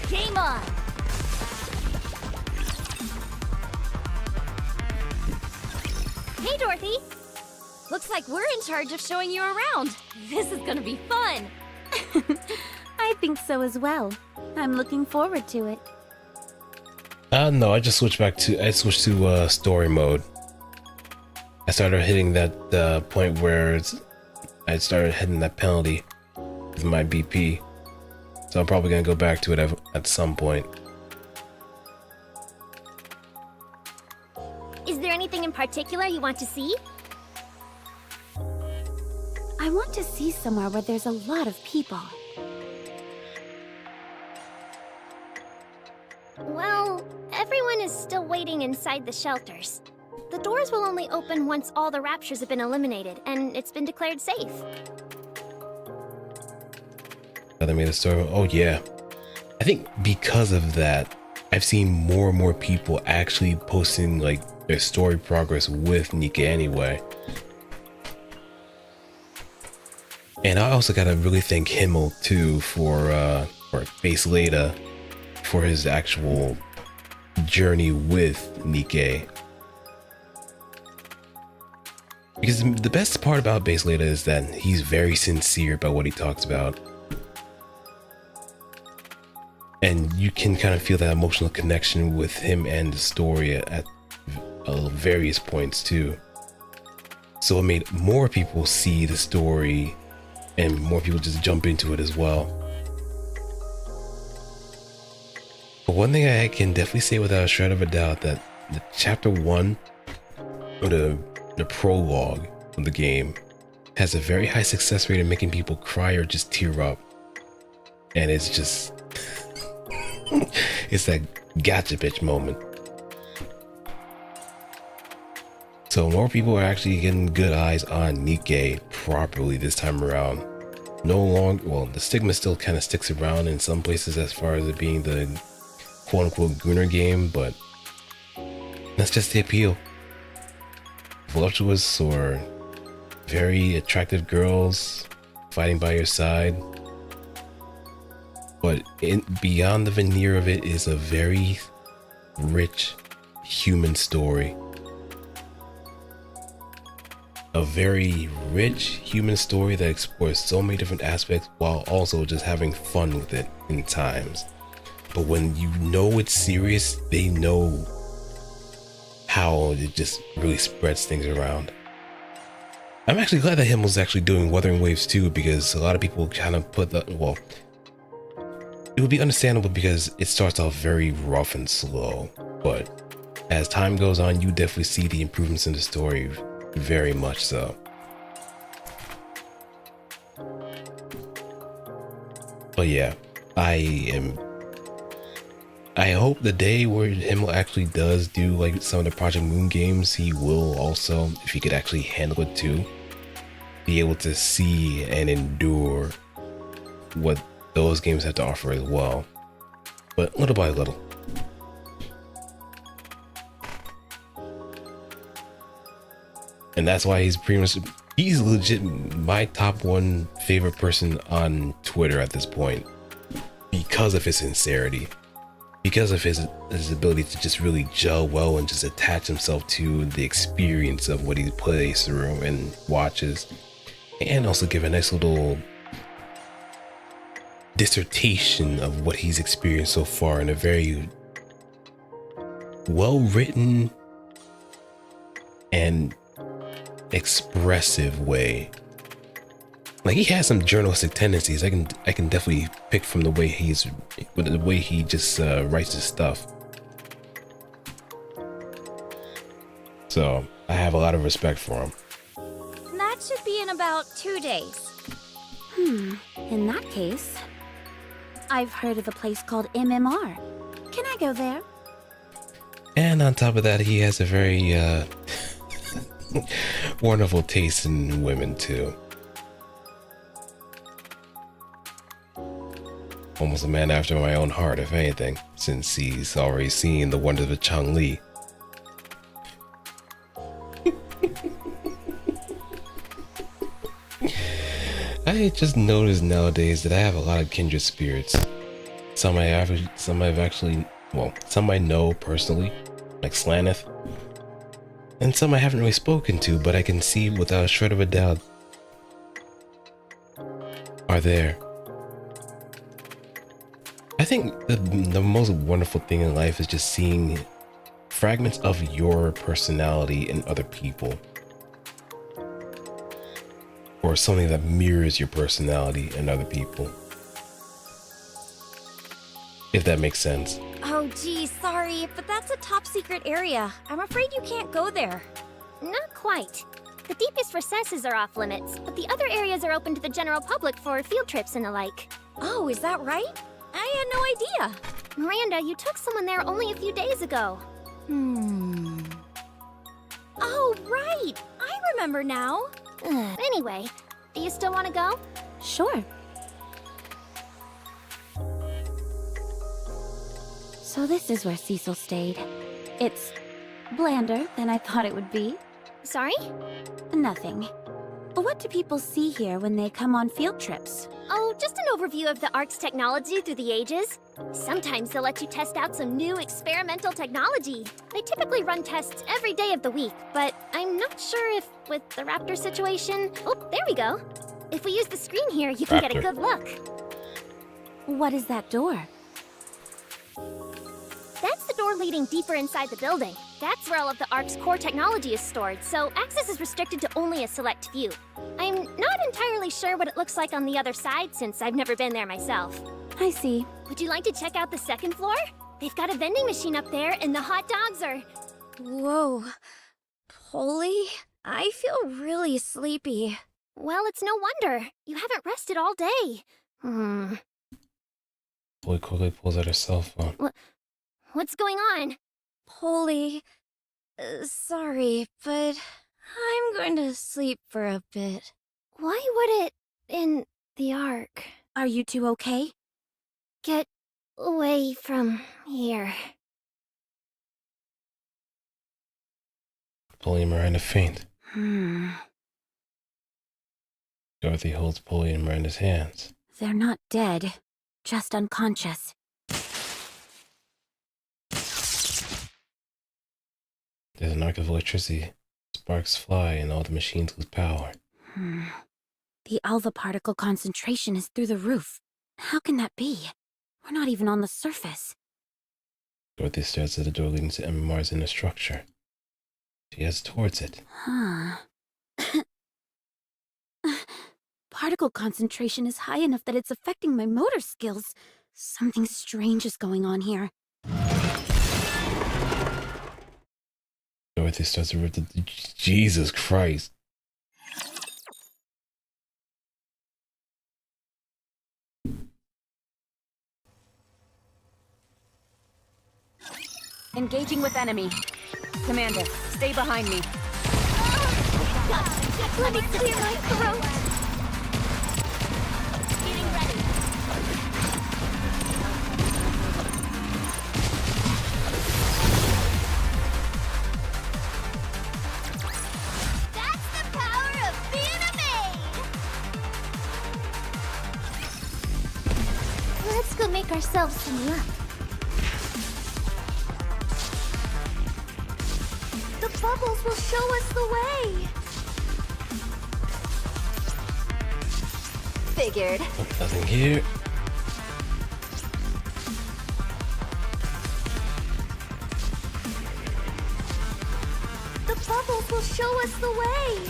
Game on. Hey, Dorothy. Looks like we're in charge of showing you around. This is gonna be fun. I think so as well. I'm looking forward to it. No, I switched to story mode. I started hitting that point where I started hitting that penalty with my BP. So I'm probably gonna go back to it at some point. Is there anything in particular you want to see? I want to see somewhere where there's a lot of people. Well, everyone is still waiting inside the shelters. The doors will only open once all the raptures have been eliminated, and it's been declared safe. They made a story. Oh yeah, I think because of that, I've seen more and more people actually posting like their story progress with Nikke anyway. And I also gotta really thank Himmel too for Base Leda for his actual journey with Nikke. Because the best part about Base Leda is that he's very sincere about what he talks about. And you can kind of feel that emotional connection with him and the story at various points too. So it made more people see the story and more people just jump into it as well. But one thing I can definitely say without a shred of a doubt, that the chapter 1, or the prologue of the game, has a very high success rate in making people cry or just tear up. And it's just it's that gotcha bitch moment. So more people are actually getting good eyes on Nikke properly this time around. No longer, well, the stigma still kind of sticks around in some places as far as it being the quote-unquote gooner game, but that's just the appeal. Voluptuous or very attractive girls fighting by your side. But beyond the veneer of it is a very rich human story. A very rich human story that explores so many different aspects while also just having fun with it in times. But when you know it's serious, they know how it just really spreads things around. I'm actually glad that Himmel's actually doing Wuthering Waves too, because a lot of people kind of put the, well, it would be understandable because it starts off very rough and slow, but as time goes on, you definitely see the improvements in the story, very much so. But yeah, I hope the day where Himmel actually does do like some of the Project Moon games, he will also, if he could actually handle it too, be able to see and endure what those games have to offer as well, but little by little. And that's why he's legit my top 1 favorite person on Twitter at this point, because of his sincerity, because of his ability to just really gel well and just attach himself to the experience of what he plays through and watches, and also give a nice little dissertation of what he's experienced so far in a very well written and expressive way. Like, he has some journalistic tendencies. I can definitely pick from the way he just writes his stuff. So I have a lot of respect for him. That should be in about 2 days. In that case, I've heard of a place called MMR. Can I go there? And on top of that, he has a very wonderful taste in women too. Almost a man after my own heart, if anything, since he's already seen the wonders of Changli. I just noticed nowadays that I have a lot of kindred spirits. Some I know personally, like Slaneth, and some I haven't really spoken to, but I can see without a shred of a doubt are there. I think the most wonderful thing in life is just seeing fragments of your personality in other people. Or something that mirrors your personality in other people. If that makes sense. Oh geez, sorry, but that's a top secret area. I'm afraid you can't go there. Not quite. The deepest recesses are off limits, but the other areas are open to the general public for field trips and the like. Oh, is that right? I had no idea. Miranda, you took someone there only a few days ago. Oh, right! I remember now. Anyway, do you still want to go? Sure. So this is where Cecil stayed. It's blander than I thought it would be. Sorry? Nothing. What do people see here when they come on field trips? Oh, just an overview of the Ark's technology through the ages. Sometimes they'll let you test out some new experimental technology. They typically run tests every day of the week, but I'm not sure if with the raptor situation... Oh, there we go. If we use the screen here, you can get a good look. What is that door? That's the door leading deeper inside the building. That's where all of the Ark's core technology is stored, so access is restricted to only a select few. I'm not entirely sure what it looks like on the other side, since I've never been there myself. I see. Would you like to check out the second floor? They've got a vending machine up there, and the hot dogs are... Whoa. Polly? I feel really sleepy. Well, it's no wonder. You haven't rested all day. Polly quickly pulls out her cell phone. What's going on? Polly, sorry, but I'm going to sleep for a bit. Why would it in the Ark? Are you two okay? Get away from here. Polly and Miranda faint. Dorothy holds Polly in Miranda's hands. They're not dead, just unconscious. There's an arc of electricity. Sparks fly and all the machines lose power. The alpha particle concentration is through the roof. How can that be? We're not even on the surface. Dorothy stares at the door leading to MMR's inner structure. She heads towards it. Particle concentration is high enough that it's affecting my motor skills. Something strange is going on here. Dorothy starts to rip the... Jesus Christ. Engaging with enemy. Commander, stay behind me. Let me clear my throat. Getting ready. That's the power of being a maid. Let's go make ourselves some luck. The bubbles will show us the way. Figured. Oh, nothing here. The bubbles will will show us the way.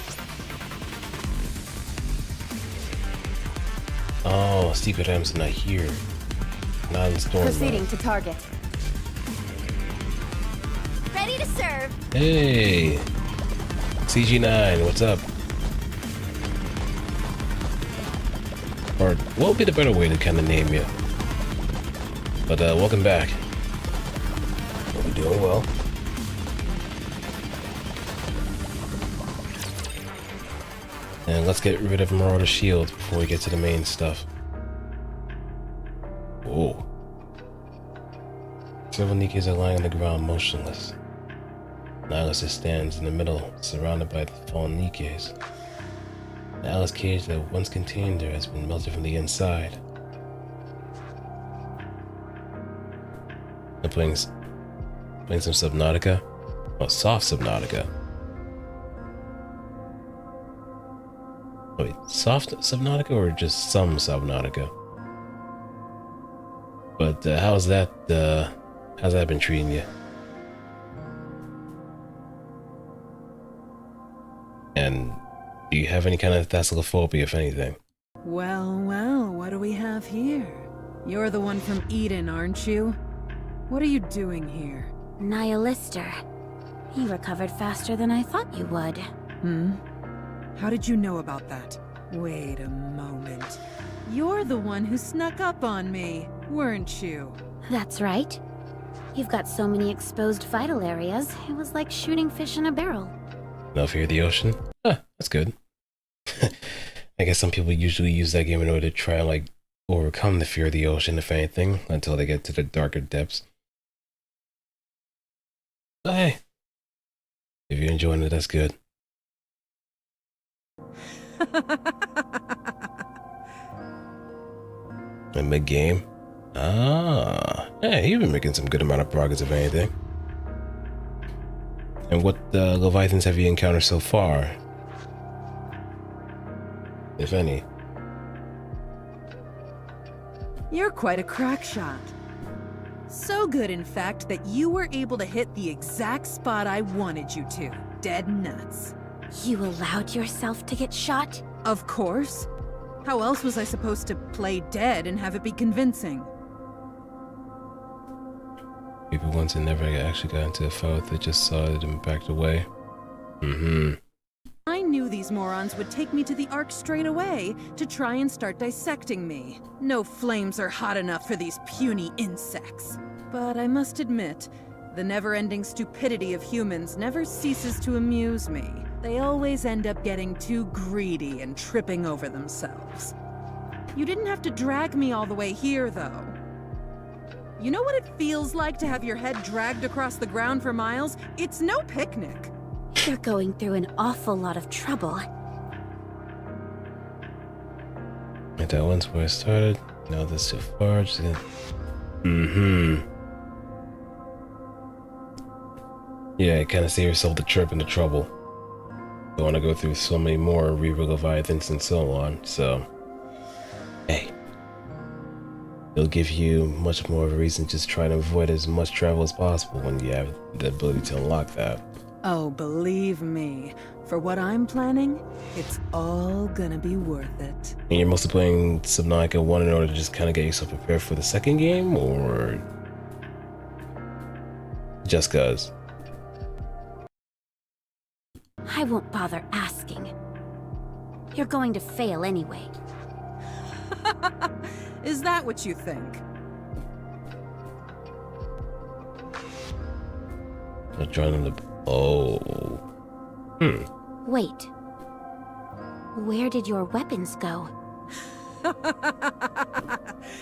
Oh, secret items not here. Not in store. Proceeding to target. Ready to serve. Hey! CG9, what's up? Or what would be the better way to kind of name you? But welcome back. Hope you're doing well. And let's get rid of Marauder shields before we get to the main stuff. Whoa. Several Nikkes are lying on the ground motionless. Nihilus just stands in the middle, surrounded by the fallen Nikkes. The Alice cage that once contained her has been melted from the inside. I'm playing some Subnautica? Oh, soft Subnautica. Wait, soft Subnautica or just some Subnautica? But how's that been treating you? And do you have any kind of thalassophobia, if anything? Well, well, what do we have here? You're the one from Eden, aren't you? What are you doing here? Nihilister. You recovered faster than I thought you would. How did you know about that? Wait a moment. You're the one who snuck up on me, weren't you? That's right. You've got so many exposed vital areas, it was like shooting fish in a barrel. No fear of the ocean? Huh, that's good. I guess some people usually use that game in order to try and, like, overcome the fear of the ocean, if anything, until they get to the darker depths. But hey, if you're enjoying it, that's good. And mid-game? Ah, hey, you've been making some good amount of progress, if anything. And what Leviathans have you encountered so far? If any. You're quite a crack shot. So good, in fact, that you were able to hit the exact spot I wanted you to. Dead nuts. You allowed yourself to get shot? Of course. How else was I supposed to play dead and have it be convincing? People once and never actually got into a fight, they just saw it and backed away. I knew these morons would take me to the Ark straight away to try and start dissecting me. No flames are hot enough for these puny insects. But I must admit, the never-ending stupidity of humans never ceases to amuse me. They always end up getting too greedy and tripping over themselves. You didn't have to drag me all the way here, though. You know what it feels like to have your head dragged across the ground for miles? It's no picnic. You're going through an awful lot of trouble. And that once where I started, now that's too far, just gonna... Yeah, kind of save yourself the trip and the trouble. Don't want to go through so many more Reaver Leviathans and so on, so... Hey. It'll give you much more of a reason to just try to avoid as much travel as possible when you have the ability to unlock that. Oh, believe me, for what I'm planning, it's all gonna be worth it. And you're mostly playing Subnautica 1 in order to just kind of get yourself prepared for the second game, or just cause? I won't bother asking. You're going to fail anyway. Is that what you think? I'll join them to... Oh. Wait. Where did your weapons go?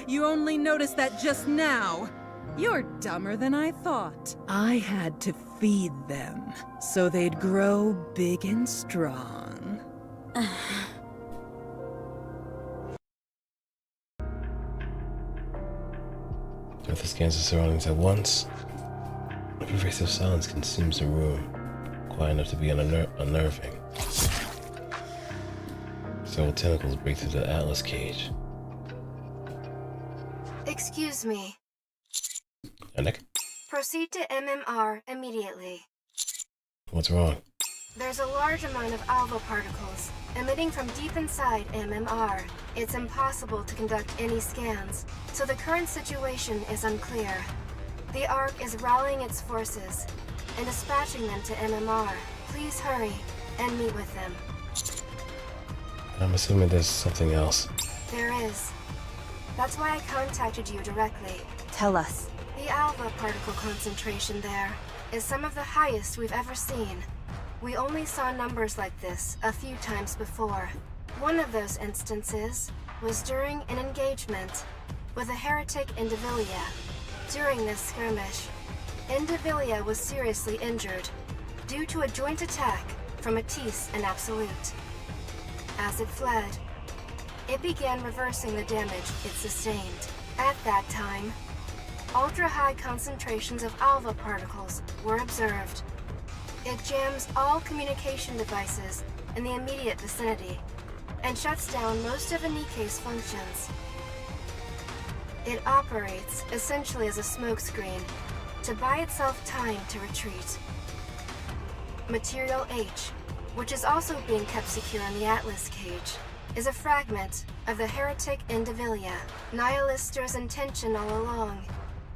You only noticed that just now. You're dumber than I thought. I had to feed them, so they'd grow big and strong. Earth scans the surroundings at once. A pervasive silence consumes the room, quiet enough to be unnerving. Several tentacles break through the Atlas cage. Excuse me. Nick? Proceed to MMR immediately. What's wrong? There's a large amount of alpha particles emitting from deep inside MMR. It's impossible to conduct any scans, so the current situation is unclear. The Ark is rallying its forces and dispatching them to MMR. Please hurry and meet with them. I'm assuming there's something else. There is. That's why I contacted you directly. Tell us. The alpha particle concentration there is some of the highest we've ever seen. We only saw numbers like this a few times before. One of those instances was during an engagement with a heretic Indivilia. During this skirmish, Indivilia was seriously injured due to a joint attack from Matisse and Absolute. As it fled, it began reversing the damage it sustained. At that time, ultra-high concentrations of alpha particles were observed. It jams all communication devices in the immediate vicinity and shuts down most of a Nikke's functions. It operates essentially as a smokescreen to buy itself time to retreat. Material H, which is also being kept secure in the Atlas cage, is a fragment of the heretic Indivilia. Nihilister's intention all along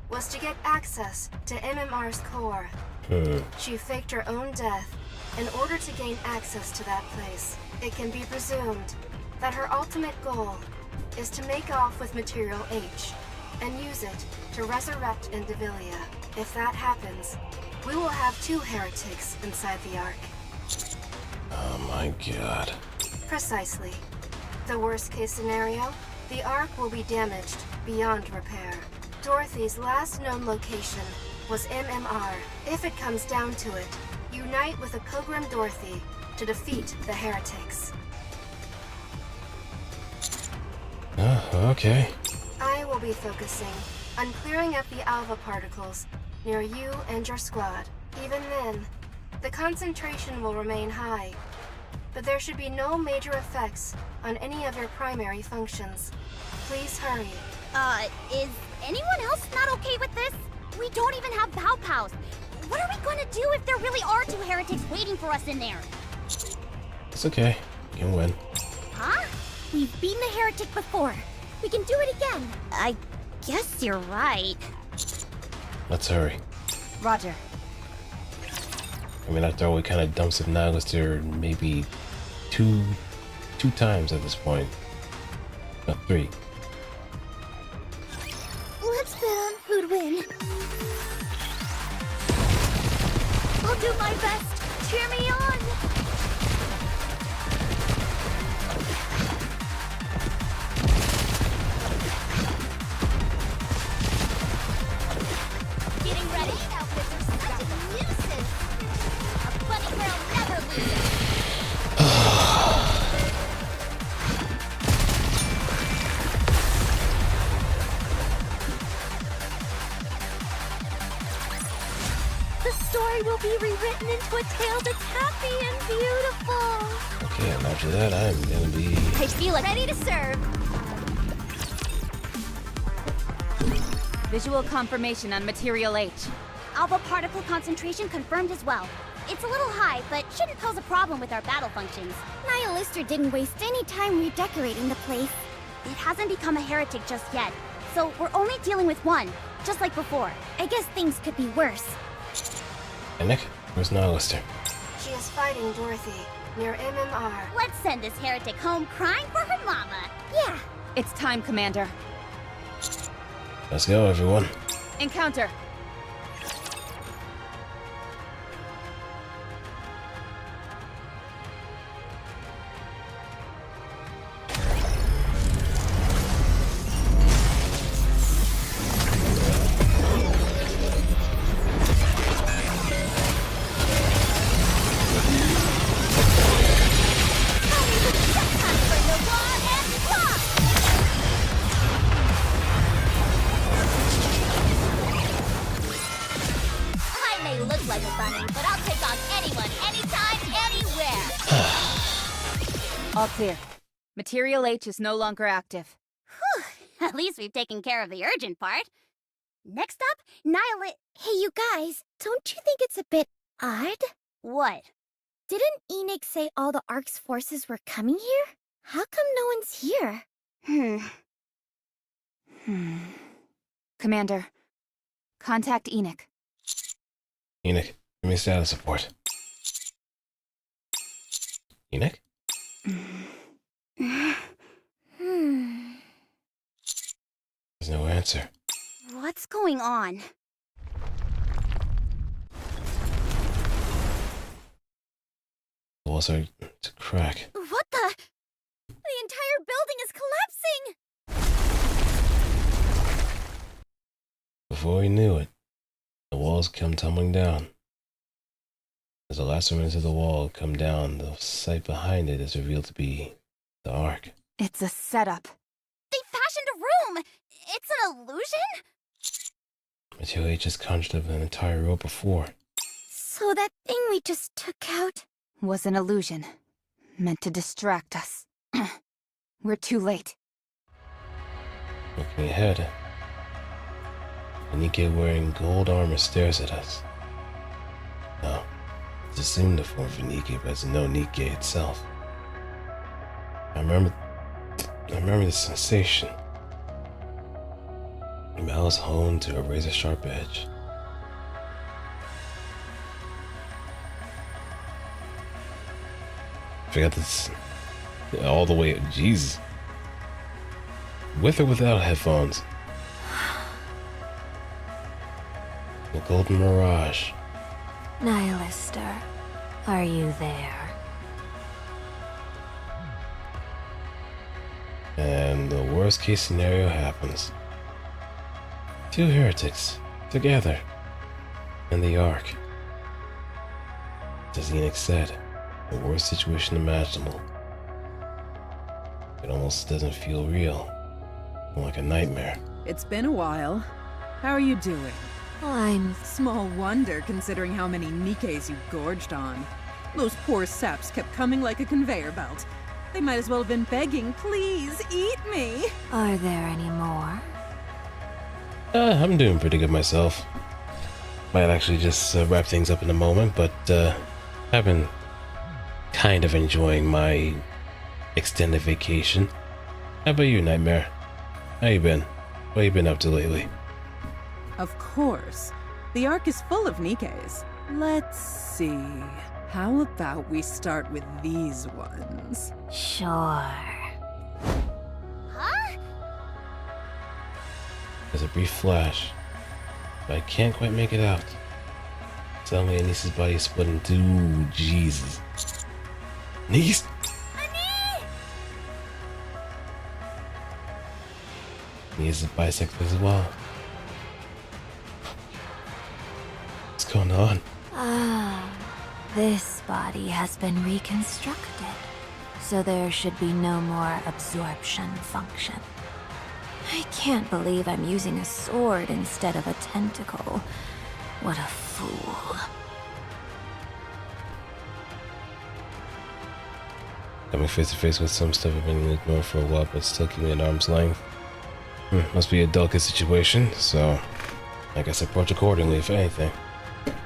was to get access to MMR's core. She faked her own death in order to gain access to that place. It can be presumed that her ultimate goal is to make off with Material H and use it to resurrect Indivilia. If that happens, we will have 2 heretics inside the Ark. Oh my god. Precisely. The worst case scenario, the Ark will be damaged beyond repair. Dorothy's last known location was MMR. If it comes down to it, unite with a Pilgrim Dorothy to defeat the heretics. Okay. I will be focusing on clearing up the alpha particles near you and your squad. Even then, the concentration will remain high, but there should be no major effects on any of your primary functions. Please hurry. Is anyone else not okay with this? We don't even have pow-pows. What are we gonna do if there really are 2 heretics waiting for us in there? It's okay. You can win. Huh? We've beaten the heretic before. We can do it again. I guess you're right. Let's hurry. Roger. I mean, after all, we kind of dumped some Nihilister maybe two times at this point. No, 3. Let's bet on who'd win. I'll do my best. Cheer me on. Getting ready. Outfits are such a nuisance. A bunny girl never loses. The story will be rewritten into a tale that's happy and beautiful. Okay, and after that, I'm gonna be... I feel ready to serve. Visual confirmation on Material H. Alpha particle concentration confirmed as well. It's a little high, but shouldn't pose a problem with our battle functions. Nihilister didn't waste any time redecorating the place. It hasn't become a heretic just yet, so we're only dealing with one, just like before. I guess things could be worse. Hey, Nick, where's Nihilister? She is fighting Dorothy near MMR. Let's send this heretic home crying for her mama. Yeah. It's time, Commander. Let's go, everyone. Encounter. All clear. Material H is no longer active. Whew, at least we've taken care of the urgent part. Next up, Hey, you guys, don't you think it's a bit odd? What? Didn't Enoch say all the Ark's forces were coming here? How come no one's here? Commander, contact Enoch. Enoch, give me status support. Enoch? There's no answer. What's going on? The walls are to crack. What the? The entire building is collapsing! Before we knew it, the walls come tumbling down. As the last remnants of the wall come down, the sight behind it is revealed to be the Ark. It's a setup. They fashioned a room! It's an illusion? Material H has conjured up an entire row before. So that thing we just took out was an illusion, meant to distract us. We're too late. Looking ahead, a Nikke wearing gold armor stares at us. No, it's assumed the form of a Nikke, but it's no Nikke itself. I remember the sensation. The mouth is honed to a razor-sharp edge. I forgot this all the way. Jesus. With or without headphones. The golden mirage. Nihilister, are you there? And the worst case scenario happens. Two heretics, together, in the Ark. As Enoch said, the worst situation imaginable. It almost doesn't feel real, more like a nightmare. It's been a while. How are you doing? I'm... Small wonder, considering how many Nikkes you gorged on. Those poor saps kept coming like a conveyor belt. They might as well have been begging, please, eat me! Are there any more? I'm doing pretty good myself. Might actually just wrap things up in a moment, but I've been kind of enjoying my extended vacation. How about you, Nightmare? How you been? What you been up to lately? Of course. The Ark is full of Nikkes. Let's see. How about we start with these ones? Sure. There's a brief flash, but I can't quite make it out. Suddenly, Anise's body is split in two. Ooh, Jesus. Anise! Anise is bisected as well. What's going on? Ah, this body has been reconstructed, so there should be no more absorption function. I can't believe I'm using a sword instead of a tentacle. What a fool. Coming face to face with some stuff I've been ignoring for a while, but still keeping at arm's length. Must be a delicate situation, so I guess approach accordingly, if anything.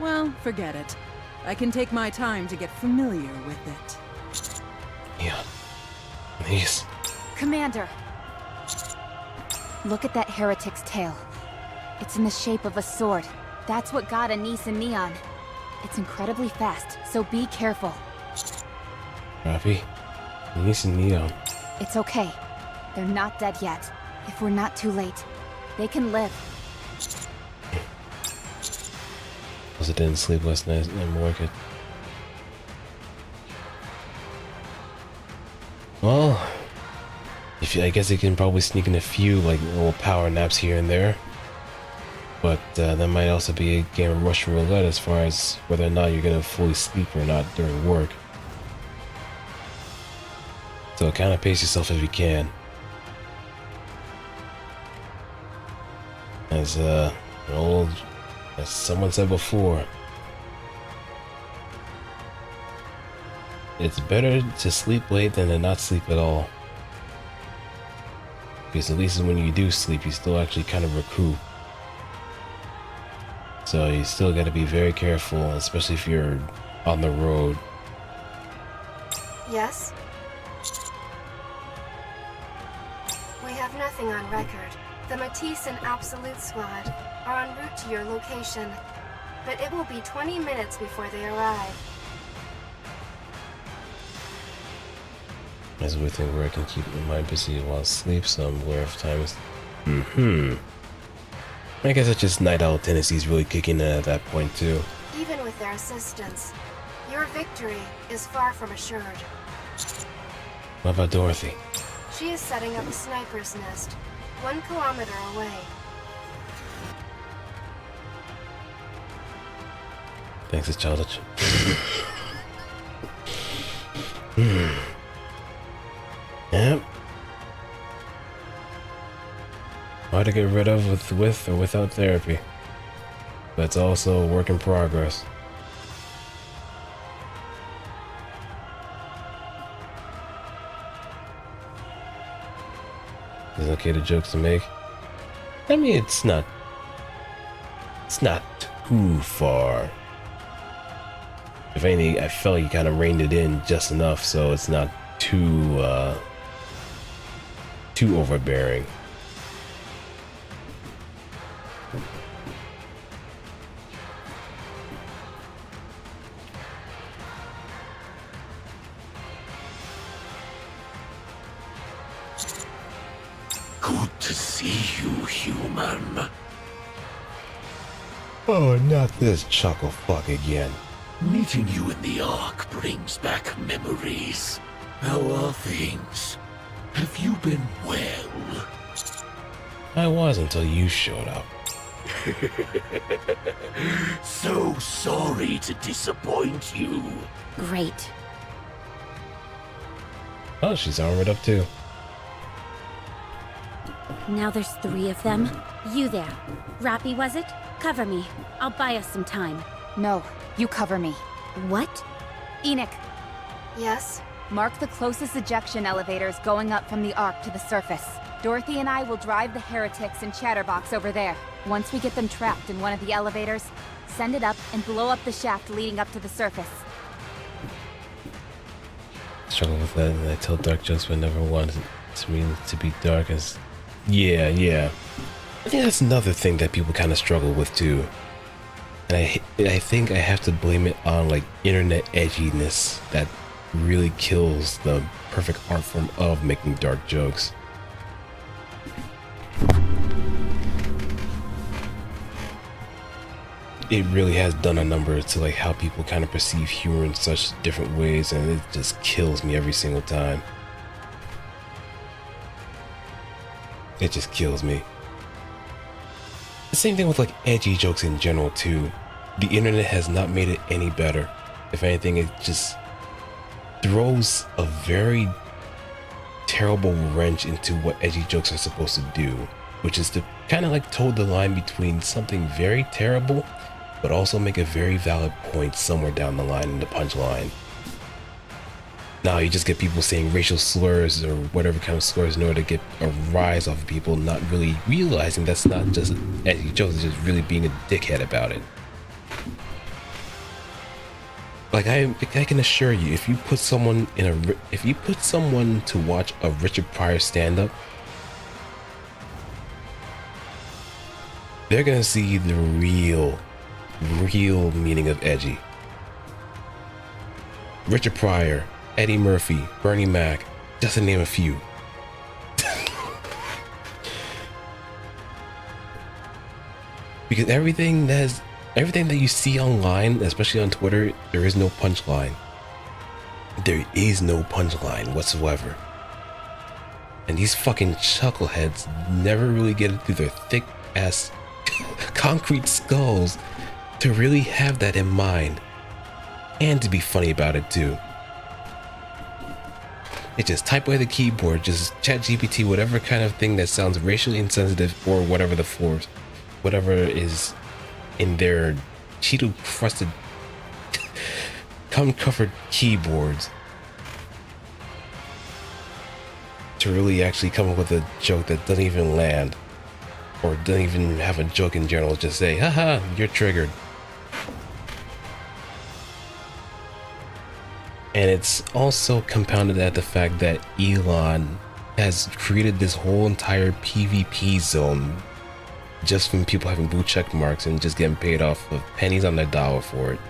Well, forget it. I can take my time to get familiar with it. Yeah. These. Commander! Look at that heretic's tail. It's in the shape of a sword. That's what got Anise and Neon. It's incredibly fast, so be careful. Rafi, Anise and Neon. It's okay. They're not dead yet. If we're not too late, they can live. Plus I didn't sleep last night and work it. Well, I guess you can probably sneak in a few like little power naps here and there. But that might also be a game of Russian roulette as far as whether or not you're gonna fully sleep or not during work. So kind of pace yourself if you can. As someone said before, it's better to sleep late than to not sleep at all. Because at least when you do sleep, you still actually kind of recoup. So you still got to be very careful, especially if you're on the road Yes? We have nothing on record. The Matisse and Absolute Squad are en route to your location, but it will be 20 minutes before they arrive. As we think where I can keep my mind busy while asleep, so I'm aware of times. I guess it's just night owl tendencies really kicking in at that point too. Even with their assistance, your victory is far from assured. What about Dorothy? She is setting up a sniper's nest, 1 kilometer away. Thanks, it's childish. Yep. Hard to get rid of with or without therapy. But it's also a work in progress. Is it okay to jokes to make? I mean, it's not too far. If anything, I felt like you kind of reined it in just enough, so it's not too overbearing. Good to see you, human. Oh, not this chuckle fuck again. Meeting you in the Ark brings back memories. How are things? Have you been well? I was until you showed up. So sorry to disappoint you. Great. Oh, she's armored up too. Now there's 3 of them. You there. Rappy, was it? Cover me. I'll buy us some time. No, you cover me. What? Enoch, Yes? mark the closest ejection elevators going up from the Ark to the surface. Dorothy and I will drive the heretics and Chatterbox over there. Once we get them trapped in one of the elevators, send it up and blow up the shaft leading up to the surface. Struggle with that, and I tell dark jokes, but never wanted me to be dark as... Yeah. I think that's another thing that people kind of struggle with too. And I think I have to blame it on like internet edginess that really kills the perfect art form of making dark jokes. It really has done a number to like how people kind of perceive humor in such different ways, and it just kills me every single time. It just kills me. The same thing with like edgy jokes in general too. The internet has not made it any better. If anything, it just throws a very terrible wrench into what edgy jokes are supposed to do, which is to kind of like toe the line between something very terrible but also make a very valid point somewhere down the line in the punchline. Now you just get people saying racial slurs or whatever kind of slurs in order to get a rise off of people, not really realizing that's not just edgy jokes, it's just really being a dickhead about it. Like I can assure you, if you put someone to watch a Richard Pryor stand-up, they're gonna see the real meaning of edgy. Richard Pryor, Eddie Murphy, Bernie Mac, just to name a few. Because everything that you see online, especially on Twitter, there is no punchline. There is no punchline whatsoever. And these fucking chuckleheads never really get it through their thick ass concrete skulls to really have that in mind. And to be funny about it too. They just type away the keyboard, just chat GPT, whatever kind of thing that sounds racially insensitive or whatever the force, whatever is in their Cheeto crusted cum covered keyboards, to really actually come up with a joke that doesn't even land, or doesn't even have a joke in general. Just say, haha, you're triggered. And it's also compounded at the fact that Elon has created this whole entire PvP zone just from people having blue check marks and just getting paid off of pennies on their dollar for it.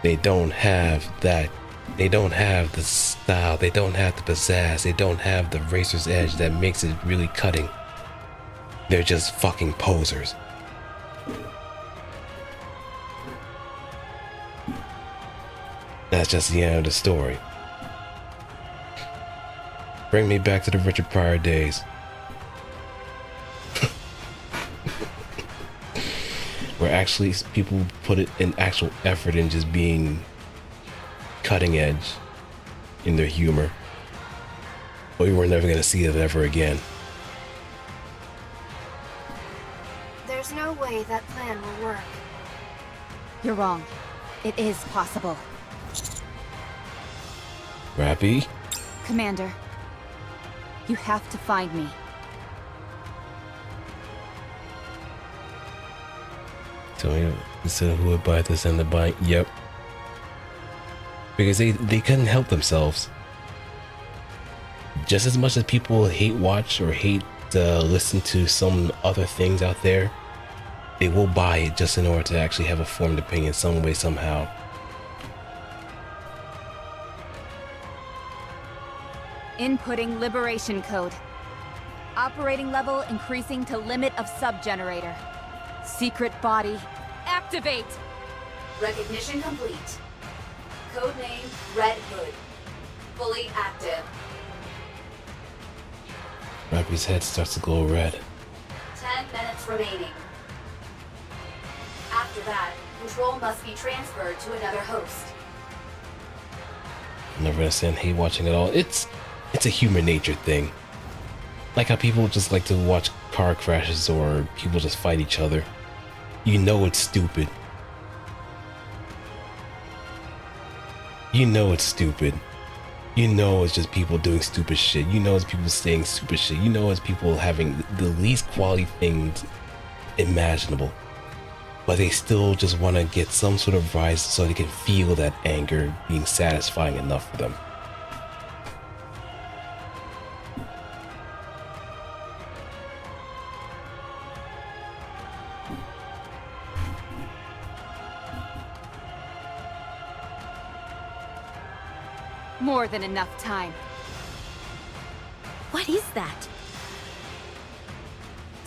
They don't have that. They don't have the style. They don't have the pizzazz. They don't have the razor's edge that makes it really cutting. They're just fucking posers. That's just the end of the story. Bring me back to the Richard Pryor days. Where actually people put it in actual effort in just being cutting edge in their humor. But we were never going to see it ever again. There's no way that plan will work. You're wrong. It is possible. Rappy? Commander, you have to find me. Tell me, instead of who would buy this and the buy. Yep. Because they couldn't help themselves. Just as much as people hate watch or hate listen to some other things out there, they will buy it just in order to actually have a formed opinion some way, somehow. Inputting liberation code. Operating level increasing to limit of sub-generator. Secret body, activate! Recognition complete. Codename Red Hood. Fully active. Rappy's head starts to glow red. 10 minutes remaining. After that, control must be transferred to another host. I never understand hate watching at all. It's a human nature thing. Like how people just like to watch car crashes or people just fight each other. You know it's stupid. You know it's stupid. You know it's just people doing stupid shit. You know it's people saying stupid shit. You know it's people having the least quality things imaginable. But they still just want to get some sort of rise so they can feel that anger being satisfying enough for them. More than enough time. What is that?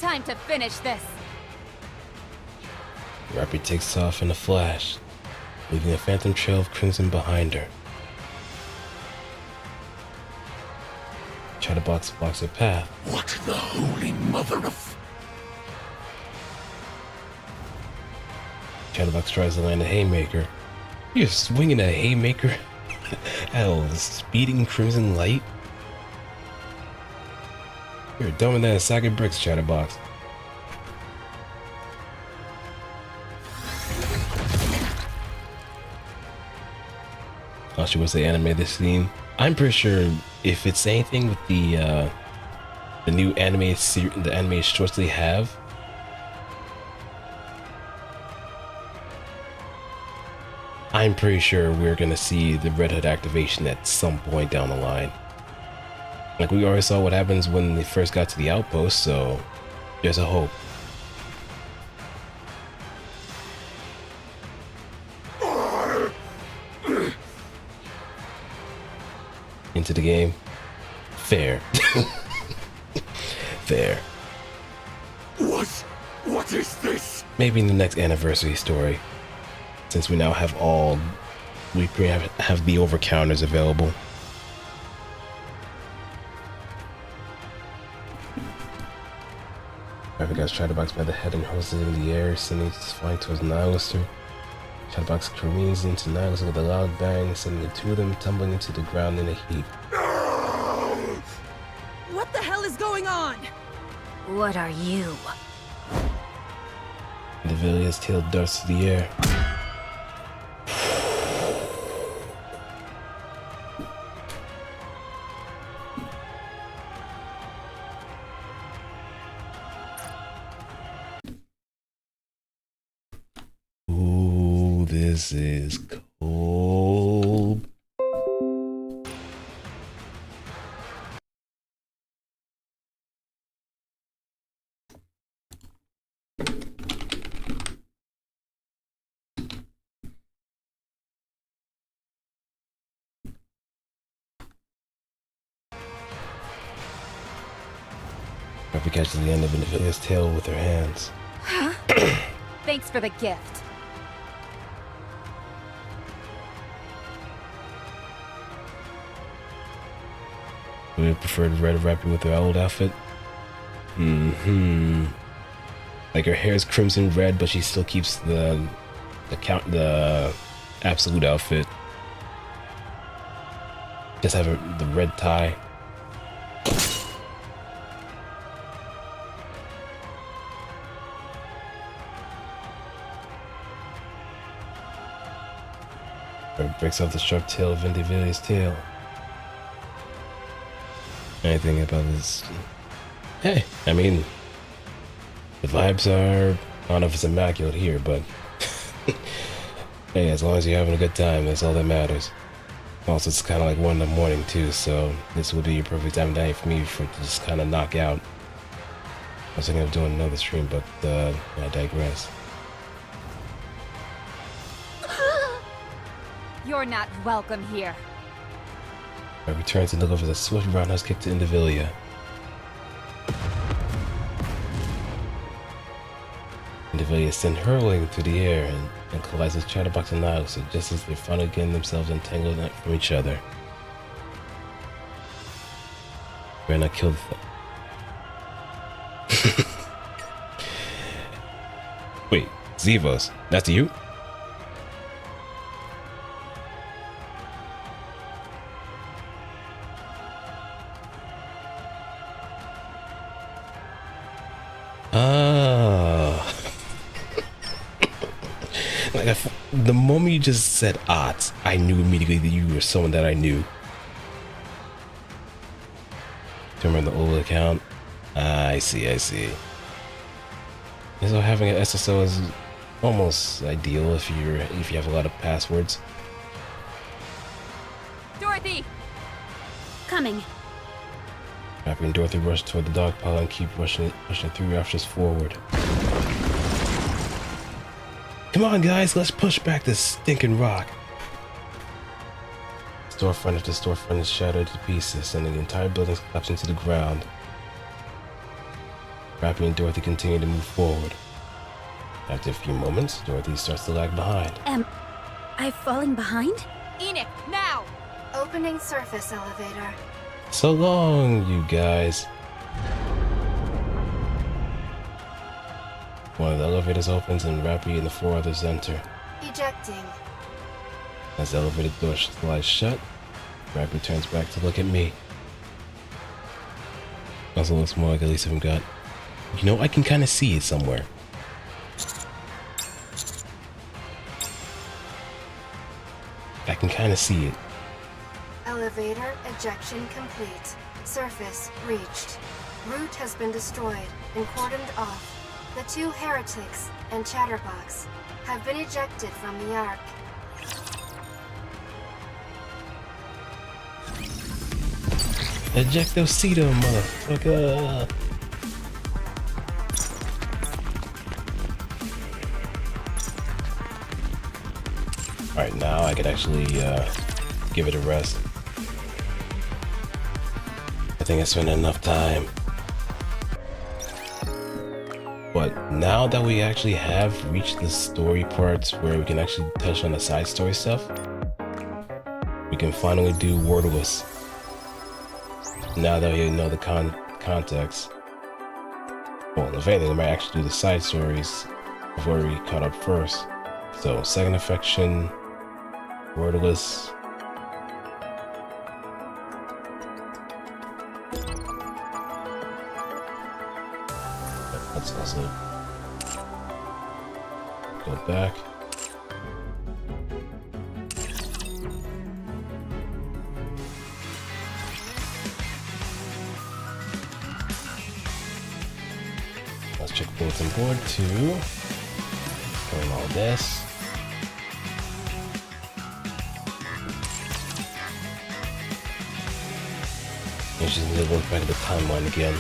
Time to finish this. Rappy takes off in a flash, leaving a phantom trail of crimson behind her. Chatterbox blocks her path. What the holy mother of... Chatterbox tries to land a haymaker. You're swinging a haymaker at a speeding crimson light? You're dumber than a sack of bricks, Chatterbox. Oh, she wants to animate this scene. I'm pretty sure if it's anything with the new anime series, the anime shorts they have, I'm pretty sure we're gonna see the Red Hood activation at some point down the line. Like we already saw what happens when they first got to the outpost, so there's a hope. Into the game? Fair. Fair. What is this? Maybe in the next anniversary story. Since we now have we have the over counters available. Rabbit got Chatterbox by the head and hoses it in the air, sending it flying towards Nihilister. Chatterbox careens into Nihilister with a loud bang, sending the two of them tumbling into the ground in a heap. What the hell is going on? What are you? The Villia's tail darts through the air. This is cold. Ruffy catches the end of Niffy's tail with her hands. Huh? Thanks for the gift. Would you prefer Red Rappy with her old outfit? Like her hair is crimson red, but she still keeps the absolute outfit. Just have the red tie. Or breaks off the sharp tail of Vendivilli's tail. Anything about this? Hey, I mean, the vibes are, I don't know if it's immaculate here, but hey, as long as you're having a good time, that's all that matters. Also, it's kind of like 1 in the morning too, so this would be a perfect time of day for me to just kind of knock out. I was thinking of doing another stream, but I digress. You're not welcome here. I return to look over the swift roundhouse kick to Vendivillia. Vendivillia is sent hurling through the air and collides with Chatterbox and Niles just as they're finally getting themselves entangled from each other. Rena killed them. Wait, Zevos, that's you? Like the moment you just said Ots, I knew immediately that you were someone that I knew. Do you remember the old account? I see. And so having an SSO is almost ideal if you have a lot of passwords. Dorothy! Coming. Rappy and Dorothy rush toward the dog pile and keep pushing 3 options forward. Come on, guys, let's push back this stinking rock. Storefront after storefront is shattered to pieces, and the entire building collapses into the ground. Rappy and Dorothy continue to move forward. After a few moments, Dorothy starts to lag behind. Am I falling behind? Enoch, now! Opening surface elevator. So long, you guys. One of the elevators opens and Rappy and the 4 others enter. Ejecting. As the elevator door slides shut, Rappy turns back to look at me. Also looks more like Elisa from God. You know, I can kind of see it somewhere. I can kind of see it. Elevator ejection complete. Surface reached. Route has been destroyed and cordoned off. The 2 heretics and Chatterbox have been ejected from the Ark. Ejectocito, motherfucker! Alright, now I can actually give it a rest. I think I spent enough time. But now that we actually have reached the story parts where we can actually touch on the side story stuff, we can finally do Wordless. Now that we know the context. Well, if anything, we might actually do the side stories before we caught up first. So, Second Affection, Wordless. Let's also go back. Let's check bulletin board 2. Doing all this. And she's gonna look back at the timeline again.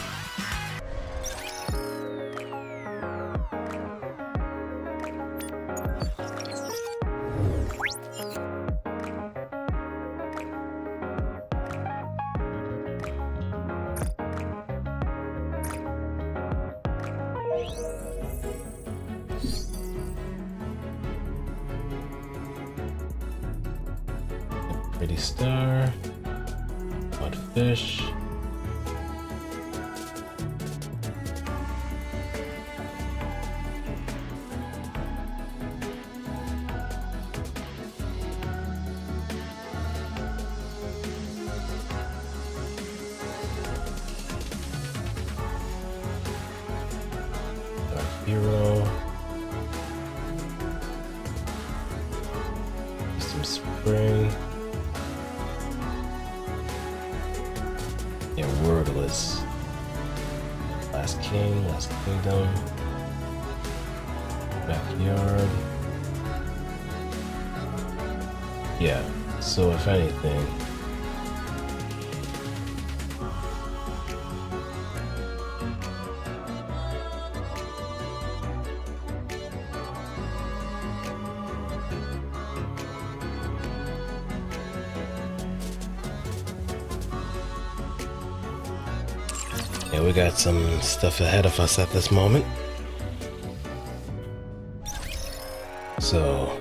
Pretty star. Odd fish. Dark hero. Some spring. Yeah, wordless. Last king, last kingdom. Backyard. Yeah, so if anything, yeah, we got some stuff ahead of us at this moment. So,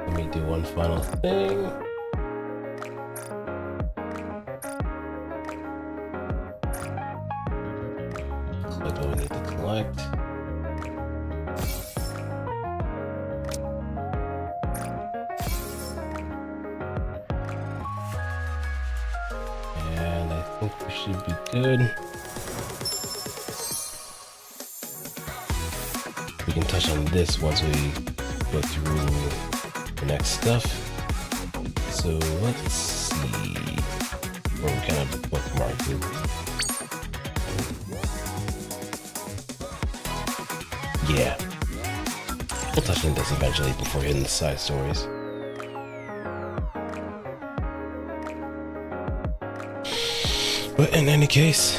let me do one final thing. What do I need to collect? And I think we should be good. We can touch on this once we go through the next stuff. So let's see where we kind of bookmarked it. Yeah. We'll touch on this eventually before hitting the side stories. But in any case,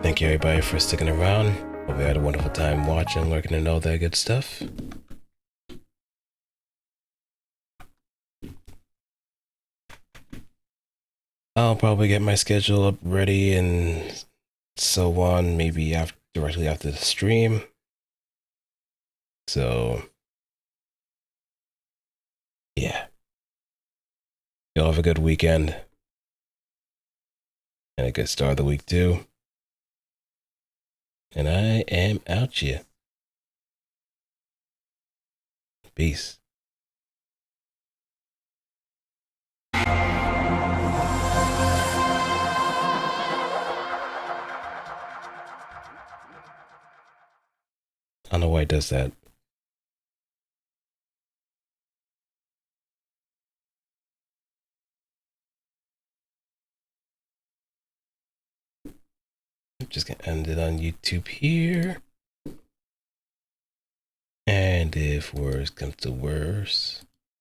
thank you everybody for sticking around. Hope you had a wonderful time watching, lurking, and all that good stuff. I'll probably get my schedule up ready and so on, maybe directly after the stream. So, yeah. Y'all have a good weekend. And a good start of the week too. And I am out here. Peace. I don't know why it does that. I'm just gonna end it on YouTube here. And if worse comes to worse,